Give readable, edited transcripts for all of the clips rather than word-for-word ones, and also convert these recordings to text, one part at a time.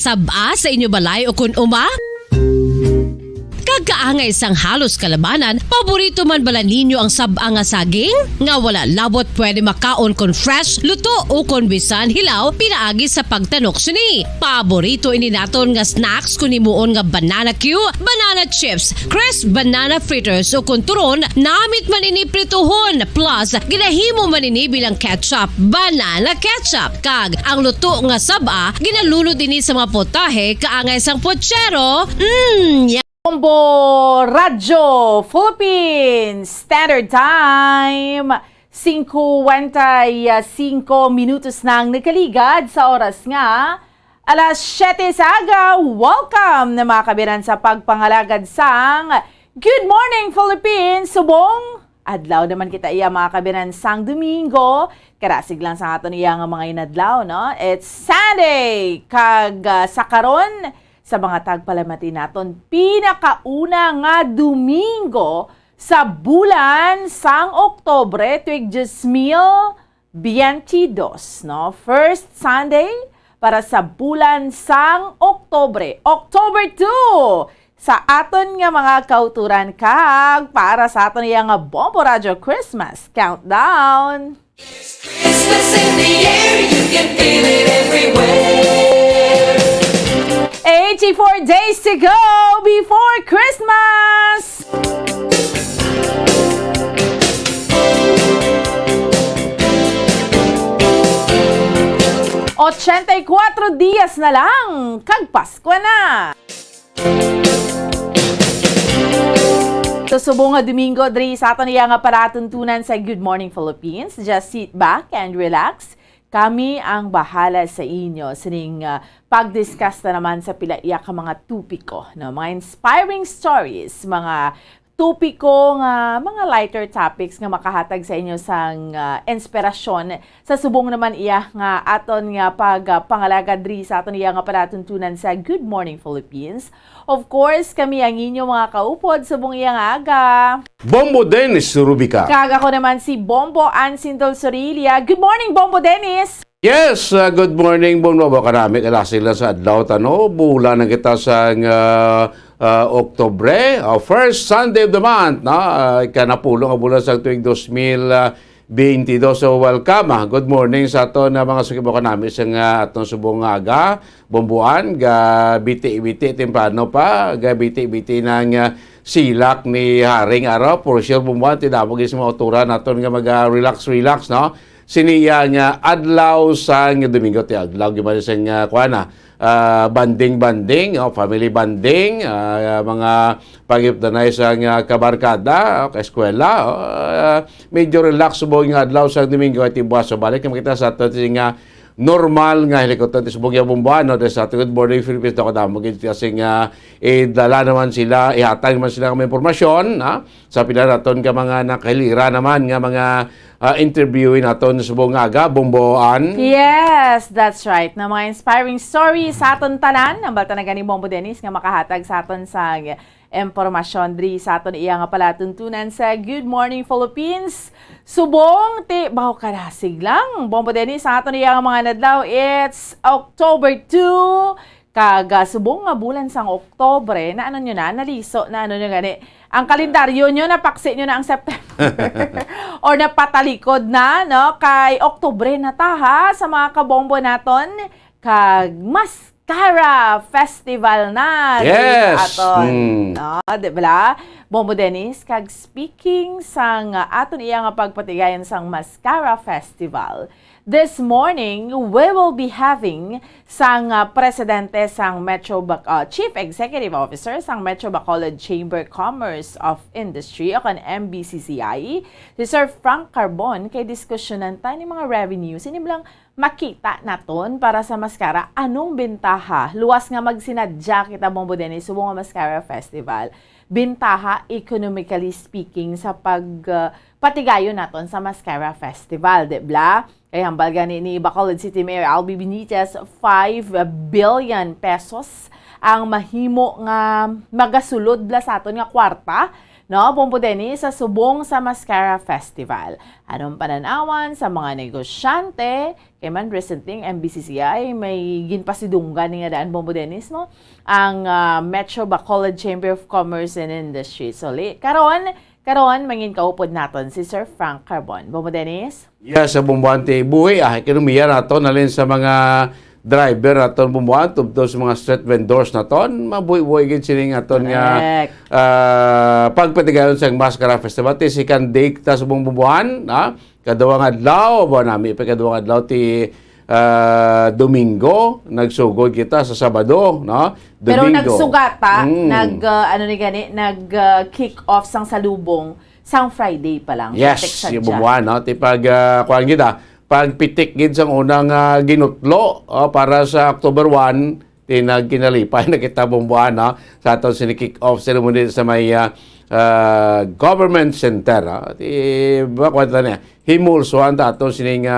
Saba sa inyo balay o kun uma? Kagkaangay sang halos kalabanan, paborito man bala ninyo ang saba nga saging? Nga wala labot pwede makaon kon fresh, luto o kon bisan hilaw, pinaagi sa pagtanok suni. Paborito ini naton nga snacks kun imuon nga banana Q, banana chips, crisp banana fritters o kun turon, namit man ini prituhon, plus ginahimo man ini bilang ketchup, banana ketchup. Kag ang luto nga saba, ginalunod ini sa mga potahe kaangay sang pochero. Bombo Radyo Philippines Standard Time 55 minutos nang nakaligad sa oras nga alas 7 sa aga. Welcome na mga kabiran sa pagpangalagad sang Good Morning Philippines. Subong adlaw naman kita iya mga kabiran sang Domingo. Karasig lang sa aton iya nga mga inadlaw, no? It's Sunday kag sa karon sa mga tagpalamati naton, pinakauna nga Domingo sa bulan sang Oktobre tuig 2022, no? First Sunday para sa bulan sang Oktobre, October 2, sa aton nga mga kauturan kag para sa aton nga Bombo Radyo Christmas Countdown. Christmas in the air, you can feel it everywhere. 84 days to go before Christmas! ₱84 dias na lang, kag Pasko na! Subong nga Domingo, diri sa aton iya nga paratuntunan sa Good Morning Philippines. Just sit back and relax. Kami ang bahala sa inyo sining pag-discuss na naman sa pila iya ka mga tupiko, no? Mga inspiring stories, mga tupiko nga mga lighter topics nga makahatag sa inyo sang inspirasyon sa subong naman iya nga aton nga pagpangalagad diri sa aton iya nga panatuntunan sa Good Morning Philippines. Of course, kami ang inyo mga kaupod subong iya nga aga. Bombo Dennis Rubica. Kag ako naman si Bombo Ansindol Sorilia. Good morning, Bombo Dennis! Yes, good morning, Bombo. Karami sila sa adlaw tano. Bulan na kita sa Oktobre, first Sunday of the month, no? Ikanapulong ang bulan sa tuwing 2022. So welcome. Good morning sa ato na mga sukibo namin sa atong subong aga, bombuan, ga biti-biti temprano pa, ga biti-biti ng silak ni Haring Araw. For sure, bombuan, tinamag sa mga oturan naton nga mag-relax, no? Siniya nga adlaw sa Domingo, ti adlaw gimana sa kuana. Banding, family banding, mga pag-ipdanay sa kabarkada, eskwela, medyo relax subong nga adlaw sa Domingo at ibuwas. So balik kita sa ato nga normal nga helikopter sa subong nga bombaano sa Good Morning Philippines ako damog kasi nga dala naman sila, ihatag naman sila ng impormasyon sa pila naton ka mga nakahilira naman nga mga interviewin naton sa buong aga, bomboan. Yes, that's right. Na mga inspiring stories sa aton tanan, ang balta na gani Bombo Dennis nga makahatag sa aton sa impormasyon diri sa aton iya nga palatuntunan sa Good Morning Philippines. Subong ti bawo karasig lang Bombo Dennis sa aton iya nga mga nadlaw. It's October 2. Kaga subong nga bulan sang Oktobre na ano nyo na, naliso na ano nyo gani. Ang kalendaryo nyo, napaksi nyo na ang September. Or napatalikod na, no? Kay Oktobre na taha sa mga kabombo naton. Kag Mascara Festival na. Yes! Aton. No, diba? Bombo Dennis, kag speaking sang aton iya nga pagpatigayan sang Mascara Festival. This morning, we will be having sang presidente sang Chief Executive Officer sang Metro Bacolod Chamber Commerce of Industry o kan MBCCI, si Sir Frank Carbon, kay diskusyonan tayo ni mga revenues. Siniblang makita naton para sa Mascara anong bentaha. Luwas nga magsinadya kita Bombo Dennis subong nga Mascara Festival. Bentaha economically speaking sa pagpatigayon naton sa Mascara Festival, diba? Kaya hambal gani ni Bacolod City Mayor Albi Benitez, 5 billion pesos ang mahimo nga magasulod bla sa aton nga kwarta no, Bombo Dennis, sa subong sa Mascara Festival. Anong pananawan sa mga negosyante? Kaya man recently ang MBCCI may ginpasidunggan nga daan, Bombo Dennis, no? Ang Metro Bacolod Chamber of Commerce and Industry. So, karon mangin kaupod naton si Sir Frank Carbon. Bombo Dennis? Yes, sa bumbuante buhi, ekonomiya nato nalin sa mga driver naton bumbuan tubto sa mga street vendors naton mabuhi-buhi gid sini aton nga pagpatigayon sa Mascara Festival ti second day ta sa bumbuan kadawang adlaw ba nami pa kadawang adlaw ti Domingo nagsugod kita sa Sabado no Domingo. Pero nagsugata nag kick off sang salubong sang Friday pa lang. Yes, yung bumbuan no ti pag kuan kita pagpitik gid sang unang ginutlo para sa October 1 tinagkinalipay na kita bumbuan sa aton kick off ceremony sa may government center ti ba kwenta niya himulsuan ta aton sining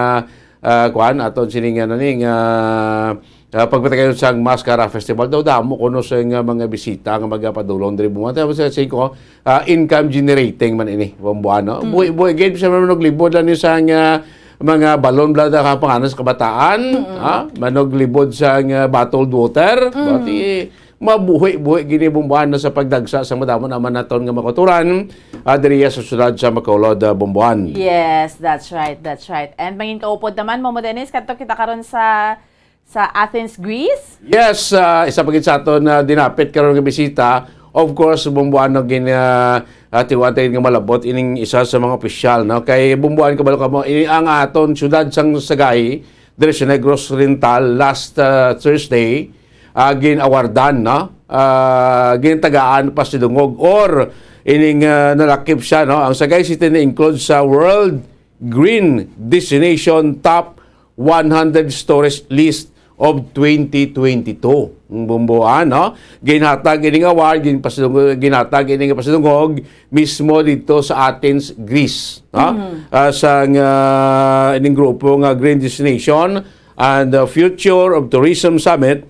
kuan aton sining naning pagpatagayon sa Mascara Festival daw damo kuno sa mga bisita nga magapadulong diri bumbuan tapos sa ko income generating man ini bumbuan no buhi gid sa manog libod lang ni sa mga balon blada ka panganas kabataan manog libod sa bottled water pati mabuhi-buhi gini bumbuan na sa pagdagsa sa madamo naman naton nga makuturan diri sa syudad sa Bacolod bumbuan. Yes, that's right. And mangin kaupod naman Momo Dennis kadto kita karon sa Athens, Greece. Yes, isa pagit sa aton dinapit karon nga bisita. Of course, bumbuan no tiwatay nga malabot ining isa sa mga opisyal no kay bumbuan kabalo ka mo ini ang aton syudad sang Sagay diri sa Negros Oriental last Thursday ginawardan no gintagaan pa si dungog or ining nalakip siya no ang Sagay City na include sa World Green Destination Top 100 Stories List of 2022. Bumbuan, no? Ginhatag ining award, ginhatag ining pasidungog mismo dito sa Athens, Greece. No? Sa ining grupo nga Green Destination and the Future of Tourism Summit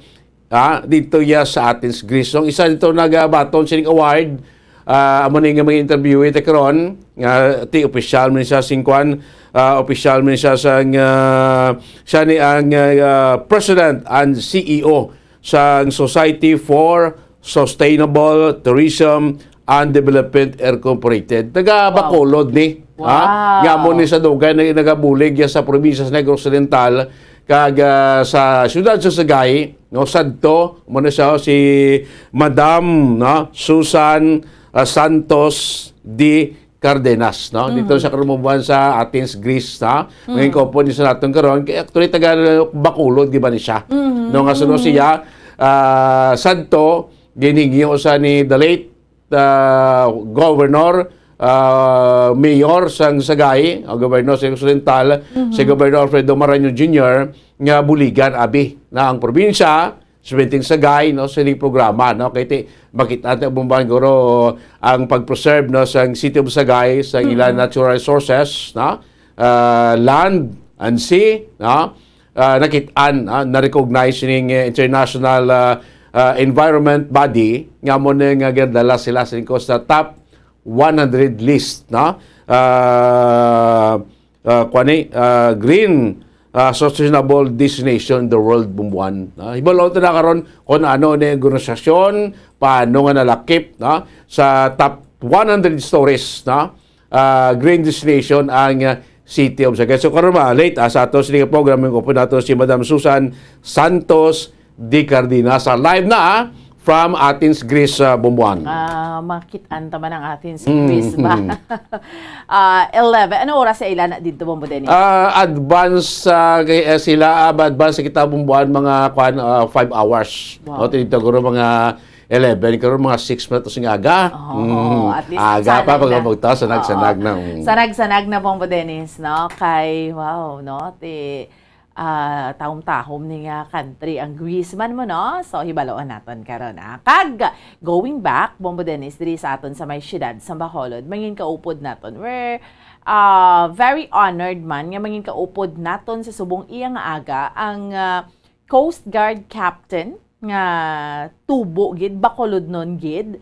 dito ya sa Athens, Greece. So, isa dito nagabaton sining award. Amo ni nga mga interview ito karon ti official man siya singkwan official man siya sa siya ni ang President and CEO sa Society for Sustainable Tourism and Development Incorporated. Taga Bacolod ni. Nga mo ni sa dugay na nagabulig sa probinsya sa Negros Oriental kag sa siyudad sa Sagay no sadto mo na siya si Madam Susan Santos D. Cardenas, no? Dito sa karumubuan sa Athens, Greece, no? Ngayon ko po ni sa natin karon, kaya actually taga Bacolod, di ba ni siya? No, nga sunod siya, santo, ginigyo sa ni the late Governor, Mayor sang Sagay, o Governor sa Occidental, si Governor Alfredo Maraño Jr., nga buligan abi na ang probinsya, Suminting Sagay no sa programa no kay makita natin bumban guro ang pag-preserve no sa City of Sagay sa ilang natural resources no land and sea no nakitaan na-recognize ning international environment body nga mo nga gidala sila sa top 100 list no green sustainable destination in the world bumbuan. Ibalaw ito na karon kung ano na yung organisasyon, paano nga nalakip sa top 100 stories green destination ang City of Sagay. So karon late sa ato sa program yung po nato si Madam Susan Santos D. Cardenas sa live na from Athens, Greece, bumbuan. Makitaan taman ang Athens, Greece ba? 11. Ano oras sa ilan dito, Bombo Dennis? Advance sila, advance sa kita bumbuan mga 5 hours. Wow. O, dito guro mga 11, guro mga 6 minutos ng aga. At least aga pa pag magta, sanag-sanag na. Sanag-sanag na, Bombo Dennis, no? Kay, wow, no? Taom-tahom ni nga country ang Greece man mo no so hibaloan naton karon kag going back Bombo Dennis diri sa aton sa may syudad sa Bacolod mangin kaupod naton we're very honored man nga mangin kaupod naton sa subong iyang aga ang Coast Guard Captain nga tubo gid Bacolod non gid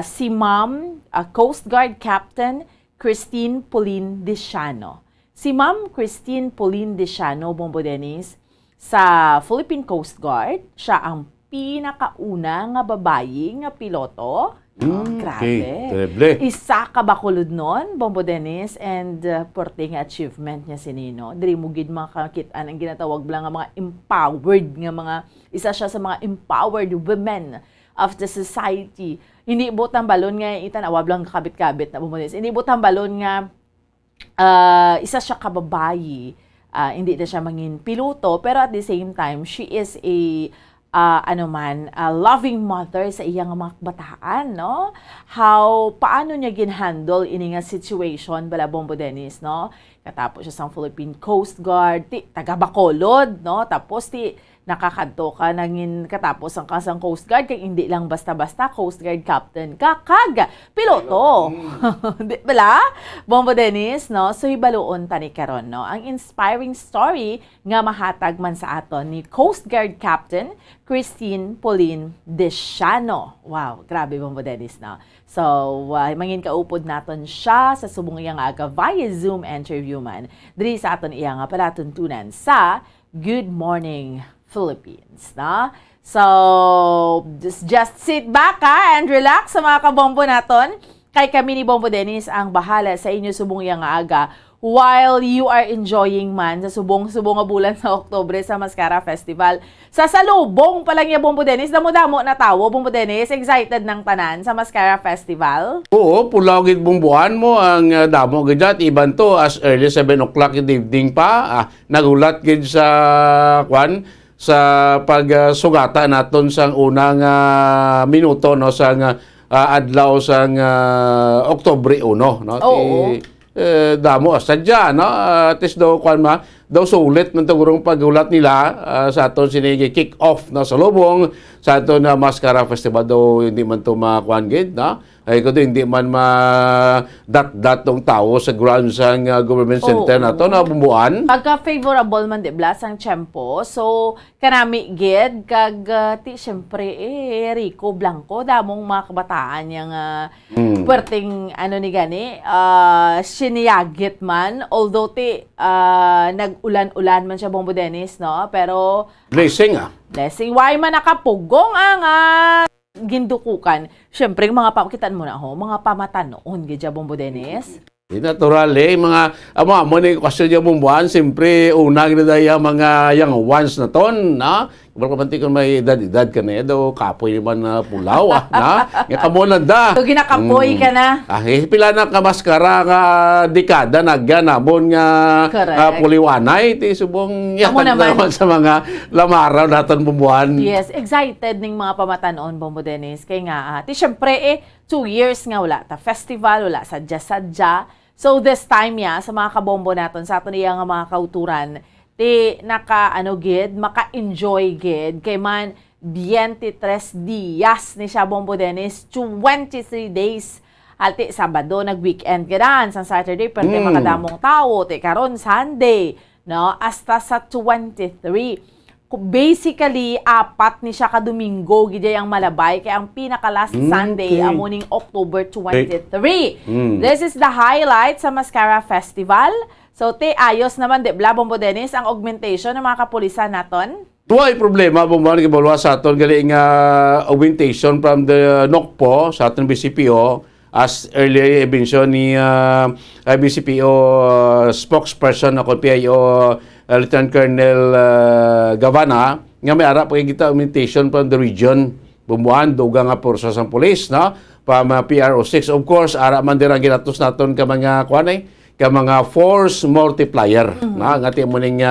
si Ma'am Coast Guard Captain Christine Pauline Desiano. Si Ma'am Christine Pauline Desiano, Bombo Dennis, sa Philippine Coast Guard, siya ang pinakauna nga babae nga piloto. Grabe. Terrible. Isa ka bakulod nun, Bombo Dennis, and porting achievement niya si Nino. Diri mo gid makakitaan ang ginatawag lang nga mga empowered nga mga, isa siya sa mga empowered women of the society. Hindi butang balon nga itanawab lang kabit-kabit na Bombo Dennis. Hindi butang balon nga isa siya kababayi. Hindi na siya mangin piloto, pero at the same time, she is a loving mother sa iyang mga bataan, no? Paano niya ginhandle ini nga situation, bala Bombo Dennis, no? Katapos siya sa Philippine Coast Guard, taga Bacolod, no? Tapos nakakadto ka nangin katapos ang kasang Coast Guard, kay hindi lang basta-basta Coast Guard Captain, kakag, piloto. Di bala? Bombo Dennis, no? So, ibaloon tani karon, no? Ang inspiring story nga mahatag man sa aton ni Coast Guard Captain Christine Pauline Desiano. Wow, grabe Bombo Dennis, no? So, mangin kaupod naton siya sa subong iyang aga via Zoom interview man. Diri sa aton iyang palatuntunan sa Good Morning Philippines, na? So, just sit back and relax sa mga kabombo naton. Kay kami ni Bombo Dennis ang bahala sa inyo subong yang aga while you are enjoying man sa subong-subong nga bulan sa Oktubre sa Mascara Festival. Sa salubong pa lang niya Bombo Dennis, damo-damo na tawo Bombo Dennis, excited ng tanan sa Mascara Festival. Oo, pulaw gid bumbuan mo ang damo gid at iban to as early 7 o'clock in the evening pa. Nagulat gid sa sa pagsugata naton sang unang minuto no sang adlaw sang Oktubre 1 no. Damo sadya no, at least daw daw sulit man tagurong pagulat nila sa aton sinigi kick off na sa lubong sa aton na Mascara Festival daw hindi man to makuan gid no. Ay kundi hindi man dat tong tao sa grounds sang government center nato na bumbuan. Pagka favorable man di blas ang tiyempo, so kanami gid kag ti syempre Rico Blanco damong mga kabataan yang puwerteng ni gani siniyagit man, although ti nag-ulan-ulan man siya Bombo Dennis, no? Pero Blessing blessing why man nakapugong ang gindukukan. Siyempre, mga pakitaan mo na mga pamata noon, gidya Bombo Dennis. Natural mga mo ni question niya bumbuan, siyempre una gid daya mga yang once na ton na kapag kung may edad ka na daw kapoy naman na pulaw na nga kamo na da so ginakapoy ka na pila na ka maskara nga dekada nagganabon nga puliwanay ti subong yan naman sa mga lamaraw naton bumbuan. Yes, excited ning mga pamata noon Bombo Dennis kay nga ti syempre 2 years nga wala ta festival, wala sadya. So this time sa mga kabombo naton sa aton iya nga mga kauturan, ti maka-enjoy gid kay man 23 días ni siya Bombo Dennis, 23 days. Alti Sabado nag-weekend gidan, sa Saturday pwede makadamong tao, ti karon Sunday, no? Hasta sa 23. Basically, 4 ni siya ka Domingo gid ang malabay kay ang pinaka last Sunday amuning October 23. This is the highlight sa Mascara Festival. So ayos naman di bla Bombo Dennis ang augmentation ng mga kapulisan naton. Tuway problema bumbuan gibalwa sa aton gali nga augmentation from the NOCPO sa aton BCPO as earlier mentioned ni BCPO spokesperson ako PIO Lieutenant Colonel Gavana nga may ara pagkita augmentation from the region bumbuan dugang nga porsa sang pulis no pa PRO6 of course ara man dira ginatus naton ka mga mga force multiplier na nga ti mo ning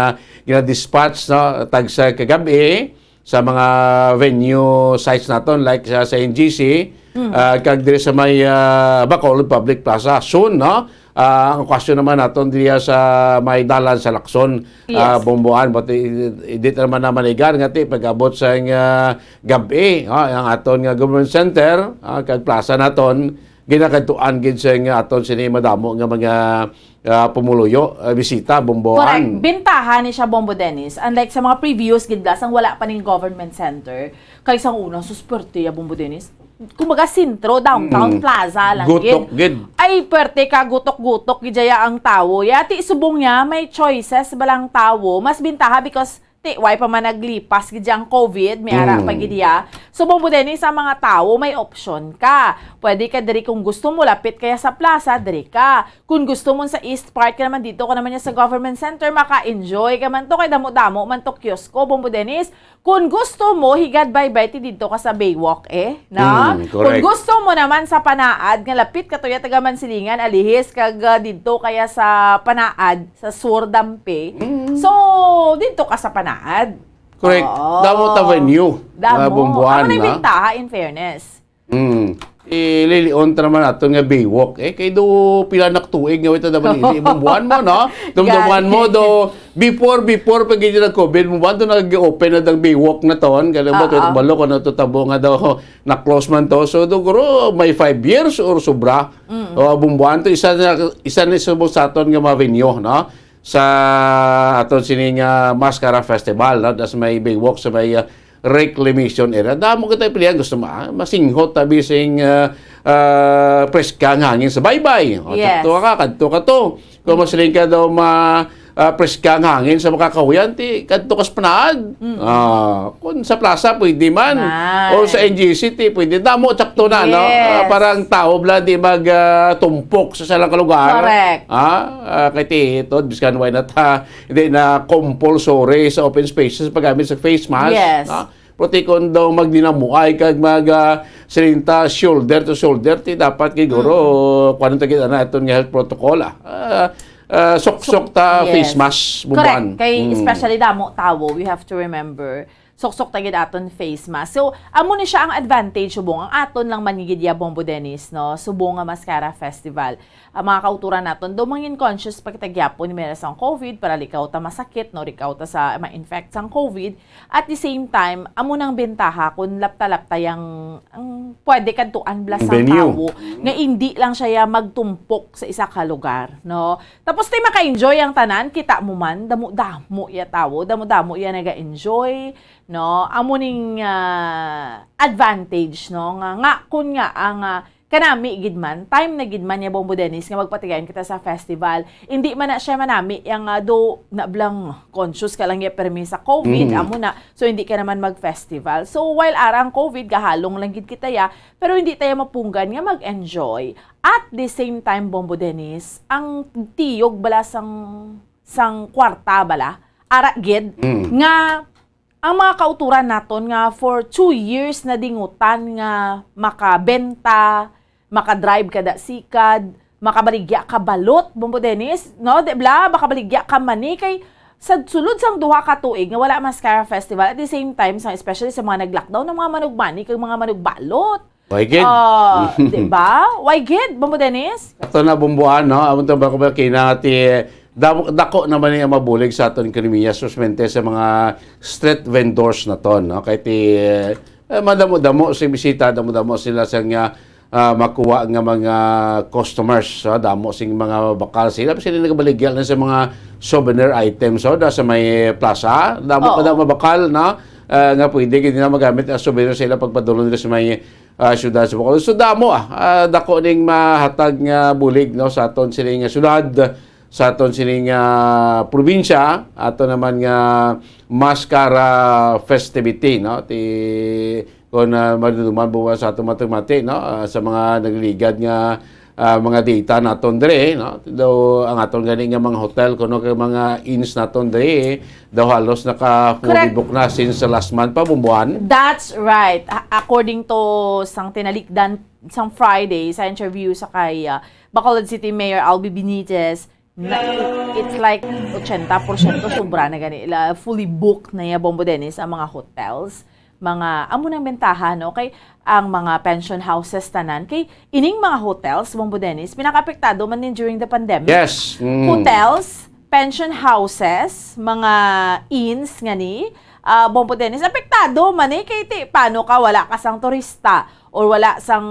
gina-dispatch no tagsa kagabi sa mga venue sites naton like sa NGC kag diri sa may Bacolod Public Plaza soon no. Ang question naman naton diya sa may dalan sa Lacson, Bomboan, but edit naman igan nga ti pag-abot sa gabi, ang aton nga government center, kag plaza naton, ginakadtuan gid sa aton sini madamo nga mga pumuluyo, bisita, Bomboan. Correct. Bintahan ni siya Bombo Dennis. Unlike sa mga previous gid ang wala pa ning government center, kay sang una susperte ya Bombo Dennis. kumaga sentro, downtown plaza lang Gutok, gid. ay pwerte ka gutok-gutok gidaya ang tawo. Yati subong niya may choices balang tawo. Mas bintaha because why pa man naglipas gidya ang COVID, may ara pa gidya. So din sa mga tao may option ka. Pwede ka diri kung gusto mo lapit kaya sa plaza, diri ka. Kung gusto mo sa East Park ka naman dito ka naman sa Government Center, maka-enjoy ka man to kay damo-damo man to kiosko Bombodenis. Kung gusto mo higad bye-bye ti dito ka sa Baywalk na. Kung correct. gusto mo naman sa Panaad nga lapit ka to ya taga Mansilingan alihis kag dito kaya sa Panaad sa Surdampe. So dito ka sa Panaad. Correct. Oo. Damot avenue. Bumbuan Ako na na. ibintaha in fairness. Lilion ta naman ato nga Baywalk. Kay do pila naktuig nga ito dapat bumbuan mo, no? Dumduman mo do before pag hindi nag-COVID, bumbuan to nag-open na dang Baywalk na ton. Kaya mo ito balo ko na ito tabo nga daw na-close man to. So do guro may 5 years or sobra. Bumbuan to isa na subong sa aton nga mavenue, no? Sa aton sining Mascara Festival, no? Das may Baywalk sa may reclamation area. Damo kita pilihan gusto mo masinghot tabi sing preskang hangin sa baybay. O Yes. kadto ka to. Kung masiling ka daw preskang hangin sa makakahuyan ti kadto kas Panaad. Kung sa plaza pwede man. Nice. O sa NGC ti pwede damo sakto na no. Yes. Parang tao bla di mag tumpok sa salang kalugar. Correct. Kay ti ito biskan why not hindi na compulsory sa open spaces paggamit sa face mask. Yes. Puti kung daw magdinamuay kag silinta shoulder to shoulder ti dapat kay guro kuan ta gid na iton nga health protocol sok-sok ta Yes. face mask buban. Correct. Kay especially damo tawo, we have to remember sok-sok tagid aton face mask. So, amo ni siya ang advantage subong ang aton lang manigidya Bombodenis, no? Subong nga Mascara Festival. Ang mga kauturan naton do mangin conscious pagtagyapon ni meron sang COVID para likaw ta masakit, no? Likaw ta sa ma-infect sang COVID. At the same time, amo nang bentaha kun lapta-lapta yang ang pwede kadtuan blas ang Venue. tawo nga hindi lang siya magtumpok sa isa ka lugar, no? Tapos tay maka-enjoy ang tanan, kita mo man damo-damo ya tawo, damo-damo ya naga-enjoy, no? Amo ning advantage, no? Nga kun nga ang kanami gid man, time na gid man ya Bombodenis nga magpatigayon kita sa festival. Hindi man na siya manami yang do nablang conscious ka lang ya permi sa COVID, amo na. So hindi ka naman mag-festival. So while arang COVID gahalong lang gid kita ya, pero hindi tayo mapunggan nga mag-enjoy. At the same time Bombodenis, ang tiyog bala sang kwarta bala, ara gid nga ang mga kauturan naton nga for 2 years na dingutan nga makabenta, makadrive kada sikad, makabaligya ka balot, Bombodenis, no? Debla, makabaligya ka mani kay sa sulod sang duha ka tuig nga wala Mascara Festival at the same time especially sa mga nag-lockdown ng mga manugmani kay mga manugbalot. Why gid? Diba? Why gid, Bombodenis? Ito na bumbuan, no? Amon ta ba ko ba kinati dako naman niya mabulig sa aton ekonomiya susmente sa mga street vendors na ton, no? Kay ti madamo-damo si bisita, damo-damo sila sa nga makuha nga mga customers, so damo sing mga bakal sila nagabaligyan na sa mga souvenir items so da sa may plaza damo pa daw mabakal na nga pwede gid na magamit as souvenir sila pagpadulong nila sa may syudad sa Bacolod. So damo dako ning mahatag nga bulig no sa aton sining syudad, sa aton sining probinsya, ato naman nga Mascara festivity, no? Ti kung maduduman buwan sa aton matemati, no? Sa mga nagliligad nga mga data naton dire, no? Daw ang aton gani nga mga hotel kuno kay mga inns naton dire, daw halos naka-fully book na since last month pa bumbuan. That's right. According to sang tinalikdan sang Friday sa interview sa kay Bacolod City Mayor Albi Benitez, it's like 80% sobra na gani fully booked na ya Bombodenis ang mga hotels, mga amo nang bentahan, no? Kay ang mga pension houses tanan kay ining mga hotels Bombodenis pinakaapektado man din during the pandemic. Yes. Hotels, pension houses, mga inns ngani Bombodenis apektado man kay paano ka wala ka sang turista or wala sang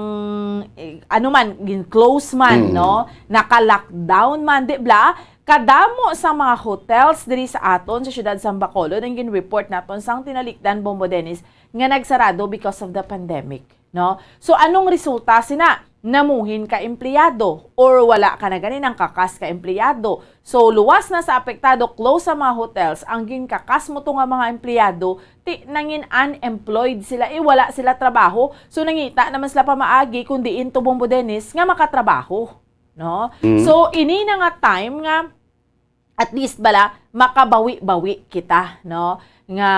ano man close man, no, naka-lockdown man, di bla, kadamo sa mga hotels diri sa aton sa siyudad sa Bacolod ang gin-report naton sang tinalikdan Bombodenis nga nagsarado because of the pandemic. no? So anong resulta sina? Namuhin ka empleyado or wala ka na ganin ang kakas ka empleyado. So luwas na sa apektado, close sa mga hotels, ang ginkakas mo to nga mga empleyado, nangin unemployed sila, wala sila trabaho. So nangita naman sila pamaagi kundi into Bombo Dennis nga makatrabaho, no? So ini na nga time nga at least bala makabawi-bawi kita, no? Nga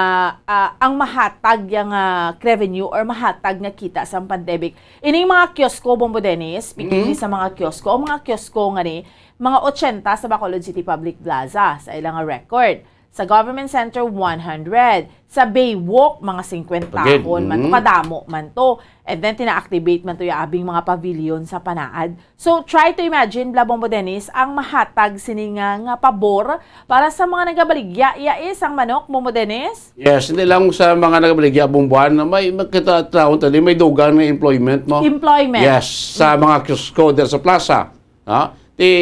ang mahatag yung revenue or mahatag nga kita sa pandemic. Ining mga kiosko, Bombo Dennis, speaking sa mga kiosko nga ni, mga 80 sa Bacolod City Public Plaza sa ilang record. Sa Government Center, 100. Sa Baywalk, mga 50 tahon man to, kadamo man to. And then, tina-activate man to yung abing mga pavilion sa Panaad. So, try to imagine, Bombo Dennis, ang mahatag sininga nga pabor para sa mga nagabaligya. Iya ang manok, Bombo Dennis? Yes, hindi lang sa mga nagabaligya buwan na may makita taon tali, may dugang na employment mo. Employment. Yes, sa mga kiosko der sa plaza. Ha?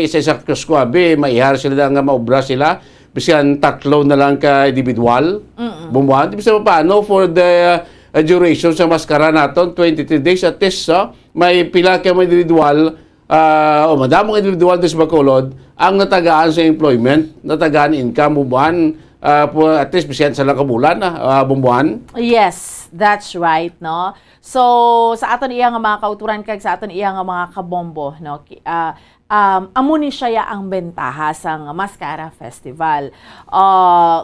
Sa kiosko, maihar sila nga maubra sila. Bisihan tatlo na lang ka individual. Bumuhan. Bisa pa paano for the duration sa maskara naton, 23 days at least, may pila ka mga individual, madamong individual sa Bacolod, ang natagaan sa employment, natagaan income, bumuhan, at least bisihan sa lang kabulan, bumuhan. Yes, that's right, no? So, sa aton iya nga mga kauturan kag sa aton iya nga mga kabombo, no? Amo ni siya ang bentaha sang Mascara Festival.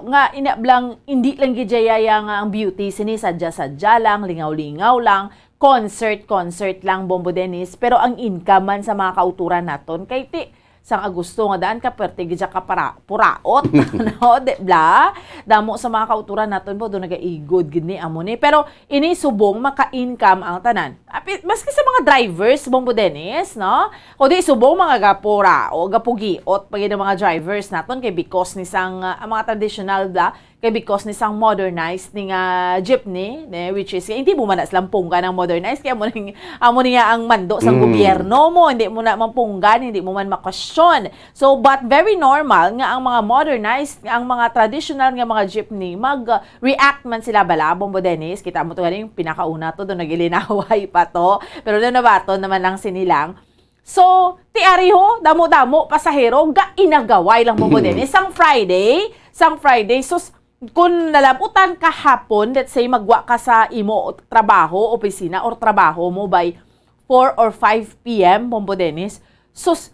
Nga inablang hindi lang gidjaya nga ang beauty sini sadya-sadya lang, lingaw-lingaw lang, concert lang Bombo Dennis, pero ang income man sa mga kauturan naton kay sang Agosto nga daan ka perte gidya ka puraot no de bla damo sa mga kauturan naton po do nagaigod gini amo ni, pero ini subong maka-income ang tanan maski sa mga drivers Bombo Dennis, no, o di subong mga gapura o gapugiot pag ng mga drivers naton kay because ni sang ang mga traditional bla kay because ni sang modernized ni nga jeepney, which is hindi mo man silang punggan ng modernized kaya amo ni nga ang mando sang gobyerno mo, hindi mo na mampunggan, hindi mo man makasyon. So but very normal nga ang mga modernized, ang mga traditional nga mga jeepney mag-react man sila bala Bombo Dennis. Kita mo to galing pinakauna to do nagilinaway pa to, pero doon nabaton naman lang sinilang. So, tiari ho, damo-damo pasahero ga inagaway lang Bombo Dennis sang Friday. So kung nalabutan ka hapon, let's say magwa ka sa imo trabaho, opisina or trabaho mo by 4 or 5 p.m. Bombo Dennis, sus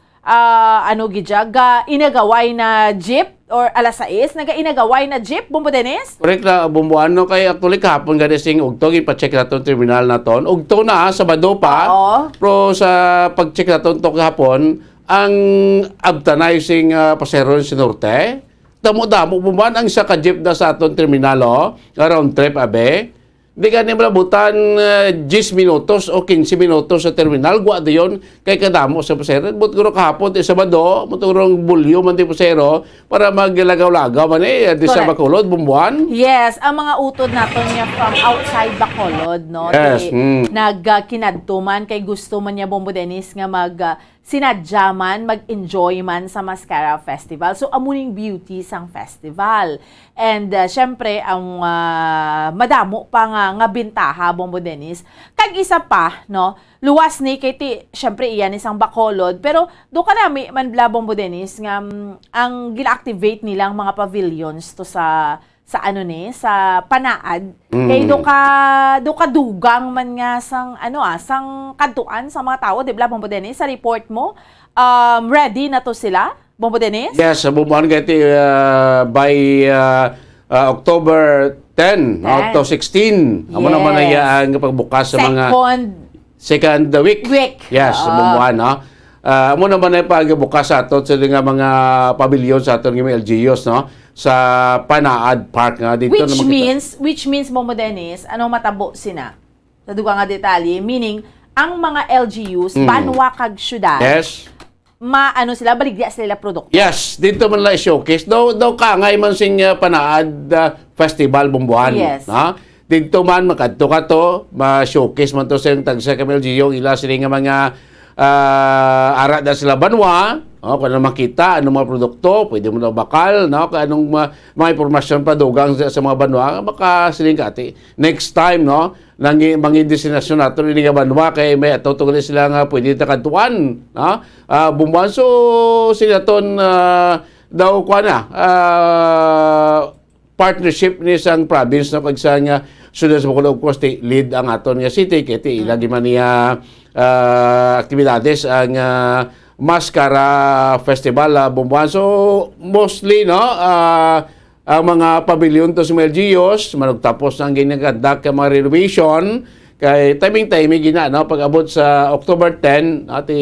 gidya ga inagaway na jeep or alas 6 naga inagaway na jeep Bombo Dennis? Correct na, bumbuan no, kay actually kahapon gani sing ugto ipa-check naton terminal naton. Ugto na Sabado pa. Oo. Pero sa pag-check naton to kahapon, ang abtanay sing pasero sa norte, damo-damo bumbuan ang isa ka jeep na sa aton terminal around trip abe. Di gani malabutan 10 minutos o 15 minutos sa terminal, gwa dayon kay kadamo sa pasero. But guro kahapon sa Sabado, muturong bulyo man ti pasero para maglagaw-lagaw man di sa Correct. Bacolod bumbuan. Yes, ang mga utod naton niya from outside Bacolod, no? Yes, Nagkinadtuman kay gusto man niya Bombo Dennis nga sinadya man, mag-enjoy man sa Mascara Festival. So, amuning beauty sang festival. And, syempre, ang madamo pa nga bintaha, Bombo Dennis. Kag isa pa, no, luwas ni, kay syempre, iyan isang Bacolod. Pero, do ka na, man bla, Bombo Dennis, nga, ang gina-activate nilang mga pavilions to sa sa Panaad kay do ka dugang man nga sang sang kantuan sa mga tao, di ba Bombo Dennis, sa report mo ready na to sila Bombo Dennis? Yes, bumuan gati by October 10 to 16. Amo naman ay ang pagbukas sa mga second week. Yes, bumuan no. Amo naman ay pagbukas sa ato sa mga pavilion sa aton ng LGUs no, sa Panaad Park nga dito na which means Bombo Dennis, matabo sina sa dugang nga detalye, meaning ang mga LGUs banwa kag syudad. Yes. Sila baligya sila produkto. Yes, dito man la showcase. Daw kangay man sing Panaad Festival bumbuhan. Yes. Na? Dito man makadto ka to, ma-showcase man to sa tagsa ka LGU ila sila nga mga ara da sila banwa. Kung ano makita, anong mga produkto, pwede mo na bakal, no? Kung anong mga impormasyon pa dugang sa mga banwa, baka siling kati. Next time, no? mga destinasyon nato ni nga banwa kay may atutong sila nga pwede ta kadtuan, no? Bumbuan so sila ton daw kuan na partnership ni isang province na kagsa nga sunod sa Bacolod, of course, lead ang aton nga city kay ti ilagi man niya aktibidades ang Mascara Festival Bumbuan. So mostly no ang mga pavilion to sa LGUs manugtapos ang ginaganda ka mga renovation kay timing gina no pag abot sa October 10 ati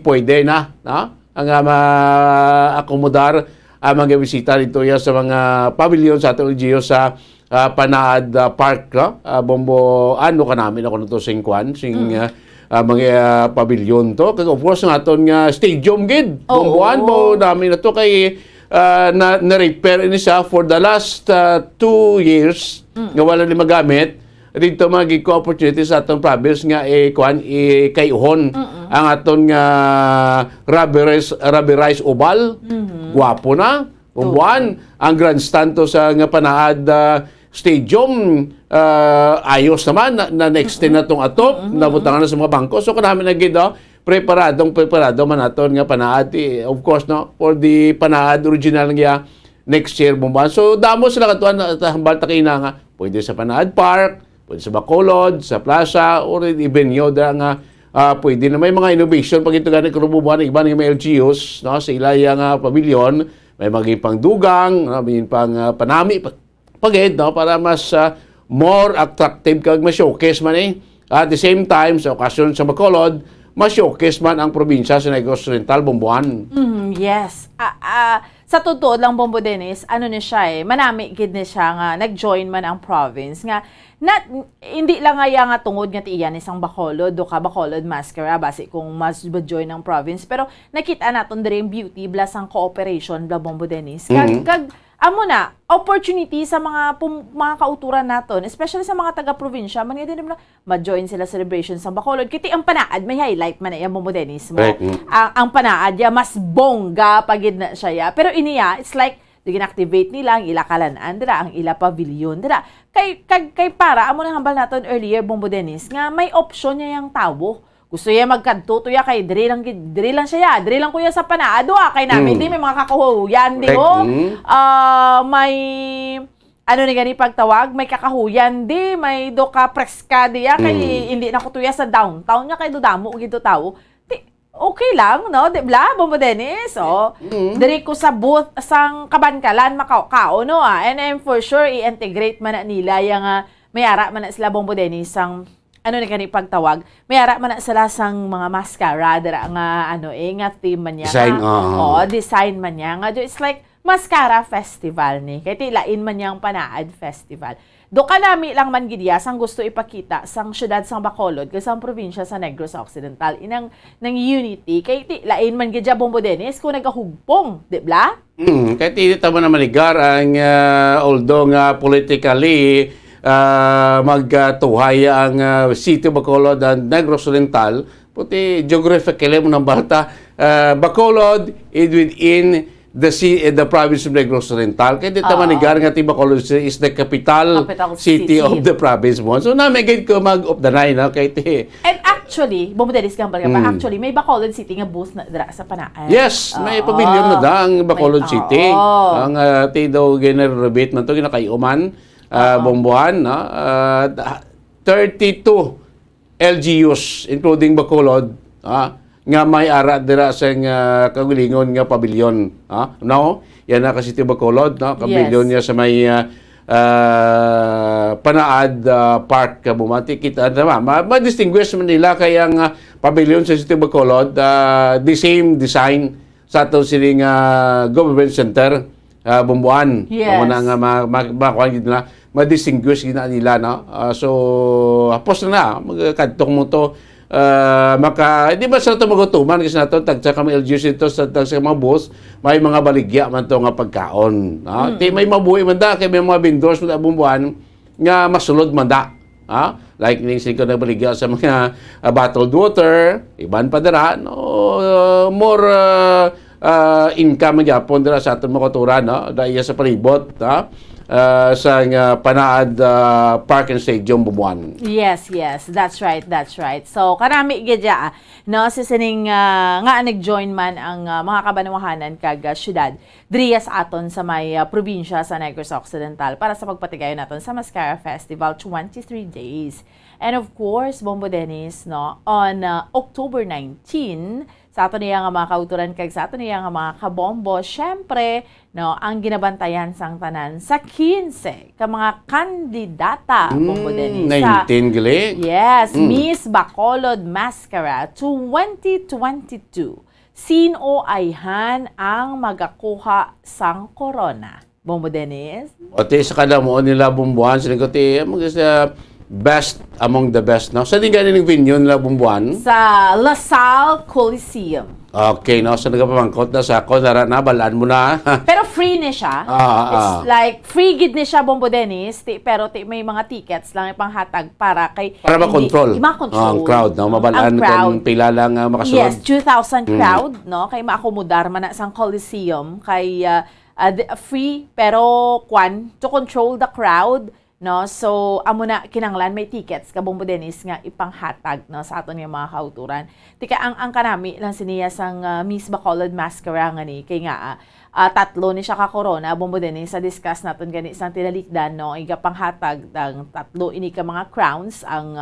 pwede na no ang ma-akomodar ang mga bisita dito ya sa mga pavilion sa atong LGU sa Panaad Park no? Bombo ano ka namin ako nito sing kwan sing mga pavilion to kag of course ng aton nga stadium gid bomboan mo namin na to kay na-repair ini siya for the last 2 years nga wala ni magamit dito magig ko opportunity sa atong province nga kayuhon ang aton nga rubberized oval guwapo na bomboan ang grandstand to sa nga Panaad stadium ayos naman na na-extend na tong atop nabutangan na sa mga bangko so kanamin na gid preparado man aton nga Panaad of course no for the Panaad original nga next year bomba so damo sila katuan hambal ta kina nga pwede sa Panaad Park pwede sa Bacolod sa plaza or even yoda nga pwede na may mga innovation pag ito gani krububuan iba nga may LGUs no sa ilaya nga pavilion may maging pang dugang may pang panami pagid no para mas more attractive kag ma-showcase man at the same time sa okasyon sa Bacolod ma-showcase man ang probinsya sa Negros Oriental, Bumbuan. Yes. Sa totoo lang, Bombo Dennis, ano ni siya manami gid ni siya nga nag-join man ang province nga hindi lang nga tungod nga tiyan isang Bacolod do ka Bacolod Mascara base kung mas join ang province pero nakita naton diri yung beauty plus ang cooperation bla Bombo Dennis. Kag amo na opportunity sa mga kauturan naton especially sa mga taga-probinsya man din na ma-join sila celebration sa Bacolod kiti ang Panaad may highlight man iya Bombo Dennis mo ang Panaad ya mas bongga pagid na siya ya. Pero iniya it's like activate nila ang ila kalan-an dira ang ila pavilion dira kay para amo na hambal naton earlier Bombo Dennis nga may option niya yang tawo gusto niya magkadto tuya kay diri lang siya diri lang kuya sa Panaado kay namin di may mga kakahuyan di ho may ano ni gani pagtawag may kakahuyan di may do ka preska diya kay hindi na ko tuya sa downtown nya kay do damo gito tawo okay lang no di bla Bombo Dennis diri ko sa booth sang Kabankalan Macao no and I'm for sure i-integrate man na nila yang may ara man na sila Bombo Dennis sang ano ni kani pagtawag may ara man na sila sang mga mascara dira nga nga theme man niya design design man niya nga it's like Mascara Festival ni kay tilain man yang Panaad Festival do kanami lang man gidya sang gusto ipakita sang syudad sang Bacolod kay sang probinsya sa Negros Occidental inang nang unity kay tilain man gidya Bombo Dennis kung nagahugpong di bla kay ti tama na manigar ang although nga politically magtuhay ang City of Bacolod and Negros Oriental puti geographically mo ng balta Bacolod is within the province of Negros Oriental kaya dito manigar nga ti Bacolod is the capital city of the province mo so namigid ko mag of the nine kay ti and actually Bombo Dennis gambal ka pa actually may Bacolod City nga booth na dira sa Panaad yes may pavilion na da ang Bacolod City ang ti daw generate man to ginakayuman Bomboan, 32 LGUs, including Bacolod, nga may ara dira sa kagulingon nga pavilion. No? Yan na kasi ti Bacolod, no? Pavilion niya sa may Panaad Park, Bumati. Kita naman, ma-distinguish man nila kaya ang pavilion sa City Bacolod, the same design sa itong siling government center. Bumbuan. Yes. Mga nga makuha nila, ma-distinguish nila, no? So, hapos na magkadtong mo to, hindi ba sa ito magutuman kasi na ito, tagsa kami LGUs ito, tagsa mga bus, may mga baligya man ito nga pagkaon. No? May mabuhi man da, kaya may mga vendors man Bumbuan, nga masulod man da. Like ning ko na baligya sa mga bottled water, iban pa dira, no? More income gyapon dira sa aton mga kultura no dahil sa palibot sa Panaad Park and Stadium Bumbuan. Yes, that's right. So, karami gidya, no, sa sining nga nag-join man ang mga kabanwahanan kag syudad driyas aton sa may probinsya sa Negros Occidental para sa pagpatigayon naton sa Mascara Festival 23 days. And of course, Bombo Dennis, no, on October 19, sa ato niya nga mga kauturan kag sa ato niya nga mga kabombo, syempre, no, ang ginabantayan sang tanan sa 15 ka mga kandidata, Bombo Dennis. 19 gali. Yes, Miss Bacolod Mascara 2022. Sino ayhan ang magakuha sang corona? Bombo Dennis? O ti sa kada mo nila Bumbuan, sila ko ti best among the best, no? Sa di ganin ng venue nila Bumbuan? Sa LaSalle Coliseum. Okay, no? So nagapamangkot na sa ako, na balaan mo na. Pero free ni siya. It's like, free gid ni siya, Bombo Dennis. Pero may mga tickets lang ipanghatag para kay... Para ma-control. Ma-control. Ang crowd, no? Mabalaan Ang crowd. kung pila lang makasunod. Yes, 2,000 crowd, no? Kay maakomodar man na sang Coliseum. Kay free, pero to control the crowd, no? So, amo na kinanglan may tickets ka Bombo Dennis nga ipanghatag, no, sa aton nga mga kauturan. Tika ang kanami lang siniya sang Miss Bacolod Mascara nga ni kay nga tatlo ni siya ka corona Bombo Dennis sa discuss naton gani sang tinalikdan, no, iga panghatag ng tatlo ini ka mga crowns ang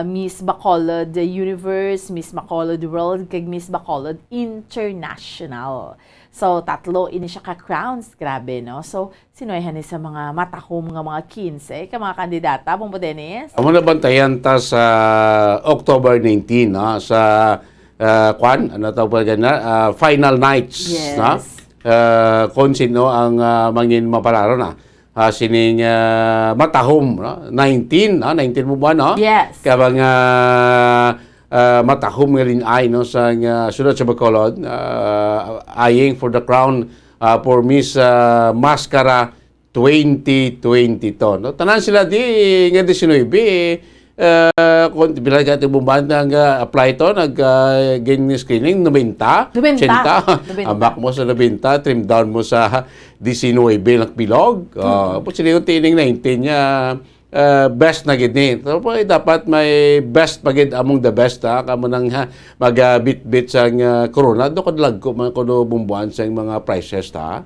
Miss Bacolod Universe, Miss Bacolod World, kag Miss Bacolod International. So, tatlo ini siya ka-crowns. Grabe, no? So, sinuayhan ni sa mga matahom nga mga 15, ka mga kandidata, Bombo Dennis? Amo na bantayan ta sa October 19, no? Sa final nights, Yes. no? Kung sino ang mangin mapalaro na. Sining matahom, no? 19, no? 19 mo ba, no? Yes. Kabang matahom nga rin ay, no? Sa sunod sa Bacolod, eyeing for the crown for Miss Mascara 2022, no? Tanan sila di nga 19, kung bilang natin bumban apply to, nag-gain screening, 90. 90. Ambak mo sa 90, trim down mo sa 19 lang pilog. Pag sila yung tining 19 niya, best na gid ni. So, dapat may best pagid among the best, ha? Kamo nang mag-bit-bit sa corona. Do ko lag ko man kuno bumbuan sa mga prices, ha?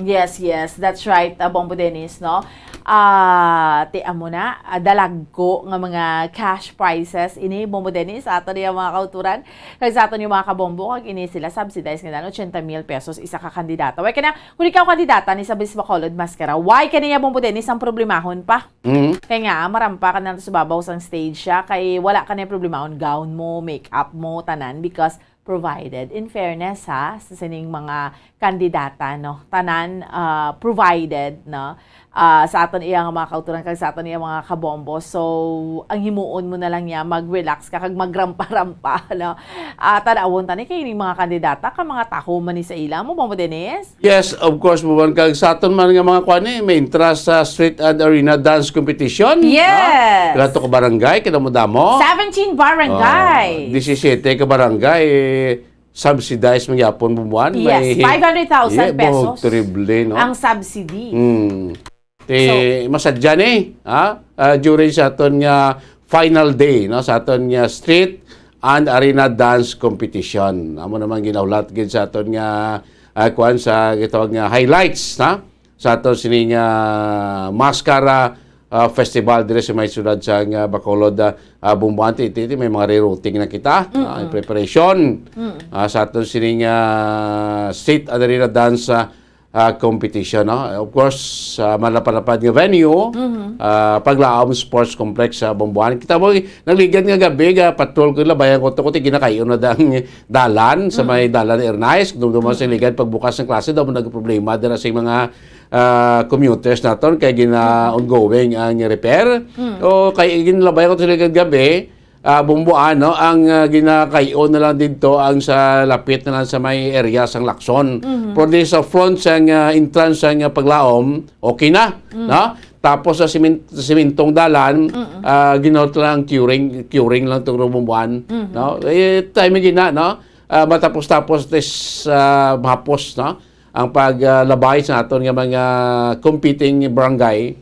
Yes, that's right, Bombo Dennis, no? Ti amo na, dalagko nga mga cash prizes ini, Bombo Dennis, ato niya mga kauturan. Kaya sa ato niya mga kabombo, kag ini sila subsidized nga 80,000 pesos isa ka kandidata. Why kanya, kung ikaw kandidata ni sa Miss Bacolod Mascara, why kanya Bombo Dennis ang problemahon pa? Kaya nga, marampa ka na sa babaw sang stage siya, kay wala ka na problemahon, gown mo, makeup mo, tanan, because provided. In fairness, ha, sa sining mga kandidata, no, tanan provided, no, sa aton iyang mga kauturan kag sa aton iyang mga kabombo. So, ang himuon mo na lang niya mag-relax ka kag magrampa-rampa, no. Tanawon tani kay mga kandidata ka mga taho man ni sa ila mo, Bombo Dennis? Yes, of course, buwan kag sa aton man nga mga kwan may interest sa street and arena dance competition. Yes. Kailan to ka barangay, kailan mo damo? 17 barangay. 17 ka barangay, subsidized magyapon bumuan. Yes, 500,000 pesos. Terrible, no? Ang subsidy. Masadya ni, during sa aton nga final day, no? Sa aton nga street and arena dance competition. Amo naman ginaulat gid sa aton nga kuan sa gitawag nga highlights, na? Sa aton sining Mascara festival dire sa may syudad sa Bacolod, Bumbuan. Iti may mga rerouting na kita, preparation sa aton sining street and arena dance competition, no? Of course, malapad-lapad nga venue, Paglaom Sports Complex sa Bumbuan. Kita mo nagligan nga gabi patrol ko labayan ko to ginakayo na dang dalan sa may dalan Ernais, dumduman sa ligan pagbukas ng klase daw mo nagproblema dira sa mga commuters naton kay ongoing ang repair. O kay ginlabayan ko sa ligan gabi, Bumbuan, no, ang ginakayo na lang dito ang sa lapit na lang sa may area sang Lacson. Pero di sa front sang entrance sang Paglaom, okay na, no? Tapos sa simentong dalan, ginot lang curing lang tong Bumbuan, no? Time gina, no? Matapos-tapos des hapos, no? ang paglabay sa aton nga mga competing barangay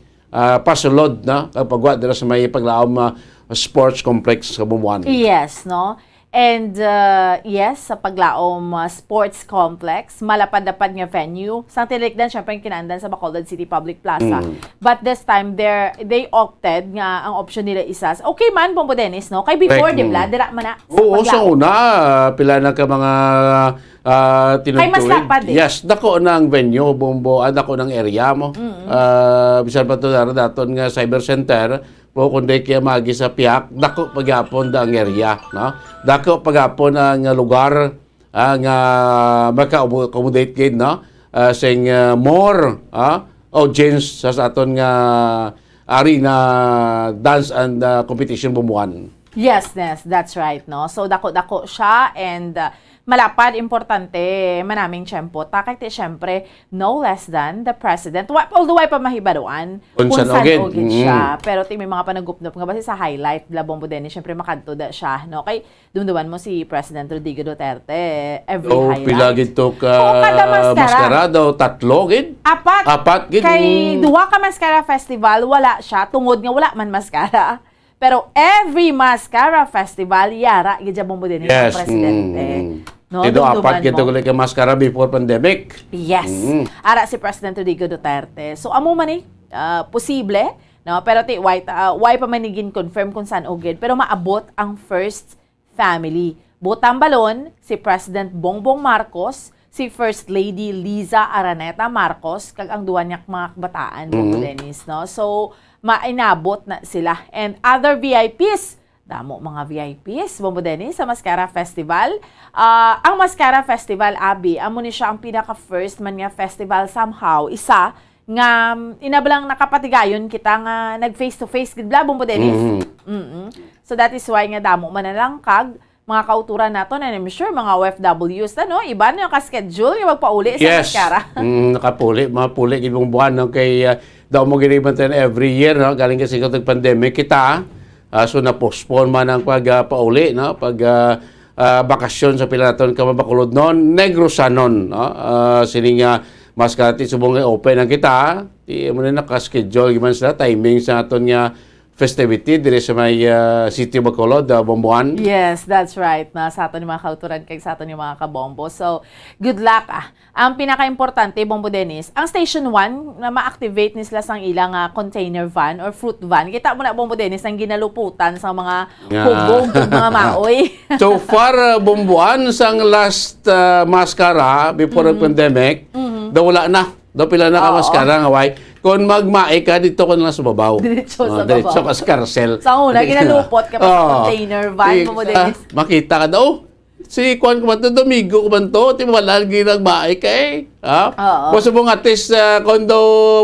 pasulod na kapag wa dira sa may paglaom sports complex sa Bumbuan. Yes, no? And yes, sa paglaom sports complex, malapad-lapad nga venue. Sa Tilikdan, syempre yung kinaandan sa Bacolod City Public Plaza. But this time, they opted nga ang option nila isas. Okay man, Bombo Dennis, no? Kay before, Correct. di ba? Dira man na sa Oo, sa paglaom. una, pila na ka mga Kay mas lapad eh. Yes, dako na ang venue, Bumbo, dako ng area mo. Bisan pa ito daton nga cyber center, po kundi kaya magi sa piyak, dako pagyapon da ang area. No? Dako pagyapon ang lugar ang maka-accommodate gid, no? Sing more audience sa aton nga arena dance and competition Bumbuan. Yes, that's right, no? So, dako-dako siya and malapad, importante, manaming tiyempo. Takay ti, syempre, no less than the president. Although, ay pa mahibaruan Kung saan ogid. siya. Pero ti, may mga panagup-nup nga basi sa highlight, la Bombo Dennis, syempre, makadto da siya, no? Kay, dumduman mo si President Rodrigo Duterte, every highlight. Pila gito ka kada maskara daw, tatlo gid. Apat gid. Kay duwa ka Mascara Festival, wala siya. Tungod nga wala man mascara. Pero every Mascara Festival, yara, gidya Bombo Dennis ang presidente. No, Ito dumduman apat kita mo. ulit ka maskara before pandemic. Yes. Ara si President Rodrigo Duterte. So amo man ni posible, no? Pero ti why pa manigin confirm kung saan ogid, pero maabot ang first family. Butang balon si President Bongbong Marcos, si First Lady Liza Araneta Marcos, kag ang duwa niyak mga kabataan, Bongo Dennis, no? So mainabot na sila and other VIPs. Damo mga VIPs, Bombo Dennis, sa Mascara Festival. Ang Mascara Festival, Abi, amo ni siya ang pinaka-first man nga festival somehow. Isa, nga inabalang nakapatigayon kita nga nag-face-to-face, gidla, Bombo Dennis. So that is why nga damo man na lang kag mga kauturan nato na I'm sure mga OFWs na, no? Iba na yung ka-schedule yung magpauli sa Mascara. Nakapuli, mapuli ibang buwan no? Kay daw mo ginibantan every year, no? Galing kasi ito pandemic kita. So na-postpone man ang pagpauli, no? Bakasyon sa Pilaton ka mabakulod noon, Negros noon, no? Sining maskati subong open ang kita, di mo na naka-schedule giman sa timing sa aton nga festivity dire sa may City Bacolod, Bumbuan. Yes, that's right. Na sa aton yung mga kauturan kay sa aton yung mga kabombo. So, good luck. Ang pinaka-importante, Bombo Dennis, ang Station 1 na ma-activate ni sila sang ilang container van or fruit van. Kita mo na, Bombo Dennis, ang ginaluputan sa mga hubog, mga maoy. So far, Bumbuan, sang last maskara before the pandemic, daw wala na. Daw pila na ka maskara nga way. Kung magmae ka, dito ko na lang sa babaw. Diretso sa babaw. Diretso ka sa carousel. Sa una, ginalupot ka pa sa container van, Bombo Dennis. Makita ka daw. Si Juan ko man to, Domingo ko man to, di ba wala ginagmae ka eh. Oo. Kung sa mga atis kondo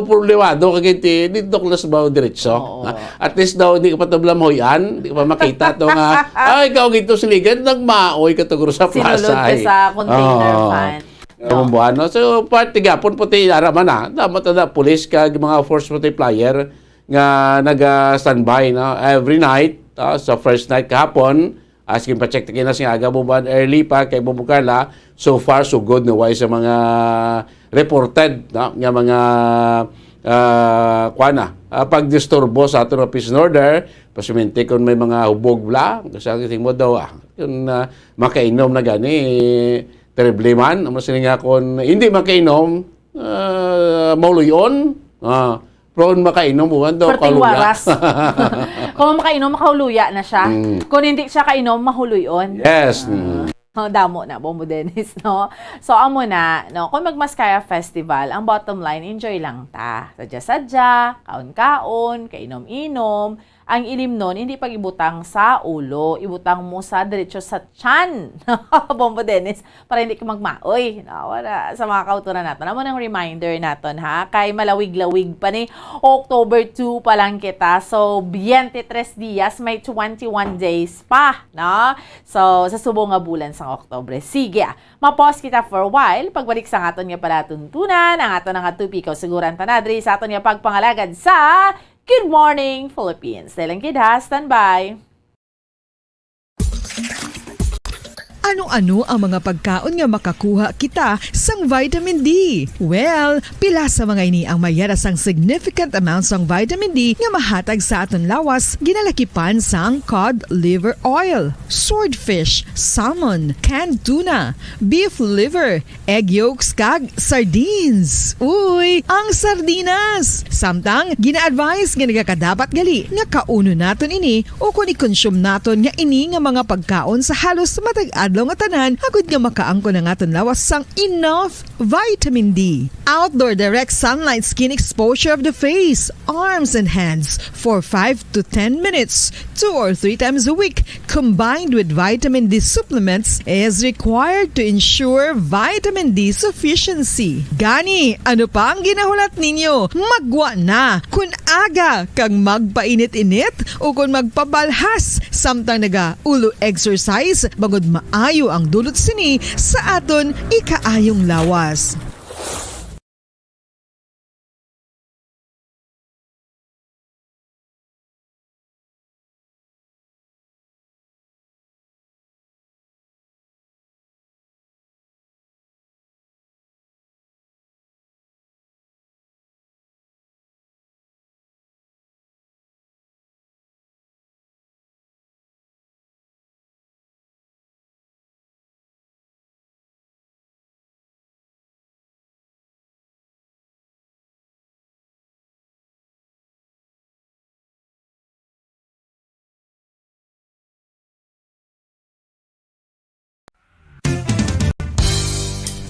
purliwado, kagiti, dito ko na sa babaw diretso. At least daw, hindi ka pa tablamhoyan, hindi ka pa makita to nga, ay, ikaw gito siligan, nagmaoy ka to sa plaza. Sinulod ka sa container van. Bumbuan, no? So, party gapon puti araman na. Dapat na pulis kag mga force multiplier nga naga-standby, no? Every night, sa first night kahapon, asking pa-check na siya aga Bumbuan early pa kay Bumbukarla. So far, so good na way sa mga reported, no? Nga mga pagdisturbo sa aton peace and order, pasumente kung may mga hubog bla, kasi ang tingin mo daw, kung makainom na gani, terrible man, ang nga kung hindi makainom, mauluyon, prone makainom, buwan daw, Perting kaluya. waras. Kung makainom, makahuluya na siya. Kung hindi siya kainom, mahuluyon. Yes. Damo na, Bombo Dennis, no? So, amo na, no? Kung mag-Mascara Festival, ang bottom line, enjoy lang ta. Sadya-sadya, kaon-kaon, kainom-inom. Ang ilim nun, hindi pag ibutang sa ulo, ibutang mo sa diretso sa tiyan. Bombo Dennis, para hindi ka magmaoy. No, wala, sa mga kauturan natin. Amo ng reminder natin, ha? Kay malawig-lawig pa ni October 2 pa lang kita. So, 23 dias, may 21 days pa, no? So, sa subong nga bulan sa October. Sige, mapause kita for a while. Pagbalik sa aton nga palatuntunan, ang aton nga tupiko, siguran tanadri sa aton nga pagpangalagad sa Good Morning Philippines. Dahil ang kidha, standby. Ano-ano ang mga pagkaon nga makakuha kita sang vitamin D? Well, pila sa mga ini ang mayara sang significant amounts sang vitamin D nga mahatag sa aton lawas ginalakipan sang cod liver oil, swordfish, salmon, canned tuna, beef liver, egg yolks kag sardines. Uy, ang sardinas! Samtang gina-advise nga nagakadapat gali nga kauno naton ini o kung i-consume naton nga ini nga mga pagkaon sa halos matag adlaw nga tanan agud nga makaangko na aton lawas sang enough vitamin D. Outdoor direct sunlight skin exposure of the face, arms and hands for 5 to 10 minutes 2 or 3 times a week combined with vitamin D supplements is required to ensure vitamin D sufficiency. Gani, ano pa ang ginahulat ninyo? Magwa na kun aga kang magpainit-init o kung magpabalhas samtang naga ulo exercise bangod maayo ang dulot sini sa aton ikaayong lawas.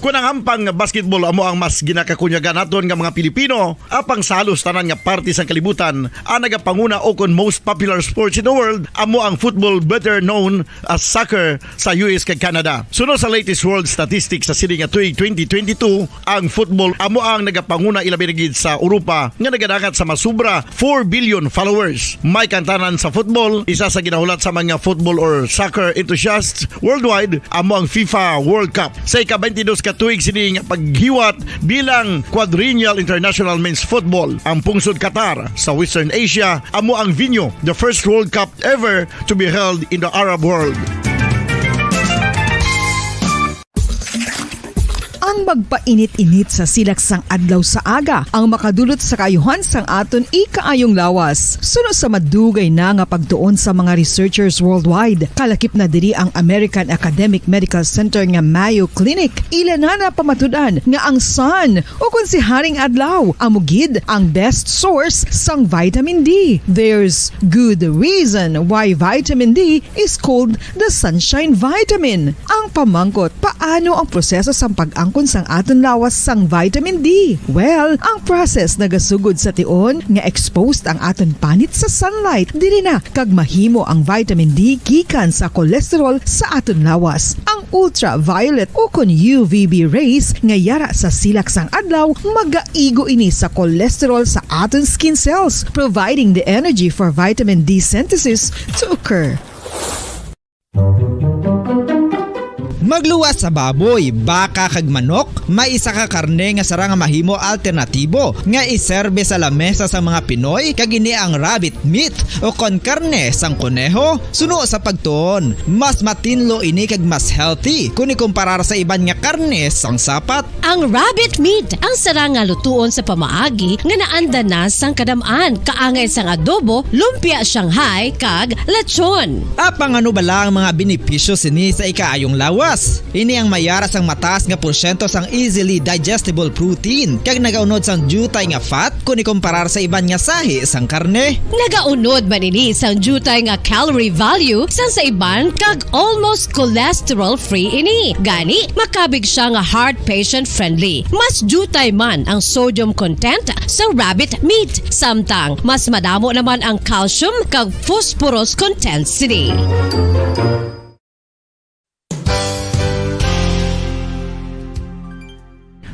Kung ang ampang basketball amo ang mas ginakakunyagan naton nga mga Pilipino, apang salos tanan nga parte sa kalibutan, ang nagapanguna o kon most popular sports in the world, amo ang football better known as soccer sa US kag Canada. Sunod sa latest world statistics sa sini nga tuig 2022, ang football amo ang nagapanguna ilabi na gid sa Europa nga nagadagat sa masubra 4 billion followers. May kantanan sa football, isa sa ginahulat sa mga football or soccer enthusiasts worldwide, amo ang FIFA World Cup. Sa ika-22 ka tuig sini nga paghiwat bilang Quadrennial International Men's Football. Ang pungsod Qatar sa Western Asia amo ang venue, the first World Cup ever to be held in the Arab world. Ang magpainit-init sa silaksang adlaw sa aga ang makadulot sa kaayuhan sang aton ikaayong lawas. Sunod sa madugay na nga pagtuon sa mga researchers worldwide, kalakip na diri ang American Academic Medical Center nga Mayo Clinic. Ila na pamatudan nga ang sun o kung si Haring Adlaw amugid ang best source sang vitamin D. There's good reason why vitamin D is called the sunshine vitamin. Ang pamangkot, paano ang proseso sa pag-angkon sang aton lawas sang vitamin D? Well, ang process nagasugod sa tion nga exposed ang aton panit sa sunlight dili na kag mahimo ang vitamin D gikan sa cholesterol sa aton lawas. Ang ultraviolet o kon UVB rays nga yara sa silak sang adlaw magaigo ini sa cholesterol sa aton skin cells, providing the energy for vitamin D synthesis to occur. Magluwas sa baboy, baka kag manok, may isa ka karne nga sarang mahimo alternatibo nga iserbe sa lamesa sa mga Pinoy kag ini ang rabbit meat o kon karne sang kuneho. Suno sa pagtuon, mas matinlo ini kag mas healthy kung ikumparar sa iban nga karne sang sapat. Ang rabbit meat ang sarang nga lutuon sa pamaagi nga naanda na sang kadamaan, kaangay sang adobo, lumpia Shanghai kag lechon. Apang ano bala ang mga benepisyo sini sa ikaayong lawas? Ini ang mayara sang mataas nga porsyento sang easily digestible protein kag nagaunod sang jutay nga fat kung ikumparar sa iban nga sahi sang karne. Nagaunod man ini sang jutay nga calorie value sang sa iban kag almost cholesterol free ini. Gani makabig siya nga heart patient friendly. Mas jutay man ang sodium content sa rabbit meat, samtang mas madamo naman ang calcium kag phosphorus content sini.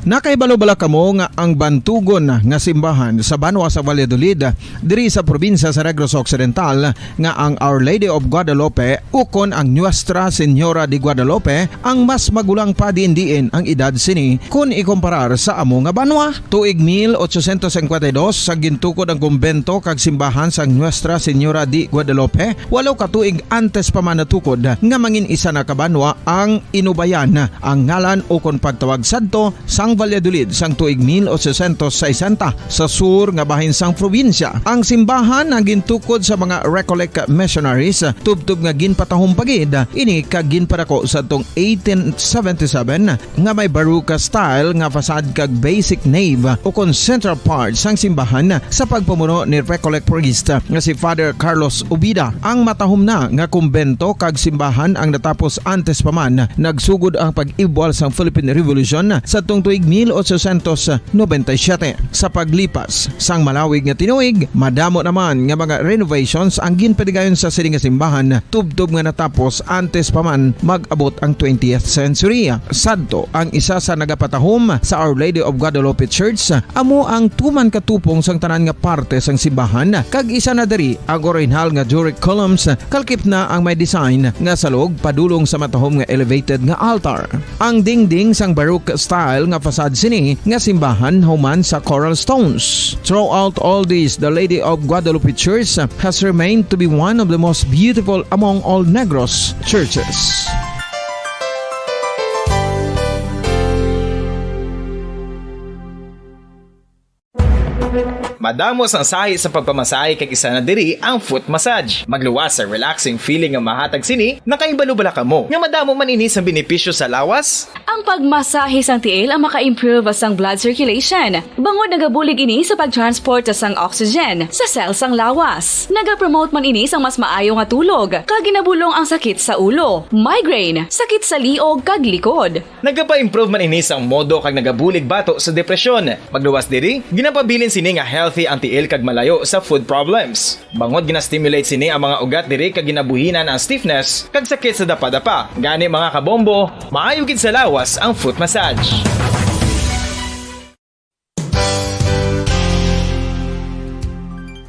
Nakahibalo-bala kamo nga ang bantugon nga simbahan sa Banwa sa Valladolid diri sa probinsya sa Negros Occidental nga ang Our Lady of Guadalupe ukon ang Nuestra Señora de Guadalupe ang mas magulang pa diin ang edad sini kung ikomparar sa amo nga banwa. Tuig 1852 sa gintukod ang kumbento kag simbahan sa Nuestra Señora de Guadalupe, walo ka tuig antes pa man natukod nga mangin isa na kabanwa ang inubayan ang ngalan ukon pagtawag sadto sang Valladolid sang tuig 1860 sa sur nga bahin sang probinsya. Ang simbahan ang gintukod sa mga Recollect missionaries tubtub nga ginpatahong pagid ini kag ginpadako sa tong 1877 nga may baroque style nga fasad kag basic nave ukon central part sang simbahan sa pagpamuno ni Recollect priest nga si Father Carlos Ubida. Ang matahom na nga kumbento kag simbahan ang natapos antes pa man nagsugod ang pag-ibwal sang Philippine Revolution sa tong tuig 1897. Sa paglipas sang malawig nga tinuig, madamo naman nga mga renovations ang ginpadigayon sa sining nga simbahan tubtob nga natapos antes pa man mag-abot ang 20th century. Sadto ang isa sa nagapatahom sa Our Lady of Guadalupe Church amo ang tuman katupong sang tanan nga parte sang simbahan kag isa na diri ang original nga Doric columns kalkip na ang may design nga salog padulong sa matahom nga elevated nga altar. Ang dingding sang baroque style nga fasad sini nga simbahan human sa coral stones. Throughout all this, the Lady of Guadalupe Church has remained to be one of the most beautiful among all Negros churches. Madamos ang sahi sa pagpamasahe kag isa na diri ang foot massage. Magluwas sa relaxing feeling nga mahatag sini, nakaibalo-bala ka mo. Nga madamo man ini sa benepisyo sa lawas. Ang pagmasahe sang tiil ang maka-improve sang blood circulation. Bangod nagabulig ini sa pag-transport sang oxygen sa cells sang lawas. Nagapromote man ini sang mas maayo nga tulog. Kag ginabulong ang sakit sa ulo, migraine, sakit sa liog kag likod. Nagapa-improve man ini sang modo kag nagabulig bato sa depresyon. Magluwas diri, ginapabilin sini nga healthy ang tiil kag malayo sa food problems. Bangod gina-stimulate sini ang mga ugat diri kag ginabuhinan ang stiffness kag sakit sa dapa-dapa. Gani mga kabombo, maayo gid sa lawas ang foot massage.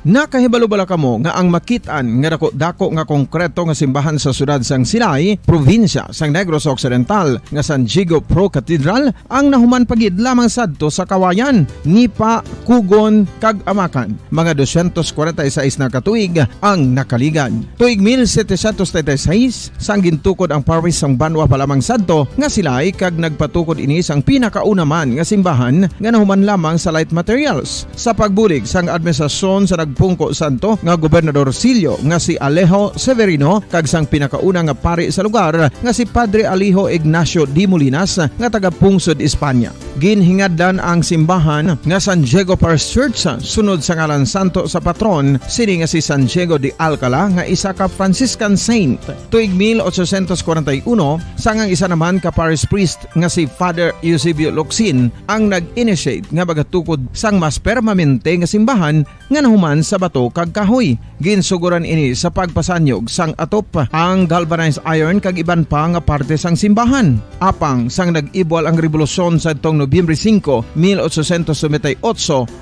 Nakahibalo-bala kamo nga ang makitaan nga dako nga konkreto nga simbahan sa sudad sang Silay, probinsya sang Negros Occidental nga San Diego Pro Cathedral ang nahuman pagid lamang sadto sa Kawayan, Nipa, Kugon kag Amakan. Mga 246 na katuig ang nakaligan. Tuig 1736 sang gintukod ang parish sang Banwa pa lamang sadto nga Silay kag nagpatukod ini sang pinakauna man nga simbahan nga nahuman lamang sa light materials. Sa pagbulig sang administrasyon sa Pungko Santo nga Gobernador Silio nga si Alejo Severino kag sang pinakauna nga pari sa lugar nga si Padre Alijo Ignacio de Molinas nga taga Pungsod, Espanya. Ginhingad-dan ang simbahan nga San Diego Parish Church sunod sa ngalan santo sa patron sini nga si San Diego de Alcala nga isa ka Franciscan saint. Tuig 1841 sang ang isa naman ka parish priest nga si Father Eusebio Locsin ang nag-initiate nga bagatukod sang mas permanente nga simbahan nga nahuman sa bato kag kahoy. Ginsuguran ini sa pagpasanyog sang atop ang galvanized iron kag iban pa nga parte sang simbahan. Apang sang nag-ibwal ang revolusyon sa tong Nobyembre 5, 1898,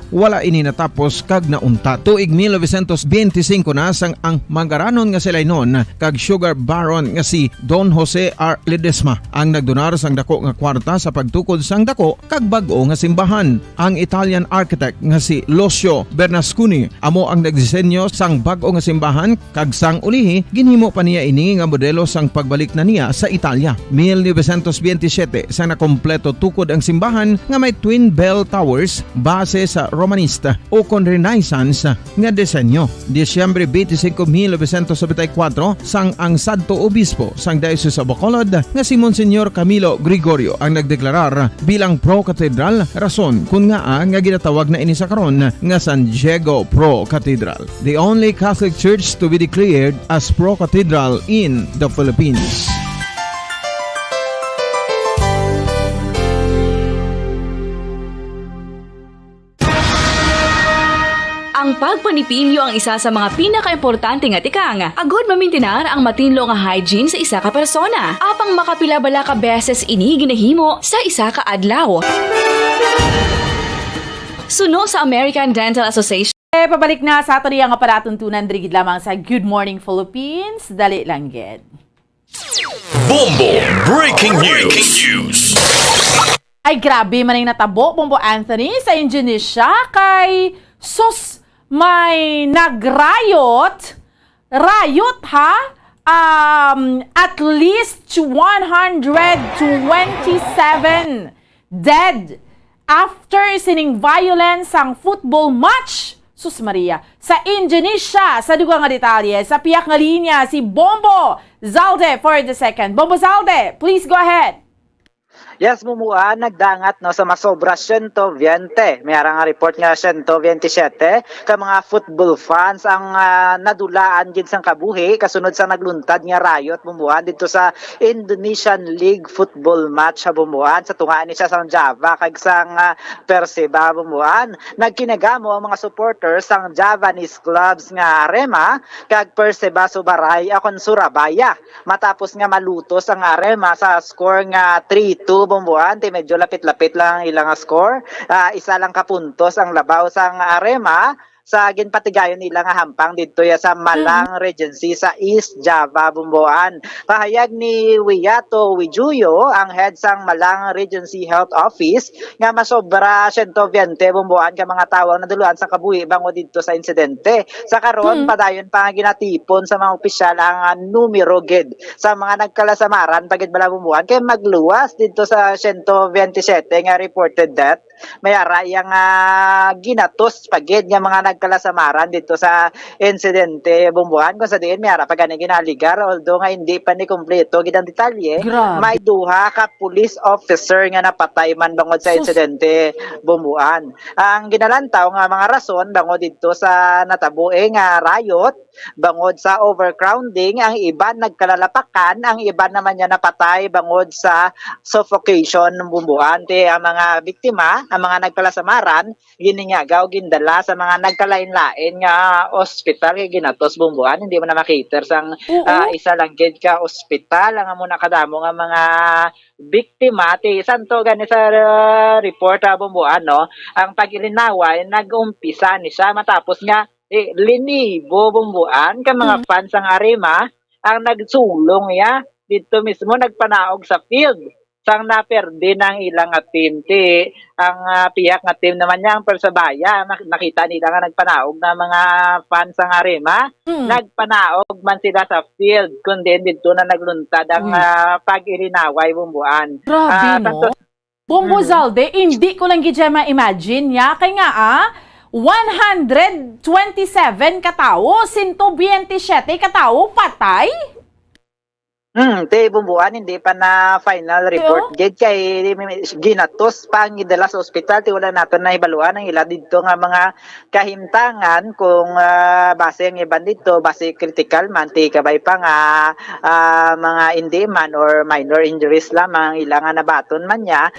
wala ini natapos kag nauntat. Tuig 1925 na sang ang manggaranon nga sila noon kag sugar baron nga si Don Jose R. Ledesma ang nagdonar sang dako nga kwarta sa pagtukod sang dako kag bag-o nga simbahan. Ang Italian architect nga si Lucio Bernasconi amo ang nagdisenyo sang bag-o nga simbahan kag sang ulihi ginhimo pa niya ini nga modelo sang pagbalik na niya sa Italia. 1927 sang nakompleto tukod ang simbahan nga may twin bell towers base sa Romanista o kon Renaissance nga disenyo. Disyembre 25, 1974 sang ang sadto obispo sang Diocese of Bacolod nga si Monsignor Camilo Gregorio ang nagdeklarar bilang pro cathedral, rason kung nga ginatawag na ini sa karon nga San Diego Pro Cathedral, the only Catholic church to be declared as pro cathedral in the Philippines. Ang pagpanipilyo ang isa sa mga pinaka-importante nga tikang. Agod mamintinar ang matinlo nga hygiene sa isa ka persona. Apang makapilabala ka beses ini ginahimo sa isa ka adlaw. Suno sa American Dental Association. Pabalik na sa ato nga palatuntunan drigid lamang sa Good Morning Philippines. Dali lang gid. Bombo Breaking News. Ay grabe maning natabo Bombo Anthony sa Indonesia kay sus may nagrayot ha at least 127 dead after sining violence ang football match. Sus Maria, sa Indonesia, sa dugang nga detalye, sa piyak nga linya, si Bombo Zalde for the second. Bombo Zalde, please go ahead. Yes, Mumuan, nagdangat no sa masobra 120. May arang nga report nga 127 ka mga football fans ang nadulaan gid sang kabuhi kasunod sa nagluntad nga riot Mumuan dito sa Indonesian League football match sa Mumuan sa tungaan ni siya sa Java kag sang Perseba Mumuan. Nagkinagamo ang mga supporters sang Javanese clubs nga Arema kag Perseba Subaray akon Surabaya matapos nga malutos ang Arema sa score nga 3-2 Bumbuan, medyo lapit-lapit lang ang ilang score. Isa lang kapuntos ang labaw sang Arema sa ginpatigayon nila nga hampang dito ya sa Malang Regency sa East Java Bumbuan. Pahayag ni Wiyato Wijuyo, ang head sang Malang Regency Health Office, nga masobra 120 Bumbuan ka mga tawang naduluan sa kabuhi bango dito sa insidente. Sa karon padayon pa nga ginatipon sa mga opisyal ang numero gid sa mga nagkalasamaran pagid bala Bumbuan kay magluwas dito sa 127 nga reported death. May arayang ginatos pagid nga mga nagkalasamaran dito sa insidente Bumbuan kung sa diin may ara pa gani ginaligar although nga hindi pa ni kumpleto gid ang detalye. May duha ka police officer nga napatay man bangod sa insidente Bumbuan. Ang ginalantaw nga mga rason bangod dito sa natabo nga riot bangod sa overcrowding, ang iba nagkalalapakan, ang iba naman niya napatay bangod sa suffocation ng Bumbuan. Ang mga biktima, ang mga nagkalasamaran, gininyagaw, gindala sa mga nagkalain-lain nga ospital, ginatos Bumbuan. Hindi mo na makiter sang isa lang gid ka ospital, ang muna kadamo nga mga biktima. Santo gani sa report Bumbuan, no? Ang pag-ilinaway, nag-umpisa ni siya matapos nga linibo Bumbuan ka mga fans ang Arema ang nagsulong ya dito mismo nagpanaog sa field sang naperde ng ilang team ang piyak nga team naman niya ang Persebaya nakita nila nga nagpanaog na mga fans ang Arema nagpanaog man sila sa field kundi dito na nagluntad ang pag-irinaway Bumbuan. Grabe no? Bombo Zalde, hindi ko lang gid ma-imagine ya kay nga 127 katao, 127 katao patay? Bumbuan hindi pa na final report gid kay ginatos pa ang gidala sa ospital wala nato na ibaluan ang ila dito nga mga kahimtangan kung base ang iban dito base critical man kabay pa nga mga hindi man or minor injuries lamang ilang nabaton man niya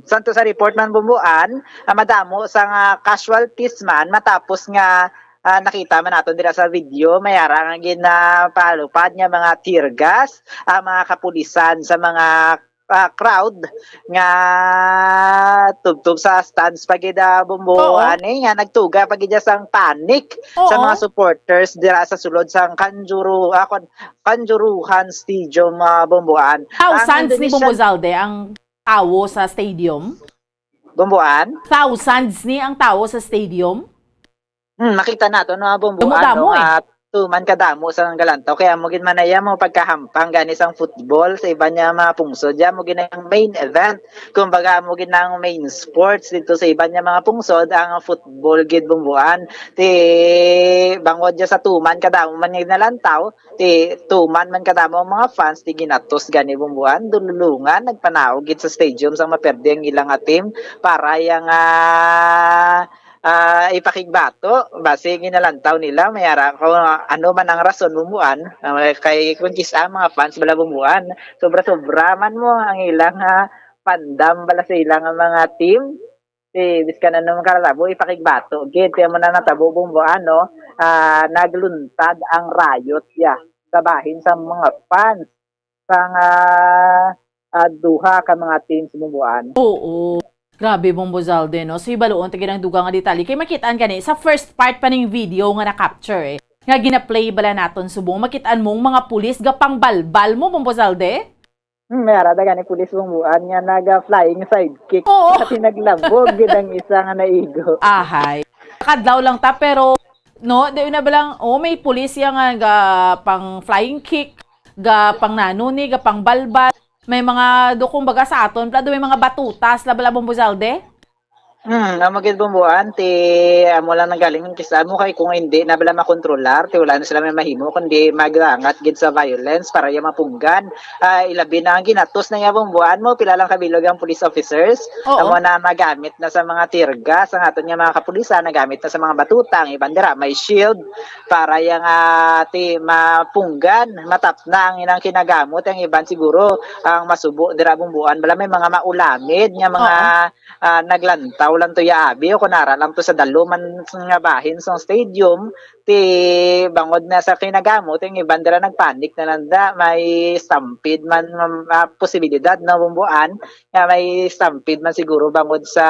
santo sa report man Bumbuan madamo sa casualties man matapos nga nakita man nato dira sa video may ara nga ginapalupad nga mga tear gas mga kapulisan sa mga crowd nga tubtub sa stands pagida Bumbuan nga nagtuga pagida sang panic sa mga supporters dira sa sulod sang Kanjuruhan Stadium Bumbuan. Thousands ni Bombo Zalde ang tao sa stadium? Bumbuan? Thousands ni ang tao sa stadium? Makita nato no Bumbuan no at tuman kadamo sa Galantaw kaya mo gid manaya mo pagkahampang gani sang football sa iba niya mga pungsod ya mo gid ang main event kumbaga mo gid ang main sports dito sa iba niya mga pungsod ang football gid Bumbuan bangod ya sa tuman kadamo man gid nalantaw tuman man kadamo ang mga fans ginatos gani Bumbuan dululungan nagpanaog gid sa stadium sang maperde ang ilang team para yang ipakigbato base ginalantaw nila mayara ko ano man ang rason Bumbuan kay kung kisa mga fans bala Bumbuan sobra-sobra man mo ang ilang pandam bala sa ilang mga team biskan na naman karalabo ipakigbato gid mo na natabo Bumbuan no nagluntad ang riot sa bahin sa mga fans sang duha ka mga teams Bumbuan. Grabe, Bombo Zalde, no? So, ibaloon, taginang duga nga detalye. Kaya makitaan ka sa first part pa ng video nga na-capture, Nga gina-play bala naton subong. Makitaan mong mga pulis gapang balbal mo, Bombo Zalde? Mayara da gani pulis bumbuan nga naga-flying sidekick. Oo. Kasi naglambog gidang isa nga naigo. Ahay. Kadlaw lang ta, pero, no, di na balang, may pulis yang nga pang flying kick, ga pang nanuni, ga pang balbal. May mga dukong baga sa aton, plado may mga batutas, labala Bombo Zalde? Ang magid bumbuan, amo lang nanggaling ng kisa mo kay kung hindi na bala makontrolar, wala na sila may mahimo, kundi maglangat gid sa violence para yung mapunggan. Ilabi na ang ginatos na nga bumbuan mo, pila lang kabilog ang police officers, amo na magamit na sa mga tear gas, ang aton nga mga kapulisan, nagamit na sa mga batutang, ibandera, may shield, para yung mapunggan, matap na ang inang kinagamot, ang iban siguro, ang masubo, dira bumbuan, bala may mga maulamid, nga mga naglantaw lang to yaabi o kunara lang to sa daluman nga bahin sa stadium bangod na sa kinagamot yung ibandera nagpanik na landa may stampede man posibilidad na bumbuan nga may stampede man siguro bangod sa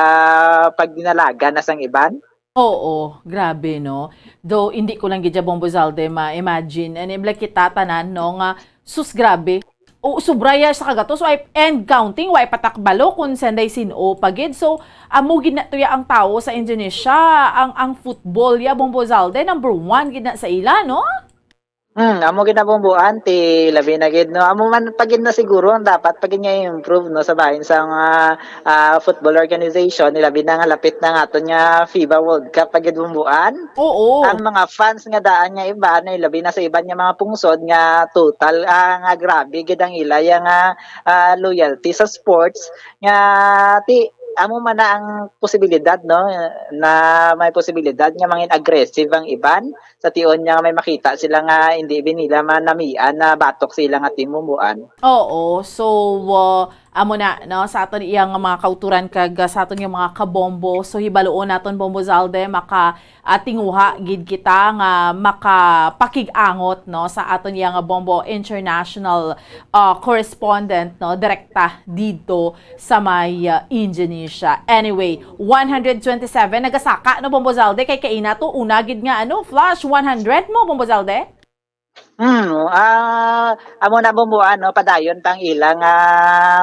pagdinalaga na sang iban. Oo, grabe, no? Though, hindi ko lang gidya Bombo Zalde ma-imagine. And ibla kita tanan, no, nga, sus, grabe. O subraya sa kagatos, way end counting, way patakbalo kung senday sino pagid. So, amo gina to ya ang tao sa Indonesia, ang football ya Bombo Zalde, number 1 gina sa ila, no? Amo ginabumbuan labi na gid no. Amo man pagid na siguro ang dapat pagid nga improve no sa bahin sa football organization labi na nga lapit na nga aton nga FIBA World Cup pagid bumbuan. Oo. Ang mga fans nga daan nga iba na labi na sa iban nga mga pungsod nga total nga grabe gid ang ila nga loyalty sa sports nga amo man na ang posibilidad no na may posibilidad nga mangin aggressive ang iban sa tion nga may makita sila nga hindi binila manamian na batok sila nga timumuan. Oo, so amo na no sa aton iyang mga kauturan kag sa aton yung mga kabombo, so hibaloon naton Bombo Zalde maka tinguha gid kita nga makapakig-angot no sa aton iyang Bombo International correspondent no direkta dito sa may Indonesia. Anyway, 127 nagasaka no Bombo Zalde kay kaina to una gid nga flash 100 mo Bombo Zalde? Amo na bumbuan no padayon pang ilang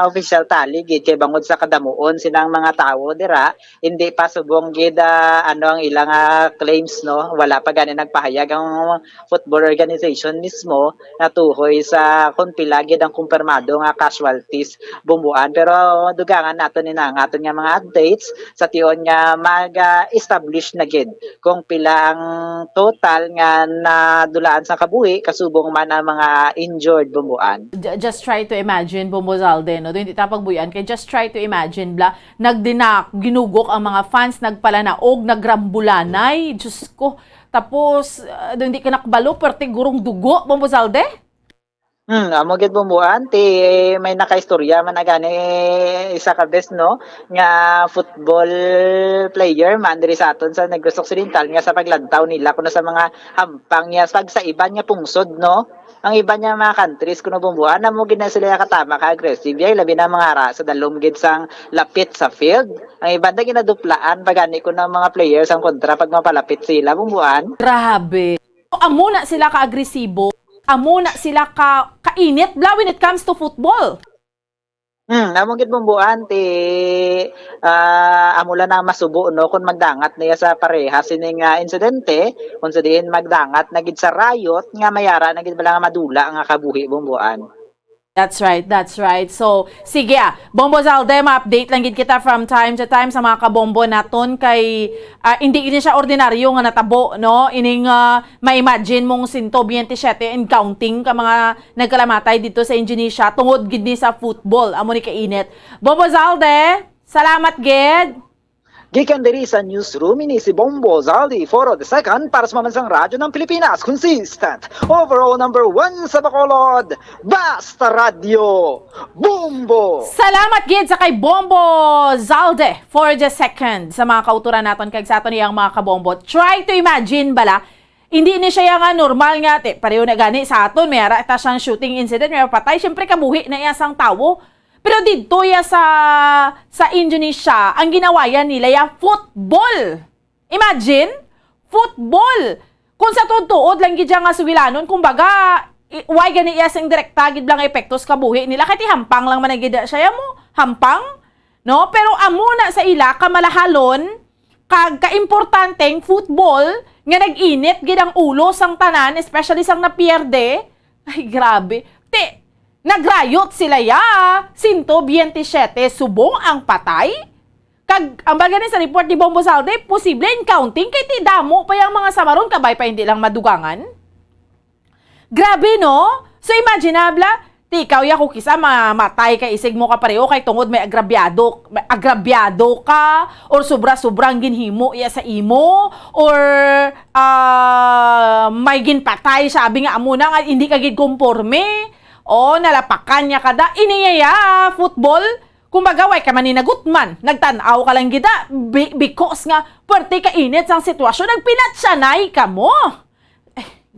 official tally gid kay bangod sa kadamuon sinang mga tawo dira hindi pa subong gid ang ilang claims no wala pa gani nagpahayag ang football organization mismo na tuhoy sa kung pila gid ang kumpirmado nga casualties bumbuan pero dugangan naton nga aton nga mga updates sa tion nga mag-establish na gid kung pila ang total nga nadulaan sa kabuhi kasubong man ang mga injured bumbuan. Just try to imagine, Bombo Zalde, no? Doon hindi tapagbuyan. Kaya just try to imagine, ginugok ang mga fans, nagpalanaog, nagrambulanay. Diyos ko. Tapos, doon hindi ka nakbalo, perti gurong dugo, Bombo Zalde? Amo gid bumbuan may nakaistorya man na gani isa ka best no nga football player man diri sa aton sa Negros Occidental nga sa paglantaw nila kuno sa mga hampang niya pag sa iban nga pungsod no ang iban niya mga countries kuno bumbuan amo gid na sila katama ka aggressive yay labi na mga ra sa dalom gid sang lapit sa field ang iban na ginaduplaan pagani kuno mga players ang kontra pag mapalapit sila bumbuan. Grabe. Amo na sila ka-agresibo. Amo na sila kainit when it comes to football. Amo gid bumbuan amo lang na masubo no kung magdangat niya sa pareha sining insidente kung sa diin magdangat na gid sa riot nga mayara na gid bala nga madula nga kabuhi bumbuan. That's right. So, sige Bombo Zalde, ma-update lang gid kita from time to time sa mga kabombo naton kay hindi ini siya ordinaryo nga natabo, no? Ining ma-imagine mong 127 and counting ka mga nagkalamatay dito sa Indonesia tungod gid ni sa football. Amo ni kainit. Bombo Zalde, salamat gid. Gikan diri sa newsroom ini si Bombo Zaldi for the second para sa mamansang radyo ng Pilipinas. Consistent. Overall number 1 sa Bacolod. Basta Radio. Bombo! Salamat gid sa kay Bombo Zalde for the second sa mga kauturan naton kag sa aton iyang mga kabombo. Try to imagine bala. Hindi ni siya nga normal nga pareho na gani sa aton. Mayara ita siyang shooting incident, may patay. Siyempre kabuhi na iya sang tawo. Pero dito ya sa Indonesia, ang ginawa yan nila ya football. Imagine, football. Kung sa tuod lang gid nga suwilanon, kumbaga why gani iya sing direkta gid lang epektos kabuhi nila kay hampang lang man gid siya mo, hampang, no? Pero amo na sa ila kamalahalon kag kaimportanteng football nga nag-init gid ang ulo sang tanan, especially sang napierde. Ay grabe. Nagrayot sila ya. 127 subong ang patay. Kag ang bagay sa report ni Bombo Salde, posible counting kay ti damo pa yung mga samaron kabay pa hindi lang madugangan. Grabe no? So imaginable, ti ikaw ya kukisa mamatay kay isig mo ka pareho kay tungod may agrabyado ka or sobra-sobrang ginhimo ya sa imo or may ginpatay sabi nga amo na nga hindi ka gid konporme. O, nalapakan niya kada. Iniyaya, football. Kumbaga, way ka maninagot man. Nagtanaw ka lang gida. Because nga, pwerte ka init sang sitwasyon. Nagpinatsanay ka mo.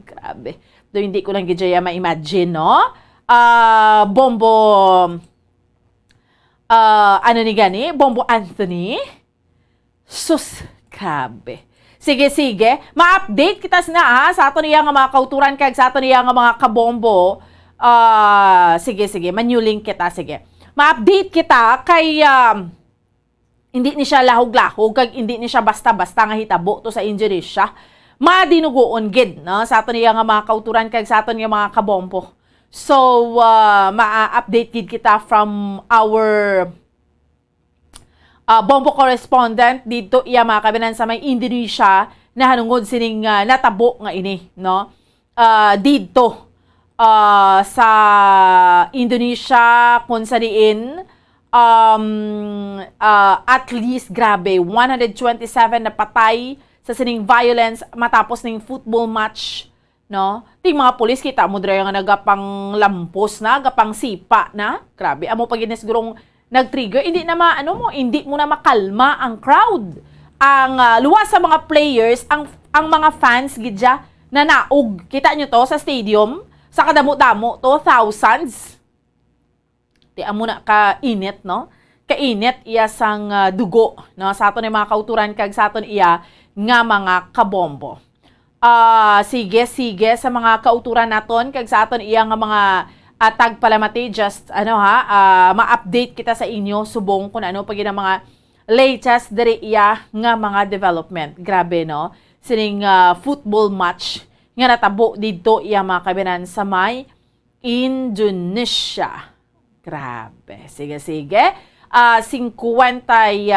Grabe. Do hindi ko lang gidya ma-imagine, no? Bombo, ano ni gani? Bombo Anthony? Sus, grabe. Sige. Ma-update kita na sa ato niya nga mga kauturan kag sa ato niya nga mga kabombo. Sige, manyuling kita, sige. Ma-update kita kay hindi ni siya lahog-lahog kag hindi ni siya basta-basta nga hitabo to sa Indonesia. Madinugoon gid, no? Sa aton niya nga mga kauturan kag sa aton nga mga kabombo. So, ma-update gid kita from our bombo correspondent dito iya mga kabinan sa may Indonesia na hanungod sining natabo nga ini, no? Dito sa Indonesia kung saan at least grabe 127 na patay sa sining violence matapos ning football match, no? Ting mga pulis kita mo dira nga nagapang lampos na, gapang sipa na. Grabe, amo pag sigurong nag-trigger, hindi mo na makalma ang crowd. Ang luwas sa mga players, ang mga fans gidya na naog. Kita nyo to sa stadium. Sa kadamo-damo to, thousands. Di amo na ka-init, no? Ka-init iya sang dugo, no? Sa aton mga kauturan kag sa aton iya nga mga kabombo. Sige sa mga kauturan naton kag sa aton iya nga mga tagpalamati, just ma-update kita sa inyo subong kung ano pag ang mga latest diri iya nga mga development. Grabe, no? Sining football match nga natabo dito iya mga kabinan sa may Indonesia. Grabe. Sige. 56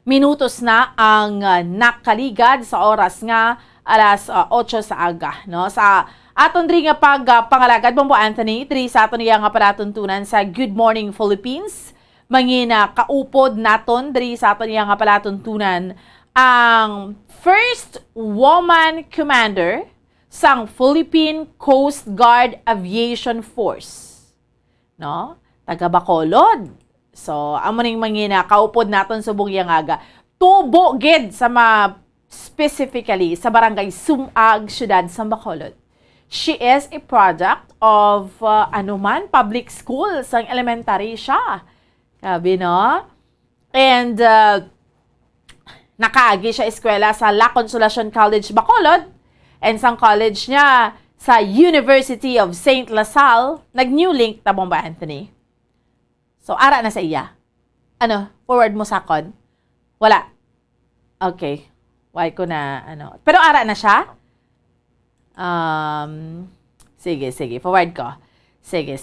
minutos na ang nakaligad sa oras nga alas 8 sa aga, no? Sa aton diri nga pangalagad Bombo Anthony, diri sa aton iya nga palatuntunan sa Good Morning Philippines. Mangina kaupod naton diri sa aton iya nga palatuntunan ang first woman commander sang Philippine Coast Guard Aviation Force, no? Taga Bacolod. So, amo ning mangina kaupod naton subong yang aga. Tubo gid sa specifically sa barangay Sumag, Syudad sa Bacolod. She is a product of public school sang elementary siya. Sabi, no? And nakaagi siya eskwela sa La Consolacion College, Bacolod. And sang college niya sa University of St. LaSalle. Nag-new link ta Bomba Anthony. So, ara na sa iya. Forward mo sakon? Wala. Okay. Why ko na, Pero ara na siya? Sige. Forward ko. Sige.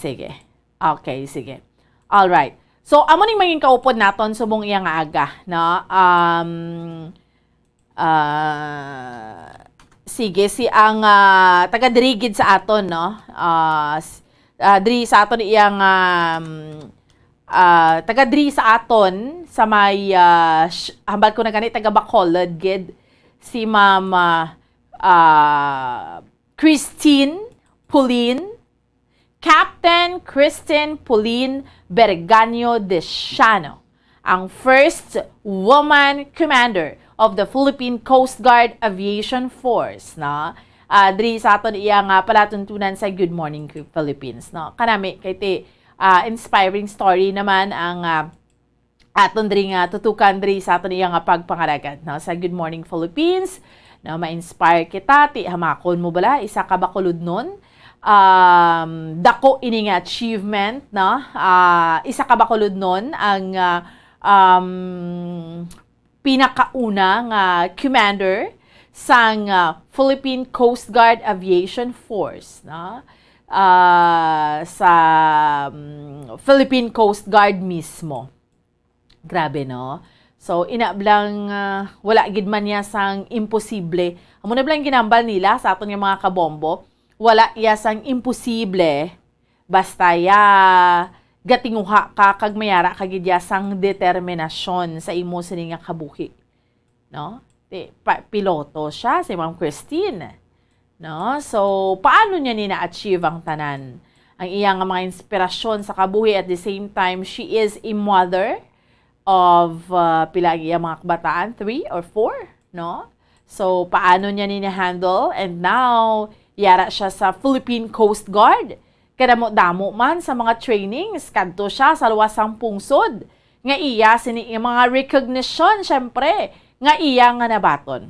Okay, sige. Alright. So, amo ning maging kaupod naton subong iya nga aga, no? Sige, si ang taga-dirigid sa aton, no? Diri sa aton iyang taga-diri sa aton sa may hambal ko na gani taga Bacolod gid si Ma'am Christine Pauline, Captain Christine Pauline Berganio Desiano, ang first woman commander of the Philippine Coast Guard Aviation Force, no? Diri sa aton iya nga palatuntunan sa Good Morning Philippines, no? Kanami kay ti inspiring story naman ang aton diri nga tutukan diri sa aton iya nga pagpangalagad no sa Good Morning Philippines na ma-inspire kita ti hamakon mo bala isa ka bakulod nun dako ini nga achievement no isa ka bakulod nun ang pinakauna nga commander sang Philippine Coast Guard Aviation Force no sa Philippine Coast Guard mismo. Grabe no. So inablang wala gid man niya sang imposible. Amo na blang ginambal nila sa aton nga mga kabombo, wala iya sang imposible basta ya gatinguha ka kag mayara kagid ya sang determinasyon sa imo sini nga kabuhi. No? Piloto siya, si Ma'am Christine. No? So, paano niya nina-achieve ang tanan? Ang iyang mga inspirasyon sa kabuhi at the same time, she is a mother of pila ang iyang mga kabataan? 3 or 4? No? So, paano niya nina-handle? And now, yara siya sa Philippine Coast Guard. Kadamo-damo man sa mga trainings, kadto siya sa luwasang pungsod. Nga iya, sini mga recognition, syempre, nga iya nga nabaton.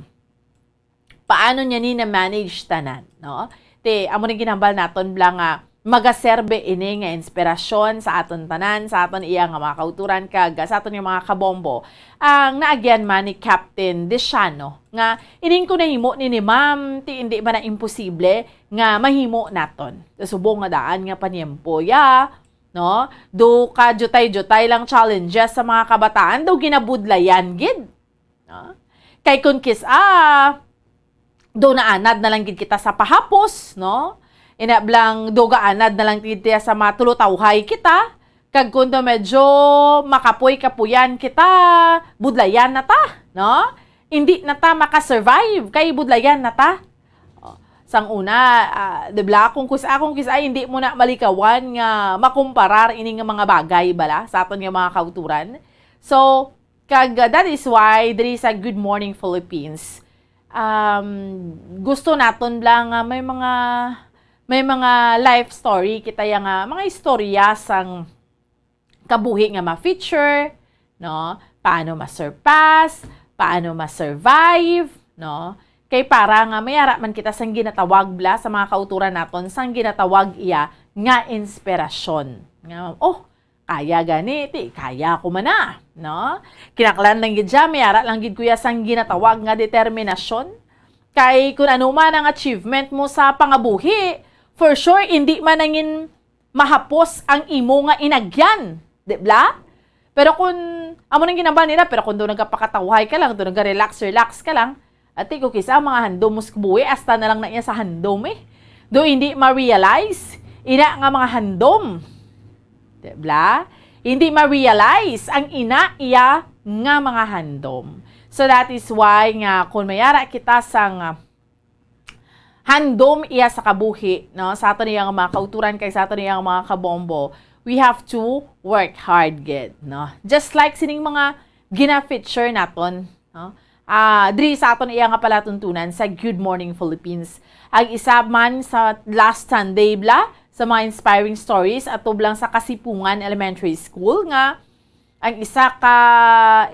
Paano niya ni na-manage tanan, no? Amo rin ginambal naton blang magaserbe ini nga inspirasyon sa aton tanan, sa aton iya nga mga kauturan kag sa aton yung mga kabombo. Ang naagyan man ni Captain Desiano nga ining ko nahimo ni Ma'am ti hindi ba na imposible nga mahimo naton. Subong nga daan nga panyempo ya, no? Do ka jutay-jutay lang challenges sa mga kabataan do ginabudlayan gid. No? Kay kun do na anad na lang gid kita sa pahapos, no? Inablang do ga anad na lang gid sa matulutawhay kita. Kag kun do medyo makapoy-kapuyan kita, budlayan na ta, no? Hindi na ta makasurvive kay budlayan na ta. Sang una, dibla kung kisa hindi mo na malikawan nga makumparar ini nga mga bagay bala sa aton nga mga kauturan. So, kag that is why diri sa Good Morning Philippines gusto naton lang may mga life story kita yang mga istorya sang kabuhi nga ma-feature, no? Paano ma-surpass, paano ma-survive, no? Kay para nga mayara man kita sang ginatawag bla sa mga kauturan naton sang ginatawag iya nga inspirasyon. Nga kaya ganiti, kaya ko man na, no? Kinaklan lang gid siya, mayara lang gid kuya sang ginatawag nga determinasyon. Kay kung ano man ang achievement mo sa pangabuhi, for sure hindi man nangin mahapos ang imo nga inagyan, di ba? Pero kung amo nang ginambal nila, pero kung do nagapakatawhay ka lang, do naga-relax ka lang, ati ko kisa mga handom mo sa kabuhi, hasta na lang na iya sa handom Do hindi ma-realize ina nga mga handom. Diba? Hindi ma-realize ang ina iya nga mga handom. So that is why nga kung mayara kita sang handom iya sa kabuhi, no? Sa ato niyang mga kauturan kay sa ato niyang mga kabombo, we have to work hard gid, no? Just like sining mga gina-feature naton, no? Diri sa aton iya nga palatuntunan sa Good Morning Philippines. Ang isa man sa last Sunday bla sa mga inspiring stories at tublang sa Kasipungan Elementary School nga ang isa ka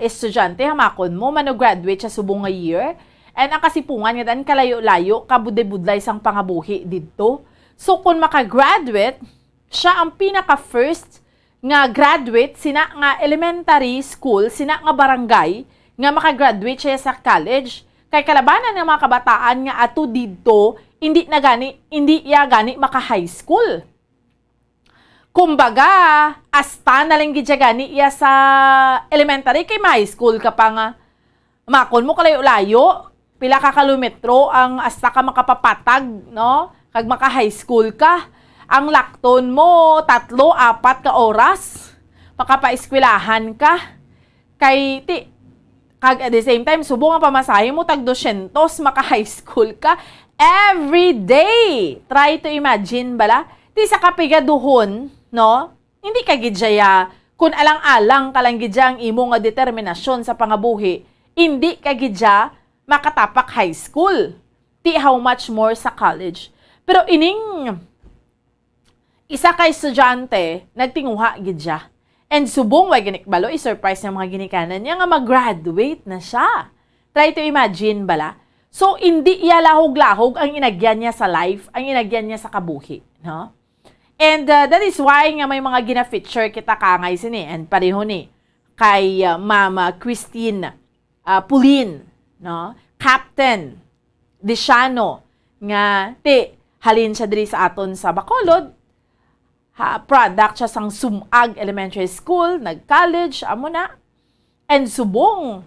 estudyante hamakon mo mano-graduate sa subong nga year and ang Kasipungan nga dan kalayo-layo kabudlay-budlay sang pangabuhi didto. So kung maka-graduate siya ang pinaka-first nga graduate sina nga elementary school, sina nga barangay nga maka-graduate siya sa college. Kay kalabanan ng mga kabataan nga ato didto hindi iya gani maka-high school. Kumbaga, asta na lang gidya gani iya sa elementary kay high school ka pa nga. Makon mo kalayo-layo, pila ka kilometro ang asta ka makapapatag, no? Kag maka-high school ka. Ang lakton mo, 3-4 ka oras. Makapa-eskwelahan ka. Kay kag at the same time, subong ang pamasahe mo, tag 200, maka-high school ka. Every day. Try to imagine bala. Di sa kapigaduhon, no? Hindi ka gidjaya kung alang-alang ka lang gidya ang imo nga determinasyon sa pangabuhi. Hindi ka gidya makatapak high school. Ti how much more sa college. Pero ining isa ka estudyante, nagtinguha gid siya. And subong way ginikbalo, i-surprise ng mga ginikanan niya nga mag-graduate na siya. Try to imagine bala. So, hindi iya lahog-lahog ang inagyan niya sa life, ang inagyan niya sa kabuhi. No? And that is why nga may mga gina-feature kita kangay sini. And pareho ni kay Mama Christine Pulin, no? Captain Desiano, nga halin siya diri sa aton sa Bacolod. Product siya sang Sumag Elementary School, nag-college, amo na. And subong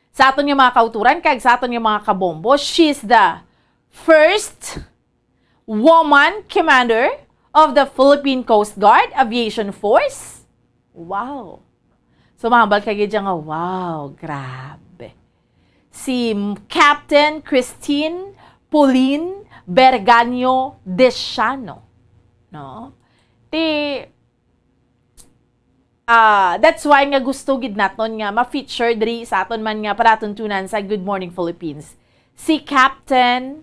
sa aton yung mga kauturan, kag sa aton yung mga kabombo, she's the first woman commander of the Philippine Coast Guard Aviation Force. Wow. So, mahambal kagay dyan nga, wow, grabe. Si Captain Christine Pauline Berganio Desiano. No? That's why nga gusto gid naton nga ma-feature diri sa aton man nga palatuntunan sa Good Morning Philippines. Si Captain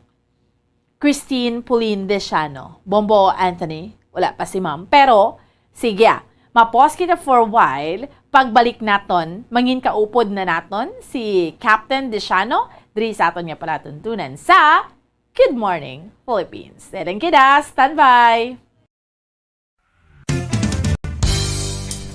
Christine Pauline Desiano. Bombo Anthony, wala pa si ma'am. Pero, sige ma-pause kita for a while. Pagbalik naton, mangin kaupod na naton si Captain Desiano diri sa aton nga palatuntunan sa Good Morning Philippines. Tedeng kita, standby!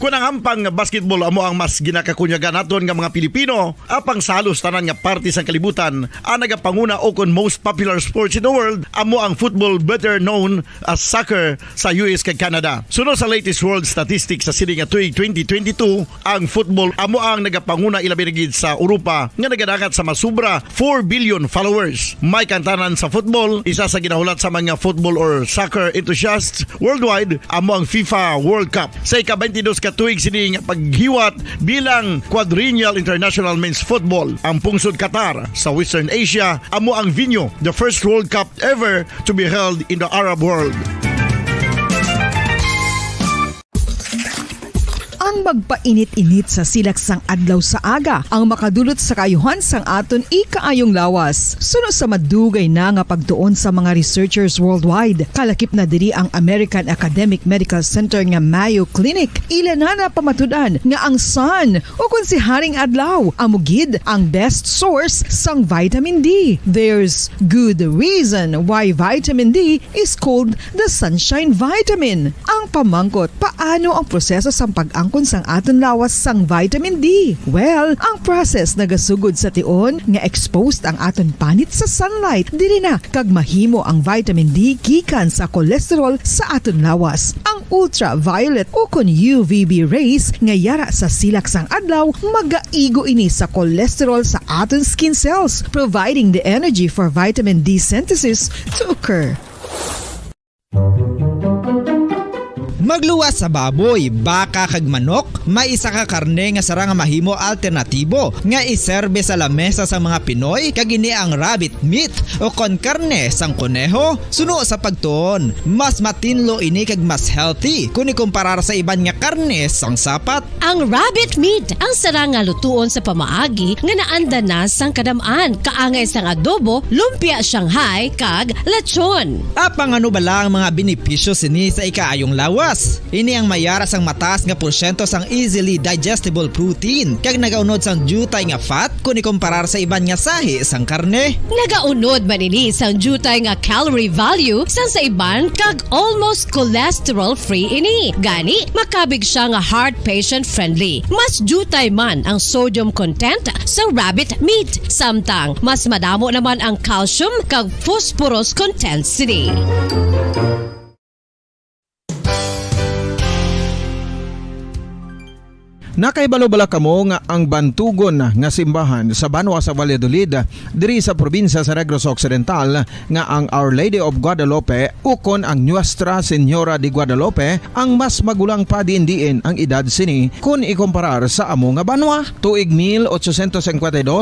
Kung ang ampang basketball amo ang mas ginakakunyagan naton nga mga Pilipino, apang salos tanan nga parte sang kalibutan, ang nagapanguna o kon most popular sports in the world, amo ang football, better known as soccer sa US kag Canada. Sunod sa latest world statistics sa sining nga tuig 2022, ang football amo ang nagapanguna ilabi na gid sa Europa nga nagadagat sa masubra 4 billion followers. May kantanan sa football, isa sa ginahulat sa mga football or soccer enthusiasts worldwide, amo ang FIFA World Cup. Sa ika-22 tuig sining paghiwat bilang Quadrennial International Men's Football. Ang pungsod Qatar sa Western Asia amo ang venue, the first World Cup ever to be held in the Arab world. Ang magpainit-init sa silaksang adlaw sa aga ang makadulot sa kaayuhan sang aton ikaayong lawas. Sunod sa madugay na nga pagtuon sa mga researchers worldwide, kalakip na diri ang American Academic Medical Center nga Mayo Clinic. Ila na pamatudan nga ang sun o kung si Haring Adlaw amugid ang best source sang vitamin D. There's good reason why vitamin D is called the sunshine vitamin. Ang pamangkot, paano ang proseso sang pag-angkon sang aton lawas sang vitamin D? Well, ang process nagasugod sa tion nga exposed ang aton panit sa sunlight dili na kag mahimo ang vitamin D gikan sa cholesterol sa aton lawas. Ang ultraviolet o kon UVB rays nga yara sa silak sang adlaw magaigo ini sa cholesterol sa aton skin cells, providing the energy for vitamin D synthesis to occur. Magluwas sa baboy, baka kag manok, may isa ka karne nga sarang mahimo alternatibo nga iserbe sa lamesa sa mga Pinoy kag ini ang rabbit meat o kon karne sang kuneho. Suno sa pagtuon, mas matinlo ini kag mas healthy kung ikumparar sa iban nga karne sang sapat. Ang rabbit meat ang sarang nga lutuon sa pamaagi nga naanda na sang kadamaan, kaangay sang adobo, lumpia Shanghai kag lechon. Apang ano bala ang mga benepisyo sini sa ikaayong lawas? Ini ang mayara sang mataas nga porsyento sang easily digestible protein kag nagaunod sang jutay nga fat kung ikumparar sa iban nga sahi sang karne. Nagaunod man ini sang jutay nga calorie value sang sa iban kag almost cholesterol free ini. Gani makabig siya nga heart patient friendly. Mas jutay man ang sodium content sa rabbit meat, samtang mas madamo naman ang calcium kag phosphorus content sini. Nakaibalo-bala kamo nga ang bantugon nga simbahan sa Banwa sa Valladolid diri sa probinsya sa Negros Occidental nga ang Our Lady of Guadalupe ukon ang Nuestra Señora de Guadalupe ang mas magulang pa diin ang edad sini kung ikumparar sa amo nga banwa. Tuig 1852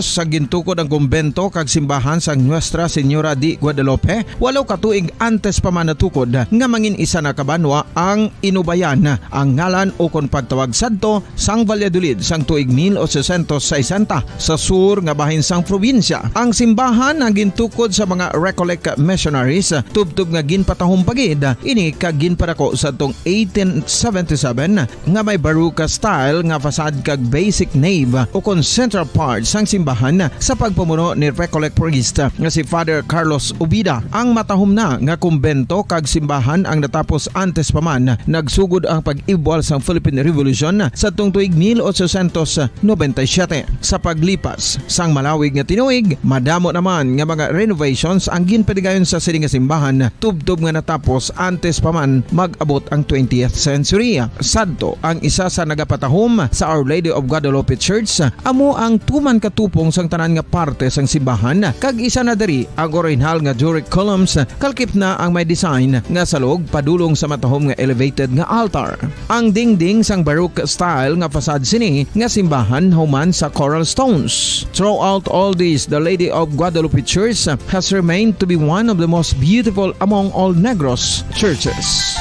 sa gintukod ang kumbento kag simbahan sa Nuestra Señora de Guadalupe, walo ka tuig antes pa man natukod nga mangin isa na ka banwa ang inubayan ang ngalan ukon pagtawag sadto sang Valladolid sang tuig 1860 sa sur nga bahin sang probinsya. Ang simbahan ang gintukod sa mga Recollect missionaries tubtub nga ginpatahong pagid ini kag ginpadako sa tong 1877 nga may baroque style nga fasad kag basic nave o kon central part sang simbahan sa pagpamuno ni Recollect priest nga si Father Carlos Ubida. Ang matahom na nga kumbento kag simbahan ang natapos antes pa man nagsugod ang pag-ibwal sang Philippine Revolution sa tong tuig 1897. Sa paglipas sang malawig nga tinuig, madamo naman nga mga renovations ang ginpadigayon sa sining nga simbahan tubtob nga natapos antes pa man mag-abot ang 20th century. Sadto ang isa sa nagapatahom sa Our Lady of Guadalupe Church, amo ang tuman katupong sang tanan nga parte sang simbahan kag isa na diri ang original nga Doric columns kalkip na ang may design nga salog padulong sa matahom nga elevated nga altar. Ang dingding sang baroque style nga fasad sini nga simbahan human sa coral stones. Throughout all this, the Lady of Guadalupe Church has remained to be one of the most beautiful among all Negros churches.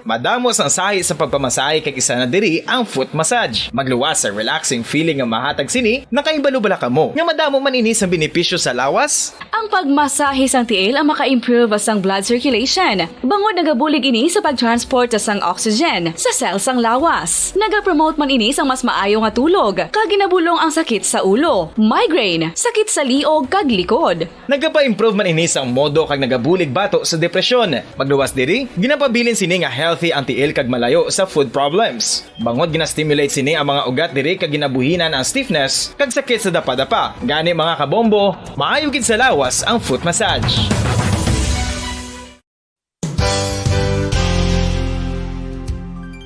Madamos ang sahi sa pagpamasahe kay isa na diri ang foot massage. Magluwas sa relaxing feeling nga mahatag sini, nakaibalo-bala ka mo. Nga madamo man ini sa benepisyo sa lawas. Ang pagmasahe sang tiil ang maka-improve sang blood circulation. Bangod nagabulig ini sa pagtransport sang oxygen sa cells sang lawas. Nagapromote man ini sang mas maayo nga tulog, kag ginabulong ang sakit sa ulo, migraine, sakit sa liog kag likod. Nagapa-improve man ini sang modo kag nagabulig bato sa depresyon. Magluwas diri, ginapabilin sini nga healthy ang tiil kag malayo sa food problems. Bangod gina-stimulate sini ang mga ugat diri kag ginabuhinan ang stiffness kag sakit sa dapa-dapa. Gani mga kabombo, maayo gid sa lawas ang foot massage.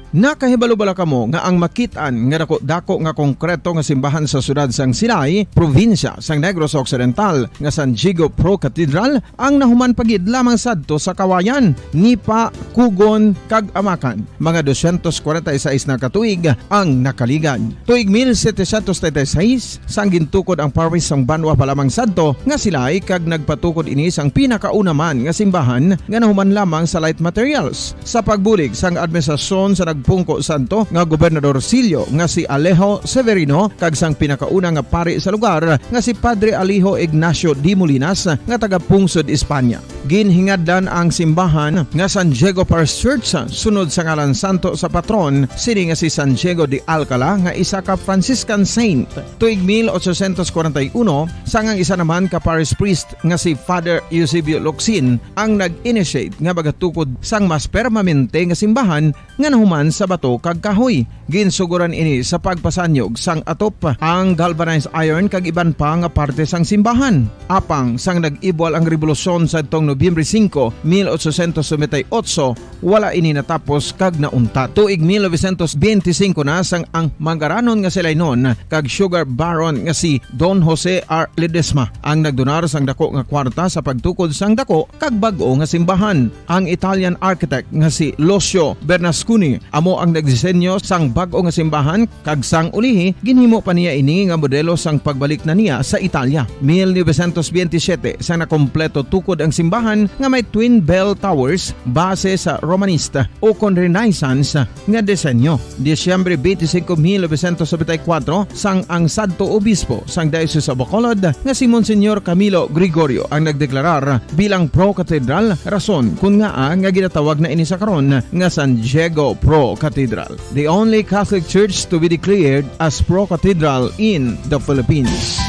Nakahibalo-bala kamo nga ang makitaan nga dako nga konkreto nga simbahan sa sudad sang Sinay, probinsya sang Negros Occidental nga San Diego Pro Cathedral ang nahuman pagid lamang sadto sa Kawayan, Nipa, Kugon kag Amakan. Mga 246 na katuig ang nakaligan. Tuig 1736 sang gintukod ang parish sang Banwa pa lamang sadto nga silay kag nagpatukod ini sang pinakauna man nga simbahan nga nahuman lamang sa light materials. Sa pagbulig sang administrasyon sa pungko santo nga Gobernador Silio nga si Alejo Severino kag sang pinakauna nga pari sa lugar nga si Padre Alejo Ignacio D. Molinas nga taga Pungsod, Espanya. Ginhingadlan ang simbahan nga San Diego Parish Church sunod sa ngalan santo sa patron sini nga si San Diego de Alcala nga isa ka Franciscan saint. Tuig 1841 sang ang isa naman ka parish priest nga si Father Eusebio Locsin ang nag-initiate nga bagatukod sang mas permanente nga simbahan nga nahuman sa bato kag kahoy. Ginsuguran ini sa pagpasanyog sang atop ang galvanized iron kag iban pa nga parte sang simbahan. Apang sang nag-ibwal ang revolusyon sa tong Nobyembre 5, 1898, wala ini natapos kag naunta. Tuig 1925 na sang ang mangaranon nga sila noon kag sugar baron nga si Don Jose R. Ledesma ang nagdonar sang dako nga kwarta sa pagtukod sang dako kag bag-o nga simbahan. Ang Italian architect nga si Lucio Bernasconi amo ang nagdisenyo sang bag-o nga simbahan kag sang ulihi ginhimo pa niya ini nga modelo sang pagbalik na niya sa Italia. 1927 sang nakompleto tukod ang simbahan nga may twin bell towers base sa Romanista o kon Renaissance nga disenyo. Disyembre 25, 1974 sang ang sadto obispo sang Diocese of Bacolod nga si Monsignor Camilo Gregorio ang nagdeklarar bilang pro cathedral, rason kun nga nga ginatawag na ini sa karon nga San Diego Pro Cathedral, the only Catholic church to be declared as pro cathedral in the Philippines.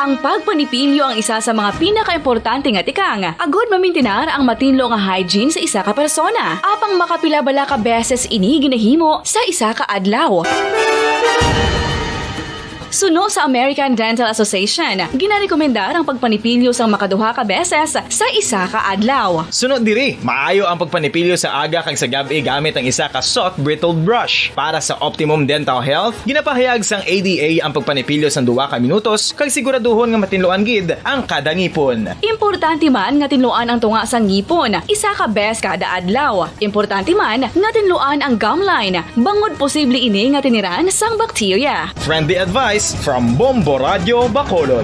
Ang pagpanipilyo ang isa sa mga pinaka-importante nga tikang. Agod mamintinar ang matinlo nga hygiene sa isa ka persona. Apang makapilabala ka beses ini ginahimo sa isa ka adlaw. Suno sa American Dental Association, ginarekomendar ang pagpanipilyo sang makaduha ka beses sa isa ka adlaw. Sunod diri, maayo ang pagpanipilyo sa aga kag sa gabi gamit ang isa ka soft brittle brush. Para sa optimum dental health, ginapahayag sang ADA ang pagpanipilyo sang 2 ka minutos kag siguraduhon nga matinloan gid ang kada ngipon. Importante man nga tinluan ang tunga sa ngipon, isa ka bes kada adlaw. Importante man nga tinluan ang gum line, bangod posible ini nga tiniran sang bakterya. Friendly advice from Bombo Radio Bacolod.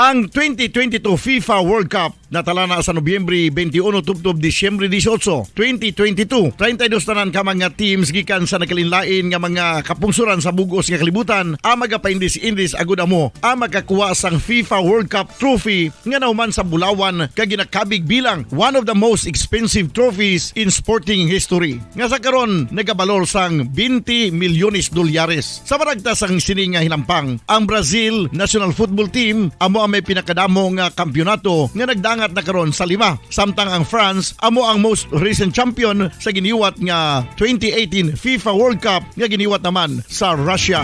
Ang 2022 FIFA World Cup natala na sa Nobyembre 21 tubtob Disyembre 18, 2022. 32 tanan ka mga teams gikan sa nakalinlain nga mga kapungsuran sa bugos nga kalibutan ang magapaindis-indis agud amo ang makakuha sang FIFA World Cup trophy nga nauman sa Bulawan kag ginakabig bilang one of the most expensive trophies in sporting history. Nga sa karon nagabalor sang 20 milyones dolyares. Sa maragtas sang sini nga hilampang, ang Brazil National Football Team amo ang may pinakadamo nga kampyonato nga nagdangat na karon sa 5. Samtang ang France amo ang most recent champion sa giniwat nga 2018 FIFA World Cup nga giniwat naman sa Russia.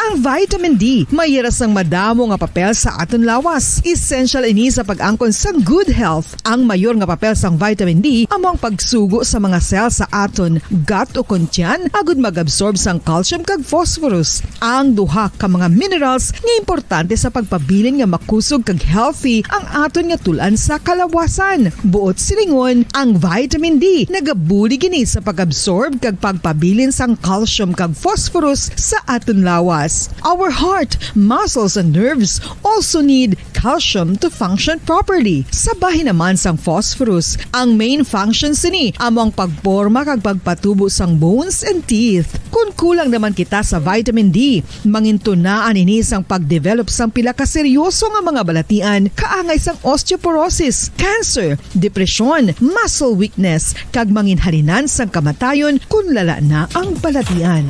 Ang vitamin D mayiras ang madamo nga papel sa aton lawas. Essential ini sa pag-angkon sa good health. Ang mayor nga papel sang vitamin D amo ang pagsugo sa mga cell sa aton gut o kuntyan agud mag-absorb sang calcium kag phosphorus. Ang duha ka mga minerals nga importante sa pagpabilin nga makusog kag healthy ang aton nga tulan sa kalawasan. Buot silingon, ang vitamin D nagabuli gini sa pag-absorb kag pagpabilin sang calcium kag phosphorus sa aton lawas. Our heart, muscles, and nerves also need calcium to function properly. Sabay naman sang phosphorus, ang main function sini among pagporma kag pagpatubo sang bones and teeth. Kung kulang naman kita sa vitamin D, mangintunaan ini sang pagdevelop sang pila ka seryoso nga mga balatian, kaangay sang osteoporosis, cancer, depresyon, muscle weakness, kag manginhalinan sang kamatayon kung lala na ang balatian.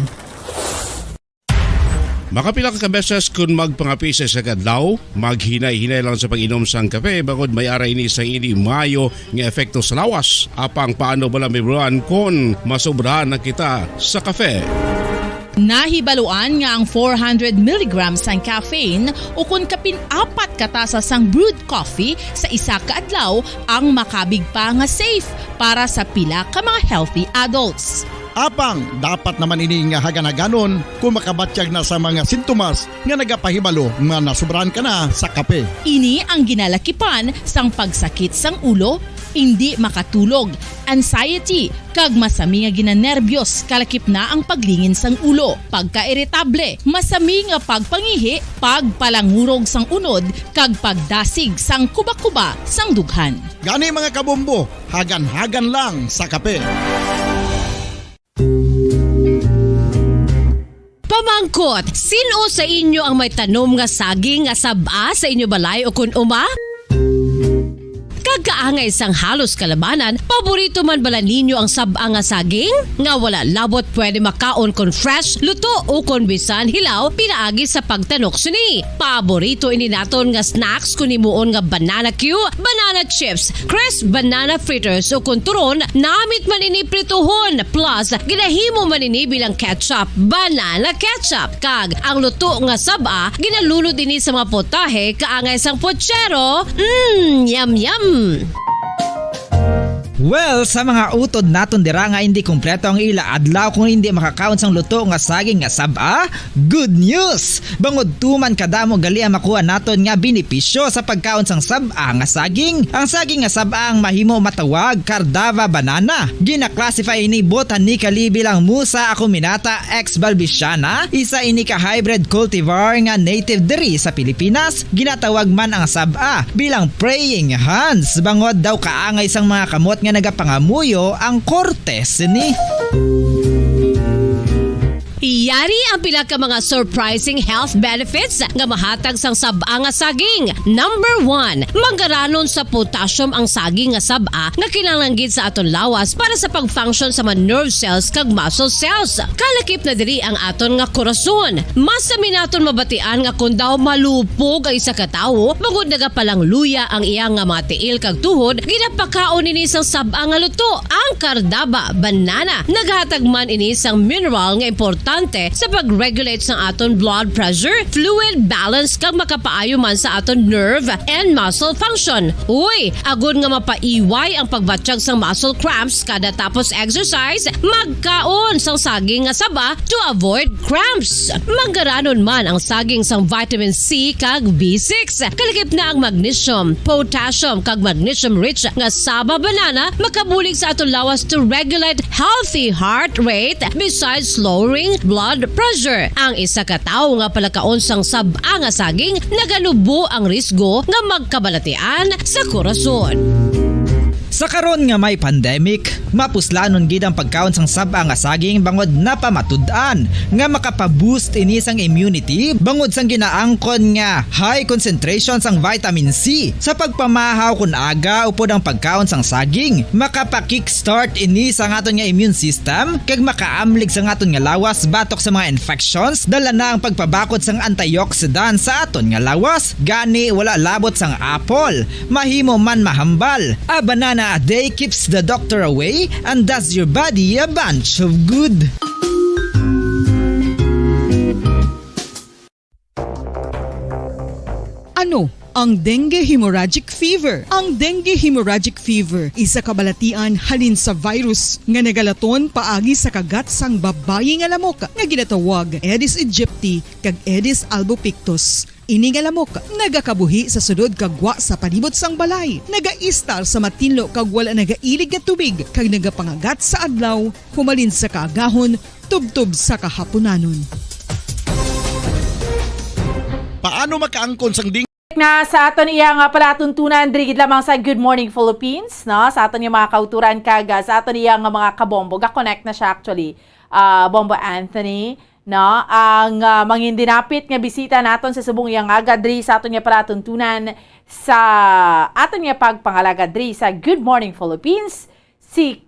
Makapila ka beses kung magpangapisa sa kadlaw, maghinay-hinay lang sa pag-inom sang kape bagod may aray ini sa ini mayo nga efekto sa lawas. Apang paano bala mibuan kung masobrahan na kita sa kape? Nahibaluan nga ang 400 mg sang caffeine o kung kapin-4 katasa sang brewed coffee sa isa ka adlaw ang makabig pa nga safe para sa pila ka mga healthy adults. Apang, dapat naman ini nga haganaganon kung makabatyag na sa mga sintomas nga nagapahibalo nga nasubrahan ka na sa kape. Ini ang ginalakipan sang pagsakit sang ulo, hindi makatulog, anxiety, kag masami nga ginanerbiyos kalakip na ang paglingin sang ulo, pagka-irritable, masami nga pagpangihi, pagpalangurog sang unod, kag pagdasig sang kuba-kuba sang dughan. Gani mga kabombo, hagan-hagan lang sa kape. Pamangkot, sino sa inyo ang may tanom nga saging nga saba sa inyo balay o kun uma? Kagkaangay sang halos kalabanan, paborito man bala ninyo ang saba nga saging? Nga wala labot pwede makaon kon fresh, luto o kon bisan hilaw, pinaagi sa pagtanok suni. Paborito ini naton nga snacks kun imuon nga banana Q, banana chips, crisp banana fritters o kun turon, namit man ini prituhon, plus ginahimo man ini bilang ketchup, banana ketchup. Kag ang luto nga saba, ginalunod ini sa mga potahe kaangay sang pochero. Yum yum. Well, sa mga utod naton dira nga hindi kumpleto ang ila adlaw kung hindi makakaon sang luto nga saging nga saba, good news! Bangod tuman kadamo gali ang makuha naton nga benepisyo sa pagkaon sang saba nga saging. Ang saging nga saba ang mahimo matawag Cardava banana. Gina-classify ini botanically bilang Musa acuminata ex balbisiana, isa ini ka hybrid cultivar nga native diri sa Pilipinas. Ginatawag man ang saba bilang praying hands. Bangod daw kaangay sang mga kamot nga nagapangamuyo ang kortes ni. Yari ang pila ka mga surprising health benefits nga mahatag sang sab-a nga saging. Number 1, manggaranon sa potassium ang saging nga sab-a nga kinahanglan gid sa aton lawas para sa pag-function sa mga nerve cells kag muscle cells. Kalakip na diri ang aton nga korason. Mas sa minaton mabatian nga kun daw malupog ang isa ka tawo, bangod nagapalang luya ang iyang nga mga tiil kag tuhod, ginapakaon ini sang sab-a nga luto. Ang kardaba, banana, naghatag man ini sang mineral nga importante sa pag-regulate sa aton blood pressure, fluid balance kag makapaayo man sa aton nerve and muscle function. Uy, agud nga mapaiway ang pagbatsyag sang muscle cramps kada tapos exercise, magkaon sang saging nga saba to avoid cramps. Manggaranon man ang saging sang vitamin C kag B6. Kalakip na ang magnesium, potassium kag magnesium-rich nga saba banana makabulig sa aton lawas to regulate healthy heart rate besides lowering blood pressure. Ang isa ka tawo nga palakaon sang sab-a nga saging naganubo ang risgo nga magkabalatian sa korason. Sa karon nga may pandemic, mapuslanon gid ang pagkaon sang sab-a nga saging bangod napamatud-an nga makapaboost ini sang immunity bangod sang ginaangkon nga high concentration sang vitamin C. Sa pagpamahaw kun aga upod ang pagkaon sang saging, makapa-kickstart ini sang aton nga immune system kag makaamlig sang aton nga lawas batok sa mga infections, dala na ang pagpabakod sang antioxidant sa aton nga lawas. Gani wala labot sang apple, mahimo man mahambal. A banana a day keeps the doctor away and does your body a bunch of good. Ano ang dengue hemorrhagic fever? Ang dengue hemorrhagic fever isa kabalatian halin sa virus nga nagalaton paagi sa kagat sang babayi nga lamok nga ginatawag Aedes aegypti kag Aedes albopictus. Ini nga lamok nagakabuhi sa sudod kagwa sa palibot sang balay, nagaistar sa matinlo kag wala nagailig nga tubig kag nagapangagat sa adlaw, humalin sa kaagahon, tubtob sa kahaponanon. Paano makaangkon sang ding Na sa aton iya nga palatuntunan diri gid lamang sa Good Morning Philippines, no? Sa aton yung mga kauturan kag sa aton iya nga mga kabombo, ga-connect na siya actually. Bombo Anthony, no? Ang mangindinapit nga bisita naton sa subong iyang aga diri sa aton nga palatuntunan sa aton nga pagpangalaga diri sa Good Morning Philippines, si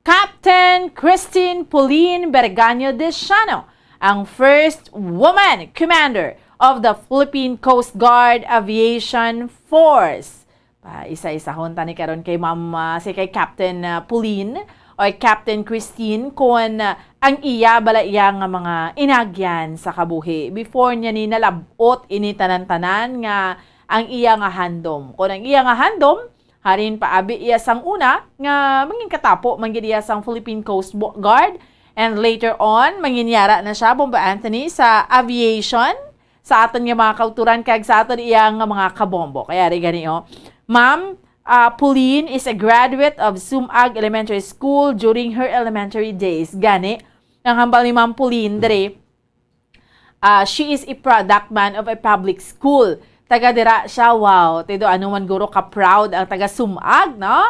Captain Christine Pauline Berganyo Desiano, ang first woman commander of the Philippine Coast Guard Aviation Force. Isa-isahon tani karon kay si kay Captain Pauline o Captain Christine kung ang iya bala iya nga mga inagyan sa kabuhi before niya ni nalabot ini tanan-tanan nga ang iya nga handom. Kung ang iya nga handom harin paabi iya sang una nga mangin katapo man gid iya sang Philippine Coast Guard, and later on manginyara na siya Bomba Anthony sa aviation sa aton nga mga kauturan kag sa aton iyang mga kabombo. Kaya ri gani Ma'am Pauline is a graduate of Sumag Elementary School during her elementary days. Gani ang hambal ni Ma'am Pauline dere, she is a product man of a public school. Taga dira siya, wow, tido ano man guro ka proud ang taga Sumag, no?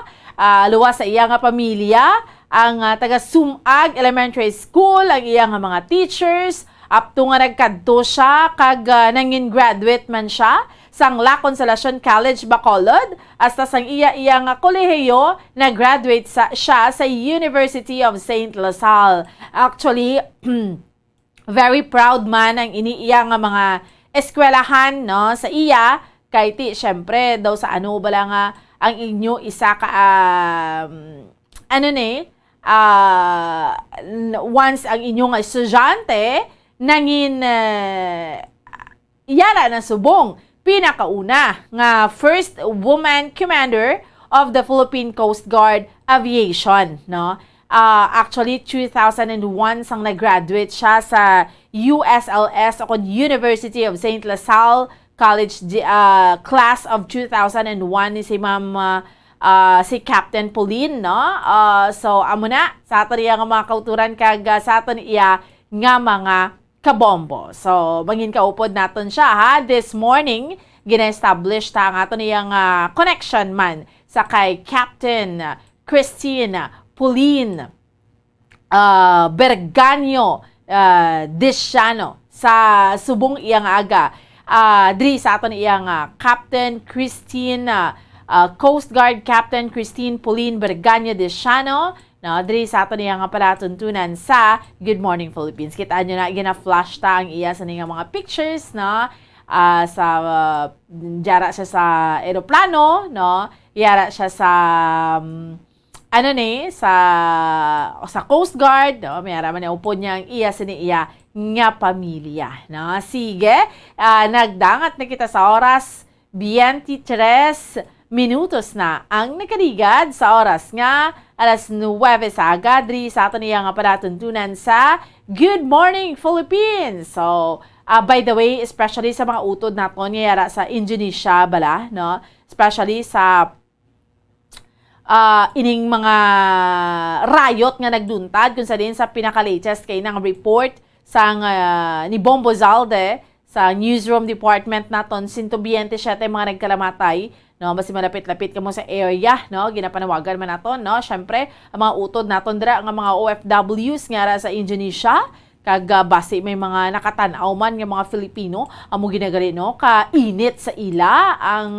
Luwas sa iya nga pamilya, ang taga Sumag Elementary School, ang iya nga mga teachers, up to nga nagkadto siya, kag nangin graduate man siya, sang La Consolacion College, Bacolod, hasta sang iya nga kolehiyo, na-graduate siya sa University of St. Lasal. Actually, very proud man ang iniiya nga mga eskwelahan, no, sa iya, kay ti, syempre, daw sa ano bala nga, ang inyo isa ka, once ang inyong estudyante, nangin yara na subong pinakauna nga first woman commander of the Philippine Coast Guard Aviation, no? Actually 2001 sang nag-graduate siya sa USLS o University of St. Lasal College, class of 2001 ni si Ma'am si Captain Pauline, no? So amo na sa aton iya nga mga kauturan kag sa aton iya nga mga kabombo. So, mangin kaupod naton siya, ha? This morning, gina-establish ta ang aton iyang connection man sa kay Captain Christine Pauline Berganyo Desiano sa subong iyang aga. Diri sa aton iyang Captain Christine Coast Guard Captain Christine Pauline Berganyo Desiano. No, diri sa aton iyang palatuntunan sa Good Morning Philippines. Kita nyo na gina-flash ta ang iya sa mga pictures, no? Jara siya sa eroplano, no? Yara siya sa sa Coast Guard, no? Mayara man upo niya ang iya sa iya nga pamilya, no? Sige, nagdangat na kita sa oras 23 minutos na ang nakaligad sa oras nga alas 9 sa agadri sa aton iyang palatuntunan sa Good Morning Philippines. So, by the way, especially sa mga utod naton ngayara sa Indonesia bala, no? Especially sa ining mga riot nga nagduntad kung sa din sa pinaka-latest kay nang report sa ni Bombo Zalde sa newsroom department naton 127 mga nagkalamatay, no? Basi malapit-lapit kamo sa area, no? Ginapanawagan man naton, no? Syempre ang mga utod naton dira nga mga OFWs nga sa Indonesia kag base may mga nakatan-aw man nga mga Filipino amo ginagali, no? Kainit sa ila ang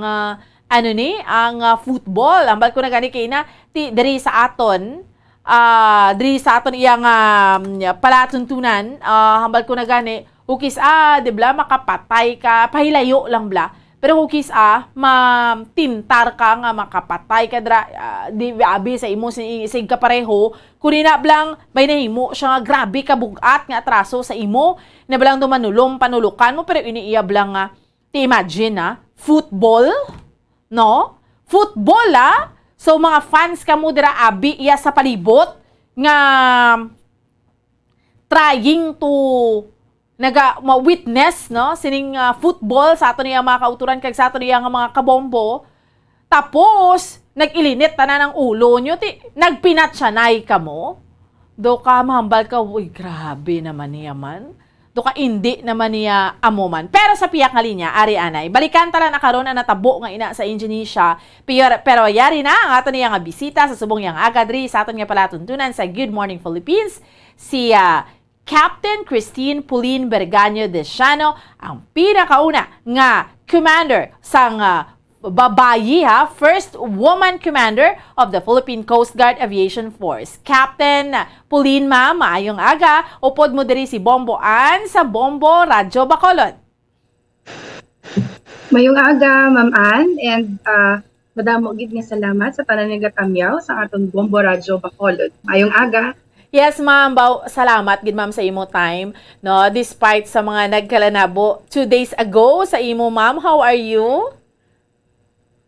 ang football. Ambal ko na gani kay na diri sa aton iyang palatuntunan, hambal ko na gani hukis di bla makapatay ka pahilayo lang bla, pero hukis matintar ka nga makapatay ka dra di abi sa imo sig ka pareho kunina blang may nahimo siya nga grabe ka bugat nga atraso sa imo na blang dumanulom panulukan mo, pero iniiya blang ti imagine football, no? Football so mga fans ka mo dira abi iya sa palibot nga trying to witness, no, sining football sa aton niya mga kauturan kag sa aton niya mga kabombo, tapos nag-ilinit tanan ng ulo nyo, nagpinatsanay ka mo, do ka mahambal ka, uy grabe naman niya man, do ka hindi naman niya amuman. Pero sa piyak nga linya, ari anay, balikan tala na karon na natabo nga ina sa Indonesia, pero yari na ang aton niya nga bisita sa subong yang agadri sa aton nga palatuntunan sa Good Morning Philippines, si Captain Christine Pauline Berganyo Desiano, ang pinakauna nga commander sang babayi first woman commander of the Philippine Coast Guard Aviation Force. Captain Pauline, ma'am, maayong aga. Upod mo diri si Bombo Ann sa Bombo Radyo Bacolod. Mayong aga, Ma'am Ann, and madamo gid nga salamat sa tanan nga kamyaw sa aton Bombo Radyo Bacolod. Mayong aga. Yes, ma'am. Salamat gid ma'am sa imo time, no? Despite sa mga nagkalanabo 2 days ago sa imo, ma'am. How are you?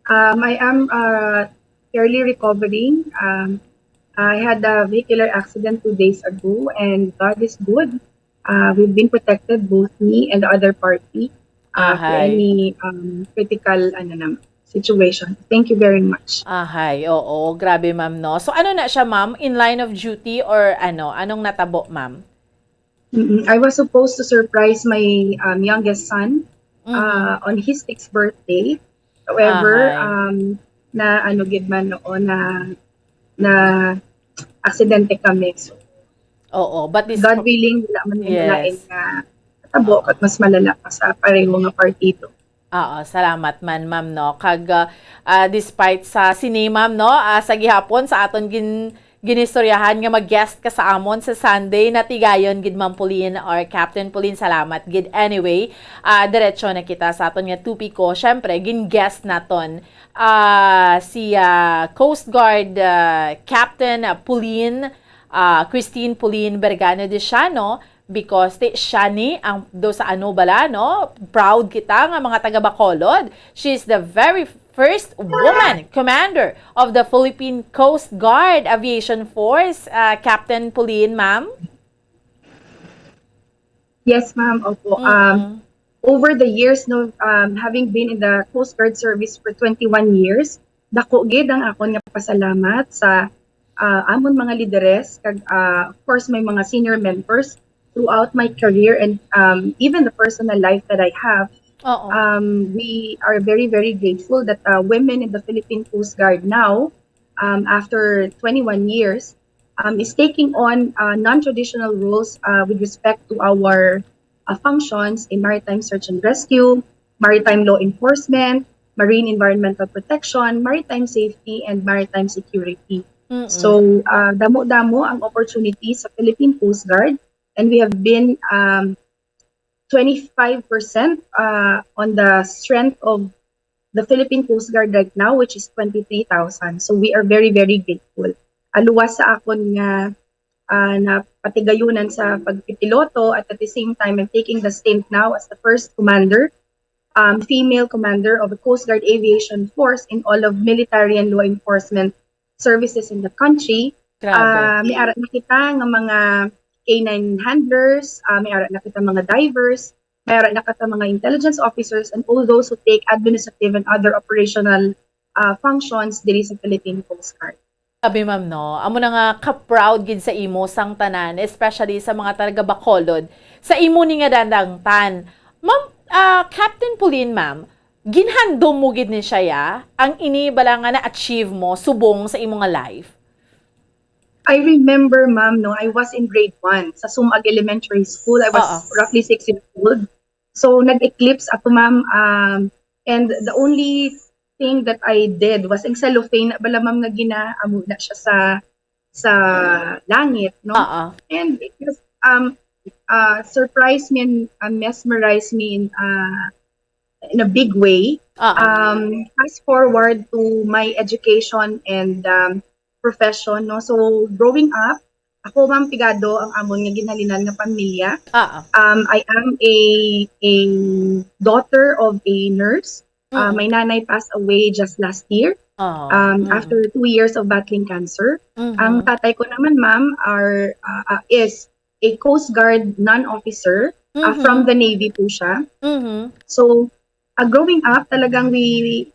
I am fairly recovering. I had a vehicular accident 2 days ago, and God is good. We've been protected, both me and the other party, for any critical situation. Thank you very much. Oo, grabe ma'am, no? So ano na siya, ma'am? In line of duty or anong natabo, ma'am? I was supposed to surprise my youngest son on his 6th birthday. However, gid man noon na aksidente kami. So, but this God willing, wala man nalain nga natabo at mas malala pa sa pareho nga partido. Salamat man, ma'am, no? Kag despite sa sini, ma'am, no? Sa gihapon sa aton ginistoryahan nga mag-guest ka sa amon sa Sunday na tigayon gid Ma'am Pauline or Captain Pauline, salamat gid. Anyway, diretso na kita sa aton nga tupiko. Syempre, gin-guest naton si Coast Guard Captain Pauline Christine Pauline Berganyo Desiano, because siya ni ang do sa bala, no? Proud kita nga mga taga Bacolod. She is the very first woman commander of the Philippine Coast Guard Aviation Force. Captain Pauline, ma'am? Yes, ma'am. Opo. Over the years, no, having been in the Coast Guard service for 21 years, dako gid ang akon nga pasalamat sa amon mga lideres, kag of course may mga senior mentors throughout my career, and even the personal life that I have. We are very, very grateful that women in the Philippine Coast Guard now, after 21 years, is taking on non-traditional roles with respect to our functions in maritime search and rescue, maritime law enforcement, marine environmental protection, maritime safety, and maritime security. So, damo-damo ang opportunities sa Philippine Coast Guard, and we have been 25% on the strength of the Philippine Coast Guard right now, which is 23,000. So, we are very, very grateful. Aluwas sa akon nga na patigayunan sa pagpipiloto, at the same time, I'm taking the stint now as the first commander, female commander of the Coast Guard Aviation Force in all of military and law enforcement services in the country. May arat na kita ng mga K9 handlers, may arat na kita mga divers, may arat na kita mga intelligence officers, and all those who take administrative and other operational functions diri sa Philippine Coast Guard. Sabi ma'am, no, amo na nga ka-proud gid sa imo sang tanan, especially sa mga taga Bacolod, sa imo ni nga dandang tan. Ma'am, Captain Pauline, ma'am, ginhandom mo gid ni siya ya, ang inibala nga na-achieve mo subong sa imo nga life? I remember, ma'am, no, I was in grade 1 sa Sumag Elementary School. I was roughly 6 years old. So, nag-eclipse ako, ma'am, and the only thing that I did was ang cellophane, bala ma'am, nga ginaamo na siya sa langit, no? And it was surprised me and mesmerized me in a big way. Fast forward to my education and profession, no? So, growing up, ako ma'am pigado ang amon nga ginhalinan nga pamilya. I am a daughter of a nurse. My nanay passed away just last year after 2 years of battling cancer. Ang tatay ko naman, ma'am, is a Coast Guard non-officer from the Navy po siya. So, growing up, talagang we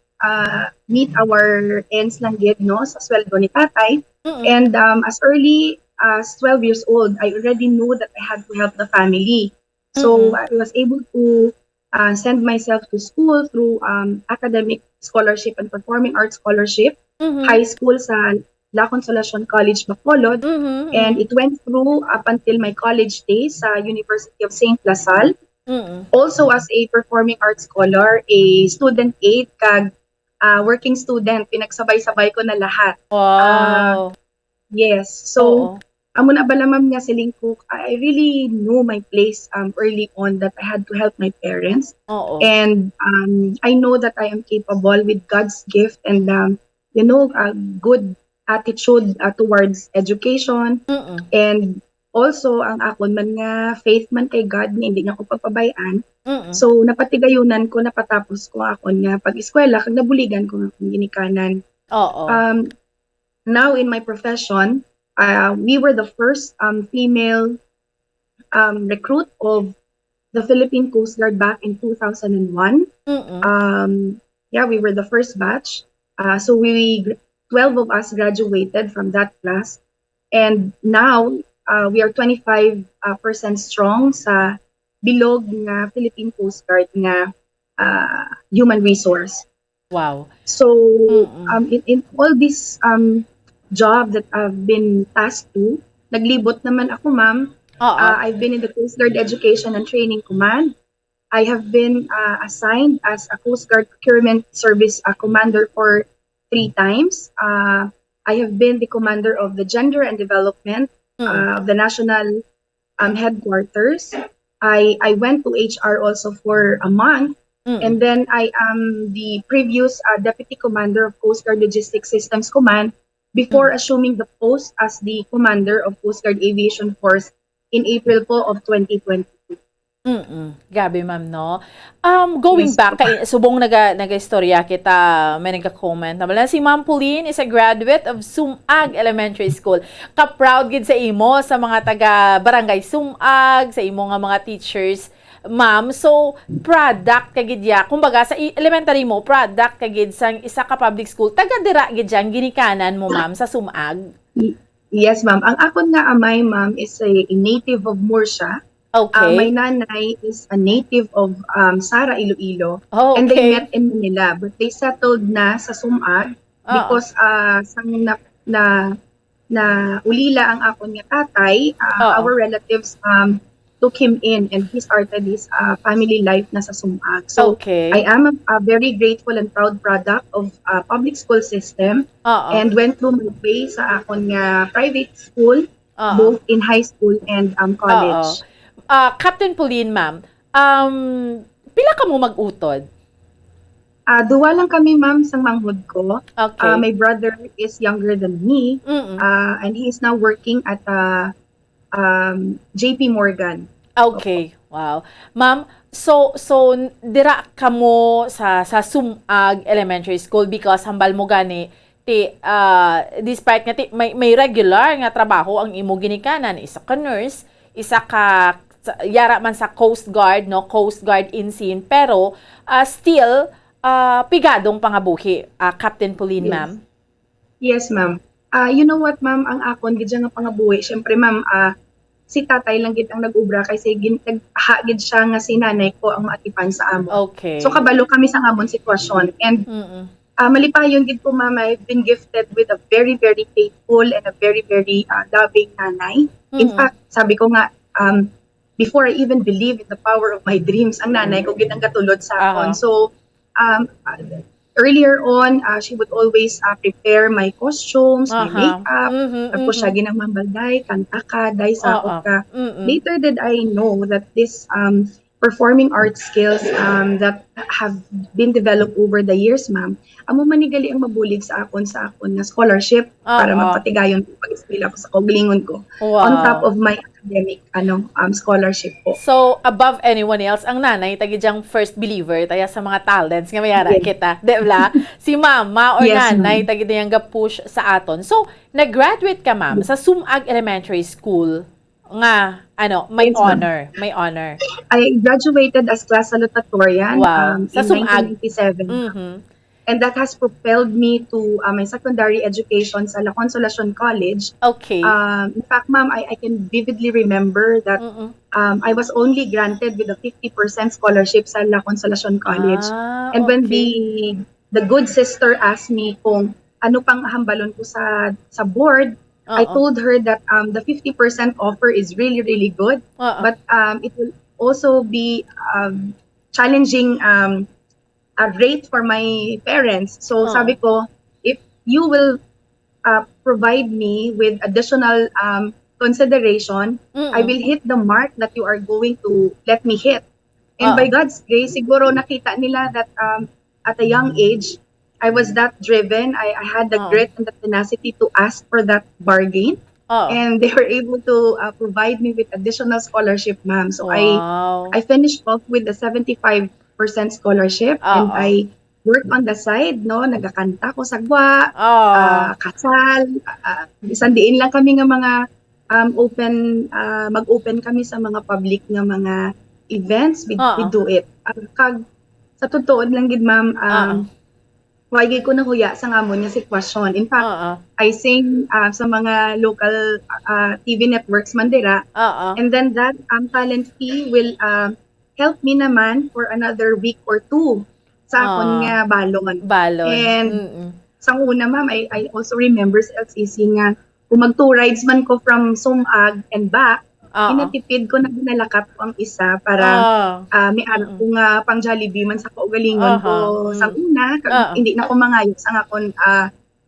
meet our ends lang gid, no, sa sweldo ni tatay. And as early as 12 years old, I already knew that I had to help the family. So, I was able to send myself to school through academic scholarship and performing arts scholarship, high school sa La Consolacion College, Bacolod, and it went through up until my college days sa University of St. Lasal. Also as a performing arts scholar, a student aide, kag working student, pinagsabay-sabay ko na lahat. Wow. Yes. So, amo na bala ma'am nga siling ko, I really knew my place early on that I had to help my parents. And I know that I am capable with God's gift and a good attitude towards education. And also ang akon man nga faith man kay God nga hindi nga ko pagpabayaan. So napatigayunan ko, napatapos ko akon nga pag-eskwela kag nabuligan ko nga akong ginikanan. Now in my profession, we were the first female recruit of the Philippine Coast Guard back in 2001. We were the first batch. So 12 of us graduated from that class. And now, we are 25% strong sa bilog nga Philippine Coast Guard nga human resource. Wow. So, in all this job that I've been tasked to, naglibot naman ako, ma'am. I've been in the Coast Guard Education and Training Command. I have been assigned as a Coast Guard Procurement Service Commander for 3 times. I have been the commander of the Gender and Development of the National Headquarters. I went to HR also for a month. And then I am the previous Deputy Commander of Coast Guard Logistics Systems Command before assuming the post as the Commander of Coast Guard Aviation Force in April po of 2022. Gabi, ma'am, no? Going back, kay subong naga-istorya kita, may nagka-comment na si Ma'am Pauline is a graduate of Sumag Elementary School. Ka-proud gid sa imo sa mga taga-barangay Sumag, sa imo nga mga teachers, ma'am. So, product kagid ya. Kumbaga, sa elementary mo, product kagid sang isa ka public school. Taga-dira gid yang ginikanan mo, ma'am, sa Sumag? Yes, ma'am. Ang akon nga amay, ma'am, is a native of Murcia. Okay. My nanay is a native of Sara, Iloilo. And they met in Manila, but they settled na sa Sumag because sang na ulila ang akon nga tatay, our relatives took him in and he started his family life na sa Sumag. So Okay. I am a very grateful and proud product of public school system and went through my way sa akon nga private school, both in high school and college. Captain Pauline, ma'am, pila ka mo mag-utod? Duwa lang kami, ma'am, sa manghod ko. Okay. My brother is younger than me, and he is now working at JP Morgan. Okay. Wow. Ma'am, so dira ka mo sa Sumag Elementary School because hambal mo gani despite nga may regular nga trabaho ang imo ginikanan, isa ka nurse, isa ka yara man sa Coast Guard, no, Coast Guard Insin, pero still pigadong pangabuhi, Captain Pauline, ma'am. Yes, ma'am. You know what, ma'am, ang akon gid nga pangabuhi, syempre, ma'am, si tatay lang gid ang nag-ubra kasi gid siya nga si nanay ko ang maatipan sa amon. Okay. So kabalo kami sa amon sitwasyon, and malipayon gid po, ma'am, I've been gifted with a very, very faithful and a very, very loving nanay. In fact, sabi ko nga, before I even believe in the power of my dreams, ang nanay ko gid ang katulod sa akon. So earlier on, she would always prepare my costumes, my makeup. Tapos siya ginamambalday, kanta ka, day sa ka. Later did I know that this performing art skills that have been developed over the years, ma'am, amo manigali ang mabulig sa akon na scholarship para magpatigayon ko pag-eskwela ko sa kaugalingon ko. Wow. On top of my academic scholarship po. So, above anyone else, ang nanay, tagidyang first believer, taya sa mga talents nga mayara kita. Diba? Si mama or nanay, tagidyang ga-push sa aton. So, nag-graduate ka, ma'am, sa Sumag Elementary School nga, may honor. May honor. I graduated as class salutatorian sa in Sumag. 1997. And that has propelled me to my secondary education sa La Consolacion College. Okay. In fact, ma'am, I can vividly remember that I was only granted with a 50% scholarship sa La Consolacion College. And when the good sister asked me kung ano pang hambalon ko sa board, I told her that the 50% offer is really, really good. But it will also be challenging a rate for my parents. So sabi ko, if you will provide me with additional consideration, I will hit the mark that you are going to let me hit. And by God's grace, siguro nakita nila that at a young age, I was that driven. I had the grit and the tenacity to ask for that bargain. And they were able to provide me with additional scholarship, ma'am. So I finished off with a 75% scholarship, and I worked on the side, no, nagakanta ko sa gwa, kasal, isang diin lang kami nga mga mag-open kami sa mga public nga mga events, we do it. Sa totoo lang gid, ma'am, wagi ko nahuya sa ngamon nga sitwasyon. In fact, I sing sa mga local TV networks mandira, and then that talent fee will help me naman for another week or two sa akon nga balon. And sa una, ma'am, I also remember sa LCC nga kung mag-two rides man ko from Sumag and back, inatipid ko na binalakat ko ang isa para may araw ko nga pang Jollibee man sa kaugalingon ko sa una, hindi na ko mangayot sa akon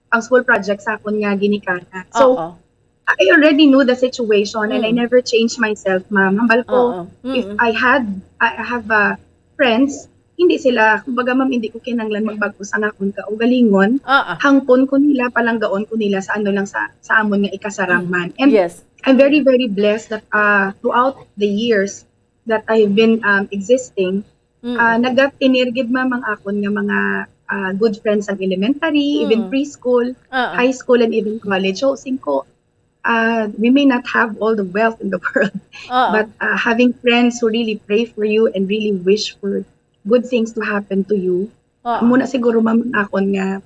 pang school project sa akon nga ginikana. So I already knew the situation and I never changed myself, ma'am. Hambal ko, if I have friends, hindi sila, kumbaga, ma'am, hindi ko kinanglan magbago sa akon kaugalingon. Hangpon ko nila, palanggaon ko nila sa ano lang sa amon nga ikasarangman. And I'm very, very blessed that throughout the years that I've been existing, nagatinirgid, ma'am, ang akon nga mga good friends ang elementary, even preschool, high school, and even college. So, singko, we may not have all the wealth in the world, but having friends who really pray for you and really wish for good things to happen to you, muna siguro, ma'am, akon nga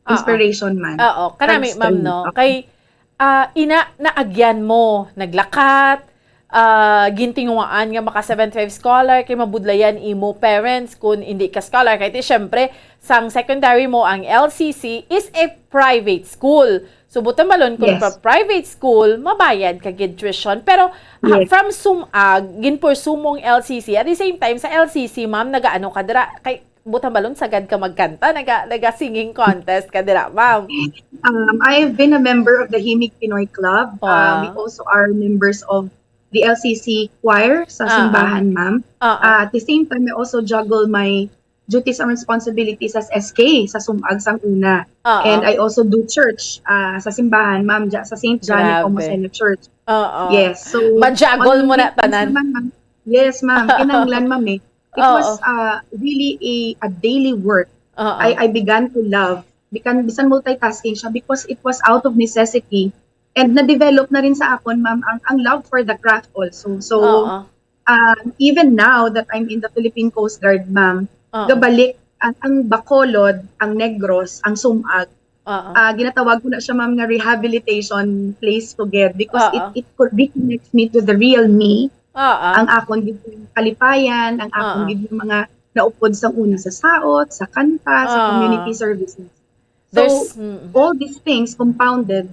inspiration man. Kanami, ma'am, no? Kay, naagyan mo, naglakat, gintinguan nga maka 75 scholar, kay mabudlayan imo parents kung hindi ka scholar. Kaya syempre, sang secondary mo, ang LCC is a private school. Subutan balon kung Yes. pa private school, mabayad ka gid tuition. Pero Yes. from sumag, ginpursumong LCC. At the same time, sa LCC, ma'am, nagaano ka dira? Kay butan balon, sagad ka magkanta, naga singing contest ka dira, ma'am. I've been a member of the Himig Pinoy Club. We also are members of the LCC choir sa simbahan, ma'am. At the same time, I also juggle my duties and responsibilities as SK sa Sumag sang una. And I also do church sa simbahan, ma'am, sa St. John Grabe. Nepomuceno Church. Oo. Yes. So, Ma-juggle mo na on tanan. weekends naman, ma'am. Yes, ma'am. Kinanglan, ma'am eh. It was really a daily work. I began to love. Bisan multitasking siya because it was out of necessity. And na-develop na rin sa akon, ma'am, ang love for the craft also. So, even now that I'm in the Philippine Coast Guard, ma'am, gabalik ang Bacolod, ang Negros, ang Sumag. Ginatawag ko na siya, ma'am, na rehabilitation place to get because it reconnects me to the real me. Ang akong yung kalipayan, ang akong yung mga naupod sa una sa saot, sa kanta, sa community services. So, all these things compounded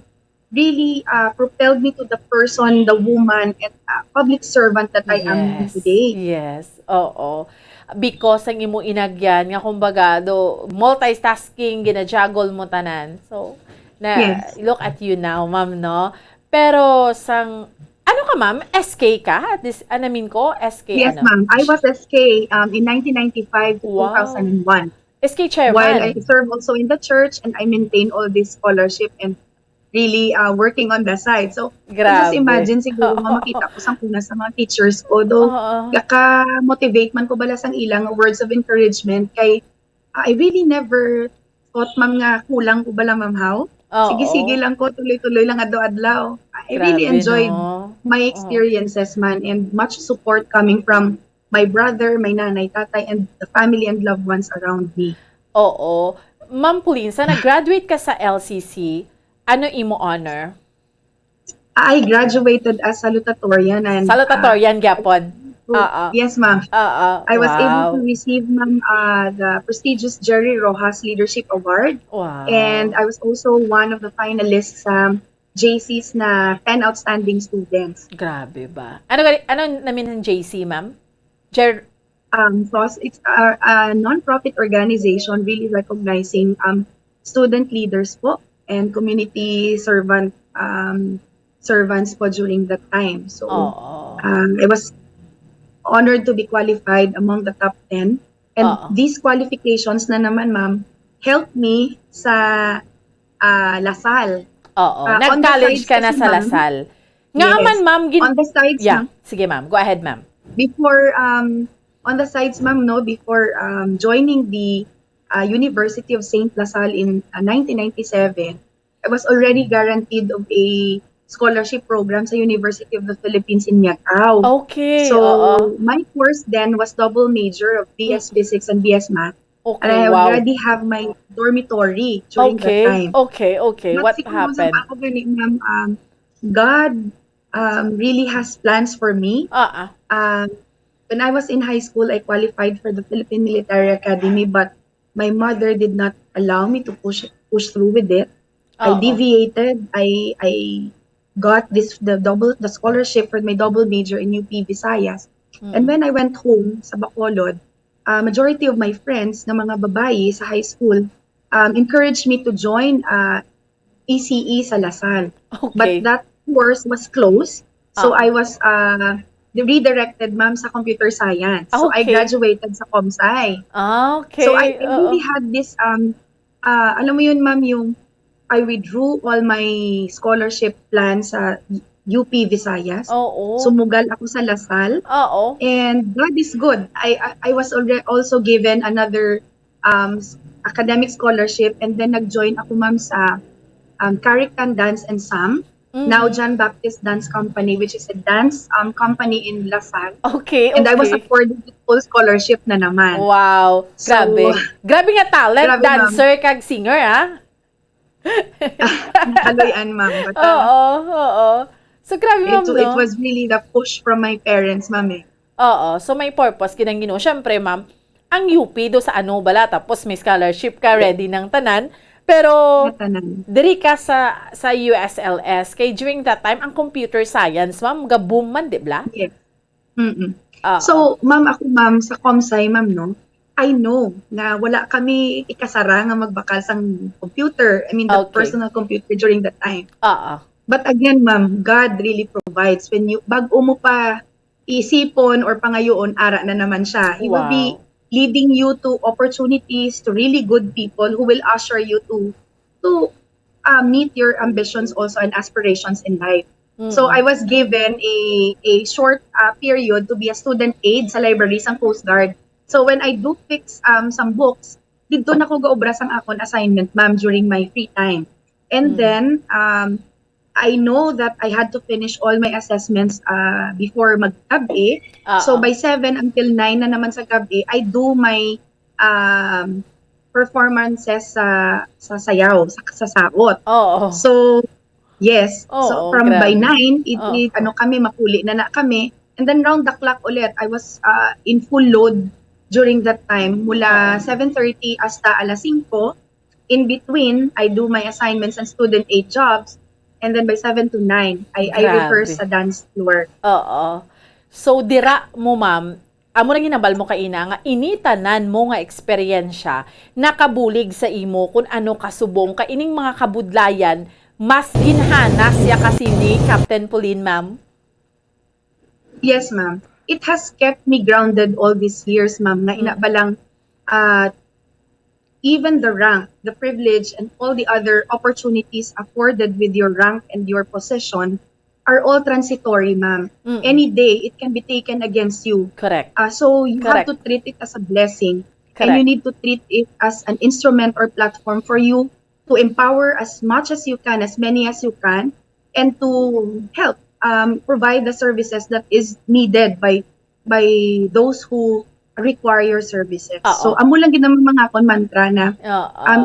really propelled me to the person, the woman, and public servant that I am today. Yes, oo. Because ang imo inagyan, nga kumbaga, multitasking, ginajuggle mo tanan. So, look at you now, ma'am, no? Pero, ano ka, ma'am? SK ka? SK Yes, ma'am. I was SK in 1995 to 2001. SK chairman? While I serve also in the church and I maintain all this scholarship and really working on the side. So, just imagine siguro makita ko sa kuna sa mga teachers ko. Though, kaka-motivate man ko bala sang ilang words of encouragement kay I really never thought, ma'am, nga kulang ko bala, ma'am, how? Sige-sige lang ko, tuloy-tuloy lang adlaw-adlaw. I really enjoyed my experiences, man, and much support coming from my brother, my nanay, tatay, and the family and loved ones around me. Oo. Ma'am Pauline, sa nag-graduate ka sa LCC, ano imo honor? I graduated as salutatorian. And, salutatorian, gyapon. Yes, ma'am. I was able to receive, ma'am, the prestigious Jerry Rojas Leadership Award. Wow. And I was also one of the finalists sa JC's na 10 outstanding students. Grabe ba? Ano namin ng JC, ma'am? It's a non-profit organization really recognizing student leaders po and community servants po during that time. So, I was honored to be qualified among the top 10. And these qualifications na naman, ma'am, helped me sa LaSalle. Nag-college ka na sa LaSalle. Nga man, ma'am. On the sides, ma'am. Sige, ma'am. Go ahead, ma'am. Before, on the sides, ma'am, before joining the University of St. LaSalle in 1997, I was already guaranteed of a scholarship program sa University of the Philippines in Miagao. Okay. So, my course then was double major of BS Physics and BS Math. Okay, and I already have my dormitory during that time. Okay. But What happened? Ako ganing, ma'am, God really has plans for me. When I was in high school, I qualified for the Philippine Military Academy, but my mother did not allow me to push through with it. I deviated. I got the scholarship for my double major in UP Visayas. And when I went home sa Bacolod, majority of my friends na mga babae sa high school encouraged me to join ECE sa LaSalle. But that course was closed. So I was redirected, ma'am, sa computer science. So I graduated sa ComSci. Okay. So I really had this, alam mo yun, ma'am, yung I withdrew all my scholarship plans sa UP Visayas. Sumugal ako sa LaSalle. And God is good. I was already also given another academic scholarship, and then nag-join ako, ma'am, sa Carictan Dance and Sam. Now John Baptist Dance Company, which is a dance company in LaSalle. Okay. And I was afforded full scholarship na naman. Wow. Grabe. Grabe nga talent. Grabe, dancer kag singer, Kaloyan, ma'am. But, So, grabe, ma'am, no? It was really the push from my parents, ma'am, eh. So, may purpose kinang Ginoo. Siyempre, ma'am, ang UP do sa bala, tapos may scholarship ka, ready ng tanan. Pero Tanan. diri ka sa USLS kay during that time ang computer science ma'am ga-boom man di ba? Yes. Mm-mm. Ah, So, ma'am, ako ma'am, sa Comsci, ma'am, no, I know na wala kami ikasara nga magbakal sang computer. I mean, the Okay. personal computer during that time. Oo. But again, ma'am, God really provides. When you, bago mo pa isipon or pangayoon, ara na naman siya. He will be leading you to opportunities, to really good people who will usher you to meet your ambitions also and aspirations in life. So I was given a short period to be a student aide sa library sang Coast Guard. So when I do fix some books, dito na ko gaobra sang akon assignment, ma'am, during my free time. And then I know that I had to finish all my assessments before mag-gabi. So by 7 until 9 na naman sa gabi, I do my performances sa sayaw, sa saot. Oo. So, yes. Oo, So from by grabe. 9, ano kami, mapuli na kami. And then round the clock ulit, I was in full load during that time. Mula 7:30 hasta alas 5. In between, I do my assignments and student aid jobs. And then by 7 to 9, I Grabe. rehearse sa dance floor. Oo. So dira mo ma'am, amo na ginabal mo kaina nga initanan mo nga eksperyensya nakabulig sa imo kung ano kasubong ka ining mga kabudlayan mas ginhana siya kasi ni Captain Pauline, ma'am. Yes, ma'am. It has kept me grounded all these years, ma'am, na inabalang even the rank, the privilege, and all the other opportunities afforded with your rank and your position are all transitory, ma'am. Any day, it can be taken against you. Correct. So you have Correct. to treat it as a blessing. Correct. And you need to treat it as an instrument or platform for you to empower as much as you can, as many as you can, and to help provide the services that is needed by those who require your services. So amo lang gid naman mga akon mantra na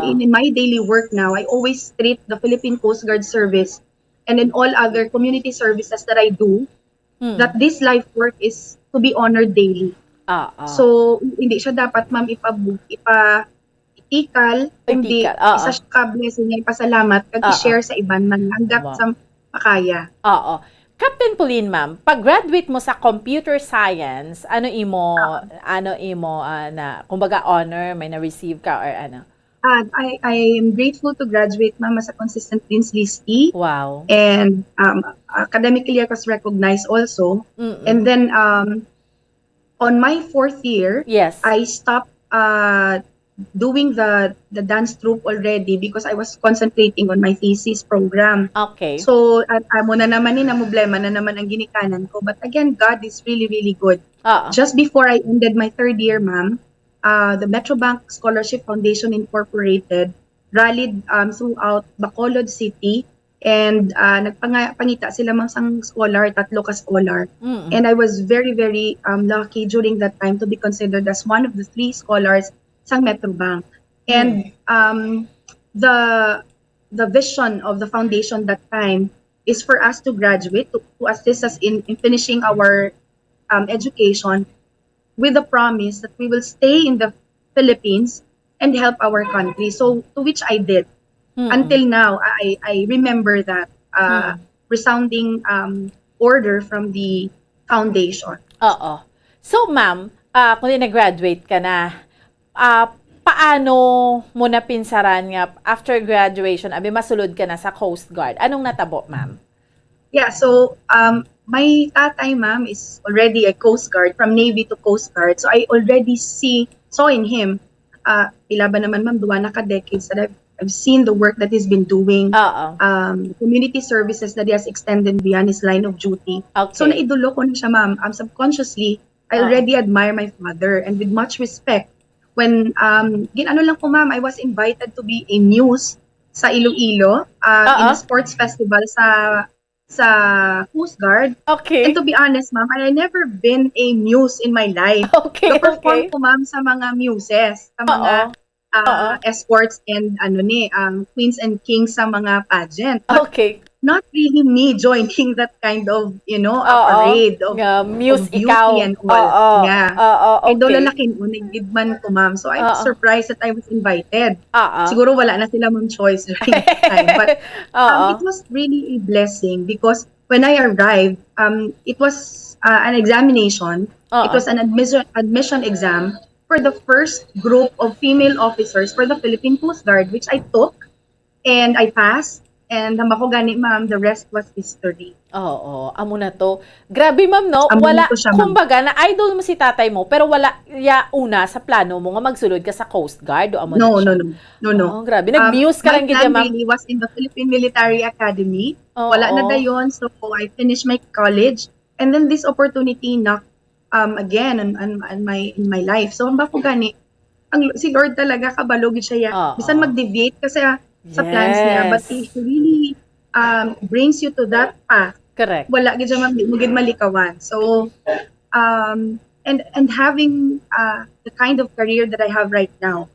in my daily work now, I always treat the Philippine Coast Guard Service and in all other community services that I do, that this life work is to be honored daily. So hindi siya dapat, ma'am, itikal, kundi isa siya ka-blessing niya, ipasalamat kag i-share sa iban man hanggat sa makaya. Oo. Captain Pauline, ma'am, pag-graduate mo sa computer science, ano imo na kumbaga honor may na-receive ka or ano? I am grateful to graduate, ma'am, as a consistent Dean's Listee. Wow. And academically, I was recognized also. And then on my 4th year, yes, I stopped doing the dance troupe already because I was concentrating on my thesis program. Okay. So, amo na naman na problema na naman ang ginikanan ko. But again, God is really, really good. Just before I ended my 3rd year, ma'am, the Metrobank Scholarship Foundation Incorporated rallied throughout Bacolod City and nagpangita sila mang sang scholar, 3 ka scholar. And I was very, very lucky during that time to be considered as one of the 3 scholars sang Metrobank. And the vision of the foundation that time is for us to graduate, to assist us in finishing our education with the promise that we will stay in the Philippines and help our country. So to which I did. Until now, I remember that resounding order from the foundation. Oo. So ma'am, kung na-graduate ka na, paano mo na pinsaran nga after graduation, abi masulod ka na sa Coast Guard? Anong natabo, ma'am? Yeah, so my tatay, ma'am, is already a Coast Guard, from Navy to Coast Guard. So I already saw in him, pila ba naman, ma'am, 2 na ka-decades that I've seen the work that he's been doing, community services that he has extended beyond his line of duty. Okay. So naidolo ko na siya, ma'am. Subconsciously, I already admire my father, and with much respect, when, ginano lang ko, ma'am, I was invited to be a muse sa Iloilo, in a sports festival sa Coast Guard. Okay. And to be honest, ma'am, I never been a muse in my life. Okay, So perform ko, ma'am, sa mga muses, sa mga escorts and queens and kings sa mga pageant. Okay. Not really me joining that kind of, a parade of, muse of beauty ikaw. and all. Yeah. Okay. And lalaki mo, nag-gidman ko, ma'am. So, I was surprised that I was invited. Siguro wala na sila mong choice during that time. But it was really a blessing because when I arrived, it was an examination. It was an admission exam for the first group of female officers for the Philippine Coast Guard, which I took and I passed. And ako gani, ma'am, the rest was history. Oo, amo na to. Grabe, ma'am, no? Amo Wala, na to siya, ma'am. kumbaga, na-idol mo si tatay mo, pero wala una sa plano mo nga magsulod ka sa Coast Guard. O amo No. Oh, grabe. Nag-muse ka lang My ganyan, plan ma'am. really was in the Philippine Military Academy. Oo. Wala na dayon, so I finished my college. And then this opportunity knocked again in my life. So, ang bako gani, si Lord talaga kabalog siya. Bisan mag-deviate kasi sa plans niya, but he really brings you to that path. Correct. Wala gid siya magid malikawan. So and having the kind of career that I have right now,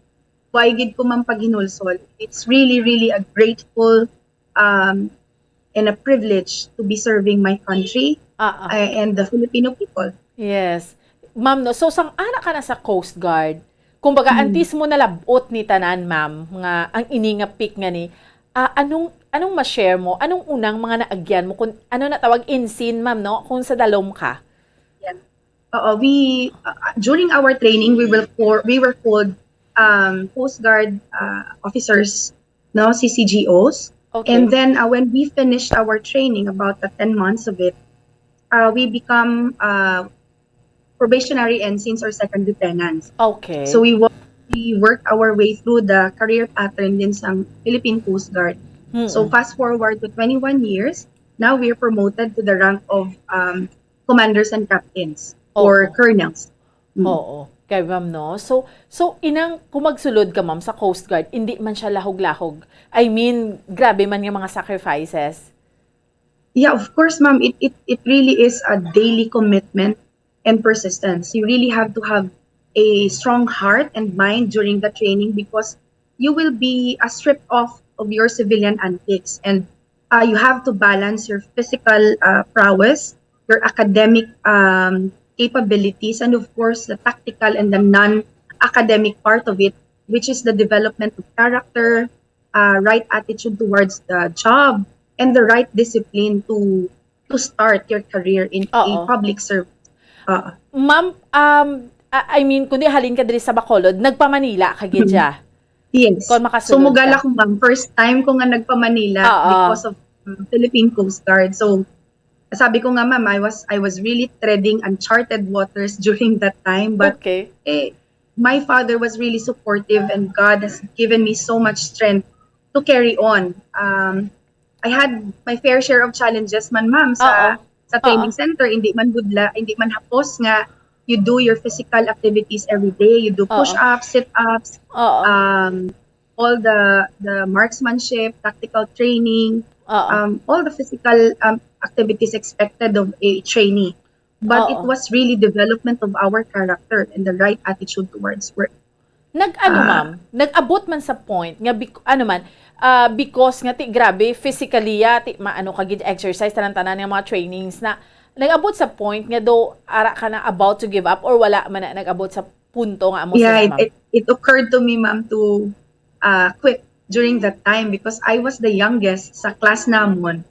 why gid ko man paghinulsol. It's really a grateful and a privilege to be serving my country and the Filipino people. Yes. Ma'am, no? So, sang-ana ka na sa Coast Guard, kumbaga, antis mo nalabot ni tanan, ma'am, nga ang ini nga pick nga ni, anong ma-share mo? Anong unang mga naagyan mo? Kung, ano na tawag, in-scene, ma'am, no? Kung sa dalom ka? We during our training, we were called Coast Guard officers, no, CCGOs. Okay. And then when we finished our training, about the 10 months of it, we become probationary ensigns or second lieutenants. Okay. So we worked our way through the career pattern din sa Philippine Coast Guard. So fast forward to 21 years, now we are promoted to the rank of commanders and captains or colonels. Oo. Kay ma'am, no? So inang kumagsulod ka, ma'am, sa Coast Guard, hindi man siya lahog-lahog. I mean, grabe man yung mga sacrifices. Yeah, of course, ma'am. It really is a daily commitment and persistence. You really have to have a strong heart and mind during the training because you will be stripped off of your civilian antics, and you have to balance your physical prowess, your academic capabilities, and of course the tactical and the non-academic part of it, which is the development of character, right attitude towards the job, and the right discipline to start your career in a public service. Ma'am, I mean, kundi halin ka diri sa Bacolod, nagpa-Manila ka gidya. Yes. So mugala ko, ma'am, first time ko nga nagpa-Manila because of Philippine Coast Guard. So sabi ko nga, ma'am, I was really treading uncharted waters during that time, but my father was really supportive and God has given me so much strength to carry on. I had my fair share of challenges man, ma'am, sa training center, hindi man hapos nga you do your physical activities every day. You do push-ups, sit-ups, all the marksmanship, tactical training, all the physical activities expected of a trainee. But it was really development of our character and the right attitude towards work. Ma'am, nag-abot man sa point nga because nga grabe physically maano ka gid exercise tanan-tanan ng mga trainings na nag-abot sa point nga do ara ka na about to give up or wala man na nag-abot sa punto nga amo sa ma'am. It occurred to me, ma'am, to quit during that time because I was the youngest sa class namon.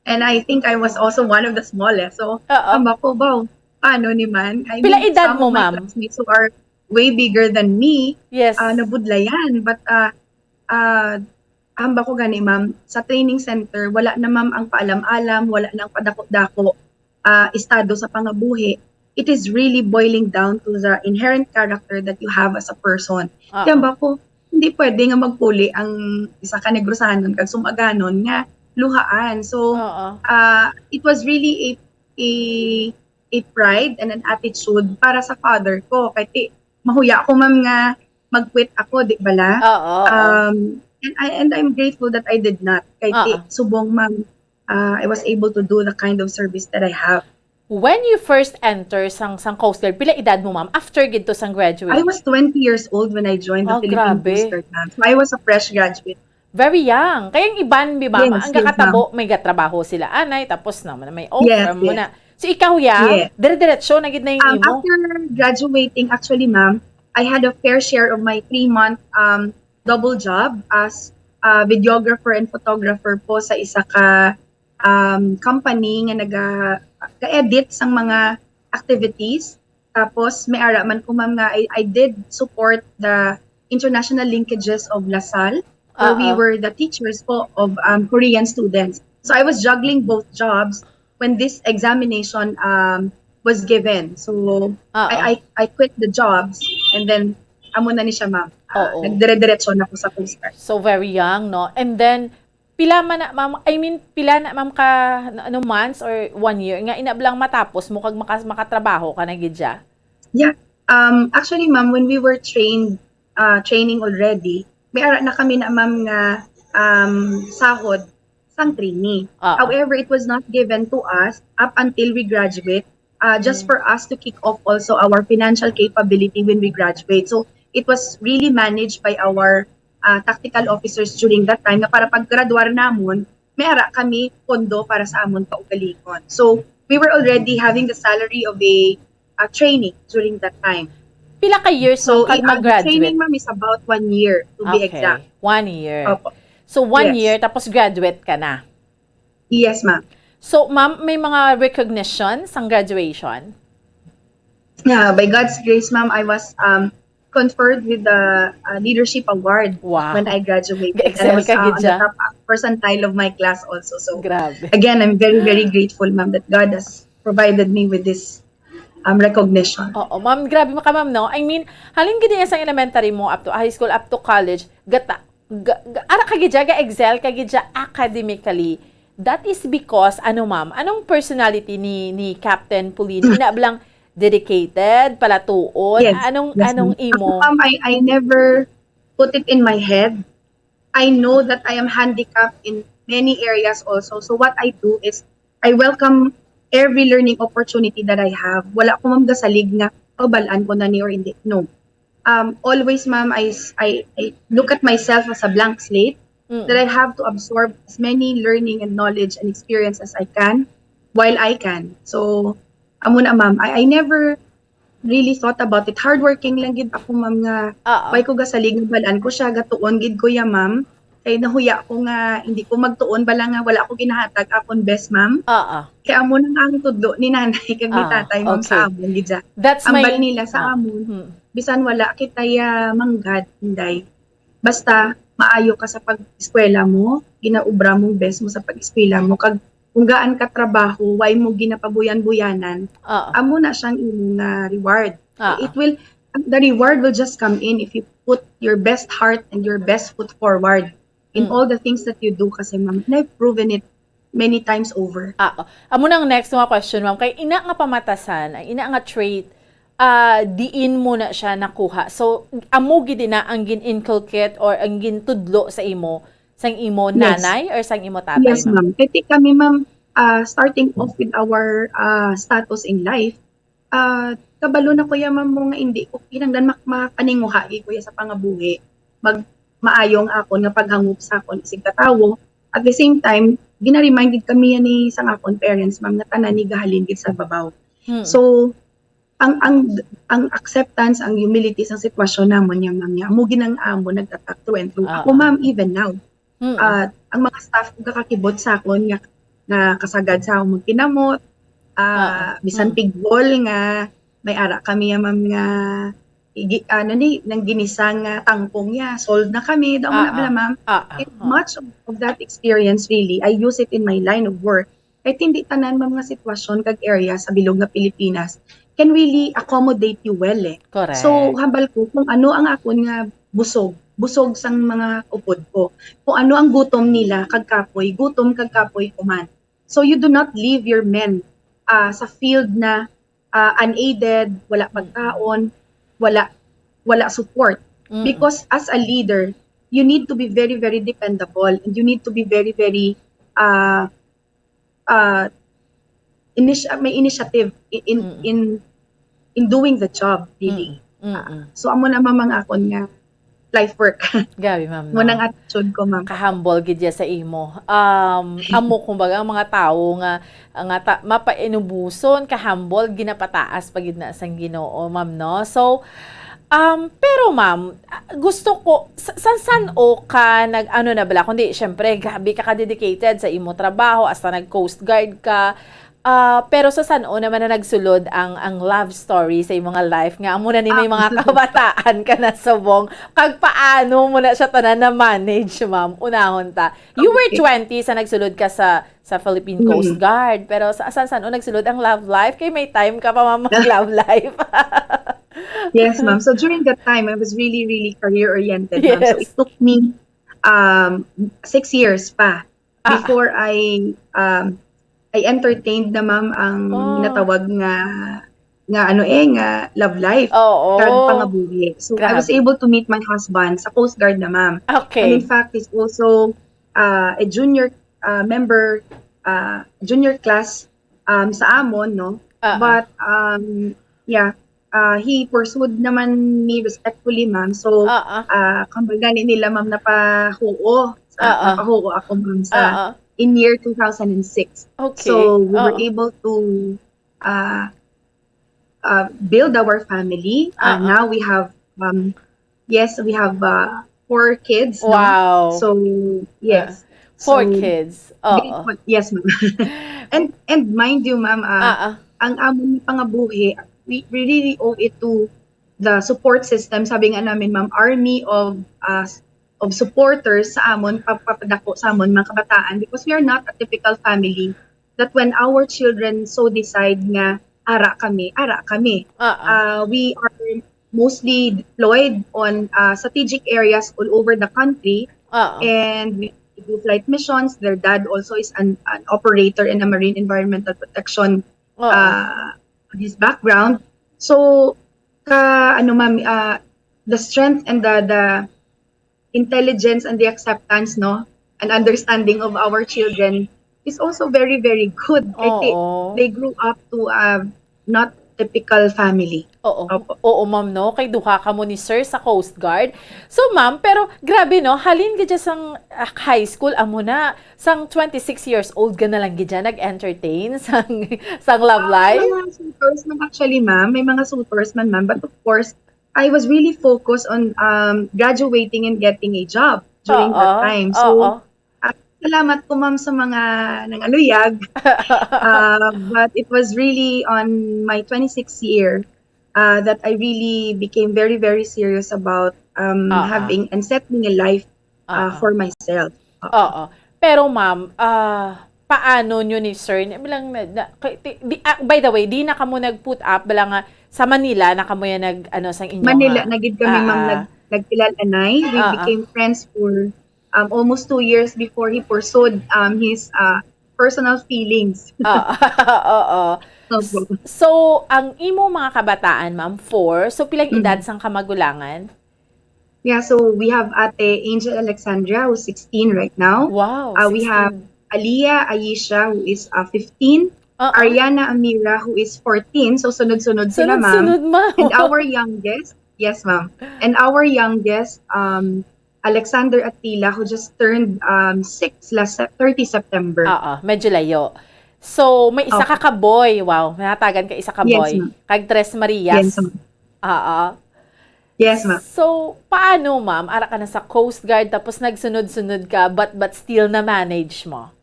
And I think I was also one of the smallest. So, ambako ba, paano ni man? Pila edad mo, ma'am? Classmates who are way bigger than me, yes. Nabudlayan. But, ambako gani, ma'am, sa training center, wala na, ma'am, ang paalam-alam, wala nang padako-dako estado sa pangabuhi. It is really boiling down to the inherent character that you have as a person. Kaya ambako, hindi pwede nga magpuli ang isa ka negrosahanon kag sumaganon nga luhaan. So, it was really a pride and an attitude para sa father ko. Kaya mahuya ako, ma'am, nga mag-quit ako, di bala? And I'm grateful that I did not. Kaya subong, ma'am, I was able to do the kind of service that I have. When you first enter sang Coast Guard, pila edad mo, ma'am? After gito sang graduate? I was 20 years old when I joined the Philippine grabe. Coast Guard, ma'am. So I was a fresh graduate. Very young. Kaya yung iban, bi ma'am, Yes, ang yes, gakatabo, may gatrabaho sila. Anay, tapos naman may offer Yes, mo yes. na. So ikaw, Yes. dire-diretso, nagid na yung imo? After graduating, actually, ma'am, I had a fair share of my 3-month double job as videographer and photographer po sa isa ka company nga nag-edit sang mga activities. Tapos may ara man ko, ma'am, nga I did support the international linkages of LaSalle where we were the teachers po of Korean students. So I was juggling both jobs when this examination was given. So I quit the jobs and then amo na ni siya, ma'am. Nagdire-diretso na ko sa Coast Guard. So very young, no? And then, pila man na, ma'am, pila na, ma'am, ka, months or 1 year, nga inablang matapos mo kag makatrabaho ka na gidya? Yeah. Actually, ma'am, when we were training already, may ara na kami na, ma'am, nga sahod sang trainee. However, it was not given to us up until we graduate, just for us to kick off also our financial capability when we graduate. So, it was really managed by our tactical officers during that time na para pag-graduar namon, may ara kami pondo para sa amon kaugalingon. So, we were already having the salary of a training during that time. Pila ka years so kag mag-graduate? Training, ma'am, is about 1 year to be exact. 1 year. Opo. So, 1 Yes. year, tapos graduate ka na? Yes, ma'am. So, ma'am, may mga recognition sang graduation? Yeah, by God's grace, ma'am, I was conferred with the Leadership Award when I graduated. Ga-excel I was ka, on the Gidja. top percentile of my class also. So, Grabe. again, I'm very, very grateful, ma'am, that God has provided me with this recognition. Oo, ma'am, grabe mo ka, ma'am, no? I mean, halin gid sa elementary mo up to high school, up to college, ara ka gidya, ga-excel ka gidya academically. That is because, ma'am, anong personality ni Captain Pulino? Inablang dedicated, palatuon? Yes, Anong yes, ma'am. imo? Ma'am, I never put it in my head. I know that I am handicapped in many areas also. So what I do is, I welcome every learning opportunity that I have. Wala ko, ma'am, gasalig nga, balaan ko na ni or hindi. No. Always, ma'am, I look at myself as a blank slate that I have to absorb as many learning and knowledge and experience as I can while I can. So, amo na, ma'am, I never really thought about it. Hardworking lang gid ako, ma'am, nga why ko gasalig balaan ko siya gatuon gid ko ya, ma'am. Kay nahuya ko nga hindi ko magtuon bala nga wala ko ginahatag akon best, ma'am. Kay amo na nga ang tudlo ni nanay kag ni tatay, ma'am, sa amon gid siya. That's ang my bal nila sa amon. Bisan wala kitay manggad hinday. Basta maayo ka sa pag-eskwela mo, ginaubra mong best mo sa pag-eskwela mo kag kung gaan ka trabaho, why mo ginapabuyan-buyanan, amo na siyang imong reward. It will, the reward will just come in if you put your best heart and your best foot forward in all the things that you do kasi, ma'am. And I've proven it many times over. Amo nang next nga question, ma'am. Kay ina nga pamatasan, ay ina nga trait, diin mo na siya nakuha. So, amo gid na ang gin-inculcate or ang gintudlo sa imo, sang imo nanay or sang imo tatay? Yes, ma'am. Kasi kami, ma'am, starting off with our status in life, kabalo na kuya, ma'am, mo nga hindi ko kinanglan makapaninguhagi kuya sa pangabuhi. Maayong ako nga paghangup sa akon isig katawo. At the same time, gina-reminded kami yan ni sang akon parents, ma'am, na tanan ni gahalin gid sa babaw. So, ang acceptance, ang humility sa sitwasyon namon niya, ma'am, niya, mo ginang amo nagtatak through and through. Ako, ma'am, even now, ang mga staff ko kakakibot sa akon nga kasagad sa akong magkinamot, bisan pigbol nga may ara kami, ma'am, nga nang ginisang tangkong ya, sold na kami, daw na bala, ma'am. Much of that experience, really, I use it in my line of work. Kahit hindi tanan, ma'am, nga sitwasyon kag area sa bilog nga Pilipinas can really accommodate you well, eh. Correct. So, hambal ko kung ano ang akon nga busog sang mga upod ko. Kung ano ang gutom nila, kagkapoy, gutom kagkapoy kuman. So you do not leave your men sa field na unaided, wala pagkaon, wala support. Because as a leader, you need to be very, very dependable and you need to be very, very may initiative in doing the job, really. So amo na mga akon nga life work. Gabi, ma'am. Mo nang attitude ko, ma'am. Kahambol gid ya sa imo. Amo kumbaga ang mga tawo nga mapainubuson, kahambol ginapataas pagid na sang Ginoo, ma'am, no. So pero ma'am, gusto ko san o ka nag-ano na bala kundi syempre grabe ka dedicated sa imo trabaho hasta nag-Coast Guard ka. Pero sa san o naman na nagsulod ang love story sa imong life nga amo na ni may mga kabataan ka na subong kag paano mo na siya tanan na manage, ma'am? Unahon ta. You were 20 sa nagsulod ka sa Philippine Coast Guard, pero sa san o nagsulod ang love life kay may time ka pa ma'am mag-love life. Yes, ma'am. So during that time, I was really, really career-oriented, ma'am. So it took me 6 years pa before I entertained na, ma'am, ang natawag nga love life. Kag pangabuhi. So I was able to meet my husband sa Coast Guard na, ma'am. Okay. And in fact, he's also a junior member, junior class sa Amon, no? But he pursued naman me respectfully, ma'am. So, kumbaga nila, ma'am, napahuo ako, ma'am, in year 2006. Okay. So, we were able to build our family. Now we have, we have 4 kids. Wow. No? So, yes. 4 kids. Yes, ma'am. and mind you, ma'am, ang among pangabuhi, we really owe it to the support system. Sabi nga namin, ma'am, army of supporters sa amon, papadako sa amon, mga kabataan, because we are not a typical family that when our children so decide nga, ara kami. We are mostly deployed on strategic areas all over the country, and we do flight missions. Their dad also is an operator in a marine environmental protection his background. So ma'am, the strength and the intelligence and the acceptance, no, and understanding of our children is also very, very good. They grew up to a not typical family. Oo, ma'am, no? Kay duha ka mo ni sir sa Coast Guard. So, ma'am, pero grabe, no? Halin ka dyan sang high school, amo na, sang 26 years old ka na lang gidya, nag-entertain sang love life? May mga suitors man actually, ma'am. May mga suitors man, ma'am. But of course, I was really focused on graduating and getting a job during that time. So, salamat ko, ma'am, sa mga nangaluyag. But it was really on my 26th year that I really became very, very serious about having and settling a life for myself. Pero, ma'am, paano nyo ni sir? By the way, di na kamo nag-put up, bala nga, sa Manila, na kamo yan sa inyo. Manila, nagid kami, ma'am, nagkilalanay. We became friends for almost 2 years before he pursued his personal feelings. So, ang imo mga kabataan, ma'am, 4. So, pilang edad sang kamagulangan? Yeah, so we have Ate Angel Alexandria, who's 16 right now. Wow, we have Aliyah Aisha, who is 15. Ariana Amira, who is 14. So, sunod-sunod sila, ma'am. Sunod-sunod, ma'am. And our youngest, yes, ma'am. And our youngest, Alexander Attila, who just turned 6 last 30 September. Medyo layo. So, may isa ka boy. Wow, natagan ka isa ka boy. Yes, kag Tres Marias. Yes, ma'am. Yes, ma'am. So, paano, ma'am? Ara ka na sa Coast Guard, tapos nagsunod-sunod ka, but still na-manage mo?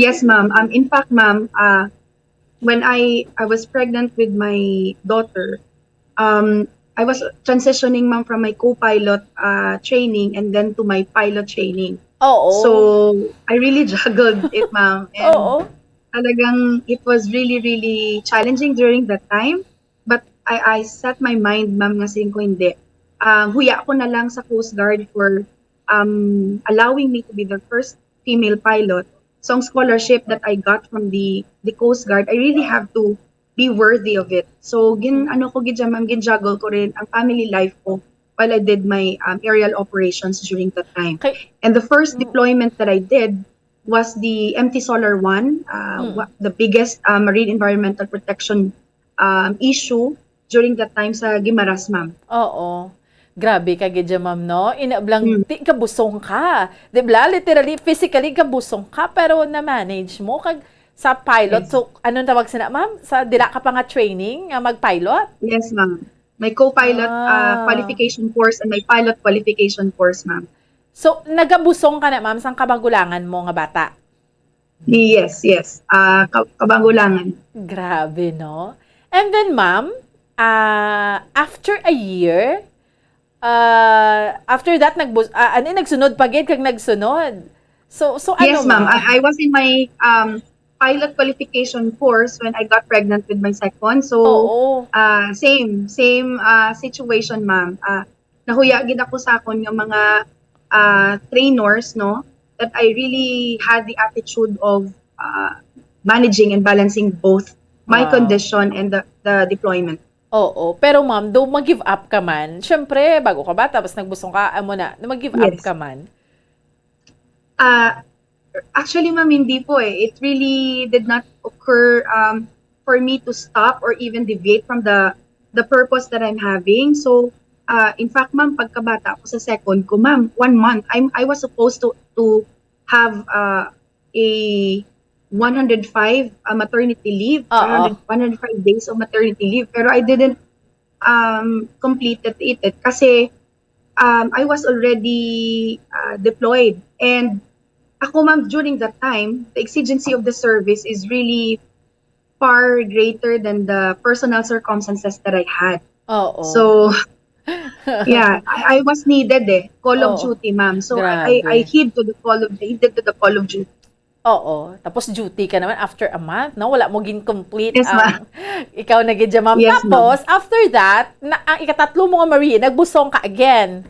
Yes, ma'am. In fact, ma'am, when I was pregnant with my daughter, I was transitioning, ma'am, from my co-pilot training and then to my pilot training. So, I really juggled it, ma'am. And talagang it was really, really challenging during that time. But I set my mind, ma'am, nga saying ko hindi. Huya ko na lang sa Coast Guard for allowing me to be the first female pilot. So, ang scholarship that I got from the Coast Guard, I really have to be worthy of it. So, ginjuggle ko rin ang family life ko while I did my aerial operations during that time. And the first deployment that I did was the MT Solar One, the biggest marine environmental protection issue during that time sa Guimaras, ma'am. Oo. Grabe ka gidya, ma'am, no? Inablang di kabusong ka. Di ba? Literally, physically kabusong ka, pero na-manage mo kag sa pilot. Yes. So, anong tawag sina, ma'am? Sa dila ka pa nga training, mag-pilot? Yes, ma'am. May co-pilot qualification course and may pilot qualification course, ma'am. So, nagabusong ka na, ma'am, sa kabagulangan mo nga bata? Yes. Kabagulangan. Grabe, no? And then, ma'am, after a year, after that, nagsunod pa gid kag nagsunod. So Yes, ano, ma'am. I was in my pilot qualification course when I got pregnant with my second. So, same situation, ma'am. Nahuya gid ako sa akon yung mga trainers, no, that I really had the attitude of managing and balancing both my condition and the deployment. Oo. Pero ma'am, do mag-give up ka man. Syempre, bago ka ba, tapos nagbusong ka, mag-give up ka man. Actually, ma'am, hindi po eh. It really did not occur for me to stop or even deviate from the purpose that I'm having. So, in fact, ma'am, pagkabata ako sa second ko, ma'am, 1 month, I was supposed to have a 105 maternity leave, 105 days of maternity leave, pero I didn't complete it kasi I was already deployed. And ako, ma'am, during that time, the exigency of the service is really far greater than the personal circumstances that I had. So, yeah, I was needed call of duty, ma'am. So I heeded to the call of duty. Oo. Tapos duty ka naman after a month, no? Wala mo complete Yes, ma'am. ikaw na gidya, ma'am. Yes, Tapos, after that, ang ikatatlo mo nga, Marie, nagbusong ka again.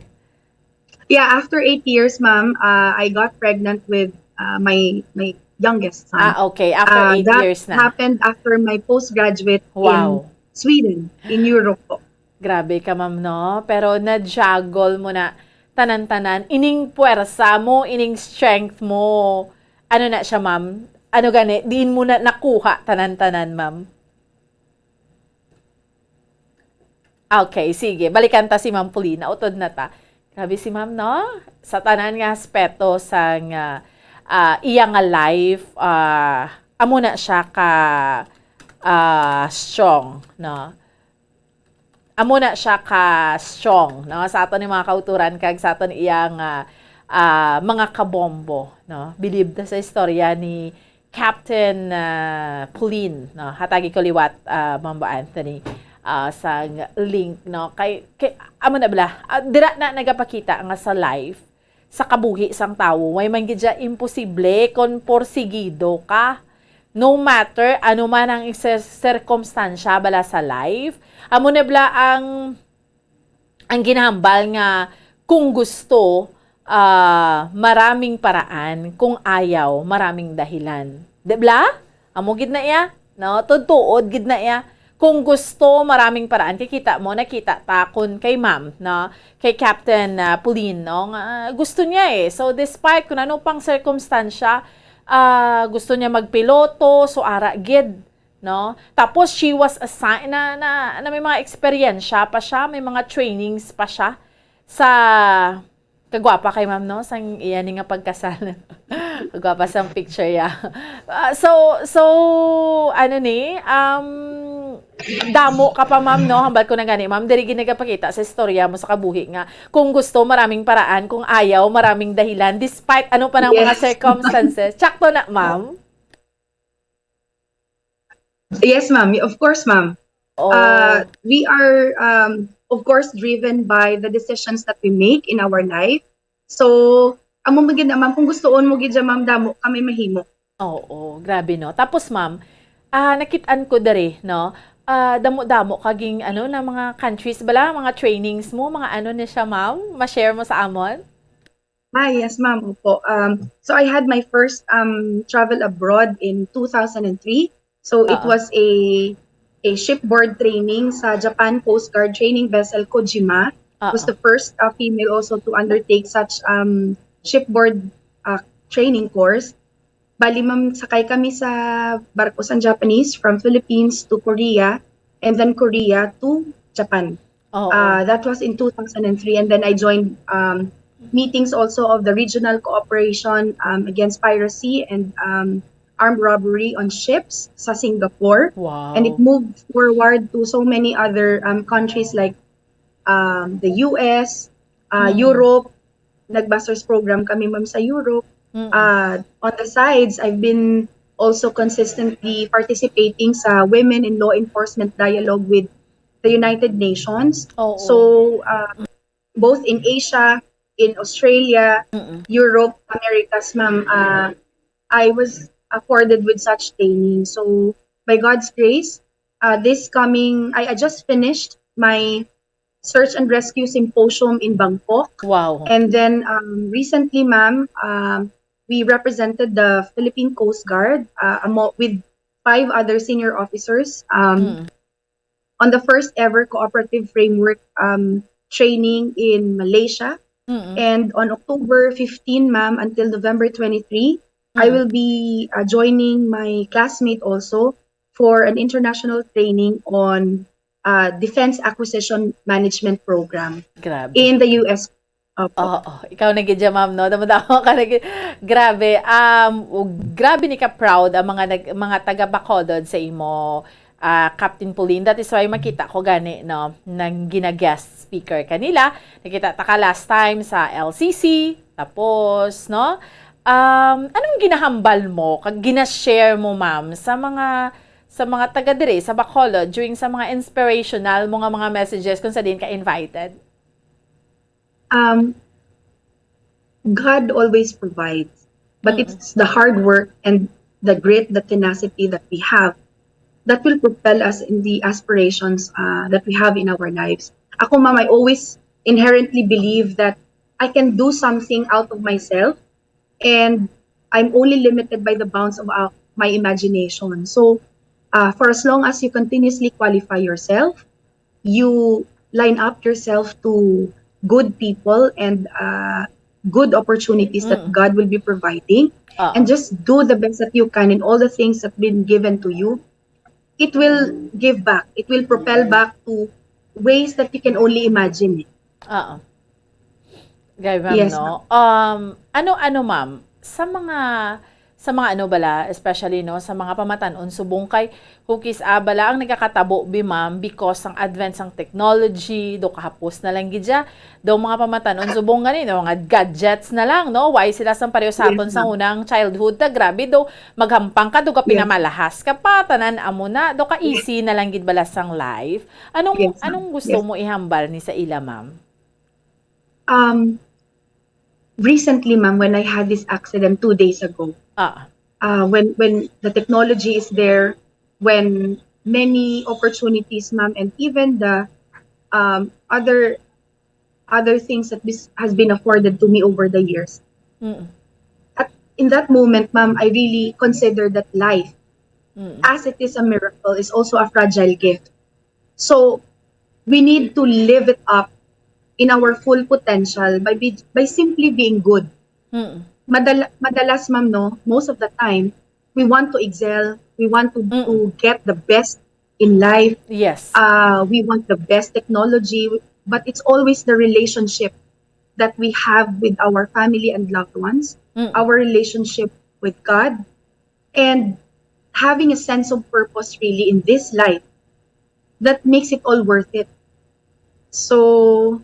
Yeah, after 8 years, ma'am, I got pregnant with my youngest son. Okay. After 8 years na. That happened after my postgraduate in Sweden, in Europe po. Grabe ka, ma'am, no? Pero na-juggle mo na tanan-tanan. Ining puwersa mo, ining strength mo. Ano na siya, ma'am? Ano gani? Diin mo na nakuha tanan-tanan, ma'am. Okay, sige. Balikan ta si Ma'am Paulina. Utod na ta. Grabe si ma'am, no? Sa tanan nga aspeto sa iya nga life, amo na siya ka strong, no? Amo na siya ka strong, no? Sa aton ni mga kauturan kag sa aton iyang mga kabombo, no? Believe ta sa istorya ni Captain Pauline, no? Hatagi ko liwat, Mamba Anthony, sa link, no? Kay amo na bala, dira na nagapakita nga sa life, sa kabuhi sang tawo, may man gid imposible kon porsigido ka. No matter ano man ang circumstansya bala sa life, amo na bala ang ginahambal nga kung gusto, maraming paraan, kung ayaw, maraming dahilan. Dibla? Amo gid na iya, no? Tutuod gid na iya. Kung gusto, maraming paraan. Kikita mo, nakita takon kay ma'am, no? Kay Captain Pauline, no? Gusto niya eh. So, despite kung ano pang circumstansya, gusto niya magpiloto, so ara gid, no? Tapos, she was assigned na may mga eksperyensya pa siya, may mga trainings pa siya sa kagwapa kay ma'am, no? Sang iyan nga pagkasal. Kagwapa sang picture ya. So, ano ni, damo ka pa, ma'am, no? Hambal ko na gani, ma'am. Diri ginagapakita sa istorya mo sa kabuhi nga. Kung gusto, maraming paraan. Kung ayaw, maraming dahilan. Despite ano pa ng mga circumstances. Tsakto na, ma'am. Yes, ma'am. Of course, ma'am. We are, of course, driven by the decisions that we make in our life. So, amo magid na, ma'am, kung gustoon mo gid ma'am, damo kami mahimo. Oo, grabe, no? Tapos, ma'am, nakitaan ko dere, no? Damo-damo kaging ano na mga countries bala, mga trainings mo, mga ano na siya, ma'am? Ma-share mo sa amon? Yes, ma'am. Opo. So I had my first travel abroad in 2003. So it was a shipboard training sa Japan Coast Guard training vessel Kojima. It was the first female also to undertake such shipboard training course. Bali, ma'am, sakay kami sa barko sa Japanese from Philippines to Korea and then Korea to Japan. Oo. That was in 2003, and then I joined meetings also of the regional cooperation against piracy and armed robbery on ships sa Singapore. Wow. And it moved forward to so many other countries like the US, Europe. Nagbusters program kami, ma'am, sa Europe. On the sides, I've been also consistently participating sa Women in Law Enforcement Dialogue with the United Nations. Oo. So, both in Asia, in Australia, Europe, Americas, ma'am, I was afforded with such training. So, by God's grace, I just finished my Search and Rescue Symposium in Bangkok. Wow. And then recently, ma'am, we represented the Philippine Coast Guard with 5 other senior officers on the first ever cooperative framework training in Malaysia. And on October 15, ma'am, until November 23, I will be joining my classmate also for an international training on Defense Acquisition Management Program Grabe. in the US. Oo, ikaw na gid ma'am, no? Damdamo ka na gid. Grabe. Grabe ni ka proud ang mga taga Bacolod sa imo, Captain Pauline. That is why makita ko gani, no, nang gina-guest speaker kanila. Nakita ta ka last time sa LCC, tapos, no? Anong ginahambal mo, kag gina-share mo, ma'am, sa mga taga dire sa Bacolod during sa mga inspirational mo nga mga messages kung sa din ka invited? God always provides, but it's the hard work and the grit, the tenacity that we have that will propel us in the aspirations that we have in our lives. Ako, ma'am, I always inherently believe that I can do something out of myself, and I'm only limited by the bounds of my imagination. So, for as long as you continuously qualify yourself, you line up yourself to good people and good opportunities that God will be providing, and just do the best that you can in all the things that have been given to you, it will give back. It will propel back to ways that you can only imagine it. Gaya, ma'am, Yes, no? Ano, ma'am, sa mga ano bala, especially, no, sa mga pamatanon, subong kay hukis bala ang nagkakatabo bi, ma'am, because ang advance ang technology, do kahapos na lang gidya, do mga pamatanon, subong gani, no, mga gadgets na lang, no, why sila sa pareho sa aton sa unang childhood, ta grabe, do maghampang ka, do ka pinamalahas ka pa, tanan amo na, do ka easy na lang gid bala sang life. Anong gusto mo ihambal ni sa ila, ma'am? Recently, ma'am, when I had this accident 2 days ago, when the technology is there, when many opportunities, ma'am, and even the other things that has been afforded to me over the years. In that moment, ma'am, I really consider that life, as it is a miracle, is also a fragile gift. So we need to live it up in our full potential by simply being good. Madalas, ma'am, no, most of the time, we want to excel, we want to get the best in life. Yes. We want the best technology, but it's always the relationship that we have with our family and loved ones, our relationship with God, and having a sense of purpose really in this life that makes it all worth it. So,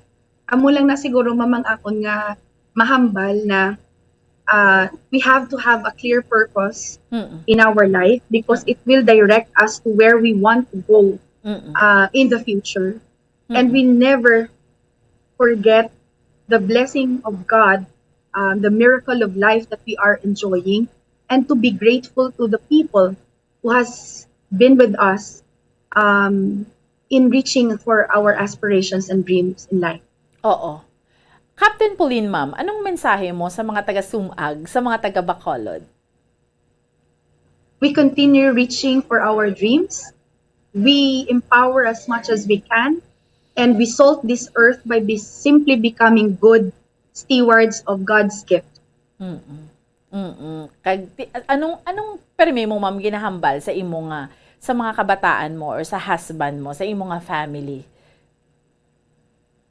amo lang na siguro, mamang akon nga mahambal na we have to have a clear purpose in our life, because it will direct us to where we want to go in the future. And we never forget the blessing of God, the miracle of life that we are enjoying, and to be grateful to the people who has been with us in reaching for our aspirations and dreams in life. Oo. Captain Pauline, ma'am, anong mensahe mo sa mga taga-Sumag, sa mga taga-Bacolod? We continue reaching for our dreams. We empower as much as we can, and we salt this earth by simply becoming good stewards of God's gift. Anong permi mo ma'am ginahambal sa imo nga sa mga kabataan mo or sa husband mo, sa imo nga family?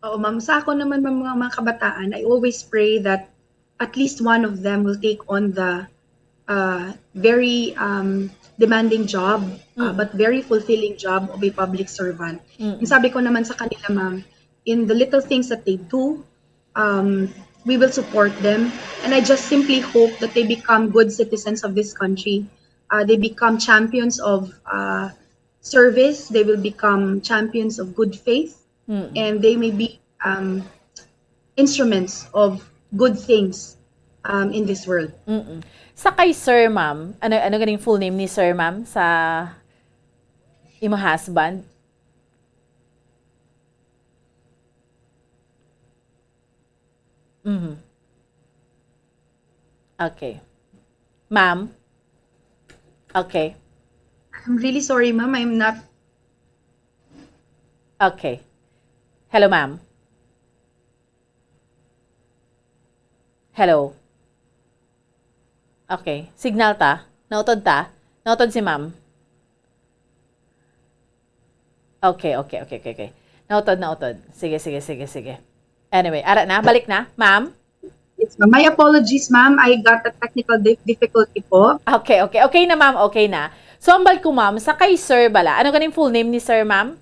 Oo, ma'am. Sa ako naman, mga kabataan, I always pray that at least one of them will take on the very demanding job, but very fulfilling job of a public servant. Yung sabi ko naman sa kanila, ma'am, in the little things that they do, we will support them. And I just simply hope that they become good citizens of this country. They become champions of service. They will become champions of good faith. And they may be instruments of good things in this world. Sa kay Sir, ma'am, ano ganing full name ni Sir, ma'am, sa imo husband? Okay. Ma'am? Okay. I'm really sorry, ma'am. I'm not. Okay. Hello, ma'am. Hello. Okay. Signal ta? Nautod ta? Nautod si ma'am? Okay. Nautod. Sige. Anyway, ara na. Balik na. Ma'am? Yes, ma'am. My apologies, ma'am. I got a technical difficulty po. Okay. Okay na, ma'am. Okay na. So, ang balik ko, ma'am, sa kay Sir bala. Ano ganing full name ni Sir, ma'am?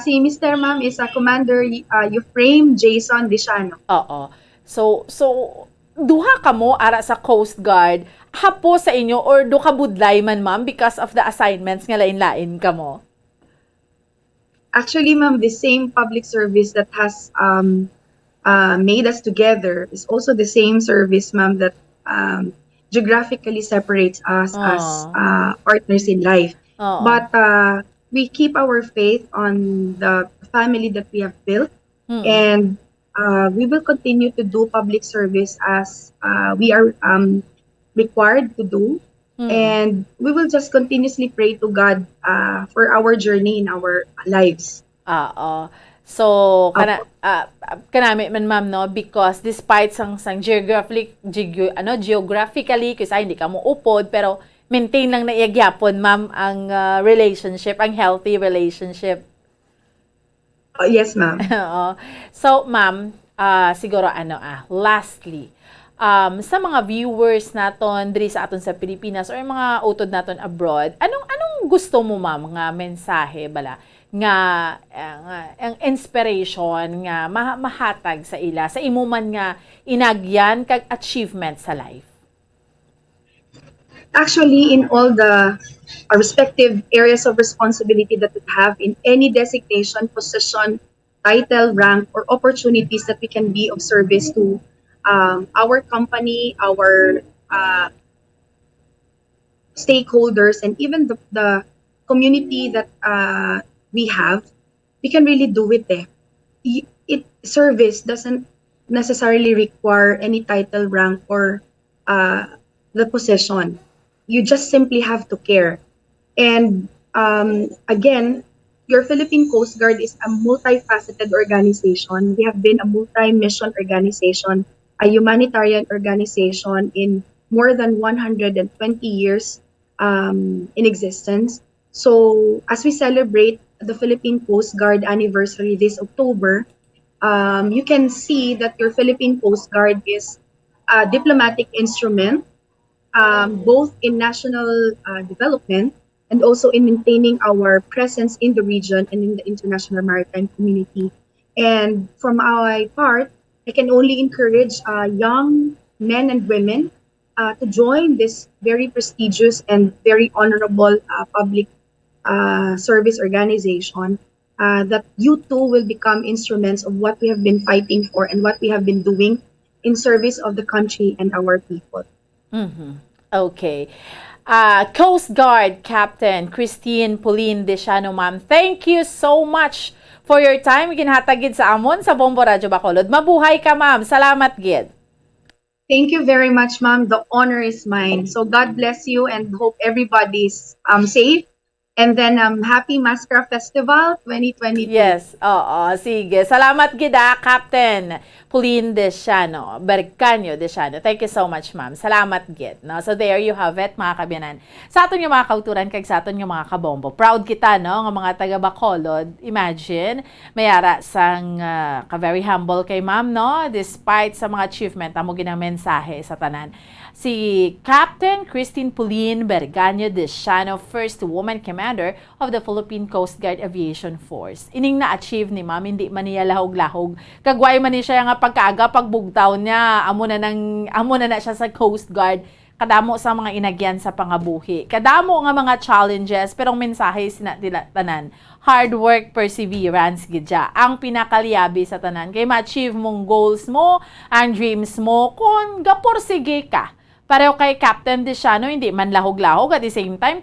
Si Mr. Ma'am is Commander Euphrame Jason Diciano. Oo. So duha ka mo ara sa Coast Guard, hapo sa inyo or do ka budlay man, ma'am, because of the assignments nga lain-lain ka mo? Actually, ma'am, the same public service that has made us together is also the same service, ma'am, that geographically separates us as partners in life. But we keep our faith on the family that we have built, and we will continue to do public service as we are required to do, and we will just continuously pray to God for our journey in our lives. So kanami man, ma'am, no, because despite sang geographically kasi hindi ka mo upod, pero maintain lang na iagyapon, ma'am, ang relationship, ang healthy relationship. Yes, ma'am. So, ma'am, siguro lastly, sa mga viewers naton diri sa aton sa Pilipinas or mga utod naton abroad, anong gusto mo, ma'am, nga mensahe bala nga ang inspiration nga mahatag sa ila sa imo man nga inagyan kag achievement sa life? Actually, in all the respective areas of responsibility that we have in any designation, position, title, rank, or opportunities that we can be of service to our company, our stakeholders, and even the community that we have, we can really do it. Service doesn't necessarily require any title, rank, or the position. You just simply have to care. And again, your Philippine Coast Guard is a multifaceted organization. We have been a multi-mission organization, a humanitarian organization in more than 120 years in existence. So as we celebrate the Philippine Coast Guard anniversary this October, you can see that your Philippine Coast Guard is a diplomatic instrument, both in national development and also in maintaining our presence in the region and in the international maritime community. And from our part, I can only encourage young men and women to join this very prestigious and very honorable public service organization, that you too will become instruments of what we have been fighting for and what we have been doing in service of the country and our people. Okay. Coast Guard Captain Christine Pauline Diciano, ma'am, thank you so much for your time. Ginhatagid sa amon sa Bombo Radyo Bacolod. Mabuhay ka, ma'am. Salamat, gid. Thank you very much, ma'am. The honor is mine. So God bless you and hope everybody's safe And then Happy Mascara Festival 2022. Yes, oo, sige. Salamat gida, Captain Pauline Desiano, Bercanio Desiano. Thank you so much, ma'am. Salamat gid. No? So there you have it, mga kabyanan. Sa aton yung mga kauturan, kag sa aton yung mga kabombo. Proud kita, no, ng mga taga Bacolod. Imagine, mayara sang ka-very humble kay ma'am, no? Despite sa mga achievement, amo ginang mensahe sa tanan. Si Captain Christine Pauline Berganio Desiano, first woman commander of the Philippine Coast Guard Aviation Force. Ining na-achieve ni ma'am, hindi man niya lahog-lahog. Kagway man ni siya nga pagkaaga, pagbugtaw niya, amo na siya sa Coast Guard. Kadamo sa mga inagyan sa pangabuhi. Kadamo nga mga challenges, pero ang mensahe sinatila tanan, hard work, perseverance, gidya. Ang pinakaliabi sa tanan, kay ma-achieve mong goals mo, ang dreams mo, kung gaporsige ka. Pareho kay Captain Desiano, hindi man lahog-lahog, at the same time,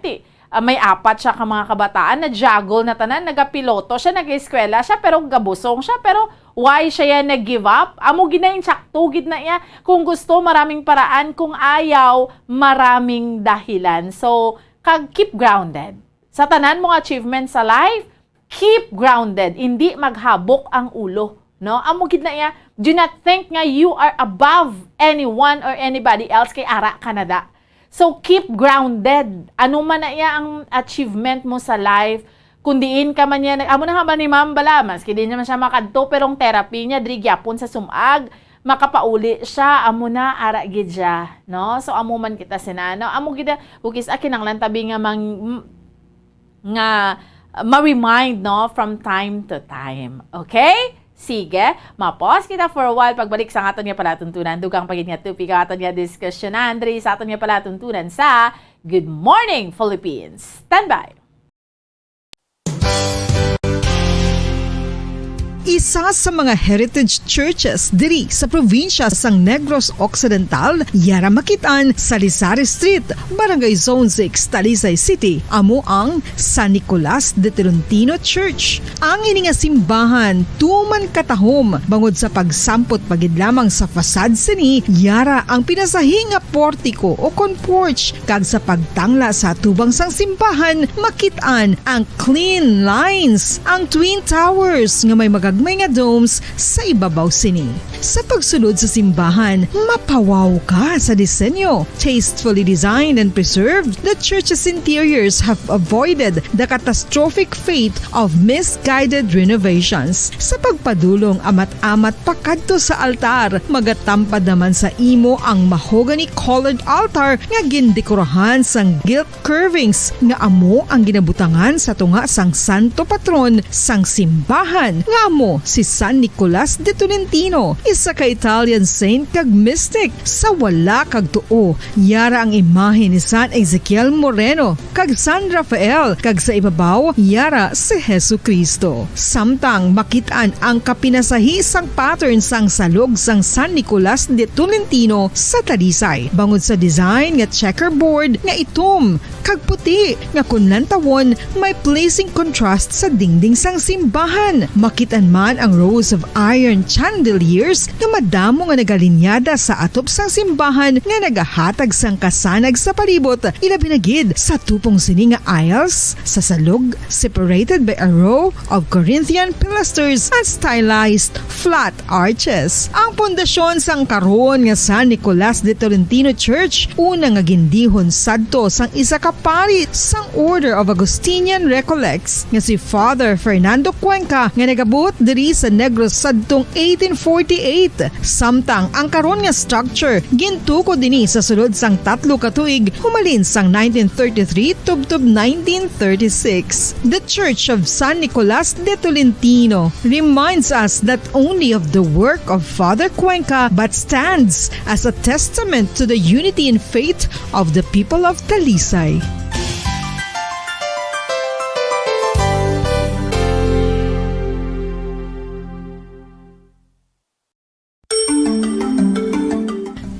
may apat siya ka mga kabataan na juggle na tanan, nagapiloto siya, nag-eskwela siya, pero gabusong siya, pero why siya yan nag-give up? Amo ginayin tsaktugid na iya. Kung gusto, maraming paraan. Kung ayaw, maraming dahilan. So, keep grounded. Sa tanan mong achievement sa life, keep grounded. Hindi maghabok ang ulo. No? Amo gid na iya. Do not think nga you are above anyone or anybody else kay ara Canada. So, keep grounded. Ano man na iya ang achievement mo sa life, kung diin ka man yan, amo na nga ba ni Ma'am Bala, maski din naman siya makadto, pero ang therapy niya, drigyapon sa sumag, makapauli siya, amo na, ara gidya, no? So, amo man kita sinano, amo gida, hugis akin ang lantabi nga ma-remind, no, from time to time. Okay? Sige, mapos kita for a while. Pagbalik sa aton nga palatuntunan, dugang pagin nga tupi ka aton nga diskusyonan, Andre, sa aton nga palatuntunan sa Good Morning Philippines. Stand by! Isa sa mga heritage churches diri sa probinsya sang Negros Occidental, yara makitaan sa Lizares Street, Barangay Zone 6, Talisay City, amo ang San Nicolas de Tolentino Church. Ang ini nga simbahan tuman katahom bangod sa pagsampot pagid lamang sa fasad sini, yara ang pinasahi nga portiko o kon porch, kag sa pagtangla sa tubang sang simbahan makitaan ang clean lines, ang twin towers nga may magagmay nga domes sa ibabaw sini. Sa pagsulod sa simbahan, mapawaw ka sa disenyo. Tastefully designed and preserved, the church's interiors have avoided the catastrophic fate of misguided renovations. Sa pagpadulong amat-amat pakadto sa altar, magatampad naman sa imo ang mahogany colored altar nga gindekorahan sang gilt curvings nga amo ang ginabutangan sa tunga sang santo patron sang simbahan nga amo si San Nicolas de Tolentino, isa ka Italian saint kag mystic. Sa wala kag tuo, yara ang imahe ni San Ezekiel Moreno kag San Rafael, kag sa ibabaw yara si Hesu Kristo. Samtang makitaan ang kapinasahi sang pattern sang salog sang San Nicolas de Tolentino sa Talisay, bangod sa design nga checkerboard nga itom kag puti nga kunlantawon may pleasing contrast sa dingding sang simbahan. Makitaan man ang rows of iron chandeliers nga madamo nga nagalinyada sa atop sang simbahan nga nagahatag sang kasanag sa palibot, ilabi na gid sa tupong sini nga aisles sa salog, separated by a row of Corinthian pilasters and stylized flat arches. Ang pundasyon sang karon nga San Nicolas de Tolentino Church una nga gindihon sadto sang isa ka pari sang Order of Augustinian Recollects nga si Father Fernando Cuenca nga nagabot diri sa Negros sadtong 1848. Samtang ang karon nga structure gintuko dinhi sa sulod sang 3 ka tuig humalin sang 1933 tubtob 1936. The Church of San Nicolas de Tolentino reminds us not only of the work of Father Cuenca but stands as a testament to the unity and faith of the people of Talisay.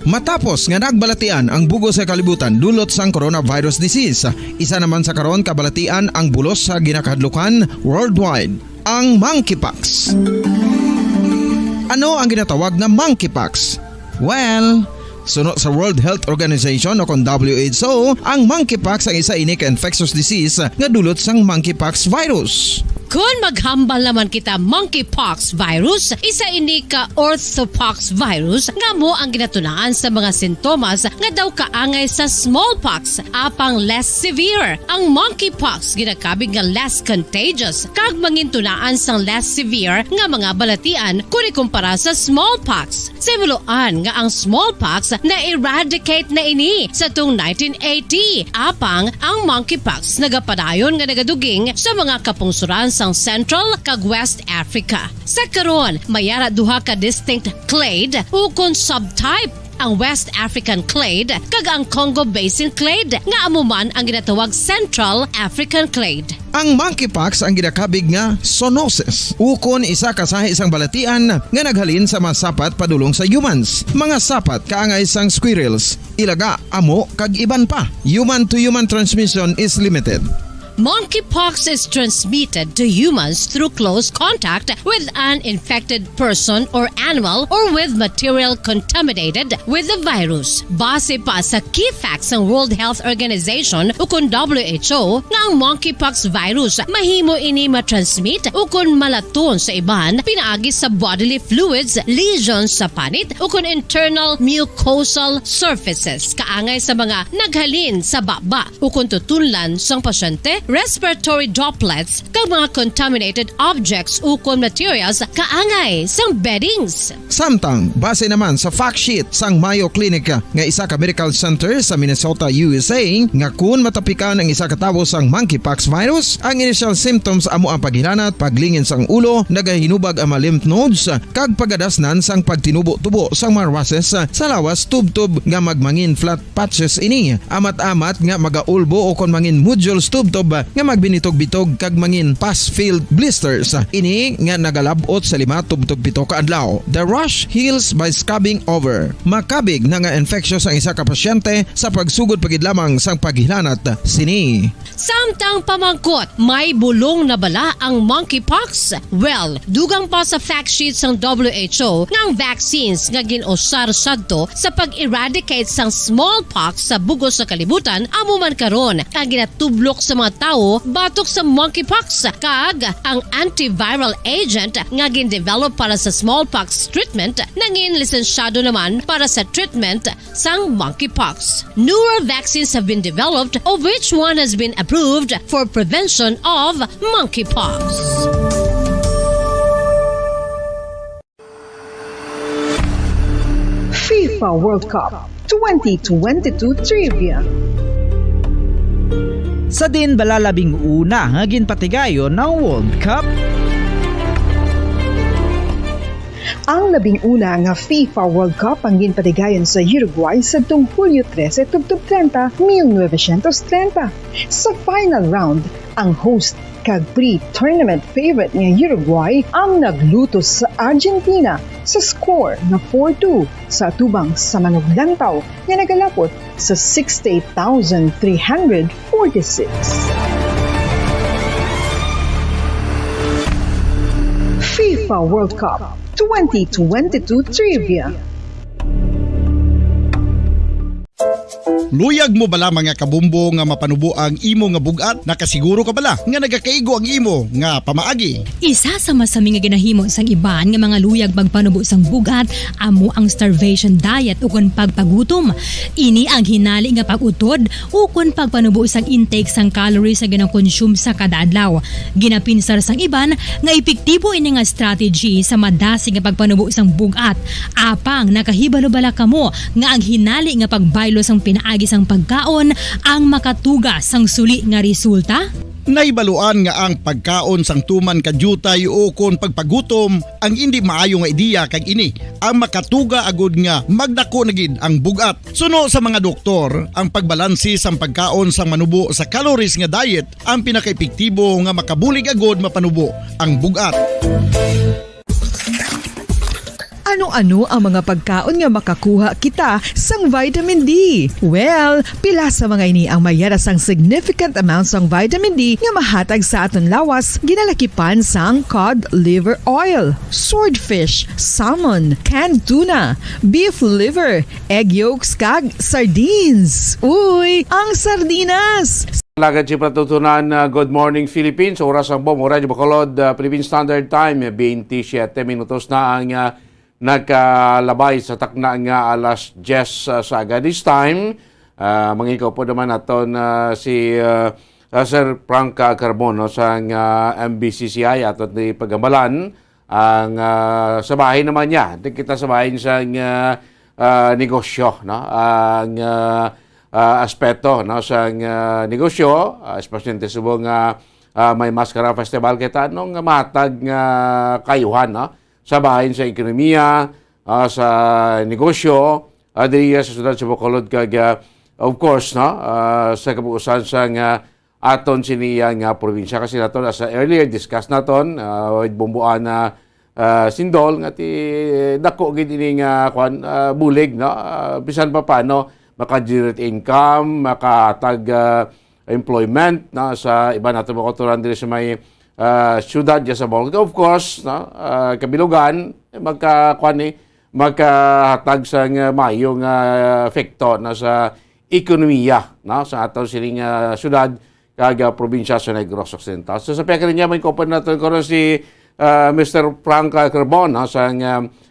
Matapos nga nagbalatian ang bugos sa kalibutan dulot sang coronavirus disease, isa naman sa karon kabalatian ang bulos sa ginakadlukan worldwide, ang monkeypox. Ano ang ginatawag na monkeypox? Well, Suno sa World Health Organization o kon WHO, ang monkeypox ang isa ini ka infectious disease nga dulot sang monkeypox virus. Kung maghambal naman kita monkeypox virus, isa ini ka orthopox virus nga mo ang ginatunaan sa mga sintomas nga daw kaangay sa smallpox apang less severe. Ang monkeypox ginakabig nga less contagious kag mangintunaan sang less severe nga mga balatian kung ikumpara sa smallpox. Simuloan nga ang smallpox na eradicate na ini sa tung 1980 apang ang monkeypox nagapadayon nga nagaduging sa mga kapungsuran sang Central kag West Africa. Sa karon, mayara duha ka distinct clade ukon subtype, ang West African clade kag ang Congo Basin clade nga amuman ang ginatawag Central African clade. Ang monkeypox ang ginakabig nga zoonosis. Ukon isa ka sa isang balatian nga naghalin sa mga sapat padulong sa humans. Mga sapat kaangay sang squirrels, ilaga, amo kag iban pa. Human to human transmission is limited. Monkeypox is transmitted to humans through close contact with an infected person or animal or with material contaminated with the virus. Base pa sa key facts ng World Health Organization ukon WHO nga ang monkeypox virus mahimo ini matransmit ukon malaton sa iban pinaagi sa bodily fluids, lesions sa panit ukon internal mucosal surfaces kaangay sa mga naghalin sa baba ukon tutunlan sang pasyente, respiratory droplets kag mga contaminated objects ukon materials kaangay sang beddings. Samtang, base naman sa fact sheet sang Mayo Clinic nga isa ka medical center sa Minnesota, USA, nga kun matapikan ang isa ka tawo sang monkeypox virus, ang initial symptoms amo ang paghilanat, paglingin sang ulo, nagahinubag ang mga lymph nodes, kag pagadasnan sang pagtinubo-tubo sang mga rashes sa lawas tubtob nga magmangin flat patches ini. Amat-amat nga magaulbo o kon mangin nodules tubtob nga magbinitog-bitog kag mangin pus-filled blisters. Ini nga nagalabot sa 5 tubtob 7 ka adlaw. The rash heals by scabbing over. Makabig na nga infectious ang isa ka pasyente sa pagsugod pagid lamang sang paghilanat sini. Samtang pamangkot, may bulong na bala ang monkeypox? Well, dugang pa sa fact sheets ng WHO nga ang vaccines nga ginusar sadto sa pag-eradicate sang smallpox sa bugos sa kalibutan amo man karon ang ginatublok sa mga tao batok sa monkeypox kag ang antiviral agent nga gin-develop para sa smallpox treatment nangin lisensyado naman para sa treatment sang monkeypox. Newer vaccines have been developed of which one has been approved for prevention of monkeypox. FIFA World Cup 2022 Trivia. Sa din balalabing una nga ginpatigayon ng World Cup. Ang labing una nga FIFA World Cup ang ginpatigayon sa Uruguay sa tung Hulyo 13 tubtob 30, 1930. Sa final round, ang host kag pre-tournament favorite nga Uruguay ang naglutos sa Argentina sa score na 4-2 sa atubang sa manuglantaw nga nagalapot sa 68,346. FIFA World Cup 2022 Trivia. Luyag mo bala mga kabumbo nga mapanubo ang imo nga bugat? Nakasiguro ka bala nga nagakaigo ang imo nga pamaagi? Isa sa masami nga ginahimo sang iban nga mga luyag pagpanubo sang bugat amo ang starvation diet ukon pagpagutom. Ini ang hinali nga pag-utod ukon pagpanubo sang intake sang calories sa gina-consume sa kada adlaw. Ginapinsar sang iban nga epektibo ini nga strategy sa madasi nga pagpanubo sang bugat. Apang nakahibalo bala kamo nga ang hinali nga pagbaylo sang pinaagi sang pagkaon ang makatuga sang suli nga resulta? Naibaluan nga ang pagkaon sang tuman kadyutay o kon pagpagutom ang hindi maayo nga ideya kag ini ang makatuga agud nga magdako na gid ang bugat. Suno sa mga doktor, ang pagbalansi sang pagkaon sang manubo sa calories nga diet ang pinakaepektibo nga makabulig agud mapanubo ang bugat. Ano-ano ang mga pagkaon nga makakuha kita sang vitamin D? Well, pila sa mga ini ang mayara sang significant amounts sang vitamin D nga mahatag sa aton lawas ginalakipan sang cod liver oil, swordfish, salmon, canned tuna, beef liver, egg yolks kag sardines. Uy, ang sardinas! Lagad si Patutunan, Good Morning Philippines, oras ang bom, Radyo Bacolod, Philippine Standard Time, 27 minutos na ang nagkalabay sa takna nga alas 10 sa aga. This time, mangikaw po naman naton si Sir Frank Carbono sa MBCCI at ni Pagamalan ang sa bahay naman niya. Kita sa bahay sa negosyo, no? Ang aspeto no sa negosyo, especially subong may Mascara Festival kita nung matag kayuhan no sa bahin sa ekonomiya, sa negosyo, diri sa syudad sa Bacolod kag of course no sa kabuusan sa aton siniya nga probinsya kasi naton as earlier discuss naton with bumbuan na sindol nga ti dako gid ini nga bulig no bisan pa paano maka-generate income, makatag employment na sa iba natin mga kauturan dito sa may syudad dyan sa Bacolod. Of course, kabilugan, magkahatag sa mayong efekto na sa ekonomiya sa atong siling syudad kag probinsya sa Negros Occidental. So sa peka niya, may kopan natin ko si Mr. Frank Carbon sa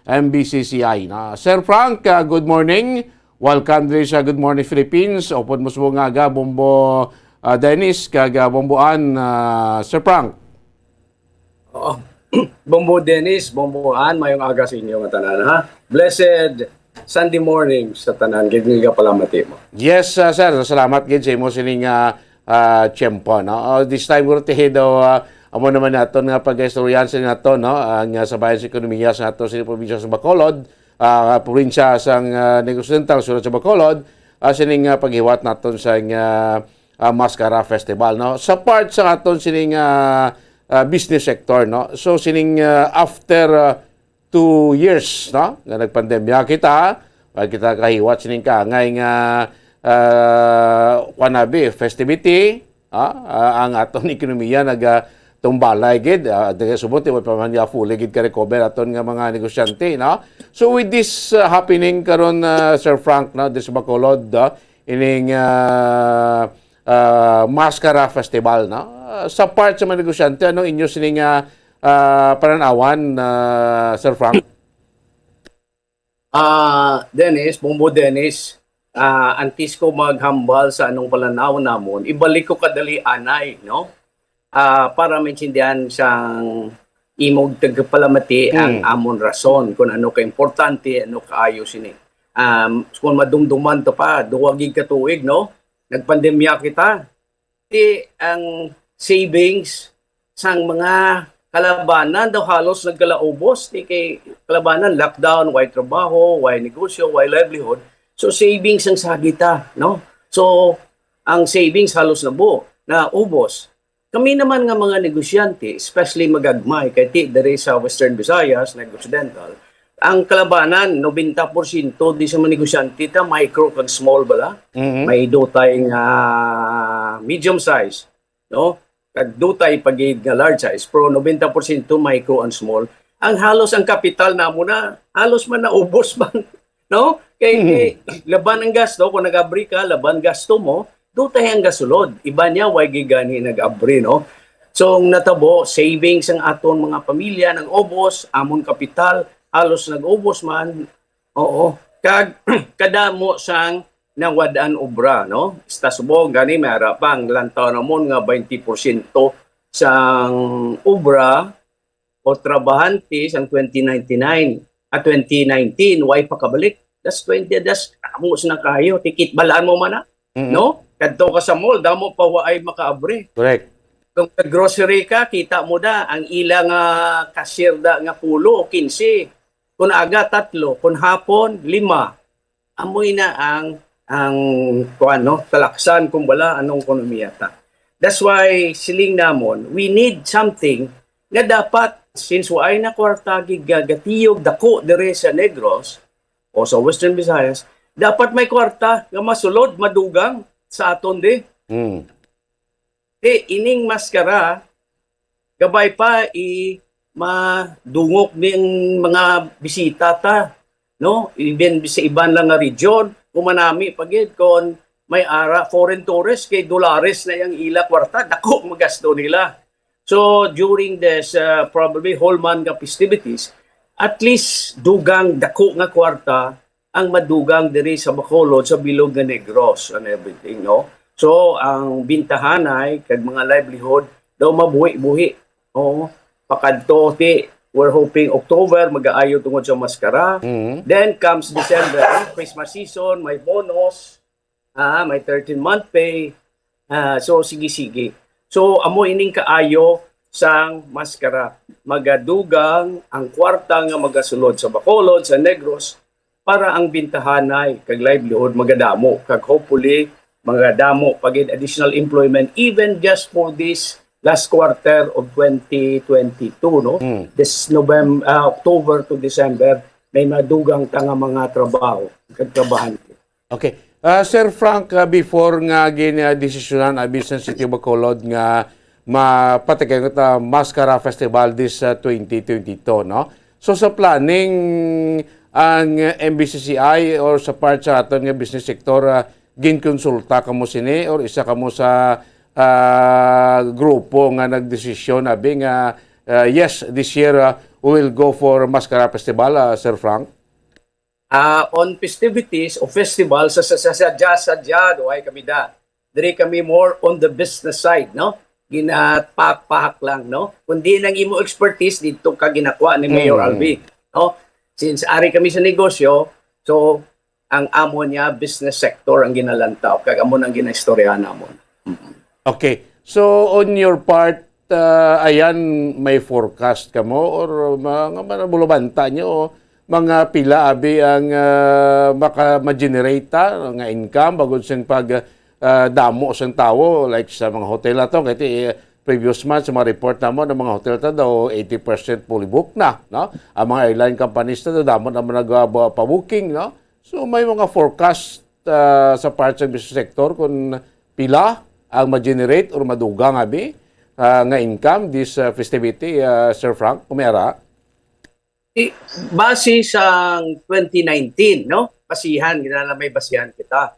MBCCI. Sir Frank, good morning. Welcome din sa Good Morning Philippines. Open mo sa mga aga, Bombo Dennis, kag Bomboan, Sir Frank. Oo. Bombo Dennis, Bomboan, mayong aga sa inyo mga tanan, ha? Blessed Sunday morning sa tanan, gigniga palamati mo. Yes, sir. Salamat gid sa imo sining tiyempo, no? This time, kurtihe daw, amo naman nato nga pag-istoryan sa nato, no? Ang sabayan sa ekonomiya sa nato sa probinsya sa Bacolod, probinsya sa Negros Occidental, sulod sa Bacolod, sining paghiwat naton sa Mascara Festival, no? Sa part sa aton sining business sector, no? So sining after 2 years, no? Nga nagpandemya kita kahiwat sining kaangay nga wanabe festivity, ang aton ekonomiya tumbalay gid subot mo pa man ya fully gid ka recover aton nga mga negosyante no. So with this happening karon Sir Frank no this Bacolod ining Mascara Festival no, sa part sa mga negosyante ano inyo sining pananawan Sir Frank? Dennis, Bombo Dennis, antis ko maghambal sa anong palanaw namon, ibalik ko kadali anay no. Para maintindihan siyang imog tagapalamati ang amon rason kung ano ka-importante, ano kaayos ini. Kung madumduman to pa, duwagig katuig, no? Nagpandemya kita. Ang savings sang mga kalabanan daw halos nagkalaubos. Kay kalabanan, lockdown, why trabaho, why negosyo, why livelihood. So savings ang sagita, no? So ang savings halos na ubos. Kami naman nga mga negosyante, especially magagmay, kay dari sa Western Visayas, Negros-Occidental, ang kalabanan, 90% di sa mga negosyante, micro kag small bala. May dutay nga medium size, no? Kag dutay pagid nga large size, pero 90% micro and small. Ang halos ang kapital namo na, halos man naubos man, no? Kay laban ang gasto, kung nag-abri ka, laban gasto mo, dutay ang gasulod. Iba niya, way gigani nag-abri, no? So, natabo, savings ang aton mga pamilya, ng ubos, amon kapital, halos nag-ubos man. Oo. Kadamo sang nawadaan obra, no? Istasubog, gani, may harapang lantaw namon nga 20% sang obra o trabahante sang 2019 way pakabalik. Das 20, das amos na kayo. Tikit balaan mo man na, no? Kadto ka sa mall, damo pa waay makaabre. Correct. Kung grocery ka, kita mo da ang ilang cashier da nga 10 o 15. Kung aga 3, kung hapon 5. Amoy na ang talaksan kung wala anong ekonomiya ta. That's why siling namon, we need something na dapat since waay na kwarta gigatiyog dako dire sa Negros o sa Western Visayas, dapat may kwarta nga masulod, madugang sa aton di. Ining maskara, gabay pa madungok ning mga bisita ta, no? Even sa iban lang nga region, kumanami pagid kon may ara foreign tourists kay dolares na yung ila kwarta, dako magasto nila. So during this probably whole month of festivities, at least dugang dako nga kwarta ang madugang diri sa Bacolod, sa Bilog nga Negros and everything, no? So ang bintahan ay kag mga livelihood daw mabuhi-buhi. Oh, pakadto ti we're hoping October mag-aayo tungod sa maskara. Then comes December, Christmas season, may bonus, may 13-month pay. So sige-sige. So, amo ining kaayo sang maskara. Magadugang ang kwarta nga magasulod sa Bacolod, sa Negros, para ang bintahanay kag livelihood magadamo. Kag hopefully, magadamo pagid additional employment even just for this last quarter of 2022, no? This October to December, may madugang tanga mga trabaho, kag trabahan. Okay. Sir Frank, before nga ginadesisyonan ang Business City Bacolod nga mapatigay nga Mascara Festival this 2022, no? So sa planning ang MBCCI or sa part sa aton nga business sector, ginkonsulta kamo sini or isa kamo sa grupo nga nagdesisyon abi nga yes, this year we will go for Mascara Festival, Sir Frank? On festivities o festival sa sadya do ay kami da. Diri kami more on the business side, no? Ginapahak lang, no? Kundi nang imo expertise dito ka ginakwa ni Mayor Albi, no? Since ari kami sa negosyo, so ang amo niya business sector ang ginalantaw kag amo nang ginaistorya namon. Okay. So on your part, ayan may forecast kamo or mga bulubanta nyo o mga pila abi ang ma-generate nga income bagod sa damo sa tao like sa mga hotel ato kay previous month sa mga report namo ng mga hotel ta daw 80% fully booked na, no? Ang mga airline companies ta damo na nagpa-booking, no? So may mga forecast sa parts ng business sector kung pila ang ma-generate or madugang abi nga income this festivity, Sir Frank, kumera. Base sa 2019, no? Basihan, ginala may basihan kita.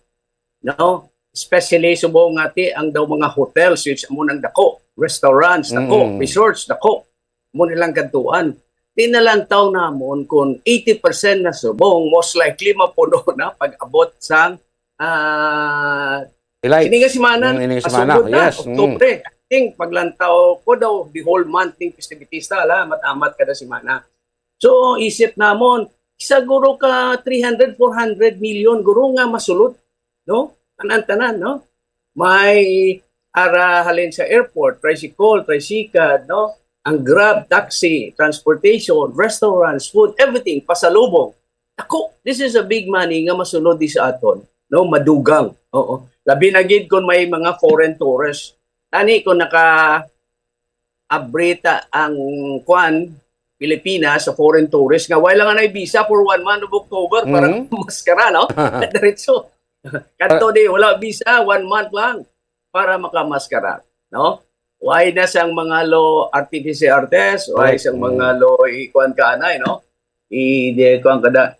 No? Especially subong ati ang daw mga hotels, which amo nang dako, restaurants, dako, resorts, dako. Mo nilang kantuan. Tinalantaw namon kung 80% na subong, most likely mapuno na pag-abot sa sininga simanan, asugod na, yes. Oktubre. I think paglantaw ko daw, the whole month ng festivities na, matamat kada simana. So, isip namon, siguro ka 300, 400 million, guro nga masulot, no? Tanan-tanan, no? May halin sa airport, tricycle, no? Ang Grab, taxi, transportation, restaurants, food, everything, pasalubong. Ako, this is a big money nga masulod di sa aton, no? Madugang, oo. Labi na gid kung may mga foreign tourists. Tani kung naka-abrita ang Pilipinas sa foreign tourists nga wala nga na visa for 1 month of October para maskara, no? Diretso. Kanto di wala visa 1 month lang para makamaskara, no? Why na sang mga law artificial artist, why sang mga law ikuan ka anay, no? I-de kuan kada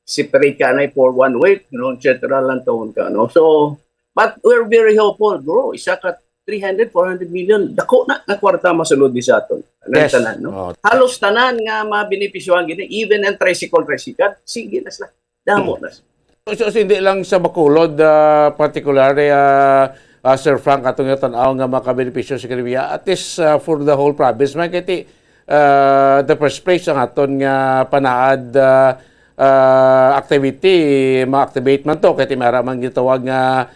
separate ka anay for 1 week, no? etc. lang taon ka, no? So, but we're very hopeful, bro. Isa ka 300, 400 million. Dako na kwarta masulod di sa aton. Yes. Tanan, no? Halos tanan nga mabenepisyohan gini, even ang tricycle, sige na sila. Damo na. So hindi lang sa Bacolod, particularly, Sir Frank, atong yung tanaw nga makabenepisyo sa Karibia, at least for the whole province, man kiti, the first place ang aton nga panaad activity, ma-activate man to, kiti maramang gitawag nga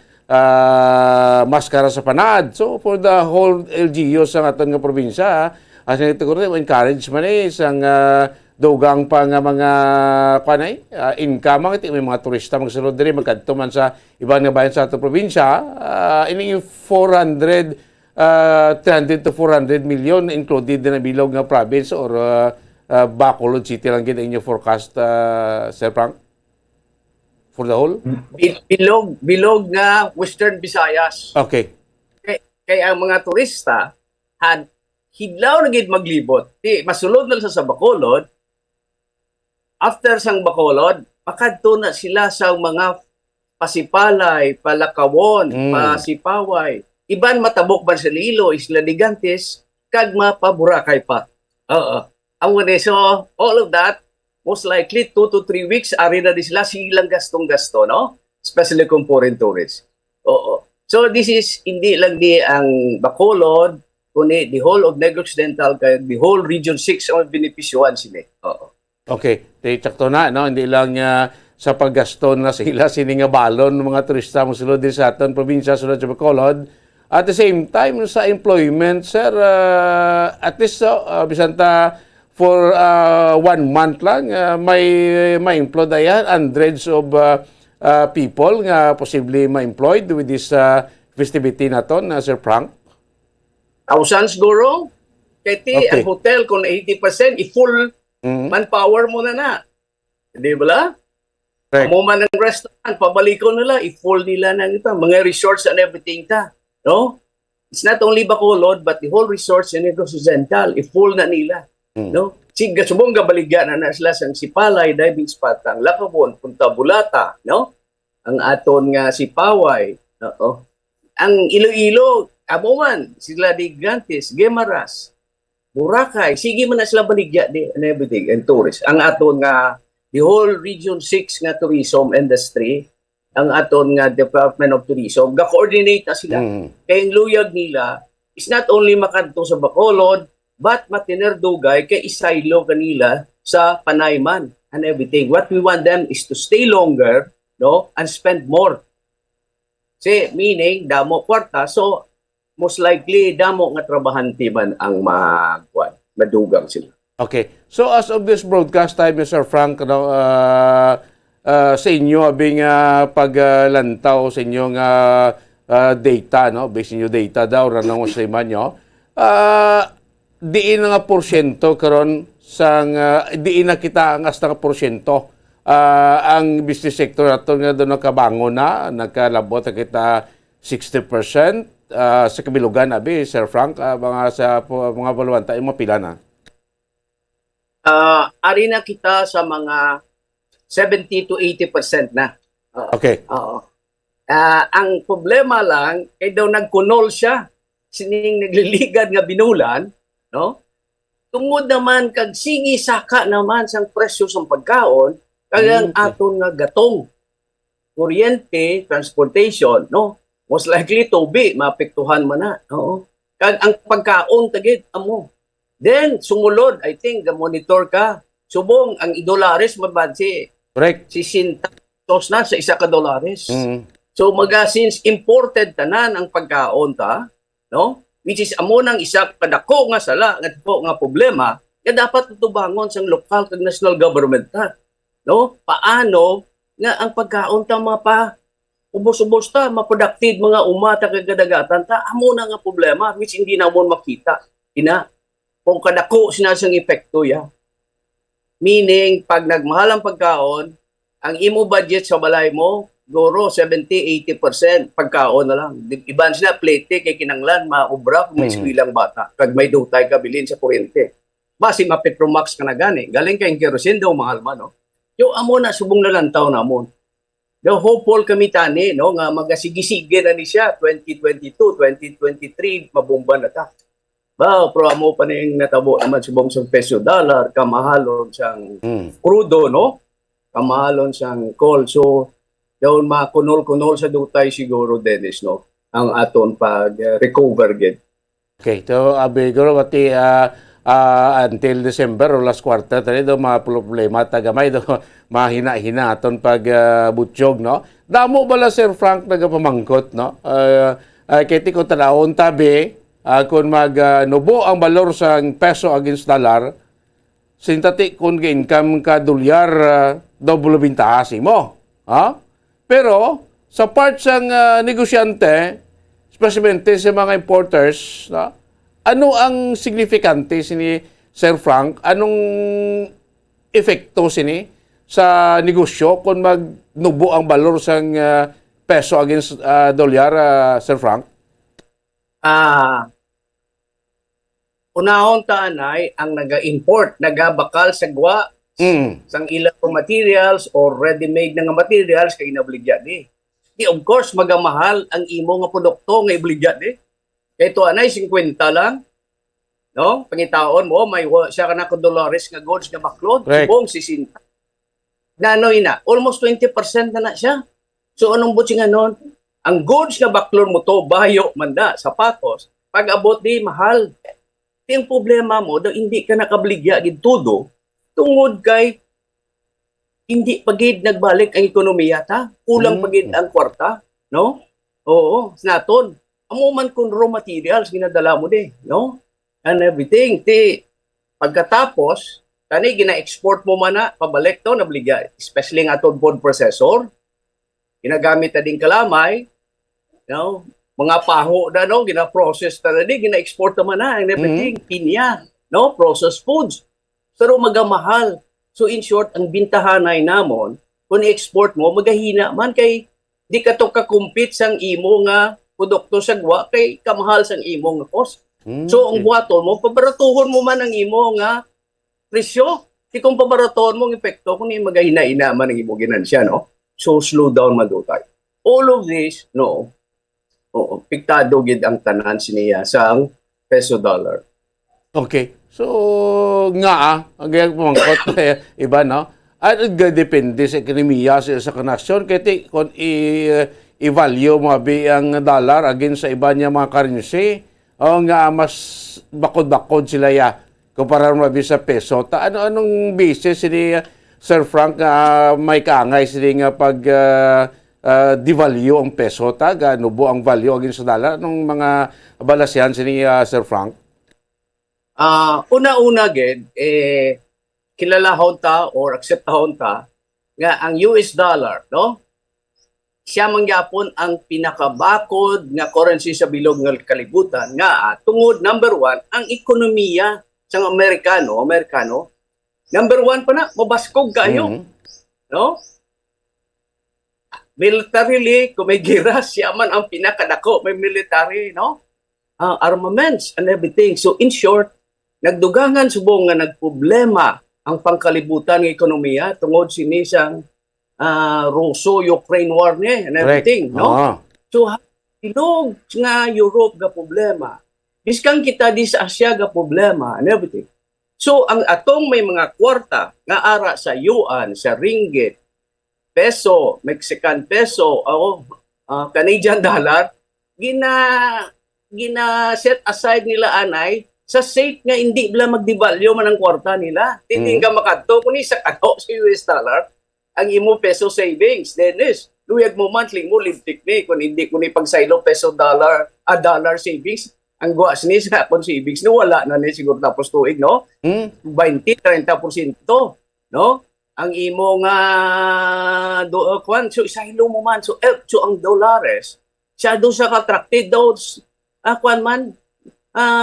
maskara sa panad. So, for the whole LGU sa aton nga probinsya, as ito ko rin, encourage man isang dugang pa nga mga income, may mga turista magsulod din, magkadto man sa ibang nga bayan sa aton probinsya, ini 400 300 to 400 million included na bilog nga province or Bacolod City lang gid inyo forecast, Sir Frank? For the whole? Bilog nga Western Visayas. Okay. Kaya ang mga turista, hidlaw na gid maglibot. Masulod na sa Bacolod. After sang Bacolod, makadto na sila sa mga Pasipalay, Palakawon, Pasipaway. Iban matabok ba sa Lilo, Isla Ligantes, kag mapaburakay pa. Oo. So, all of that, most likely 2 to 3 weeks, ari na di sila silang gastong-gasto, no? Especially kung foreign tourists. Oo. So, this is hindi lang di ang Bacolod, kundi the whole of Negros Occidental, kaya the whole Region 6 ang benepisyohan sila. Oo. Okay. Tsakto na, no? Hindi lang sa paggaston na sila sininga balon ng mga turista mo sulod din sa aton probinsya sulod sa Bacolod. At the same time sa employment, sir, at least bisanta for 1 month lang may employed ayan hundreds of people nga possibly ma-employed with this festivity naton, Sir Frank. Thousands siguro. Kaya ang hotel kung 80% i-full manpower mo na. Di ba? Amo man ng restaurant, pabaliko nila, i-full nila ng ito. Mga resorts and everything ta. No? It's not only Bacolod, but the whole resorts in Negros Occidental, i-full na nila. No? Sige, subong gabaligyan na sila sa Sipalay, diving spot, ang Lakabon, Punta Bulata, no? Ang aton nga Sipaway, no? Ang Iloilo, amo man, sila Ligantes, Guimaras, Boracay, sige man na sila baligya di and everything, and tourists. Ang aton nga the whole Region 6 nga tourism industry, ang aton nga Department of Tourism, ga-coordinate na sila. Kaya yung luyag nila is not only makadto sa Bacolod, but matinerdugay kay isaylo kanila sa Panayman and everything. What we want them is to stay longer, no, and spend more. Kasi meaning, damo kwarta, so most likely, damo nga trabahante man ang madugang sila. Okay. So as of this broadcast time, Sir Frank, sa inyo, abing paglantaw sa inyong data, no? Based on your data daw, ranang sa iman nyo, diin nga porsyento karon sang diin na kita ang asta nga porsyento ang business sector nato nga doon nakabangon na, nakalabot na kita 60%, sa kabilugan, abi, Sir Frank, sa mga balwanta, yung mapila na? Ari na kita sa mga 70 to 80% na. Okay. Ang problema lang, kaya daw nagkunol siya, sining nagliligad nga binulan, no? Tungod naman, kag sige saka naman sang presyo sa pagkaon, kag aton nga gatong, kuryente, transportation, no? Most likely, tubi, maapektuhan man na. No? Kag ang pagkaon, tagid, amo. Then, sumulod, I think, monitor ka. Subong, ang $1 mabansi. Correct. Si $1 na sa $1. So, since imported tanan ang pagkaon ta, no? Which is amo nang isa kadako nga sala, nga problema, kaya dapat tutubangon sa local kag national government ta. No? Paano nga ang pagkaon ta ubos-ubos ta, ma-productive mga umata kagadagatan ta, amo na nga problema, which hindi na mo makita. Kung kadako sinasang epekto ya. Meaning, pag nagmahal ang pagkaon, ang imo budget sa balay mo, goro 70-80% pagkaon na lang. Iban sila plate kay kinanglan, maubra kung may eskwelaang bata. Kag may dutay ka bilin sa kuryente. Basi ma-Petromax ka na gani. Galing kayong kerosene daw, mahal man. No? Yung amo na, subong na lang taon na mo. The hopeful kami tani, no, nga magasigi-sige na ni siya, 2022, 2023, mabomba na ta. Pero amo pa na yung natabo naman subong sa peso-dollar, kamahalon siyang crudo, no? Kamahalon siyang coal. So, daw makunol-kunol sa dutay siguro, Dennis, no? Ang aton pag-recover again. Okay, so abiguro pati until December o last quarter tani do mga problema tagamay do mahina-hina aton pag butsyog, no? Damo bala Sir Frank nagapamangkot, no? Kiti ko tanawon tabi kung nubo ang balor sa peso against dollar, sintati kung income ka dolyar double bintahasi mo. Ha? Pero sa part sang negosyante, especially sa mga importers, no? Ano ang signifikante sini Sir Frank? Anong epekto sini sa negosyo kung magnubo ang balor sang peso against dolyar, Sir Frank? Unahon taanay ang naga-import, nagabakal sa gwa, sang ilang materials or ready-made na nga materials kay inabligya di. Of course, magamahal ang imo nga produkto nga ibligya di. Kaya ito anay, 50 lang. No? Pangitaon mo, may siya ka na $1 nga goods nga baklod, subong 60. Nanoy na, almost 20% na siya. So anong butsi nga nun? Ang goods nga baklod mo to, bayo, manda, sapatos, pag abot di, mahal. Yung problema mo, daw hindi ka nakabligya gid tudo, tungod kay hindi pagid nagbalik ang ekonomiya ta, kulang pagid ang kwarta, no? Oo, naton. Amo man kun raw materials ginadala mo di, no? And everything pagkatapos tani gina-export mo man na pabalik to nabligya, especially ang atong food processor. Ginagamit na din kalamay, no? Mga paho na no, gina-process na din, gina-export naman na and everything, pinya, no? Processed foods. Pero magamahal. So in short, ang bintahanay namon, kung i-export mo, magahina man kay di ka to ka-compete sang imo nga produkto sa gwa kay kamahal sang imo nga cost. So ang buhaton mo, pabaratuhon mo man ang imo nga presyo. Di kung pabaratuhon mo ang epekto, kung magahina-ina man ang imo ginansya, no? So slow down madutay. All of this, no, piktado gid ang tanan siniya sa ang peso dollar. Okay. So, ang gayang pumangkot, iba, no? At depende sa ekonomiya sa kanasyon. Kaya kung i-value mo ang dollar against sa iba niya mga currency, mas bakod-bakod sila ya kumpara mo sa peso. Anong basis ni Sir Frank may kaangay sila nga pag devalue ang peso, nubo ang value against sa dollar? Anong mga balasyan si Sir Frank? Una-una gid kilalahon ta or acceptahon ta nga ang US dollar, no? Siya mangyapon ang pinakabakod nga currency sa bilog nga kalibutan nga tungod number 1 ang ekonomiya sang Amerikano. Number 1 pa na mabaskog kayo. No? Militarily, kung may gira, siya man ang pinakadako, may military, no? Armaments and everything. So in short, nagdugangan subong nga nagproblema ang pangkalibutan ng ekonomiya tungod sinisang Russo-Ukraine war niya and everything, no? So ilog nga Europe ga problema. Biskang kita di sa Asia ga problema and everything. So ang atong may mga kwarta nga ara sa yuan, sa ringgit, peso, Mexican peso, Canadian dollar, gina set aside nila anay sa sake nga hindi bala magdevalue man ang kwarta nila. Hindi ka makadto kung sa sa US dollar ang imo peso savings. Dennis, luyag mo monthly mo limtik ni kung hindi kung ipagsaylo peso dollar savings ang guwas ni sa akong savings no wala na ni siguro tapos tuig no 20-30% no ang imo nga so isaylo mo man so ang dollares siya do sa attracted those man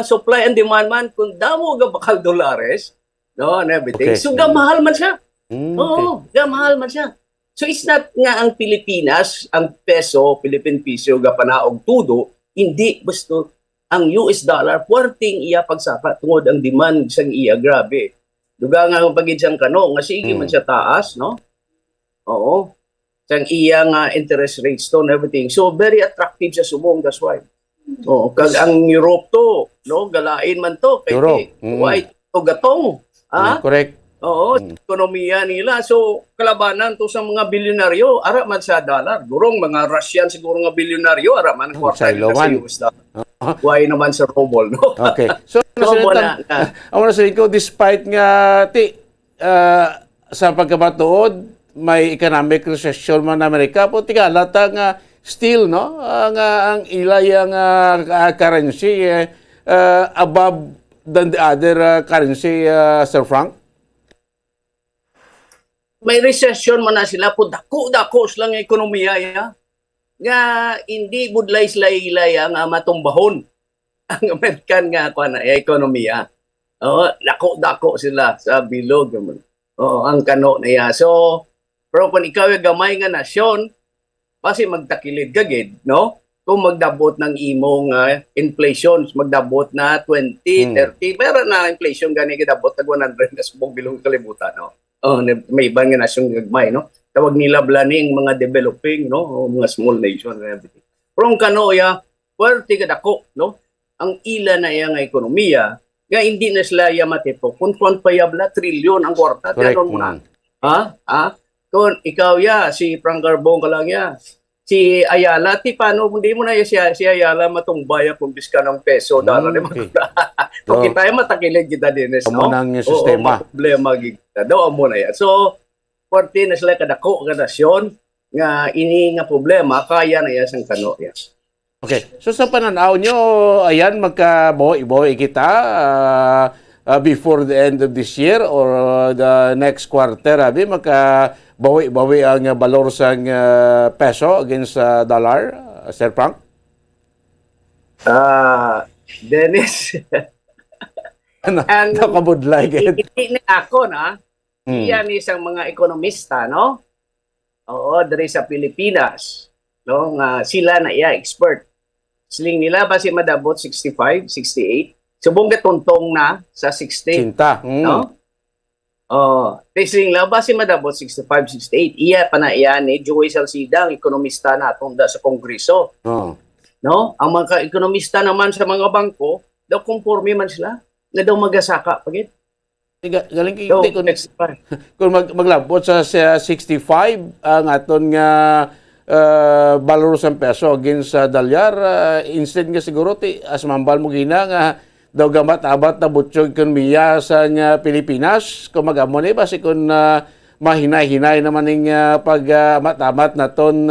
supply and demand man kung damo ga bakal dollares no and everything so gamahal man siya gamahal man siya so it's not nga ang Pilipinas ang peso Philippine peso ga panaog tudo hindi gusto ang US dollar puwerteng iya pagsapa tungod ang demand sang iya grabe duga nga pagid siyang kano nga sige man siya taas no sang iya nga interest rates to and everything so very attractive siya subong that's why kag ang Europe to, no, galain man to, kay white to gatong. Correct. Ekonomiya nila. So, kalabanan to sa mga bilyonaryo, ara man sa dollar. Gurong mga Russian siguro nga bilyonaryo, ara man kwarta nila sa US dollar. Why naman sa ruble, no? Okay. So, I want to say ko, despite nga, sa pagkabatuod, may economic recession man na Amerika, po tigalata nga, still no ang ilayang currency above than the other currency Sir Frank. May recession man na sila po dako lang ang ekonomiya ya. nga hindi budlay silay ang matumbahon ang American nga ekonomiya. Dako sila sa bilog. Ang kano na iya. So, pero kung ikaw yung gamay nga nasyon, kasi magtakilid kagid, no? Kung magdabot ng imong inflation, magdabot na 20, 30, meron na inflation gani kadabot tag 100 na subong bilong kalibutan, no? May ibang nga nasyong gagmay, no? Tawag nila blaning mga developing, no? O mga small nation and everything. Pero ang kano ya, puwerte kadako, no? Ang ila na iya nga ekonomiya, nga hindi na sila iya matipo. Kung payabla, trilyon ang kwarta. Tiyanon mo na. Kung ikaw ya, si Frank Carbon ka lang ya, si Ayala, paano, hindi mo na ya si Ayala matumbaya kung biska ng peso, dollar. Kung kita yung matakilid kita din. Amo nang yung sistema. Problema kita. Daw mo na yan. So, parte na sila kadako, kadasyon, nga ini nga problema, kaya na yan sang kano. Yes. Okay. So sa pananaw nyo, ayan, magka-boy kita before the end of this year or the next quarter, magka-bawi ang balor sa peso against dollar, Sir Frank? Dennis, nakabudlay kayo. Hindi ako na, iyan isang mga ekonomista, no? Oo, dari sa Pilipinas. No, sila na expert. Sling nila basi madabot 65, 68. Subong gatuntong na sa 60. Cinta. No? Sling nila basi madabot 65, 68. Iya pa na ni Joey Salcida, ang ekonomista na atong sa Kongreso. No? Ang mga ekonomista naman sa mga bangko, daw conforme man sila, na daw magasaka pagit. Galing kayo kung maglabot sa 65 ang aton nga balor sa peso against sa dolyar, instead nga siguro as mambal mo gina nga daw gamat-abat na butsyog ekonomiya sa Pilipinas kung mag-amon basi kung mahinay-hinay naman ng pag-amat-amat na ton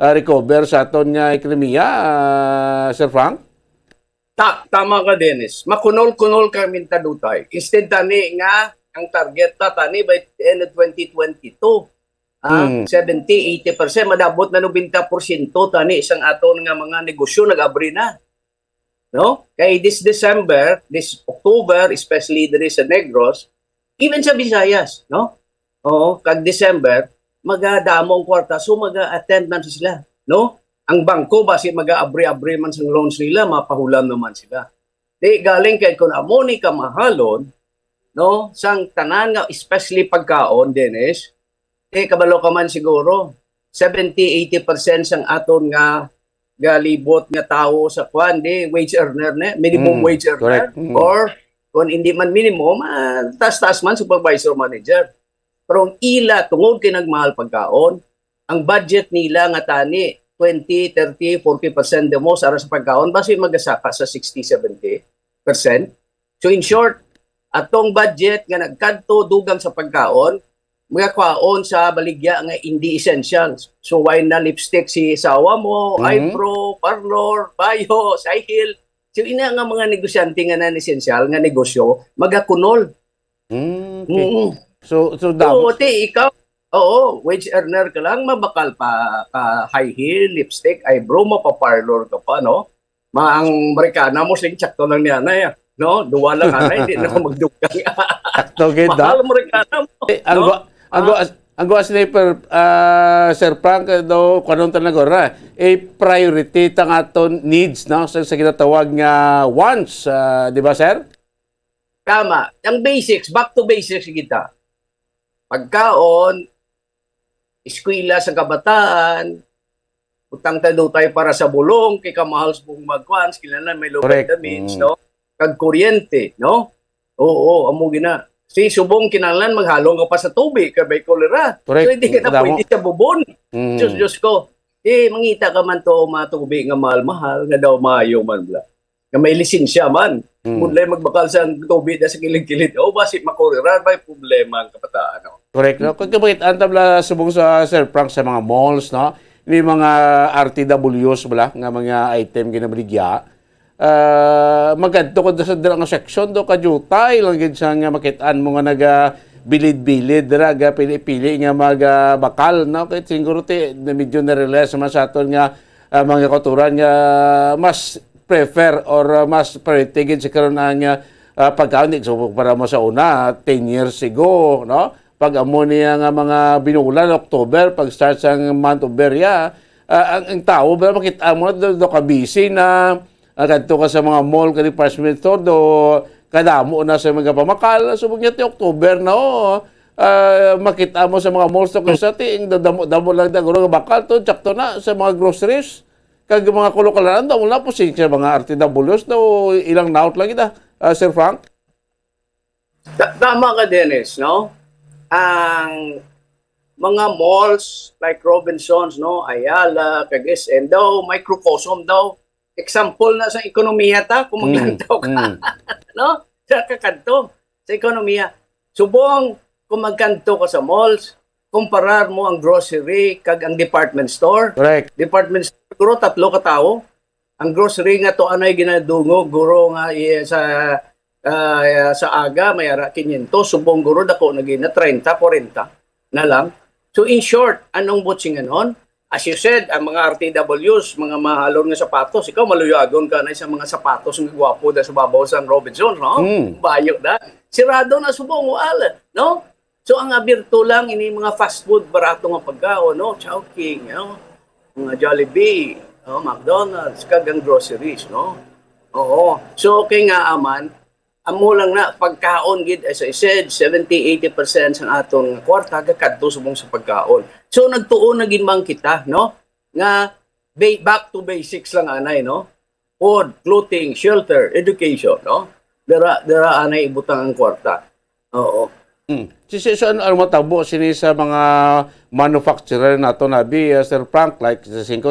recover sa aton nga ekonomiya, Sir Frank? Tama ka, Dennis. Makunol-kunol kami tadutay. Instead tani nga ang target ta tani by the end of 2022. 70-80% madabot na 90% tani isang aton nga mga negosyo nag-abri na. No? Kay this December, this October, especially there is sa Negros, even sa Visayas, no? Kag December, magadamong kwarta, so maga-attend man sila, no? Ang bangko basi maga-abri-abri man sang loans nila, mapahulam naman sila. Di galing kay kun amo ni kamahalon, no? Sang tanan nga especially pagkaon, Dennis, kabalo ka man siguro, 70-80% sang aton nga galibot nga tao sa kwan, wage earner na, minimum wage earner, or kung hindi man minimum, taas-taas man supervisor manager. Pero ang ila, tungod kay nagmahal pagkaon, ang budget nila nga tani, 20, 30, 40% de mo sa pagkaon, basi magasaka sa 60-70%. So in short, atong budget nga nagkadto dugang sa pagkaon, mga kwaon sa baligya nga hindi essentials. So why na lipstick si sawa mo, eyebrow, parlor, bayo, cycle. So ina nga mga negosyante nga na essential nga negosyo, magakunol. So ikaw, wage earner ka lang, mabakal pa high heel, lipstick, eyebrow, mapaparlor ka pa, no? Ang Amerikana mo, sing tsakto lang niya na yan. No? Duwa lang anay, hindi na magdugang. Mahal Amerikana mo. Ang sniper, Sir Frank, daw, kanong tanagora, priority tang aton needs, no? Sa ginatawag nga wants, di ba, Sir? Tama. Ang basics, back to basics kita. Pagkaon, eskwela sa kabataan, utang tayo para sa bulong, kay kamahal sa buong magkwans, kilala may low vitamins, no? Kag kuryente, no? Oo, amo gina. Si subong kinahanglan maghalong ka pa sa tubig, kabay kolera. So hindi ka na pwede sa bubon. Diyos ko. Mangita ka man to matubig nga mahal-mahal, nga daw maayo man bla. Nga may lisensya man. Mulay magbakal sa tubig na sa kilid-kilid. Basi makolera, may problema ang kabataan. No? Correct. No? Kung kabagit, antabla subong sa Sir Frank sa mga malls, no? May mga RTWs bala, nga mga item ginabaligya. Magadto ko sa dalang section do ka jutay lang gid sa nga makitaan mo nga bilid-bilid dira ga pili-pili nga bakal no kay siguro medyo na-realize man sa aton nga mga katuran nga mas prefer or mas priority gid sa karon ang pagkaon so para mo sa una 10 years ago no pag amo niya nga mga binulan October pag start sang month of Beria ang tao ba makita mo do ka busy na kadto ka sa mga mall ka department store do kadamo na sa mga pamakal subog niya ti October na makita mo sa mga malls to sa ting damo lang daguro bakal to sakto na sa mga groceries kag mga kolokalan daw wala po siya mga RTWs daw ilang naut lang kita Sir Frank. Tama ka, Dennis, no? Ang mga malls like Robinsons, no, Ayala, Cagayan daw, microcosm daw, example na sa ekonomiya ta kung maglantaw ka. No? Sa kakanto sa ekonomiya. Subong kung magkanto ka sa malls, kumparar mo ang grocery kag ang department store. Correct. Department store, guro, 3 ka tao. Ang grocery nga to anay ginadungo, guro nga sa aga, may ara 500, subong guro, dako na gina 30, 40 na lang. So in short, anong butsingan nun? As you said, ang mga RTWs, mga mahalon nga sapatos, ikaw maluyagon ka na sa mga sapatos ng gwapo da sa babaw sa Robinson, no? Bayo da. Sirado na subong, no? So ang abirto lang, ini mga fast food, barato nga pagkaon, no? Chowking, no? Mga Jollibee, no? McDonald's, kagang groceries, no? Oo. So okay nga aman, amo lang na pagkaon gid as I said 70-80% sa atong kwarta kadto subong sa pagkaon. So nagtuon na gid man kita no nga back to basics lang anay no. Food, clothing, shelter, education no. Dara anay ibutang ang kwarta. Oo. So ano matabo sini sa mga manufacturer nato nabi Sir Frank like sa 5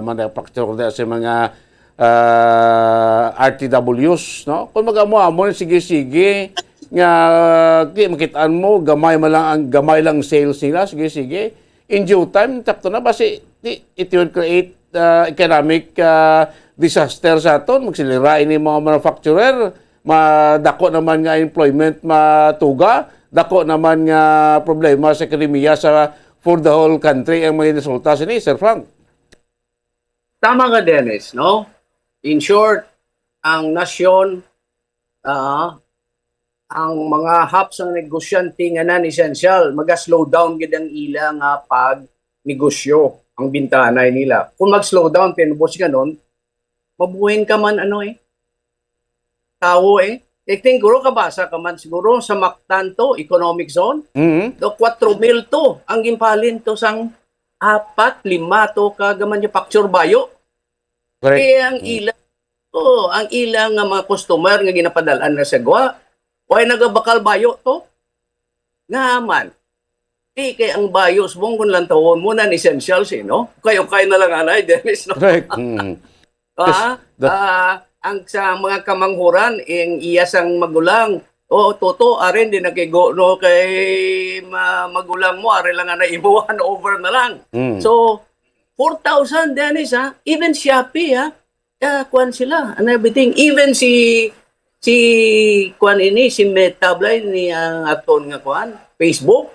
manufacturer sa mga RTWs no kung magamo sige nga makitaan mo gamay lang sales nila sige in due time takto na basi it will create economic disaster sa aton magsilira ini mga manufacturer madako naman nga employment matuga dako naman nga problema sa ekonomiya sa for the whole country ang mga resulta ni Sir Frank. Tama ka Dennis no. In short, ang nasyon, ang mga hubs ng negosyante nga nan essential, mag-slow down gid ang ila nga pag-negosyo ang bintanay nila. Kung mag-slow down, tinubos ka nun, mabuhin ka man tao I think guro kabasa ka man siguro sa Mactan to, economic zone. Do 4,000 to, ang gimpalin to sang 4-5 to ka-manufacture bayo. Kaya ang ilang nga mga customer nga ginapadalan na sa gwa, why nagabakal bayo to? Nga man. Kay ang bayo, subong kung lang tawon mo na essentials no? Kayo na lang anay, Dennis, no? Correct. Ang sa mga kamanghuran, ang iyasang magulang, toto, arin din nakigo, no, kay magulang mo, arin lang na ibuhan over na lang. So, 4,000, Dennis, even Shopee, kuan sila, and everything. Even si kuan ini, si Meta, ni ang aton nga kuan, Facebook,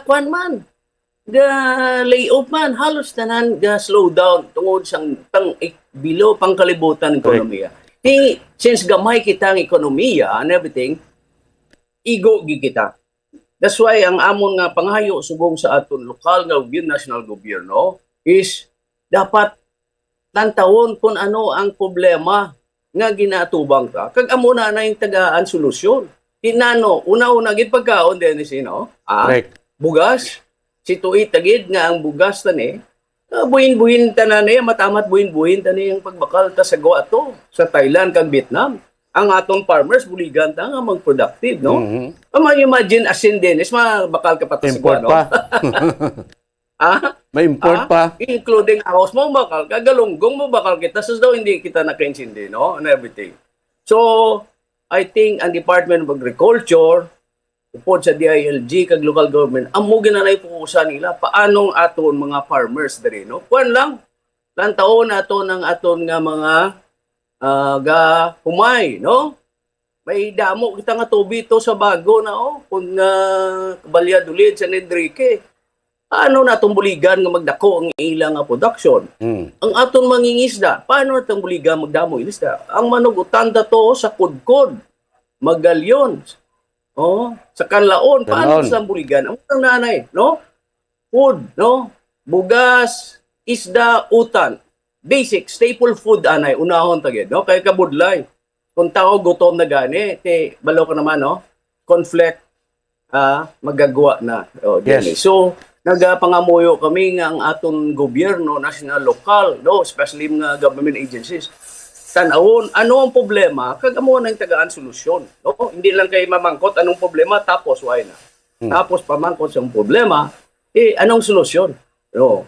kuan man, layoff man, halos tanan, slow down, tungod sang below pangkalibutan ng ekonomiya. Since gamay kita ang ekonomiya and everything, igo kita. That's why ang amon nga panghayo subong sa aton lokal nga national gobyerno, is dapat tantawon kung ano ang problema nga ginatubang ka. Kag amo na yung tagaan solusyon. Tinano, una-una gid pagkaon din sino? Bugas. Situit tagid nga ang bugas tani. Buhin-buhin tanan matamat buhin-buhin tani ang pagbakal ta sa gawa to sa Thailand kag Vietnam. Ang atong farmers buligan ta nga mag-productive, no? Imagine asin din is bakal ka pa sa gawa, no? May import pa. Including house mo bakal, kagalunggong mo bakal kita, so daw hindi kita nakaintindi, no? And everything. So, I think ang Department of Agriculture, upod sa DILG, kag local government, amo ginanay fokusan nila, paanong aton mga farmers diri, no? Kuan lang, lantaon aton ng aton nga mga humay, no? May damo kita nga tubi to sa bago na kung Balyadolid, San Enrique. Paano natong buligan nga magdako ang ilang nga production? Ang aton mangingisda, paano natong buligan magdamo ilisda? Ang manugutan to sa kudkod, Magalyon, sa Kanlaon, paano sa buligan? Ang nanay, no? Food, no? Bugas, isda, utan. Basic, staple food, anay, unahon tagid, no? Kaya kabudlay. Kung tao gutom na gani, balo ka naman, no? Conflict, magagawa na. Yes. So, nagapangamuyo kami nga ang aton gobyerno, national, lokal, no? Especially mga government agencies. Tanawon, ano ang problema? Kagamo na yung tagaan solusyon. No? Hindi lang kayo mamangkot anong problema, tapos why na. Tapos pamangkot sa problema, anong solusyon? No?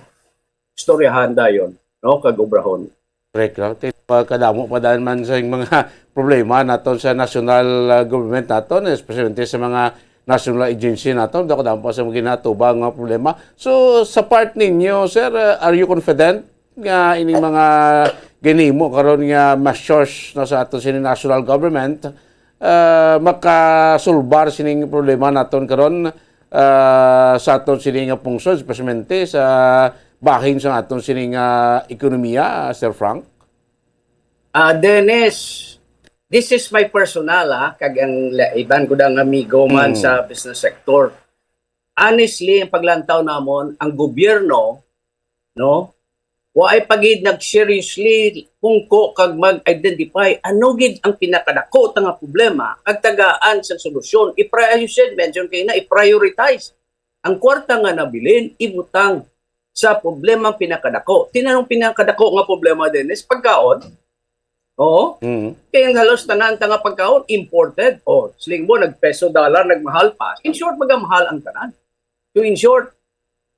Istoryahan dayon, no? Kagobrahon. Correct. Kadamo pa dahil man sa mga problema naton sa national government naton, especially sa mga national agency naton, dako pa sa mga ginatubang mga problema. So sa part ninyo, sir, are you confident nga ining mga ginimo karon nga measures na sa aton sining national government makasulbar sining problema naton karon sa aton sining pungsod, especially sa bahin sa aton sining ekonomiya, Sir Frank? Dennis, this is my personal, kag ang iban ko dang amigo man sa business sector. Honestly, ang paglantaw namon, ang gobyerno, no, waay pagid nag-seriously kungko kag mag-identify ano gid ang pinakadako nga problema kag tagaan sa solusyon. You said, mention kayo na, i-prioritize. Ang kwarta nga nabilin, ibutang sa problema pinakadako. Tinanong pinakadako nga problema din is pagkaon. Kaya ang halos tanan nga pagkaon, imported. Sling mo, nag-peso dollar, nagmahal pa. In short, magamahal ang tanan. So in short,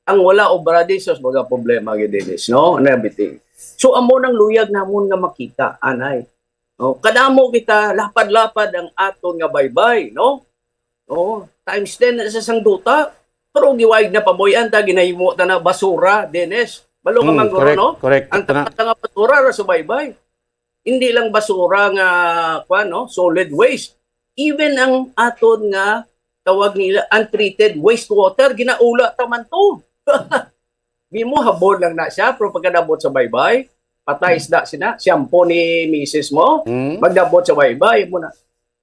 ang wala obra di sos mga problema gidinis, no? And everything. So amo nang luyag namon nga makita, anay. Kadamo kita lapad-lapad ang aton nga baybay, no? Times 10 sa sang duta. Pero giwayg na paboyan ta ginahimo ta na basura, Dennis. Balo ka manggoro, no? Correct. Ang nga basura ra sa baybay. Hindi lang basura nga solid waste. Even ang aton nga tawag nila untreated wastewater ginaula ta man to. Bimo habon lang na siya pero pagkadabot sa baybay, patay isda sina, shampoo ni misis mo, magdabot sa baybay mo na.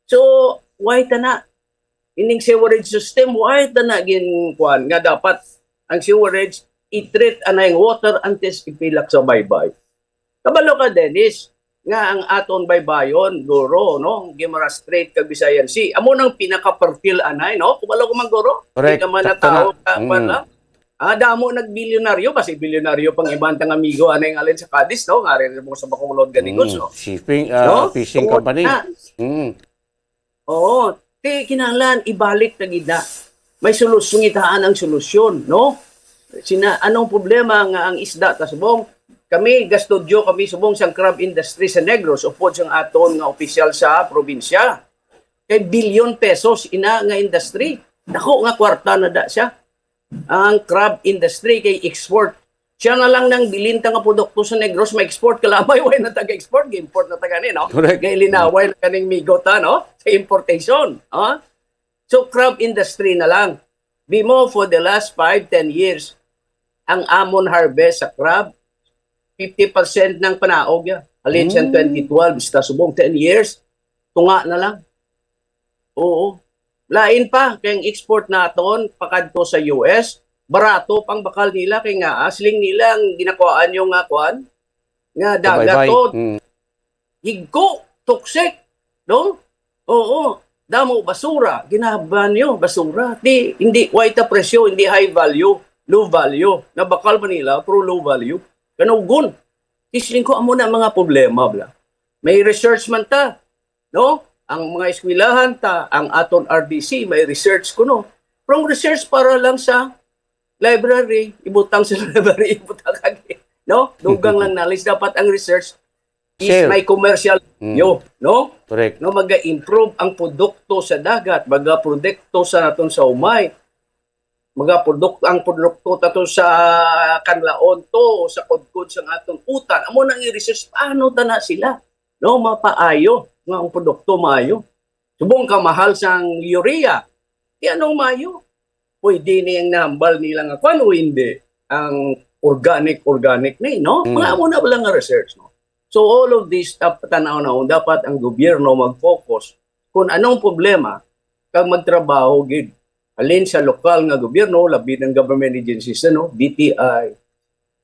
So, why ta na? Ining sewerage system, why ta na ginkuan nga dapat ang sewerage i-treat anay water antes ipilak sa baybay. Kabalo ka, Dennis, nga ang aton baybayon, guro, no? Guimaras Strait, kag Visayan Sea. Amo nang pinaka-fertile anay, no? Kubalo ko man guro. Correct. Hindi ka man na tao, damo nagbilyonaryo, kasi bilyonaryo pang ibang tang amigo, anay nga alin sa Cadiz, no? Nga rin mo sa Bacolod ganigos, no? Shipping, no? fishing company. Kinahanglan, ibalik na gina. May solusyon, itaan ang solusyon, no? Anong problema nga ang isda, tasubong? Kami, gastudyo kami subong sang crab industry sa Negros, upod sang aton nga opisyal sa probinsya. Kay bilyon pesos ina nga industry. Dako nga kwarta na da siya. Ang crab industry kay export. Siya na lang nang bilinta nga produkto sa Negros, ma-export kalamay, way na taga-export, import na taga-ni, no? Correct. Kay linaway na kaning migota, no? Sa importation. So, crab industry na lang. Bimo, for the last 5-10 years, ang amon harvest sa crab, 50% ng panaog ya. Alin siya 2012, basta subong 10 years, tunga na lang. Oo. Lain pa, kayang export naton, pakadto sa US, barato pang bakal nila, kay nga asling nila ang ginakuhaan yung kuan, nga dagat to. Higko, toxic, no? Oo. Damo basura, ginahaban nyo, basura. Hindi white presyo, hindi high value, low value. Na bakal Manila, pero low value. Kanugon. Isling ko amo na mga problema bla. May research man ta, no? Ang mga eskwelahan ta, ang aton RDC may research kuno. From research para lang sa library, ibutang sa library, ibutang kagi, no? Dugang lang knowledge dapat ang research is may commercial value, no? Correct. No, maga-improve ang produkto sa dagat, maga-produkto sa naton sa umay. Ang produkto tato sa kanlaon to, sa kudkod sa atong utan. Amo nang i-research paano ta na sila, no? Mapaayo nga ang produkto maayo. Subong ka mahal sang urea. Di anong mayo? Pwede niyang nahambal nila nga kung o hindi ang organic ni, no? Mga mo na wala nga research, no? So all of this tanaw na dapat ang gobyerno mag-focus kung anong problema kag magtrabaho gid alin sa lokal nga gobyerno, labi ng government agencies, no? DTI,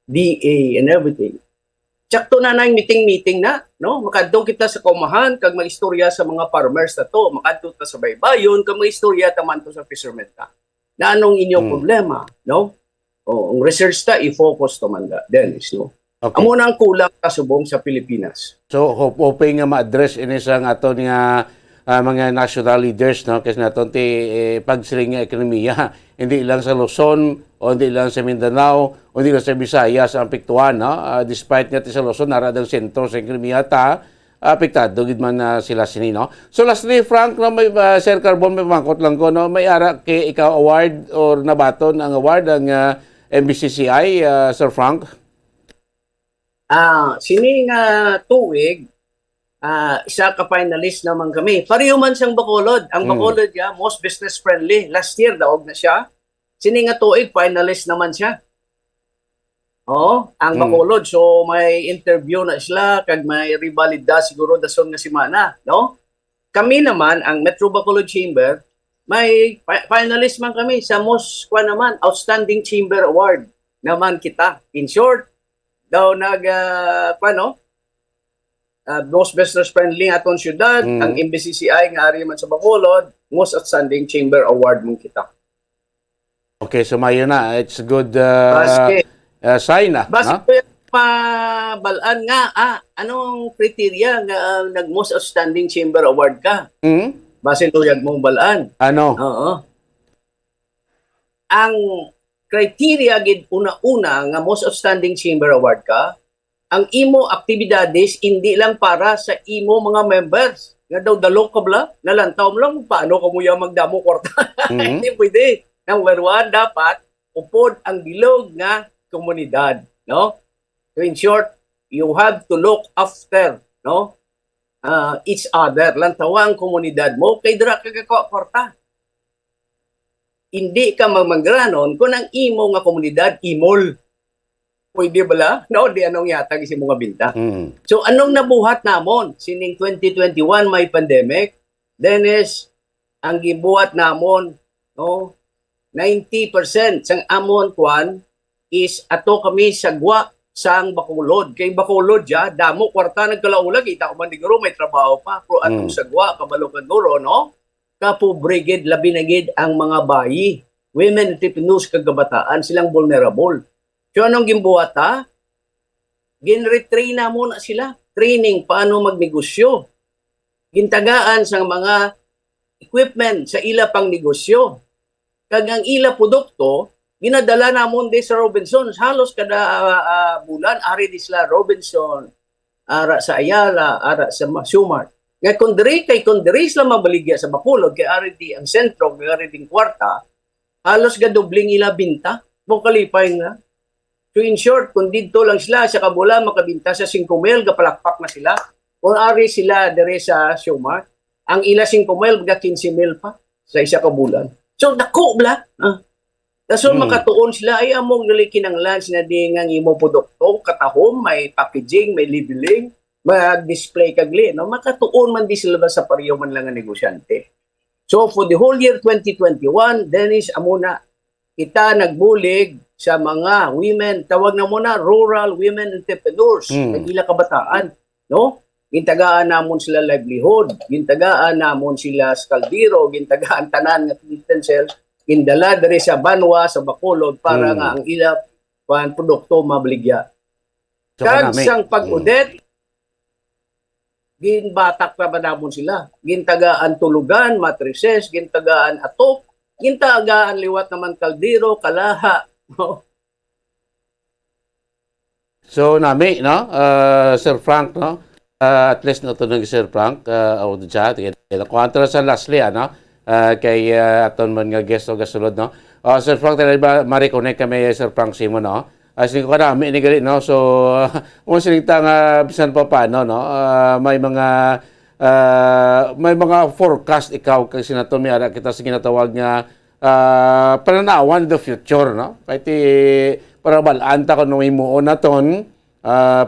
DA, and everything. Tsakto na nang meeting na, no? Makadto kita sa kumahan kag maistorya sa mga farmers na to, makadto ta sa baybayon kag maistorya taman to sa fishermen ta. Na anong inyong problema, no? O ang research ta i-focus to man da, Dennis, no? Okay. Amo na ang kulang kasubong sa Pilipinas. So hoping nga ma-address ini sa aton nga mga national leaders, no, kasi naton ti pagsiling nga ekonomiya hindi lang sa Luzon o hindi lang sa Mindanao o hindi lang sa Visayas ang apektuhan, no. Despite nga ti sa Luzon naradang sentro sa ekonomiya ta apektado gid man sila sini, no. So lastly, Frank, no, may Sir Carbon, may mangkot lang ko, no, may ara kay ikaw award or nabaton ang award ang MBCCI, Sir Frank? Sini nga tuig isa ka finalist naman kami. Pareho man siyang Bacolod. Ang Bacolod niya, most business friendly. Last year, daog na siya. Sini nga tuig, finalist naman siya. Oo, ang Bacolod. So, may interview na sila, kag may rivalida siguro dason nga simana. No? Kami naman, ang Metro Bacolod Chamber, may finalist man kami sa most, Outstanding Chamber Award naman kita. In short, daw most business friendly aton syudad, ang MBCCI nga ari man sa Bacolod, most outstanding chamber award mong kita. Okay, so mayo na, it's a good sign na. Basta mabalaan nga, anong criteria nga nag most outstanding chamber award ka? Base luyag mong balaan. Ano? Oo. Ang criteria gid una-una nga most outstanding chamber award ka, ang imo aktibidades hindi lang para sa imo mga members. Nga daw dalo ka bla, nalantaw mo lang paano ka muya magdamo kwarta. Hindi pwede. Number one, dapat upod ang bilog nga komunidad, no? So in short, you have to look after, no? Each other. Lantawa ang komunidad mo kay dira ka kwarta. Hindi ka magmangranon kung ang imo nga komunidad imol. Pwede bala? No, di anong yatag si mga binta. So anong nabuhat namon? Sining 2021 may pandemic, then is ang gibuhat namon, no, 90% sang amon kwan is ato kami sagwa sang Bacolod. Kay Bacolod ya, damo kwarta nagkalaulag, kita ko man diguro may trabaho pa, pero atong sagwa kabalo kaduro, no? Kapobrigid labinagid ang mga bayi, women entrepreneurs kagabataan, silang vulnerable. So anong gimbuhat ha? Gin-retrain na muna sila. Training paano magnegosyo. Gintagaan sa mga equipment sa ila pang negosyo. Kag ang ila produkto, ginadala namon di sa Robinson. Halos kada bulan, ari di sila Robinson, ara sa Ayala, ara sa Sumart. Nga kundiri sila mabaligya sa Bacolod, kay ari di ang sentro, kay ari di kwarta, halos gadubling ila binta. Bukalipay nga. So in short, kung dito lang sila sa kabulan makabinta sa 5,000, gapalakpak na sila. Kung ari sila dire sa Sumart, ang ila 5,000 ga 15,000 pa sa isa ka bulan. So dako bla. So makatuon sila ay among gali kinanglan sinadi nga imo produkto katahom, may packaging, may labeling, mag-display kagli, no? Makatuon man di sila sa pareho man lang nga negosyante. So for the whole year 2021, Dennis, amuna kita nagbulig sa mga women, tawag na muna rural women entrepreneurs, nagila kabataan, no? Gintagaan namon sila livelihood, gintagaan namon sila sa kaldero, gintagaan tanan nga utensils, gindala diri sa Banwa, sa Bacolod para nga ang ila produkto mabaligya. Kag sang pag-udet, ginbatak pa ba namon sila? Gintagaan tulugan, matrices, gintagaan atok, gintagaan liwat naman kaldero, kalaha. So nami, no, Sir Frank, no, at least natunog Sir Frank, o dyan, kontra sa lastly, ano, kay aton man nga guest o gasulod, no. Sir Frank, talaga ba ma-reconnect kami, Sir Frank Simo, no? Sinig ko na, may inigali, no, so, kung sinigta nga, bisan pa paano, no, may mga may mga forecast ikaw kay Senator Miara kita sa ginatawag nga pananawan in the future, no? Kahit para balaan ta kung himuon naton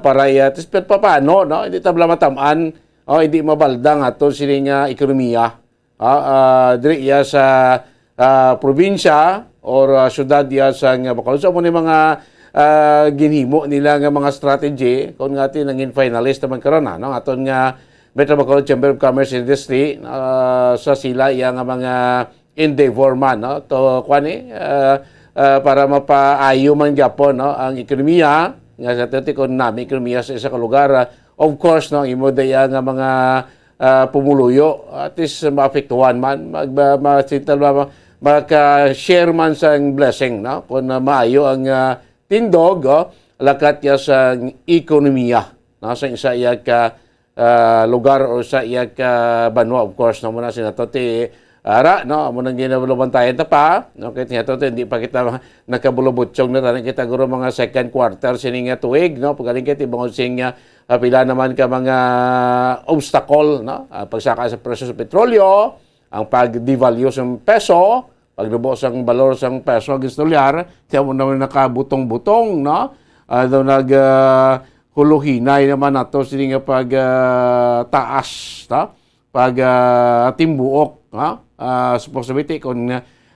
para at least paano, no? Hindi tabla matamaan hindi mabaldang aton sini nga ekonomiya. Diri iya sa probinsya or syudad iya sa nga Bacolod. So mo ni mga ginhimo nila nga mga strategy kung nga nangin finalist naman karon no? Aton nga Metro Bacolod Chamber of Commerce and Industry sa sila iya nga mga endeavor man, no? To kwani para mapaayo man gyapon, no? Ang ekonomiya nga sa economic ekonomiya sa isa ka lugar. Of course, no, imo daya nga mga pumuluyo at least maapektuhan man maka-share man sa blessing, no? Kung maayo ang tindog lakat ya sa ekonomiya, no? Sa isa iya ka lugar o sa iya ka banwa. Of course, no, muna sinatoti ara, no, amo nang ginabulubantayan ta pa, no, kahit nga to hindi pa kita nakabulubutsyong na tanan kita guro mga second quarter sini nga tuig, no, pagaling kay tibong sing pila naman ka mga obstacle, no, pagsaka sa presyo sa petrolyo, ang pag-devalue sa peso, paglubo sa balor sa peso against dolyar, tiyan mo naman nakabutong-butong, no, daw huluhinay naman nato sini nga pag taas, no, pag timbuok, no? Supposedly kung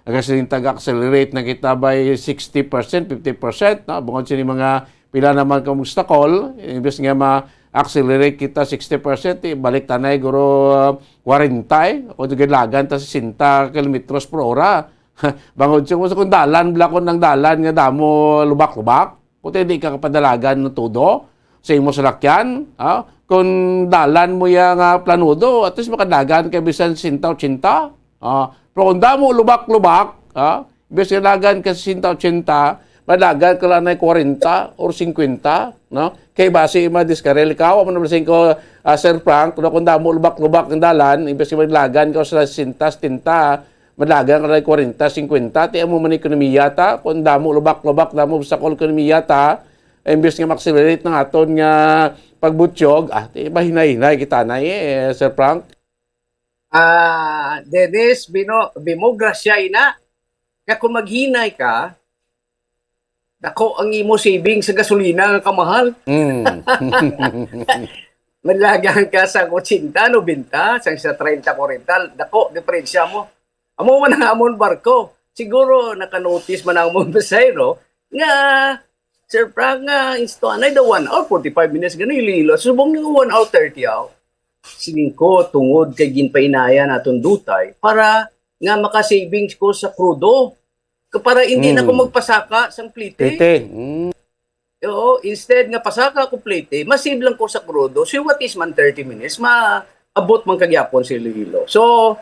kasi tag-accelerate na kita by 60%, 50%, no? Bungod sini mga pila naman ka obstacle, imbes nga ma-accelerate kita 60%, balik tanay guro 40 o galagan ta 60 kilometros per hora. Bangod siya kung dalan, blakon ng dalan nga damo lubak-lubak, kung hindi ka kapadalagan ng tudo sa imo salakyan, kung dalan mo yung planudo, at least makadagan ka bisan 100-80. Pero kung damo lubak-lubak, bisan dagan ka 100-80, madagan ka lang na 40 or 50, no? Kay base ma-diskarel ka, o manabasin ko, Sir Frank, kung damo lubak-lubak ng dalan, ibig madagan ka sa 100-70, madagan ka lang 40-50, tiyan mo man ekonomiya ta, kung damo lubak-lubak, damo sa ekonomiya ta, imbes nga mag-accelerate ng aton nga pagbutsyog, hinay-hinay kita na Sir Frank. Dennis, bimograsya ina. Kaya kung maghinay ka, dako ang imo saving sa gasolina nga kamahal. Manlagan ka sa 80, 90, sa 30, 40, dako, diferensya mo. Amo man ang amon barko. Siguro nakanotice man ang amon pasayro nga Sir Frank nga instoanay da 1 hour 45 minutes gani lilo. Subong nga 1 hour 30 hour. Sining ko tungod kay ginpainaya naton dutay para nga maka-savings ko sa krudo. Para hindi na ko magpasaka sang plite. Oo, instead nga pasaka ko plite, masave lang ko sa krudo. So what is man 30 minutes, maabot man kagyapon si lilo. So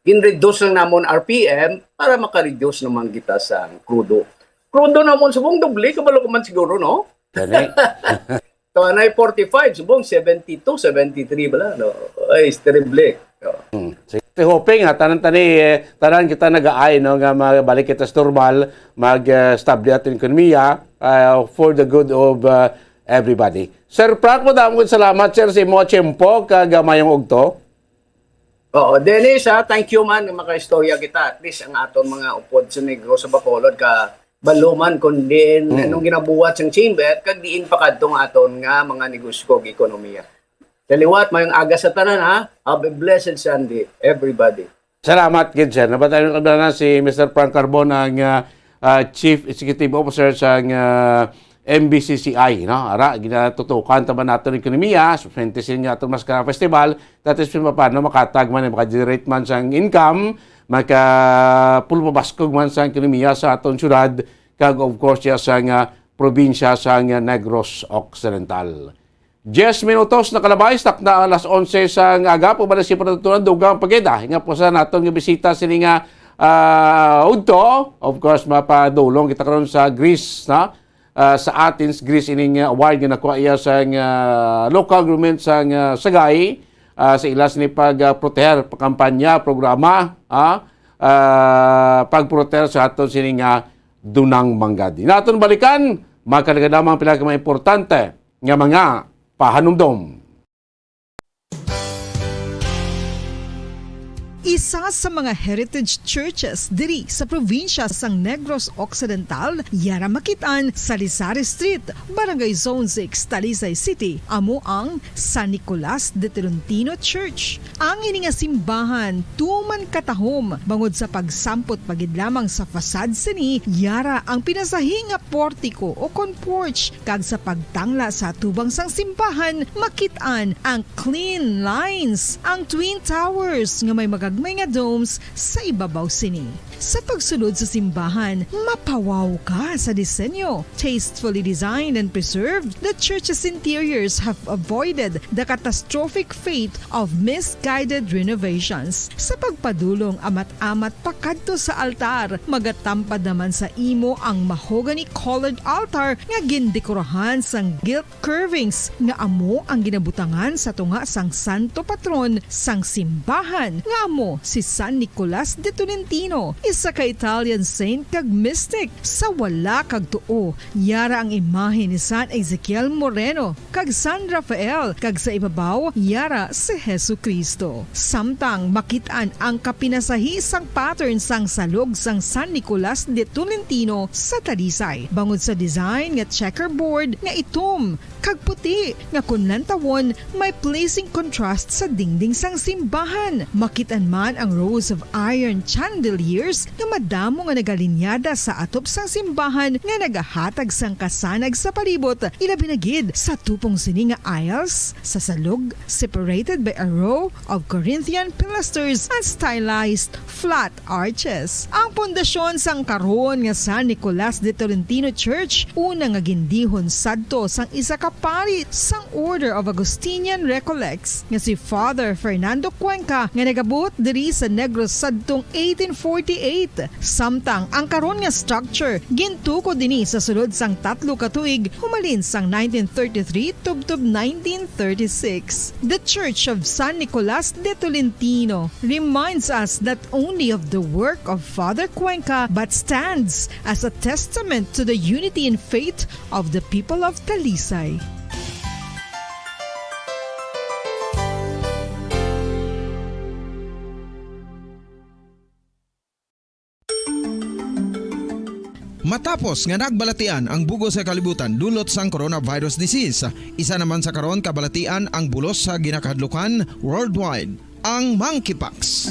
gin-reduce lang namon RPM para maka-reduce naman kita sa krudo. Krudo naman subong doble, kabalo ko man siguro, no? Gani. So, anay 45, subong 72, 73 bala, no? Ay, terrible. Hoping tanan kita nag-aay, no, nga mabalik kita sa normal, mag-stable ating ekonomiya for the good of everybody. Sir Frank, madaming salamat, sir, sa mga tiyempo, kagamayong ugto. Oo, Dennis, thank you man, maka-istorya kita. At least ang aton mga upod sa negro sa Bacolod, baluman kundi anong ginabuhat sa chamber kag diin pa kadtong aton nga mga negosyo kog ekonomiya. Daliwat mayong aga sa tanan ha. Have a blessed Sunday everybody. Salamat gid sir. Nabatayon ko na si Mr. Frank Carbon ang Chief Executive Officer sa MBCCI, no? Ara ginatutukan ta ba naton ekonomiya, suspentisin nga aton Mascara Festival, tatis paano makatag man maka-generate man sang income, maka-pulpabaskog man sa ekonomiya sa aton syudad, kag of course ya sa probinsya sa Negros Occidental. 10 minutos na kalabay, stak na alas 11 sa aga, pumala si Patutunan, dugang pageda. Nga po sa naton nga bisita sini nga udto, of course mapadulong kita karon sa Greece, na? Sa Athens, Greece, ining award nga nakuha iya sa local government sa Sagay, sa ilas ni pag-proteher, pagkampanya, programa, pag-proteher sa aton sining Dunang Manggadi. Naton balikan, makalagadamang pinaka-importante nga mga pahanumdom. isa sa mga heritage churches diri sa probinsya sang Negros Occidental, yara makitaan sa Lisari Street, Barangay Zone 6, Talisay City, amo ang San Nicolas de Tolentino Church. Ang ini nga simbahan tuman katahom bangod sa pagsampot pagid lamang sa fasad sini, yara ang pinasahi nga portiko o kon porch, kag sa pagtangla sa tubang sang simbahan makitaan ang clean lines, ang Twin Towers nga may magagmay nga domes sa ibabaw sini. Sa pagsulod sa simbahan, mapawaw ka sa disenyo. Tastefully designed and preserved, the church's interiors have avoided the catastrophic fate of misguided renovations. Sa pagpadulong amat-amat pakadto sa altar, magatampad naman sa imo ang mahogany colored altar nga gindekorahan sang gilt curvings nga amo ang ginabutangan sa tunga sang santo patron sang simbahan nga amo si San Nicolas de Tolentino, isa ka Italian saint kag mystic. Sa wala kag tuo, yara ang imahe ni San Ezekiel Moreno kag San Rafael, kag sa ibabaw yara si Hesu Kristo. Samtang makitaan ang kapinasahi sang pattern sang salog sang San Nicolas de Tolentino sa Talisay, bangod sa design nga checkerboard nga itom kag puti nga kunlantawon may pleasing contrast sa dingding sang simbahan. Makitan man ang rows of iron chandeliers nga madamo nga nagalinyada sa atop sang simbahan nga nagahatag sang kasanag sa palibot, ilabi na gid sa tupong sini nga aisles sa salog separated by a row of Corinthian pilasters and stylized flat arches. Ang pundasyon sang karon nga San Nicolas de Tolentino Church una nga gindihon sadto sang isa ka pari sang Order of Augustinian Recollects nga si Father Fernando Cuenca nga nagabot diri sa Negros sadtong 1848. Samtang ang karon nga structure gintuko dinhi sa sulod sang 3 ka tuig humalin sang 1933 tubtob 1936. The Church of San Nicolas de Tolentino reminds us not only of the work of Father Cuenca but stands as a testament to the unity and faith of the people of Talisay. Matapos nga nagbalatian ang bugo sa kalibutan dulot sang coronavirus disease, isa naman sa karon kabalatian ang bulos sa ginakahadlukan worldwide, ang monkeypox.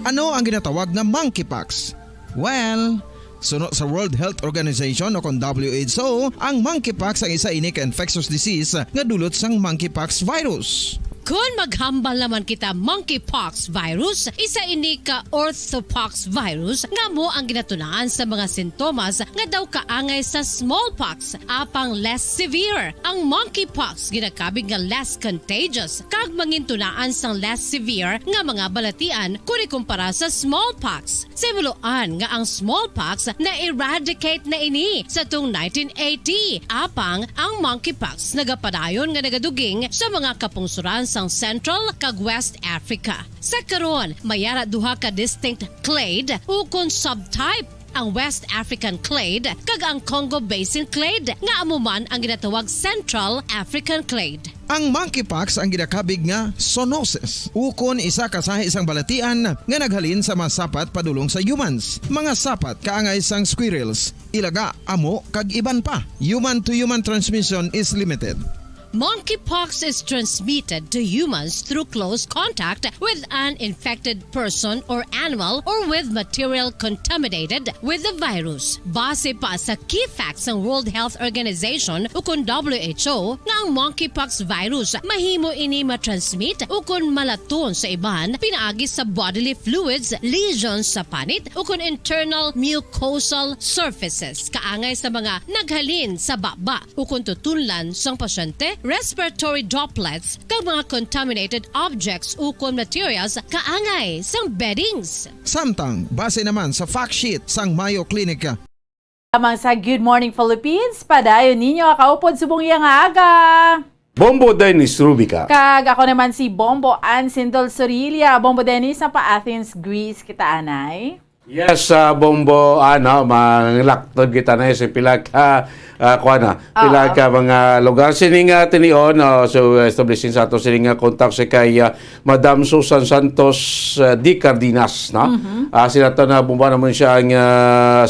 Ano ang ginatawag na monkeypox? Well, sunod sa World Health Organization o kon WHO, ang monkeypox ang isa ini ka infectious disease nga dulot sang monkeypox virus. Kung maghambal naman kita monkeypox virus, isa ini ka orthopox virus nga mo ang ginatunaan sa mga sintomas nga daw kaangay sa smallpox, apang less severe. Ang monkeypox ginakabig nga less contagious kag mangintunaan sang less severe nga mga balatian kung ikumpara sa smallpox. Simuloan nga ang smallpox na eradicate na ini sa tung 1980, apang ang monkeypox nagapadayon nga nagaduging sa mga kapungsuran sang Central kag West Africa. Sa karon, mayara duha ka distinct clade ukon subtype, ang West African clade kag ang Congo Basin clade nga amuman ang ginatawag Central African clade. Ang monkeypox ang ginakabig nga zoonosis, ukon isa kasahi isang balatian nga naghalin sa mga sapat padulong sa humans. Mga sapat kaangay sang squirrels, ilaga, amo kag iban pa. Human to human transmission is limited. Monkeypox is transmitted to humans through close contact with an infected person or animal or with material contaminated with the virus. Base pa sa key facts ng World Health Organization ukon WHO nga ang monkeypox virus mahimo ini matransmit ukon malaton sa iban pinaagi sa bodily fluids, lesions sa panit ukon internal mucosal surfaces kaangay sa mga naghalin sa baba ukon tutunlan sang pasyente, respiratory droplets kag mga contaminated objects ukon materials kaangay sang beddings. Samtang base naman sa fact sheet sang Mayo Clinic, Lamang sa Good Morning Philippines, padayon ninyo kaupod subong iya nga aga. Bombo Dennis Rubica. Kag ako naman si Bombo Ansindol Sorilla. Bombo Dennis na pa Athens, Greece kita anay. Yes, Bombo, manglaktod kita na sa pila ka, pila ka mga lugar. Sining tinion, so establishing sa ato sining contact sa kay Madam Susan Santos D. Cardenas, no? Sila to na Bombo naman siya ang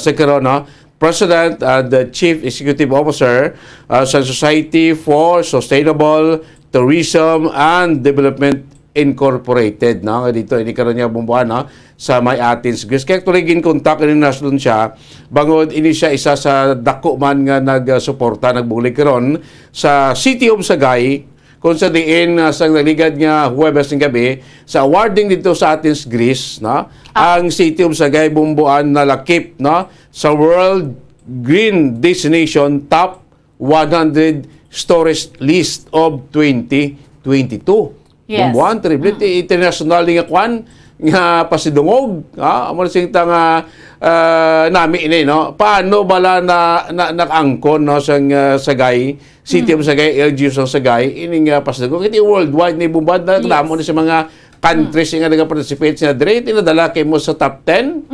secretary, no? President and the Chief Executive Officer sa Society for Sustainable Tourism and Development Incorporated, no? Dito ini karon niya Bombo, no? Sa May Athens, Greece. Kaya tuligin kontak ini naslon siya. Bangod ini siya isa sa dako man nga nagsuporta nagbulig karon sa City of Sagay kung sa diin sa naligad nga Huwebes ng gabi sa awarding dito sa Athens, Greece, no? Ang City of Sagay bumbuan na lakip, no? Sa World Green Destination Top 100 Stories List of 2022. Yes. Bumbuan, triple international nga kwan nga pasidungog, amo sing tanga nami ini, no? Paano bala na nakangkon, no, sang Sagay City of Sagay, LGU sang Sagay ini nga pasidungog iti worldwide ni bumbad na damo ni sa mga countries nga nag-participate sila dire tinadala kay mo sa top 10.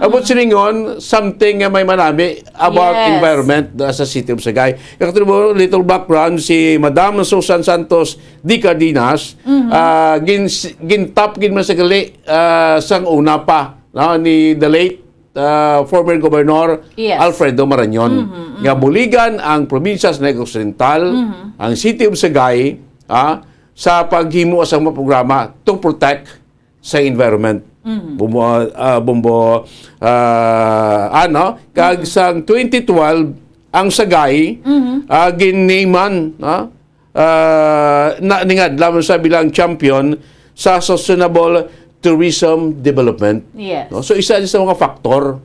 Abot siningon something nga may manami about environment sa City of Sagay. Kaya little background si Madam Susan Santos D. Cardenas, gin-top gin man sa gali sang una pa, no, ni the late former Governor Alfredo Marañon. Nga buligan ang probinsya sa Negros Oriental, ang City of Sagay, sa paghimo sa mga programa to protect sa environment. Bumbo, kag sang 2012 ang Sagay ginnaman, ningad lamang sa bilang champion sa Sustainable Tourism Development. Yes. No? So isa sa mga faktor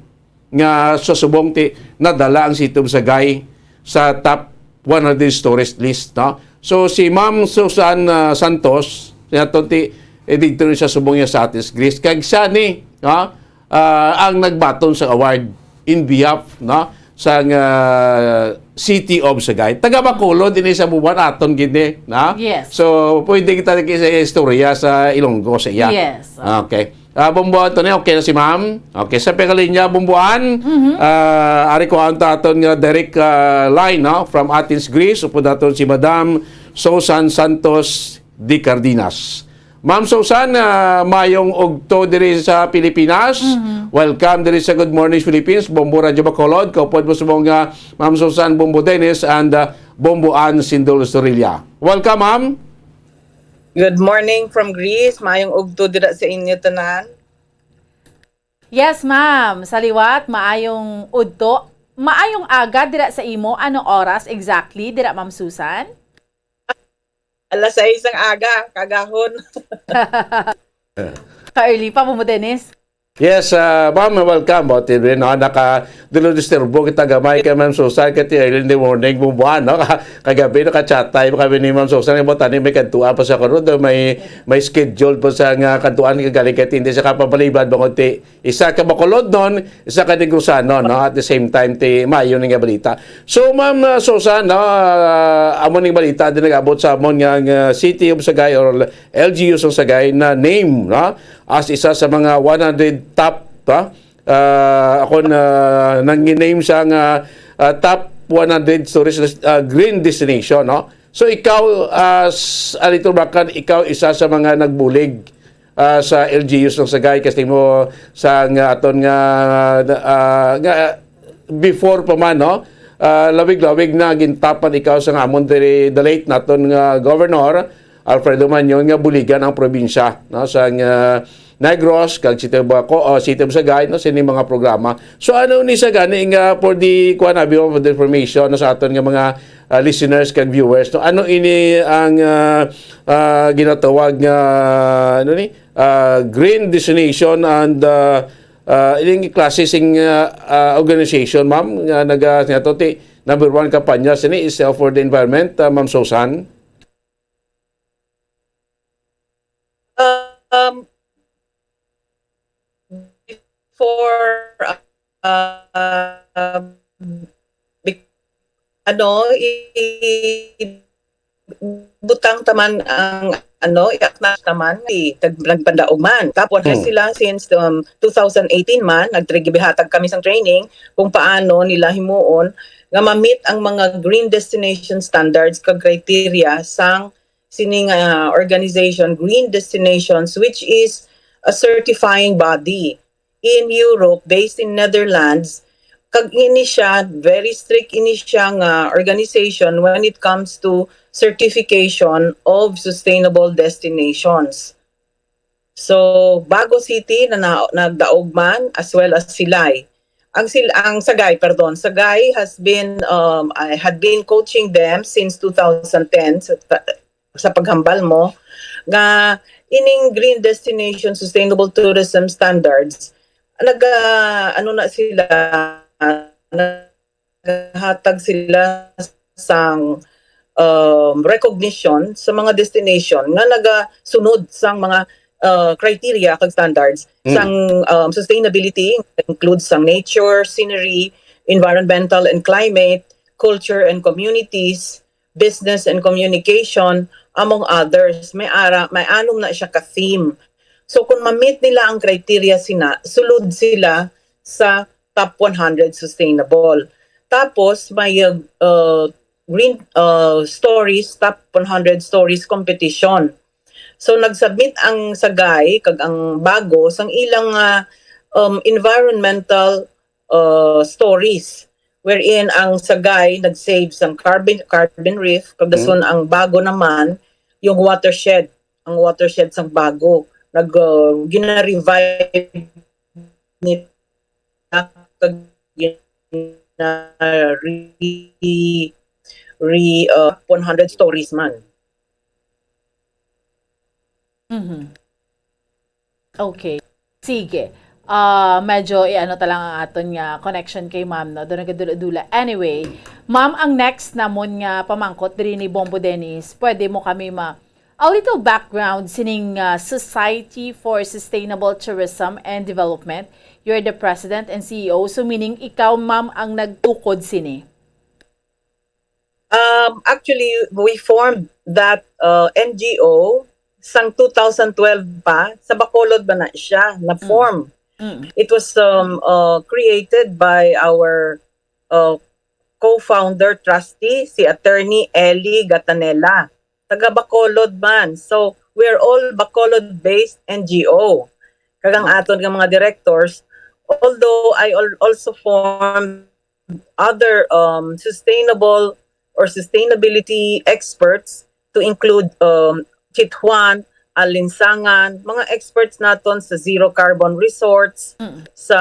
nga sa subong nadala ang City of Sagay sa top 100 stories list, no? So si Ma'am Susan Santos, dito rin sa subong niya sa Athens, Greece, kag siya ni, ang nagbaton sa award in behalf, no, sa City of Sagay. Taga Bacolod din sa buwan aton gini, na? Yes. So pwede kita sa istorya sa Ilonggo sa iya. Yes. Okay. Bumbuan to niya, okay na si ma'am. Okay, sa pekalinya, bumbuan. Ari ko ang taton nga direct line, no, from Athens, Greece. Upo daton si Madam Susan Santos D. Cardenas. Ma'am Susan, mayong ugto diri sa Pilipinas. Welcome diri sa Good Morning Philippines. Bombo Radyo Bacolod. Kaupod mo sa mga Ma'am Susan Bombo Dennis and Bombo Ann Sindol Storilla. Welcome, ma'am. Good morning from Greece. Maayong ugto dira sa inyo tanan. Yes, ma'am. Sa liwat, maayong udto. Maayong aga dira sa imo. Anong oras exactly dira, Ma'am Susan? Alas 6 ang aga, kagahon. Ka-early pa mo, Dennis. Yes, ma'am, welcome. Naka-disturbo kita gamay kay Ma'am Susan kati early in the morning bumubuan, no? Kagabi nakachat-tay kami ni Ma'am Susan yung tani may kantuan pa sa karon, may schedule pa sa nga kantuan kagaling kati hindi sa kapapalibad bangod ti isa ka Bacolod noon, isa ka Negros-ano, no? At the same time ti mayo ning balita. So Ma'am Susan, no, amo ning balita din nagabot sa amon nga City of Sagay or LGU sa Sagay na name, no, as isa sa mga 100 top, ako na nang-name siya nga top 100 tourist green destination, no? So ikaw Alito Bacan, ikaw isa sa mga nagbulig sa LGUs ng Sagay kasi mo sa nga aton nga before pa man, no? Lawig-lawig na gintapan ikaw sa amon the late naton nga Governor Alfredo Marañon nga buligan ang probinsya, no, sa Negros kag City of Sagay, no, sini mga programa. So ano ni sa gani nga for the for the information, no, sa aton nga mga listeners kag viewers, no, ano ini ang ginatawag nga green destination and ining classing organization, ma'am, nga number 1 kampanya sini is for the environment, Ma'am Susan. For butang taman ang iakna taman nagpandaog man. Tapos sila since 2018 man nagtrigibihatag kami sang training kung paano nila himuon nga ma-meet ang mga green destination standards kag criteria sang sining organization Green Destinations, which is a certifying body in Europe based in Netherlands. Kag ini siya, very strict ini siya nga organization when it comes to certification of sustainable destinations. So, Bago City na nagdaog man as well as Silay. Ang Sagay I had been coaching them since 2010 sa paghambal mo nga ining Green Destination Sustainable Tourism Standards naghatag sila sang recognition sa mga destination nga nagasunod sang mga criteria kag standards sang sustainability, includes sang nature, scenery, environmental and climate, culture and communities, business and communication, among others. May anom na siya ka-theme. So kung ma-meet nila ang criteria sulod sila sa top 100 sustainable. Tapos may green stories, top 100 stories competition. So nagsubmit ang Sagay kag ang Bago sang ilang environmental stories, wherein ang Sagay nag-save sang carbon reef, kag dason ang Bago naman yung watershed sang Bago gina-revive nila kag 100 stories man. Okay. Sige. Medyo talang ang aton nga connection kay ma'am, no? Doon nagdula. Anyway, ma'am, ang next namon nga pamangkot diri ni Bombo Dennis, pwede mo kami a little background sining Society for Sustainable Tourism and Development. You're the president and CEO, so meaning ikaw, ma'am, ang nagtukod sini. Actually, we formed that NGO sang 2012 pa. Sa Bacolod ba na siya na-form? It was created by our co-founder trustee, si Attorney Ellie Gatanela. Taga Bacolod man. So, we're all Bacolod-based NGO. Kagang aton ng mga directors. Although I also formed other sustainable or sustainability experts to include Chitwan, Alinsangan, mga experts naton sa zero carbon resorts, sa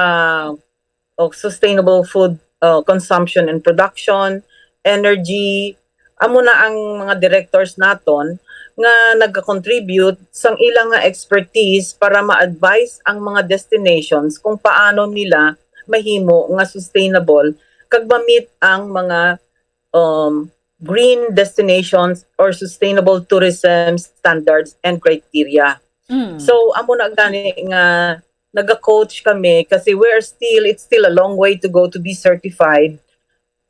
sustainable food consumption and production, energy. Amo na ang mga directors naton nga nag-contribute sang ilang nga expertise para ma-advise ang mga destinations kung paano nila mahimo nga sustainable kag ma-meet ang mga green destinations or sustainable tourism standards and criteria. So amo na gani nga naga-coach kami kasi it's still a long way to go to be certified.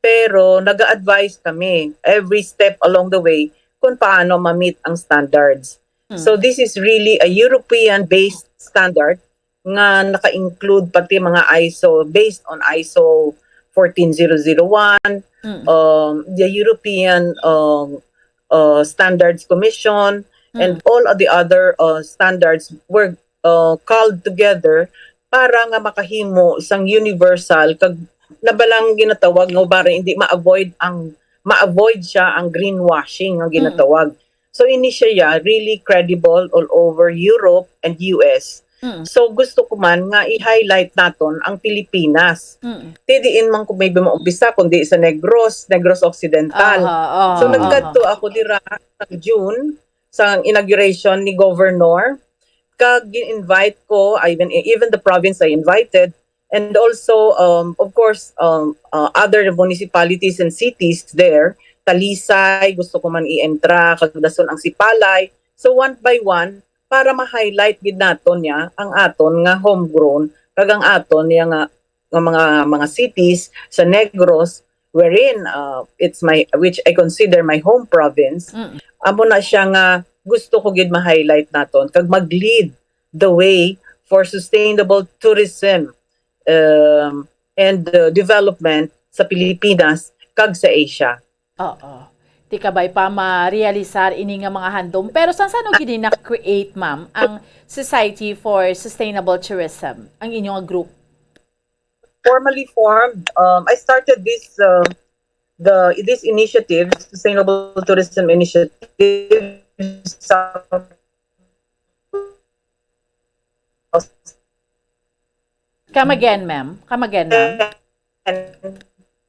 Pero naga-advise kami every step along the way kung paano ma-meet ang standards. So this is really a European-based standard nga naka-include pati mga ISO, based on ISO 14001, the European Standards Commission, and all of the other standards were called together para nga makahimo isang universal kag nabalang ginatawag nga para hindi ma-avoid siya ang greenwashing ang ginatawag. So ini siya really credible all over Europe and US. So gusto ko man nga i-highlight naton ang Pilipinas. Tidiin man ko maybe maumpisa kundi sa Negros Occidental. So nagkadto ako dira sa June sa inauguration ni Governor. Kag invite ko even the province I invited. And also, of course, other municipalities and cities there, Talisay, gusto ko man i-entra, kagdason ang Sipalay. So one by one, para ma-highlight gid naton niya ang aton nga homegrown, kagang aton niya nga mga cities sa Negros, wherein it's my which I consider my home province. Amo na siya nga gusto ko gid ma-highlight naton kag mag-lead the way for sustainable tourism and development sa Pilipinas kag sa Asia. Oo. Di ka ba'y pa ma-realisar ini nga mga handom. Pero saan gini na-create, ma'am, ang Society for Sustainable Tourism, ang inyong group? Formally formed, I started this this initiative, Sustainable Tourism Initiative, sa Come again, ma'am.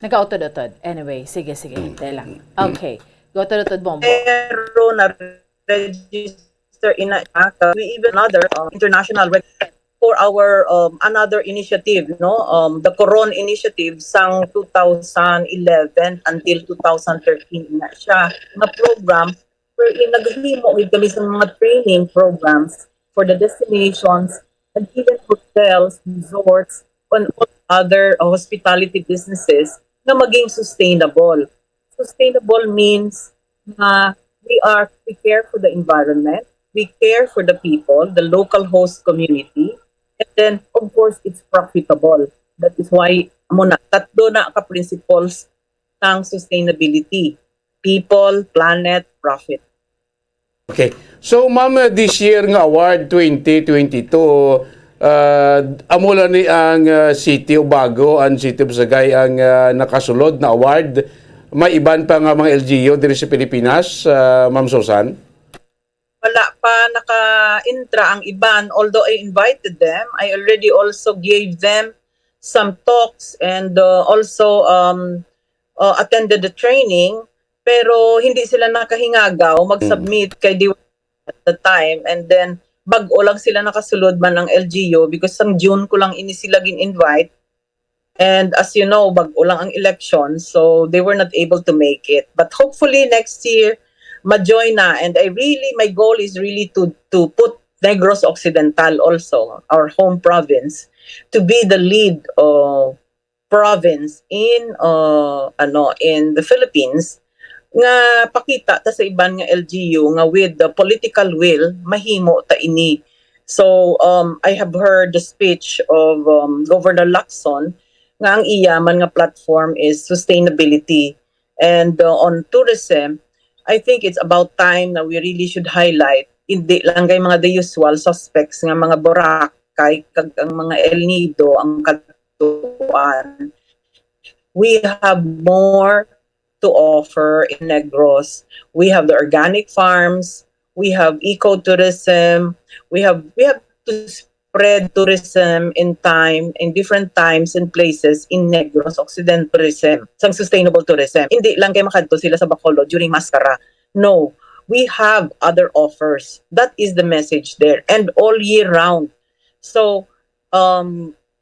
Nag-autodotod. Anyway, sige. Hintay lang. Okay. Go-autodotod, Bombo. Pero na-register we even another international for our another initiative, no? The Coron Initiative sang 2011 until 2013 na siya na program wherein naghimo gid kami sa mga training programs for the destinations and even hotels, resorts, and other hospitality businesses na maging sustainable. Sustainable means na we care for the environment, we care for the people, the local host community, and then of course it's profitable. That is why tatlo na ka principles ng sustainability: people, planet, profit. Okay. So ma'am, this year nga award 2022 amula ni ang City of Bago and City of Sagay ang nakasulod na award. May iban pa nga mga LGU diri sa Pilipinas, Ma'am Susan? Wala pa naka-intra ang iban, although I invited them. I already also gave them some talks and also attended the training, pero hindi sila nakahingagaw mag-submit kay DIWA at the time, and then bag-o lang sila nakasulod man ng LGU because sang June ko lang ini sila gin-invite. And as you know, bag-o lang ang election, so they were not able to make it. But hopefully next year, ma-join na. And my goal is really to put Negros Occidental also, our home province, to be the lead province in the Philippines. Nga pakita ta sa iban nga LGU nga with the political will mahimo ta ini. So I have heard the speech of Governor Lacson nga ang iyaman nga platform is sustainability. And on tourism, I think it's about time na we really should highlight hindi lang kay mga the usual suspects nga mga Boracay kag ang mga El Nido ang katuan. We have more to offer in Negros. We have the organic farms, we have ecotourism, we have to spread tourism in different times and places in Negros Occidental tourism, sang sustainable tourism. Hindi lang kay makadto sila sa Bacolod during Mascara. No, we have other offers. That is the message there, and all year round. So,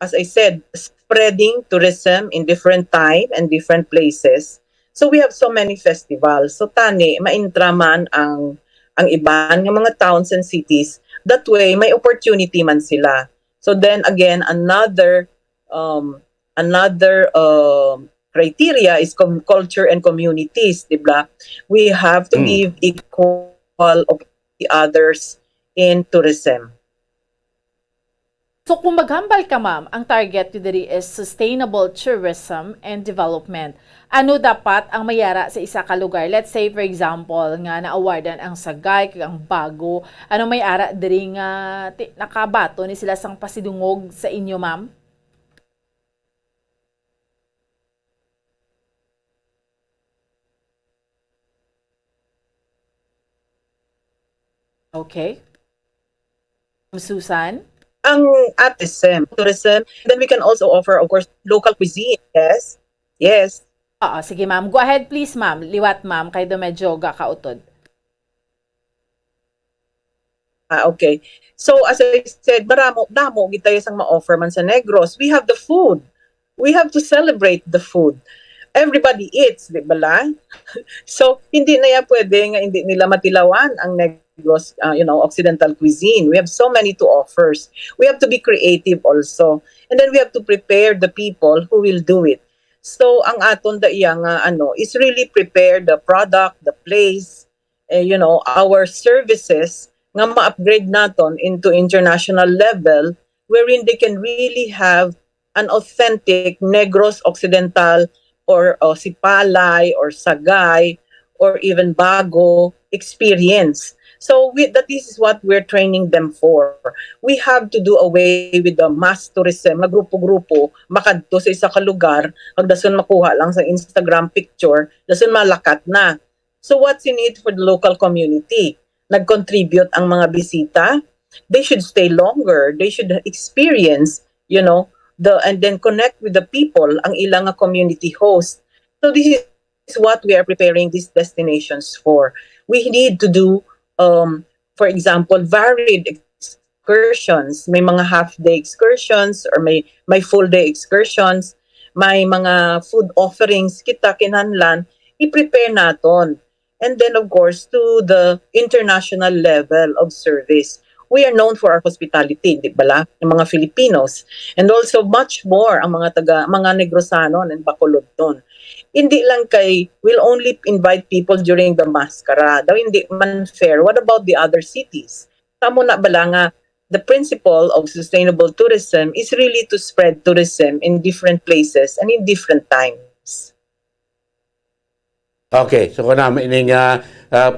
as I said, spreading tourism in different time and different places. So we have so many festivals. So tani maintraman ang iban ng mga towns and cities. That way, may opportunity man sila. So then again, another criteria is culture and communities, diba? We have to give equal opportunity others in tourism. So kung maghambal ka, ma'am, ang target nyo diri is sustainable tourism and development. Ano dapat ang mayara sa isa ka lugar? Let's say, for example, nga na-awardan ang Sagay, kag ang Bago. Ano mayara diri nga nakabato ni sila sang pasidungog sa inyo, ma'am? Okay. Susan? Ang tourism. Then we can also offer, of course, local cuisine. Yes. Oo, sige ma'am. Go ahead please, ma'am. Liwat, ma'am. Kay do medyo gakautod. Okay. So, as I said, damo gitayo sang ma-offer man sa Negros. We have the food. We have to celebrate the food. Everybody eats, di ba la? So, hindi na pwede nga hindi nila matilawan ang Negros, Occidental cuisine. We have so many to offers. We have to be creative also. And then we have to prepare the people who will do it. So ang aton da iya nga is really prepare the product, the place, our services nga ma-upgrade naton into international level wherein they can really have an authentic Negros Occidental or Sipalay or Sagay or even Bago experience. So that is what we're training them for. We have to do away with the mass tourism, na grupo-grupo, makadto sa isa ka lugar, dason makuha lang sa Instagram picture, dason malakat na. So what's in it for the local community? Nag-contribute ang mga bisita. They should stay longer. They should experience, and then connect with the people, ang ilang community host. So this is what we are preparing these destinations for. We need to do for example, varied excursions. May mga half-day excursions or may full-day excursions. May mga food offerings kita kinahanglan i-prepare naton. And then, of course, to the international level of service. We are known for our hospitality, di ba la? Yung mga Filipinos. And also much more ang mga Negrosano and Bacolod doon. Hindi lang we'll only invite people during the Mascara. Daw hindi man fair. What about the other cities? Tamo na bala nga, the principle of sustainable tourism is really to spread tourism in different places and in different times. Okay, so kung namin ining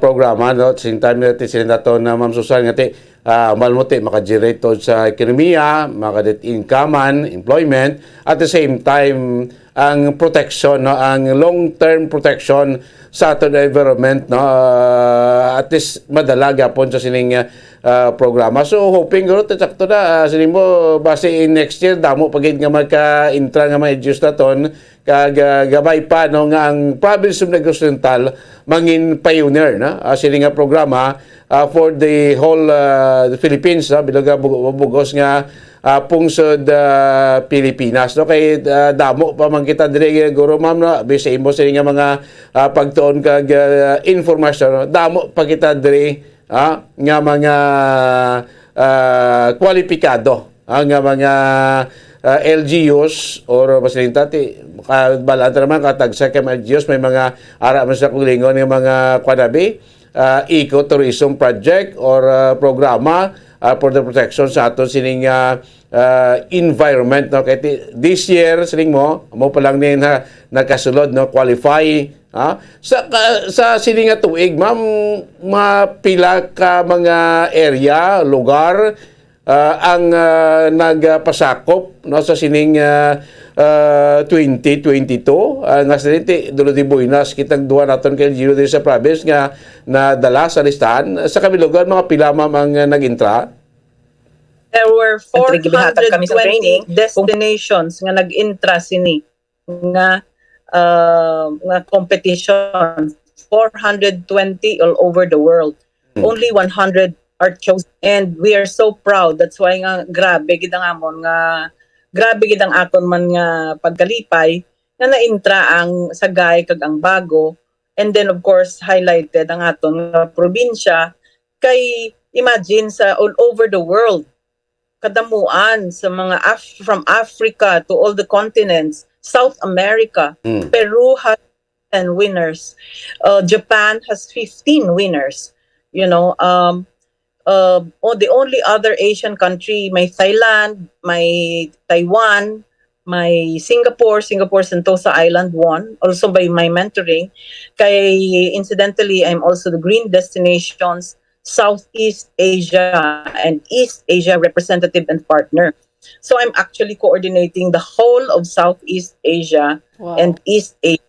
programa, no, sing time natin sila nato na Ma'am Susan, ngati, malmuti, makagenerate to sa ekonomiya, makadit income, employment, at the same time, ang protection, no, ang long-term protection sa ating environment, no, at least madalaga po sa sining programa. So, hoping garo, sakto na, sining mo, base in next year, damo pagid nga magka-intra nga ma-adjust na ton, gabay pa, no, nga ang province of Negros Oriental mangin pioneer, na, sining nga programa for the whole the Philippines, no, bilang bugos nga pungsod Pilipinas, no, kay damo pa man kita dire guro ma'am, no, bisa imo sa nga mga pagtuon kag informasyon, no, damo pa kita dire nga mga kwalipikado nga mga LGUs or masalintati balanta naman katagsa kay LGUs may mga ara man sa kulingon nga mga kwadabi eco-tourism project or programa for the protection sa aton sining environment, no, kay this year sining mo pa lang ni nakasulod, no, qualify sa sining nga tuig ma'am, mapila ka mga area, lugar ang nagpasakop, no, sa sining 2022 nga siniti dulo di buinas kitang duwa naton kay Giro sa province nga nadala sa listahan sa kabilugan mga pila ma'am ang nag-intra. There were 420 destinations nga nag-intra sini nga competition, 420 all over the world. Only 100 are chosen and we are so proud. That's why nga grabe gid ang amon nga grabe gid ang aton man nga pagkalipay nga naintra ang Sagay kag ang Bago, and then of course highlighted ang aton nga probinsya kay imagine sa all over the world kadamuan sa mga from Africa to all the continents, South America, Peru has 10 winners, Japan has 15 winners, the only other Asian country, may Thailand, may Taiwan, may Singapore Sentosa Island won, also by my mentoring. Kay incidentally, I'm also the Green Destinations Southeast Asia and East Asia representative and partner. So I'm actually coordinating the whole of Southeast Asia and East Asia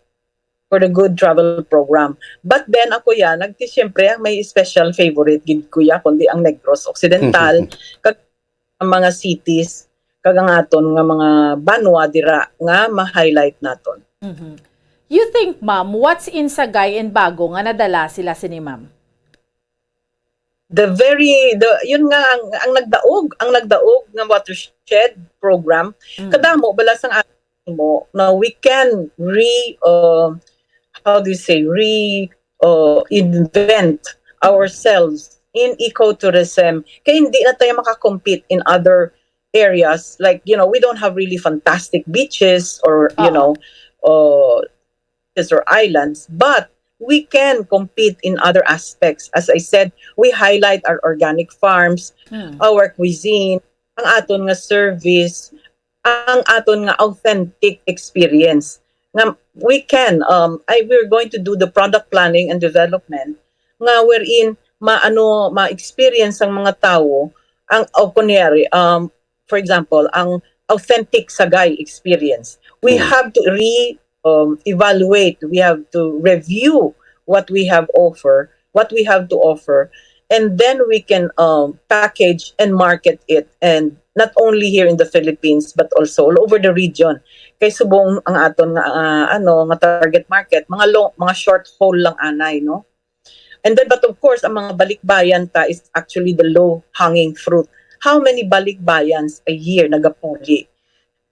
for the Good Travel Program. But then ako siyempre ang may special favorite gid kuya kundi ang Negros Occidental kag ang mga cities kag ang aton nga mga banwa dira nga ma-highlight naton. You think, ma'am, what's in Sagay and Bago nga nadala sila sini ma'am? Yun nga ang nagdaog ng watershed program kadamo bala sang atin mo na we can invent ourselves in ecotourism kaya hindi na tayo makakompete in other areas like we don't have really fantastic beaches or or islands, but we can compete in other aspects. As I said, we highlight our organic farms, our cuisine, ang aton nga service, ang aton nga authentic experience. Nga we can we're going to do the product planning and development nga wherein ma-experience ang mga tao ang kunyari for example ang authentic Sagay experience. We have to evaluate, we have to review what we have to offer, and then we can package and market it, and not only here in the Philippines but also all over the region. Kay subong ang aton nga target market mga short haul lang anay, no? And then but of course ang mga balikbayan ta is actually the low hanging fruit. How many balikbayans a year nagapuli?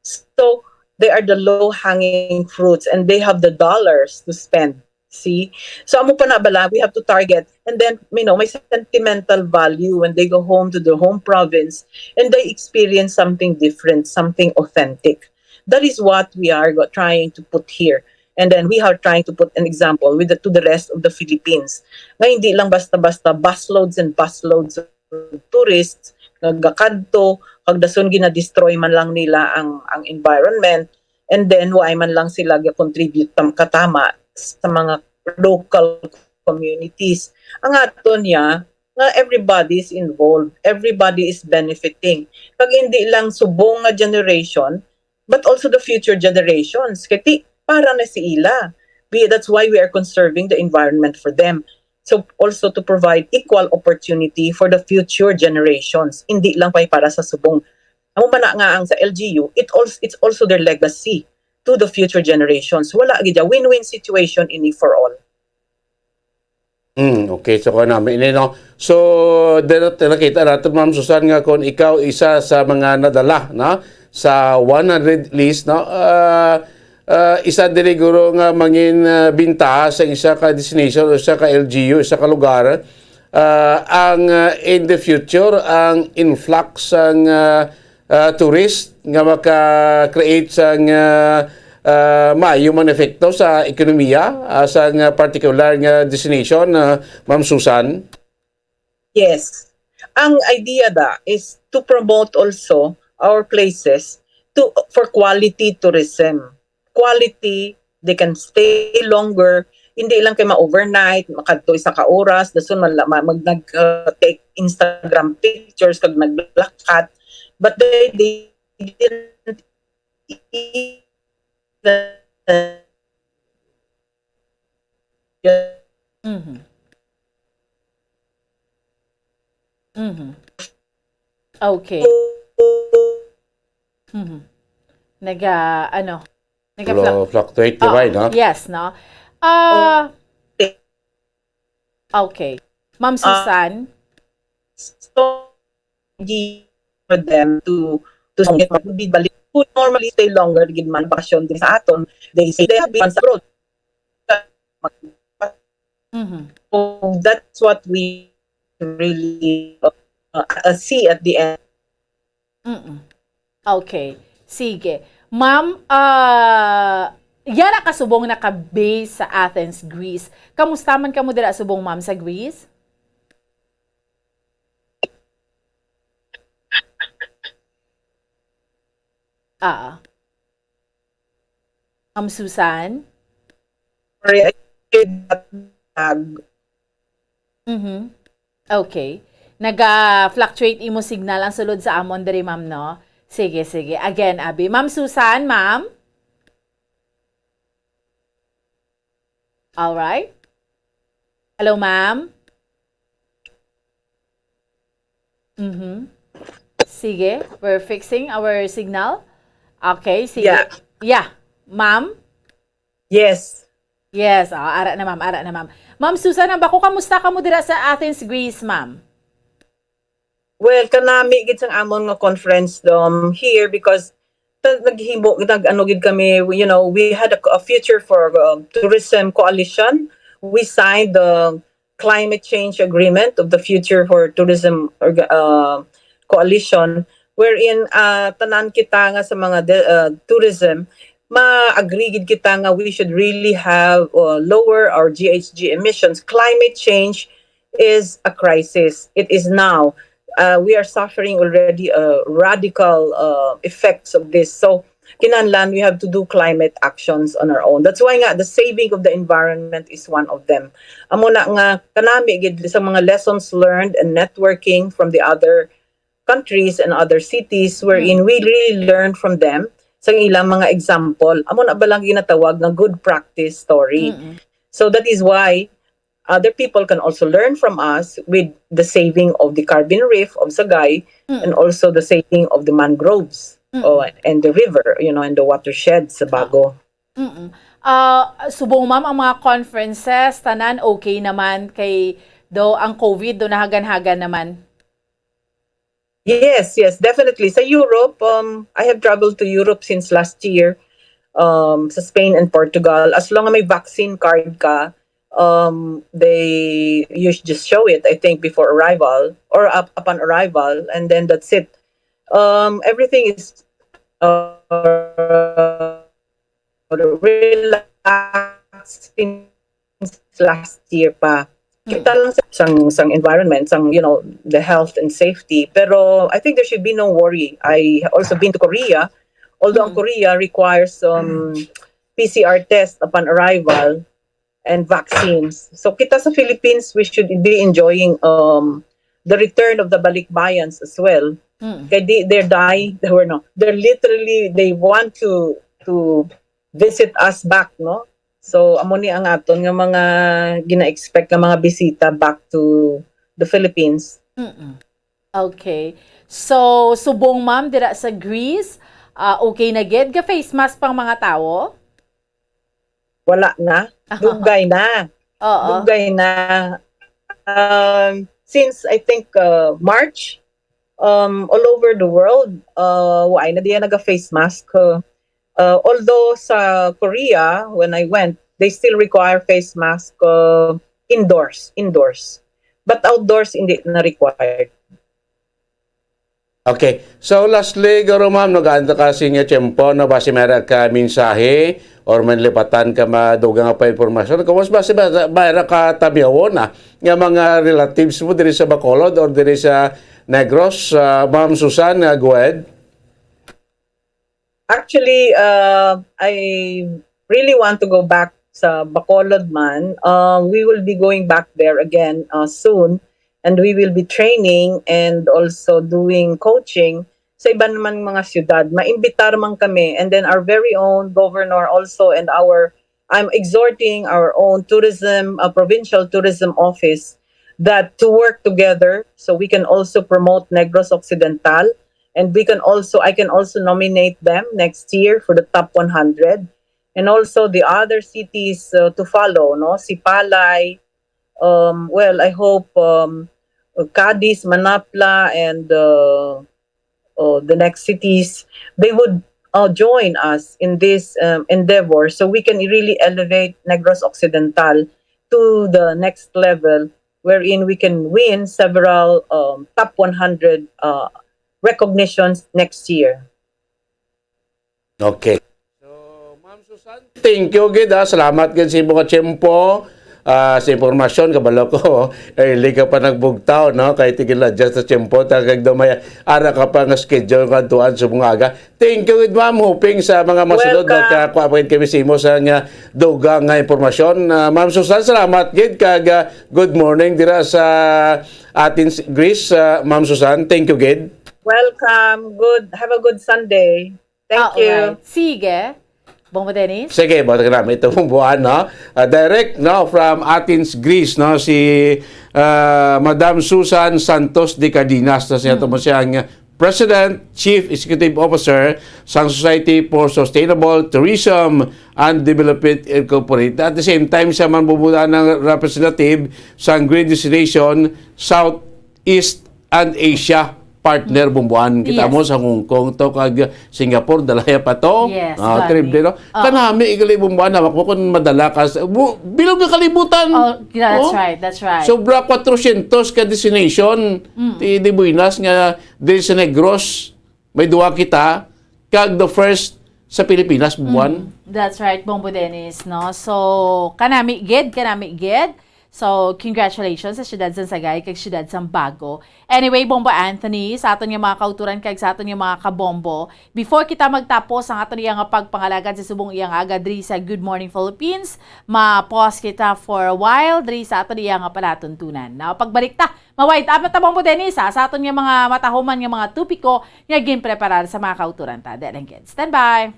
So they are the low-hanging fruits and they have the dollars to spend. See? So amo pa na bala, we have to target, and then may sentimental value when they go home to their home province and they experience something different, something authentic. That is what we are trying to put here. And then we are trying to put an example to the rest of the Philippines. Nga hindi lang basta-basta busloads and busloads of tourists nagakadto kag dason gina-destroy man lang nila ang environment, and then why man lang sila ga-contribute katama sa mga local communities. Ang aton niya nga everybody is involved, everybody is benefiting. Kag hindi lang subong nga generation but also the future generations. Kaya para na si ila. That's why we are conserving the environment for them. So also to provide equal opportunity for the future generations. Hindi lang para sa subong. Amo man nga ang sa LGU, it's also their legacy to the future generations. Wala gid win-win situation ini for all. Okay, so namin no. So nakita natin Ma'am Susan nga kung ikaw isa sa mga nadala na sa 100 list, no. Isa din guro nga mangin binta sa isa ka destination o isa ka LGU, isa ka lugar, ang in the future ang influx ang tourist nga maka-create sang human epekto sa ekonomiya sa particular nga destination, Ma'am Susan? Yes. Ang idea is to promote also our places for quality tourism. Quality, they can stay longer, hindi lang kayo ma-overnight, makadto isa ka oras, dason nag-take Instagram pictures kag naglakat, but they didn't Okay. Fluctuate ba, no? Yes, no? Okay. Ma'am Susan? So, for them to who normally stay longer, gid man bakasyon din sa aton, they say they have been abroad. So that's what we really see at the end. Okay. Sige. Ma'am, yara ka subong naka-base sa Athens, Greece. Kamusta man ka mo dira subong, ma'am, sa Greece? Ma'am Susan? Sorry, Okay. Nag-fluctuate imo signal ang sulod sa amon diri, ma'am, no? Sige, sige. Again, Abby. Ma'am Susan, ma'am? All right. Hello, ma'am? Sige. We're fixing our signal. Okay, sige. Yeah. Ma'am? Yes. Yes. Ara na, ma'am. Ara na, ma'am. Ma'am Susan, bako kamusta ka mo dira sa Athens, Greece, ma'am? Well, kanami gid sang amon nga conference here because naghimo gid kami, you know, we had a future for tourism coalition. We signed the climate change agreement of the future for tourism coalition, wherein tanan kita nga sa mga tourism ma-agree gid kita nga we should really have lower our GHG emissions. Climate change is a crisis. It is now. We are suffering already radical effects of this. So, kinahanglan we have to do climate actions on our own. That's why nga the saving of the environment is one of them. Amo na nga kanami gid sa mga lessons learned and networking from the other countries and other cities wherein we really learn from them sa ilang mga example. Amo na ba lang ginatawag nga good practice story. So that is why other people can also learn from us with the saving of the carbon reef of Sagay and also the saving of the mangroves and the river, and the watershed sa Bago. Subong ma'am, ang mga conferences, tanan okay naman kay ang COVID, nahagan-hagan naman. Yes, definitely. Sa Europe, I have traveled to Europe since last year, sa Spain and Portugal. As long as may vaccine card ka, you just show it, I think, before arrival or upon arrival, and then that's it. Everything is relaxing last year pa. Kita lang sang environment, the health and safety. Pero I think there should be no worry. I also been to Korea, although ang Korea requires PCR test upon arrival and vaccines. So kita sa Philippines, we should be enjoying the return of the balikbayans as well. Kaya they want to visit us back, no? So, amo ni ang aton nga mga gina-expect nga mga bisita back to the Philippines. Okay. So, subong ma'am, dira sa Greece, okay na gid ka face mask pang mga tao? Wala na. Dugay na. Dugay na. Since, I think, March, all over the world, why na diya naga-face mask. Although sa Korea, when I went, they still require face mask indoors. But outdoors, hindi na required. Okay. So, lastly, garo ma'am, nag-aanta kasi nga tiyempo, no, basi meron ka mensahe or manlipatan ka madugang pa informasyon. Kung mas basi meron ka tabiawon na nga mga relatives mo diri sa Bacolod or diri sa Negros, Ma'am Susan, go ahead. Actually, I really want to go back sa Bacolod man. We will be going back there again soon, and we will be training and also doing coaching sa iba naman mga syudad. Maimbitar man kami, and then our very own governor also, and I'm exhorting our own tourism, provincial tourism office, that to work together so we can also promote Negros Occidental. And I can also nominate them next year for the top 100. And also the other cities to follow, no? Sipalay, I hope Cadiz, Manapla, and the next cities, they would join us in this endeavor so we can really elevate Negros Occidental to the next level wherein we can win several top 100 recognitions next year. Okay. So, Ma'am Susan, thank you gid. Salamat gid sa imong tiyempo. Sa impormasyon kabalo ko, early ka pa nagbugtaw, no? Kay tigil adjust sa tiyempo, tagag dumay ara ka pa nga schedule ka tuan sa bungaga. Thank you gid ma'am, hoping sa mga masunod magkakuapin kami sa imo sa nga dugang nga impormasyon. Ma'am Susan, salamat gid kag good morning dira sa Athens, Greece. Ma'am Susan, thank you gid. Welcome. Have a good Sunday. Thank you. Right. Sige. Bongo Dennis. Sige, bata ka namin ito buwan, no? Direct, no, from Athens, Greece, no, si Madam Susan Santos de Cardenas, na siya mo siyang President, Chief Executive Officer sa Society for Sustainable Tourism and Development Incorporated. At the same time, siya man bubuda ng representative sa Green Destination Southeast and Asia partner bumbuan kita mo sa Hong Kong to kag Singapore dalaya pa to. Yes, trip dito. Kanami igali bumbuan na ko kun madala ka bilog nga kalibutan. That's right. Sobra 400 ka destination ti Buenas nga diri sa Negros may duwa kita kag the first sa Pilipinas buwan. That's right, Bombo Dennis, no? So, kanami gid. So, congratulations sa siyudad sang Sagay kag siyudad sang Bago. Anyway, Bombo Anthony, sa aton yung mga kauturan kag sa aton yung mga kabombo, before kita magtapos ang aton iyang pagpangalagad sa subong iyang aga diri sa Good Morning Philippines, ma-pause kita for a while diri sa aton iyang palatuntunan. Now, pagbalik ta, ma-wide up na ta, Bombo Dennis, sa aton yung mga matahuman yung mga tupiko nga ginpreparar sa mga kauturan ta. Stand by.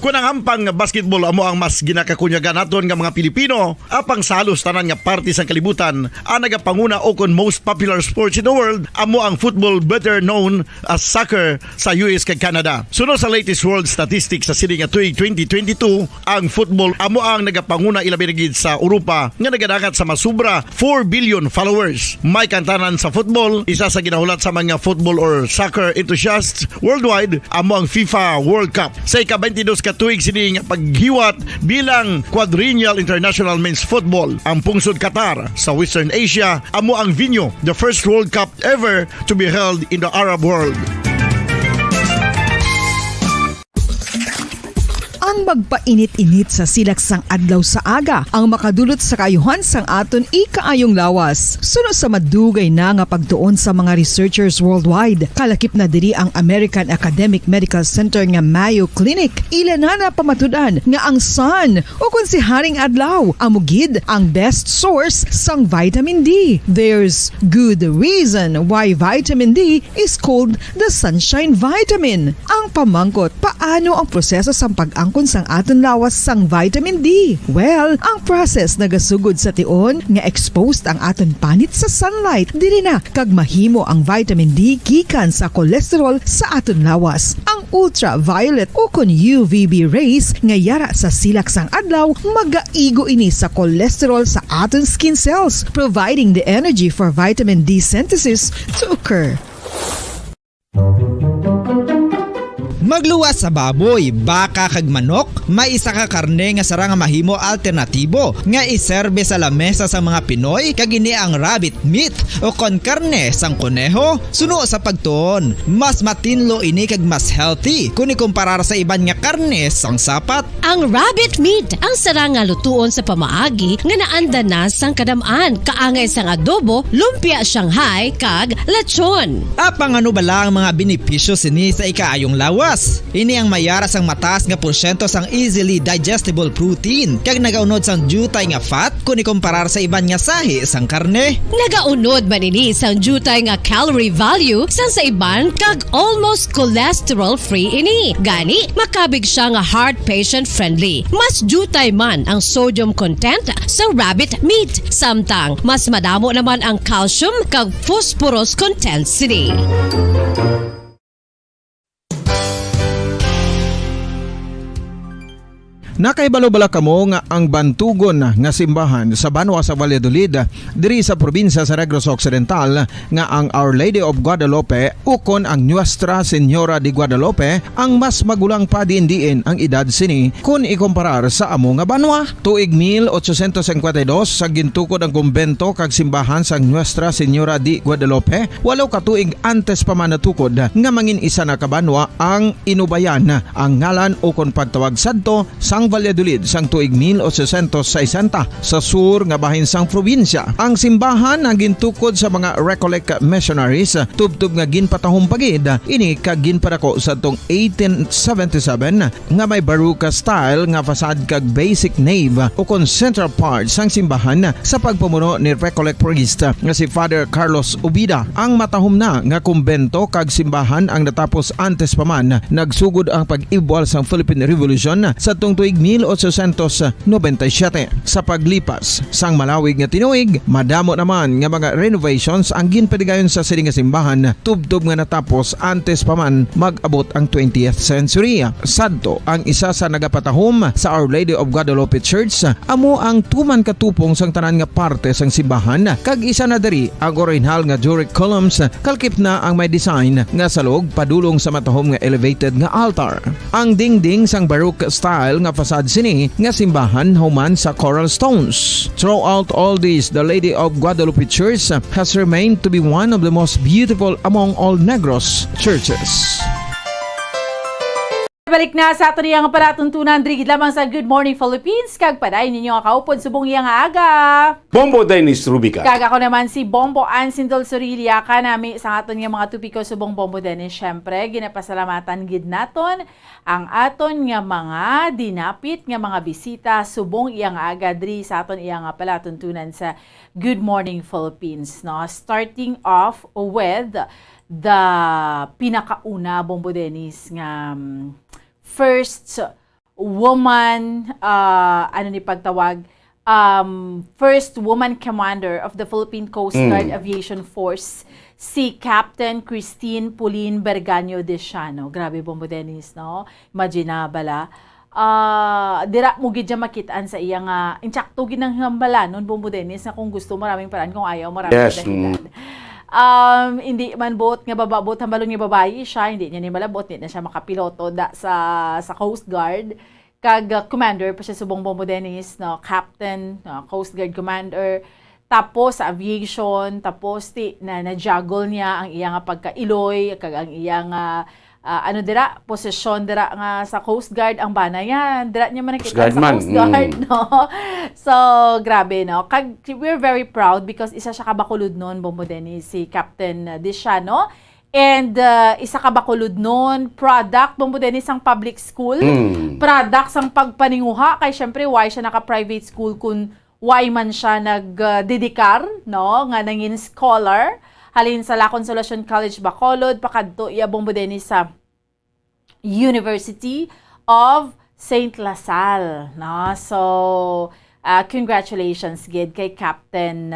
Kung ang ampang basketball amo ang mas ginakakunyagan naton nga mga Pilipino, apang salos tanan nga parte sang kalibutan, ang nagapanguna o kon most popular sports in the world, amo ang football, better known as soccer sa US kag Canada. Sunod sa latest world statistics sa sining nga tuig 2022, ang football amo ang nagapanguna ilabi na gid sa Europa nga nagadagat sa masubra 4 billion followers. May kantanan sa football, isa sa ginahulat sa mga football or soccer enthusiasts worldwide, amo ang FIFA World Cup. Sa ika-22 tuig sining paghiwat bilang quadrennial international men's football. Ang pungsod Qatar sa Western Asia amo ang venue, the first World Cup ever to be held in the Arab world. Ang magpainit-init sa silaksang adlaw sa aga ang makadulot sa kaayuhan sang aton ikaayong lawas. Sunod sa madugay na nga pagtuon sa mga researchers worldwide, kalakip na diri ang American Academic Medical Center nga Mayo Clinic. Ila na pamatudan nga ang sun o kung si Haring Adlaw amugid ang best source sang vitamin D. There's good reason why vitamin D is called the sunshine vitamin. Ang pamangkot, paano ang proseso sang pag-angkon sang aton lawas sang vitamin D? Well, ang process nagasugod sa tion nga exposed ang aton panit sa sunlight dili na kag mahimo ang vitamin D gikan sa cholesterol sa aton lawas. Ang ultraviolet o kon UVB rays nga yara sa silak sang adlaw magaigo ini sa cholesterol sa aton skin cells, providing the energy for vitamin D synthesis to occur. Magluwas sa baboy, baka kag manok, may isa ka karne nga sarang mahimo alternatibo nga iserbe sa lamesa sa mga Pinoy kag ini ang rabbit meat o kon karne sang kuneho. Suno sa pagtuon, mas matinlo ini kag mas healthy kung ikumparar sa iban nga karne sang sapat. Ang rabbit meat ang sarang nga lutuon sa pamaagi nga naanda na sang kadamaan, kaangay sang adobo, lumpia Shanghai kag lechon. Apang ano bala ang mga benepisyo sini sa ikaayong lawas? Ini ang mayara sang mataas nga porsyento sang easily digestible protein kag nagaunod sang jutay nga fat kung ikumparar sa iban nga sahi sang karne. Nagaunod man ini sang jutay nga calorie value sang sa iban kag almost cholesterol free ini. Gani makabig siya nga heart patient friendly. Mas jutay man ang sodium content sa rabbit meat, samtang mas madamo naman ang calcium kag phosphorus content sini. Nakaibalo-bala kamo nga ang bantugon nga simbahan sa Banwa sa Valladolid diri sa probinsya sa Negros Occidental nga ang Our Lady of Guadalupe ukon ang Nuestra Señora de Guadalupe ang mas magulang pa diin ang edad sini kung ikumparar sa amo nga banwa. Tuig 1852 sa gintukod ang kumbento kag simbahan sa Nuestra Señora de Guadalupe, walaw ka tuig antes pa man natukod nga mangin isa na kabanwa ang inubayan ang ngalan ukon pagtawag sadto sang Valladolid sang tuig 1860 sa sur nga bahin sang probinsya. Ang simbahan ang gintukod sa mga Recollect missionaries tubtub nga ginpatahong pagid ini kag ginpadako sa tong 1877 nga may baroque style nga fasad kag basic nave o kon central part sang simbahan sa pagpamuno ni Recollect priest nga si Father Carlos Ubida. Ang matahom na nga kumbento kag simbahan ang natapos antes pa man nagsugod ang pag-ibwal sang Philippine Revolution sa tong tuig 1897. Sa paglipas sang malawig nga tinuig, madamo naman nga mga renovations ang ginpadigayon sa sining nga simbahan tubtob nga natapos antes pa man mag-abot ang 20th century. Sadto ang isa sa nagapatahom sa Our Lady of Guadalupe Church, amo ang tuman katupong sang tanan nga parte sang simbahan kag isa na diri ang original nga Doric columns kalkip na ang may design nga salog padulong sa matahom nga elevated nga altar. Ang dingding sang baroque style nga gipasad sini nga simbahan human sa Coral Stones. Throughout all this, the Lady of Guadalupe Church has remained to be one of the most beautiful among all Negros churches. Balik na sa ato niyang palatuntunan drigid lamang sa Good Morning Philippines kag paday ninyo nga kaupod subong iyang aga. Bombo Dennis Rubica. Kag ako naman si Bombo Ansindol Sorilia kanami sa aton nga mga tupiko subong Bombo Dennis. Syempre ginapasalamatan gid naton ang aton nga mga dinapit nga mga bisita subong iyang aga diri sa aton iyang palatuntunan sa Good Morning Philippines, no? Starting off with the pinakauna Bombo Dennis nga first woman, first woman commander of the Philippine Coast Guard Aviation Force, si Captain Christine Pauline Berganyo Desiano. Grabe, Bombo Dennis, no? Imagine bala. Dira mo gid makitaan sa iyang insakto ginang hambala noon, Bombo Dennis, na kung gusto maraming paraan, kung ayaw maraming dahilan. Hindi man boat nga bababot hambalon nga babayi siya, hindi niya ni malabot, hindi na siya makapiloto sa Coast Guard. Kag commander pa siya subong Bombo Dennis, no, captain, Coast Guard commander. Tapos sa aviation, tapos na-juggle niya ang iyang pagkailoy, kag ang iyang posisyon dira nga sa Coast Guard ang bana yan. Dira niya man nakita sa Coast Guard, no? So, grabe, no? We're very proud because isa siya kabakulod noon, Bombo Dennis, si Captain Desiano. And isa kabakulod noon, product, Bombo Dennis, ang public school. Product sang pagpaninguha, kay syempre, why siya naka-private school kung why man siya nagdedikar, no? Nga nangin scholar. Halin sa La Consolacion College, Bacolod, pakadto iya Bombo Dennis sa University of St. Lasal, no? So, congratulations gid kay Captain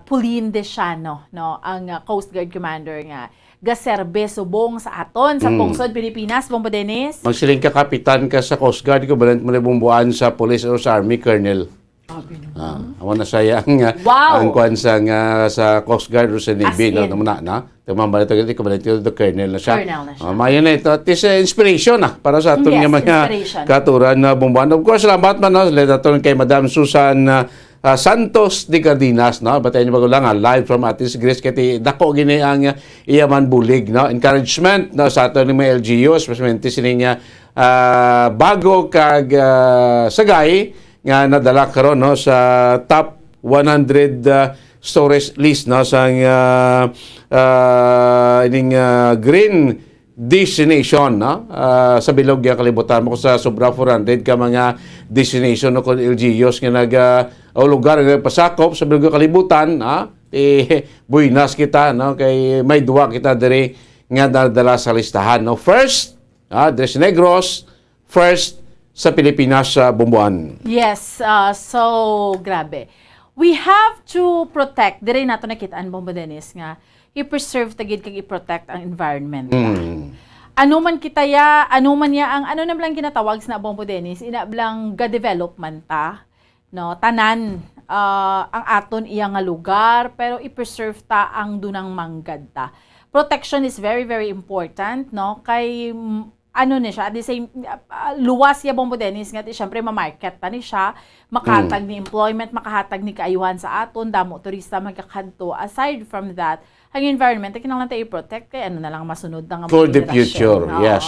Pauline Desiano, no? Ang Coast Guard Commander nga gaserbe subong sa aton sa Pungsod, Pilipinas, Bombo Dennis. Magsiling ka kapitan ka sa Coast Guard, ko balant mo na bumbuan sa Police or sa Army, Colonel. Awan na saya ang kuan sa Coast Guard o sa Navy, no, na tumambal ito ko balito the Colonel na siya. Mayon na ito, it is inspiration para sa aton nga mga katuran na bumbuan. Of course, salamat man, no, aton kay Madam Susan Santos de Cardenas, no, batay ni bago lang live from Atis Grace kay dako gini ang iyaman bulig, no, encouragement, no, sa aton mga LGU, especially sining bago kag sagay nga nadala karon, no, sa top 100 storage list, no, sa green destination, no, sa bilog nga kalibutan mo sa sobra 400 ka mga destination, no, kung LGUs nga lugar nga pasakop sa bilog nga kalibutan, buinas kita, no, kay may duwa kita diri nga nadala sa listahan, no. First, Des Negros, first sa Pilipinas sa bumbuan. Yes, so grabe. We have to protect, dire nato nakitaan, Bombo Dennis, nga i-preserve tagid kag i-protect ang environment. Ano man kitaya, ano man ya ang ano na blang ginatawag sa Bombo Dennis, ina blang ga-development ta, no, tanan ang aton iya nga lugar, pero i-preserve ta ang dunang manggad ta. Protection is very very important, no, kay ano ni siya, at the same, luwas ya Bombo Dennis, nga siyempre ma-market ta ni siya, makahatag ni employment, makahatag ni kaayuhan sa aton, damo turista magkakadto. Aside from that, ang environment, kinahanglan tayo i-protect, kay ano na lang masunod na nga for the future, yes.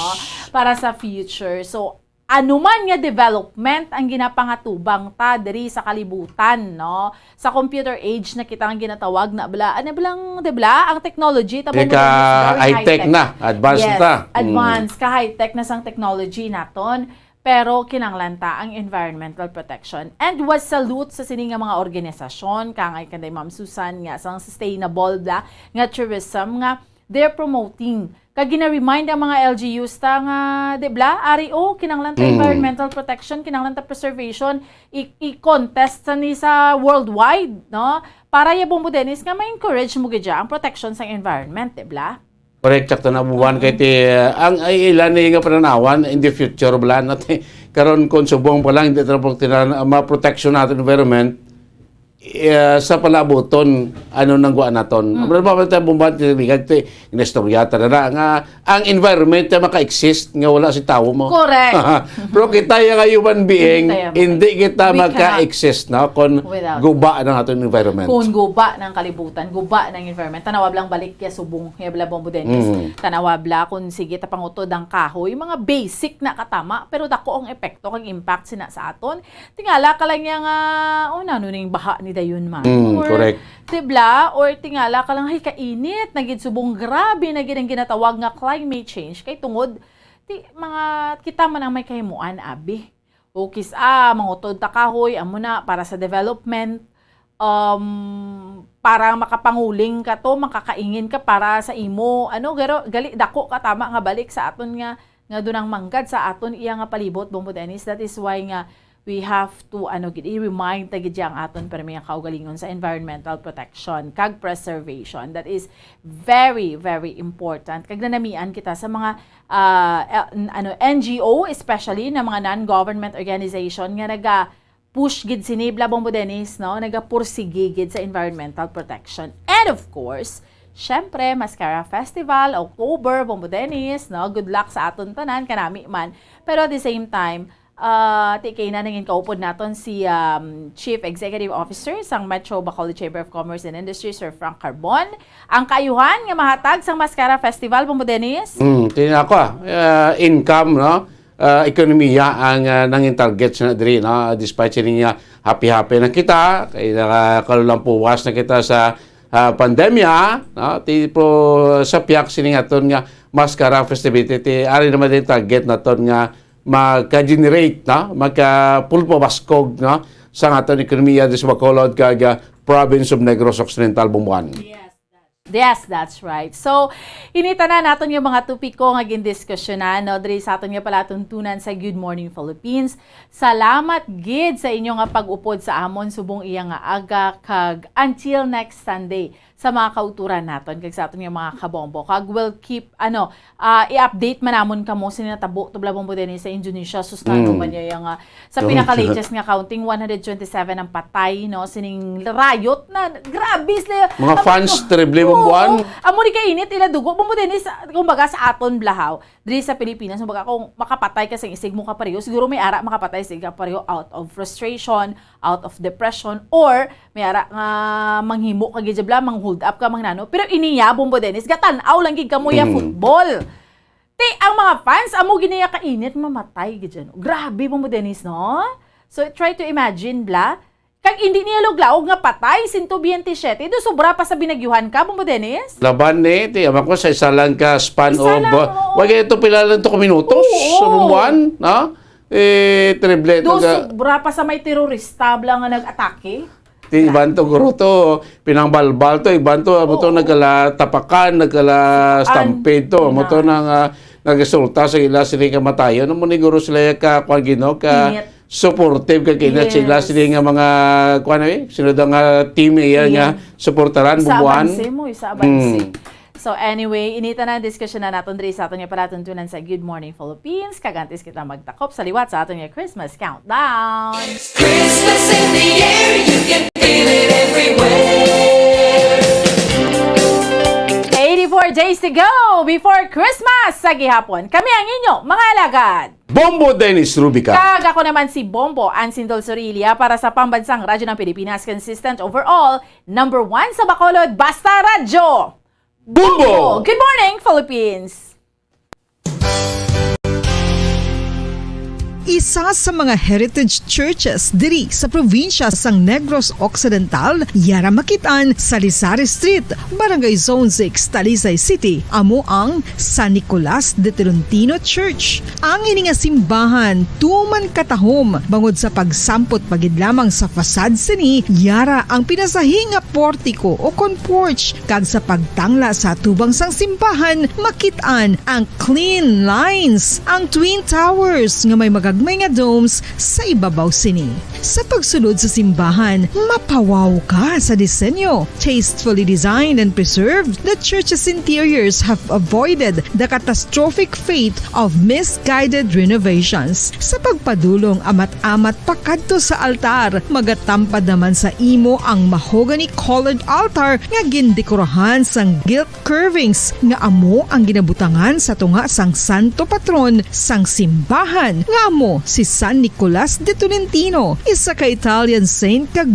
Para sa future. So, ano man nga development ang ginapangatubang ta diri sa kalibutan, no, sa computer age na kita ang ginatawag na ang technology ta high-tech na, advanced ta. Advanced ka, high-tech na sang technology naton, pero kinahanglan ta ang environmental protection. And was salute sa sini nga mga organisasyon kangay kanday Ma'am Susan nga sang sustainable nga tourism nga they're promoting. Kag gina-remind ang mga LGUs ta nga, REO, kinahanglan ta environmental protection, kinahanglan ta preservation, i-contest sa worldwide, no? Para ya Bombo Dennis nga ma-encourage mo gid ang protection sa environment, dibla? Correct, sakto na buwan kay ang ilan ni nga pananawan in the future bala natin karon kung subong pa lang hindi ta ma-protection natin environment, sa palabuton ano nang guan naton. Ano ba tayo bumban tinigad ti inestoryata na nga ang environment na maka-exist nga wala si tawo mo. Correct. Pero kita yung human being hindi kita We maka-exist no kon Without. guba ng aton environment. Kung guba ng kalibutan, guba ng environment, tanawab lang balik kaya subong, yabla bombo denis, tanawab la kung sige tapangutod ang kahoy, mga basic na katama, pero dako ang epekto, kang impact sina sa aton. Tingala ka lang yung, nanuning baha ni dayon man. Correct. Diba? Or tingala ka lang, ay kainit, naging subong grabe, naging ang ginatawag nga climate change, kay tungod, mga kita man ang may kahimuan, abi. O kis, mangutod ta kahoy, amo na, para sa development, para makapanguling ka to, makakaingin ka para sa imo, gero, gali, dako ka tama nga balik sa aton nga dunang manggad sa aton iya nga palibot, Bombo Dennis. That is why nga we have to i-remind tagid ang aton para may kaugalingon sa environmental protection kag preservation. That is very very important. Kag nanamian kita sa mga NGO, especially na mga non-government organization nga push gid sinibla, Bombo Dennis, no, nagapursige gid sa environmental protection. And of course, syempre, Mascara Festival, October, Bombo Dennis, no? Good luck sa aton tanan, kanami man. Pero at the same time, tikay na nangin kaupod naton si Chief Executive Officer sang Metro Bacolod Chamber of Commerce and Industry, Sir Frank Carbon. Ang kayuhan nga mahatag sang Mascara Festival, Bombo Dennis? Tingnan ako, income, no? Ekonomiya ang nanging targets na diri, no? Despite siya happy-happy na kita, kay nakalulampuwas na kita sa pandemya, no? Tipo sa piyak siningaton nga Mascara Festivity, ari naman din target naton nga magka-generate, no? Magka-pulpo baskog, no? Sa aton ekonomiya sa Bacolod kag province of Negros Occidental, Bumbuan. Yes, that's right. So, inita na natin yung mga tupiko nga gindiskusyonan, no? Diri sa aton nga pala tuntunan sa Good Morning Philippines. Salamat gid sa inyo nga pag-upod sa amon subong iya nga aga kag until next Sunday sa mga kauturan naton kag sa aton nga mga kabombo. Kag we'll keep i-update man namon kamo sinatabo tubla Bombo Dennis sa Indonesia sustano man niya yung sa pinaka-latest nga counting 127 ang patay, no, sining riot na grabe sila. Mga fans terrible Bumbuan. Amo ni kainit ila dugo Bombo Dennis, kumbaga sa aton blahaw diri sa Pilipinas, kumbaga kung makapatay ka sa isig mo ka pareho, siguro may ara makapatay sa ka pareho out of frustration, out of depression, or may ara nga manghimo ka gid bla hold up ka mangnano, pero iniya Bombo Dennis gatan-aw lang gid kamo ya football. Ang mga fans amo ginaya kainit mamatay gid dyan. Grabe Bombo Dennis, no? So try to imagine bla kag hindi niya luglaog nga patay 127 do sobra pa sa binagyuhan ka Bombo Dennis. Laban ti ama ko sa isa lang ka span of wag ito pila lang to minutos sa Bumbuan, no? Terrible do sobra pa sa may terorista bla nga nag-atake. Ti ibanto guro to pinangbalbal to ibanto mo to nagala tapakan nagala stampede to mo to nang nagresulta sa ila sila kamatayon mo ni guro sila ka kwan gino ka supportive ka kinat sila sila nga mga kwan sunod nga team iya nga suportaran Bumbuan sa abanse. So anyway, inita na diskusyon na natin diri sa aton nga palatuntunan sa Good Morning Philippines. Kagantis kita magtakop sa liwat sa aton nga Christmas Countdown. Christmas in the air, you can feel it everywhere. 84 days to go before Christmas sa gihapon. Kami ang inyo, mga alagad. Bombo Dennis Rubica. Kag ako naman si Bombo Ansindol Sorilia para sa Pambansang Radyo ng Pilipinas, consistent overall, number 1 sa Bacolod, Basta Radyo. Bombo! Good morning, Philippines! Isa sa mga heritage churches diri sa probinsya sang Negros Occidental, yara makitaan sa Rizal Street, Barangay Zone 6, Talisay City, amo ang San Nicolas de Tolentino Church. Ang ini nga simbahan tuman katahom bangod sa pagsampot pagid lamang sa fasad sini, yara ang pinasahi nga portiko o kon porch, kag sa pagtangla sa tubang sang simbahan makitaan ang clean lines, ang twin towers nga may magag gagmay nga domes sa ibabaw sini. Sa pagsulod sa simbahan, mapawaw ka sa disenyo. Tastefully designed and preserved, the church's interiors have avoided the catastrophic fate of misguided renovations. Sa pagpadulong amat-amat pakadto sa altar, magatampad naman sa imo ang mahogany colored altar nga gindekorahan sang gilt curvings nga amo ang ginabutangan sa tunga sang santo patron sang simbahan nga amo si San Nicolas de Tolentino, isa ka Italian saint kag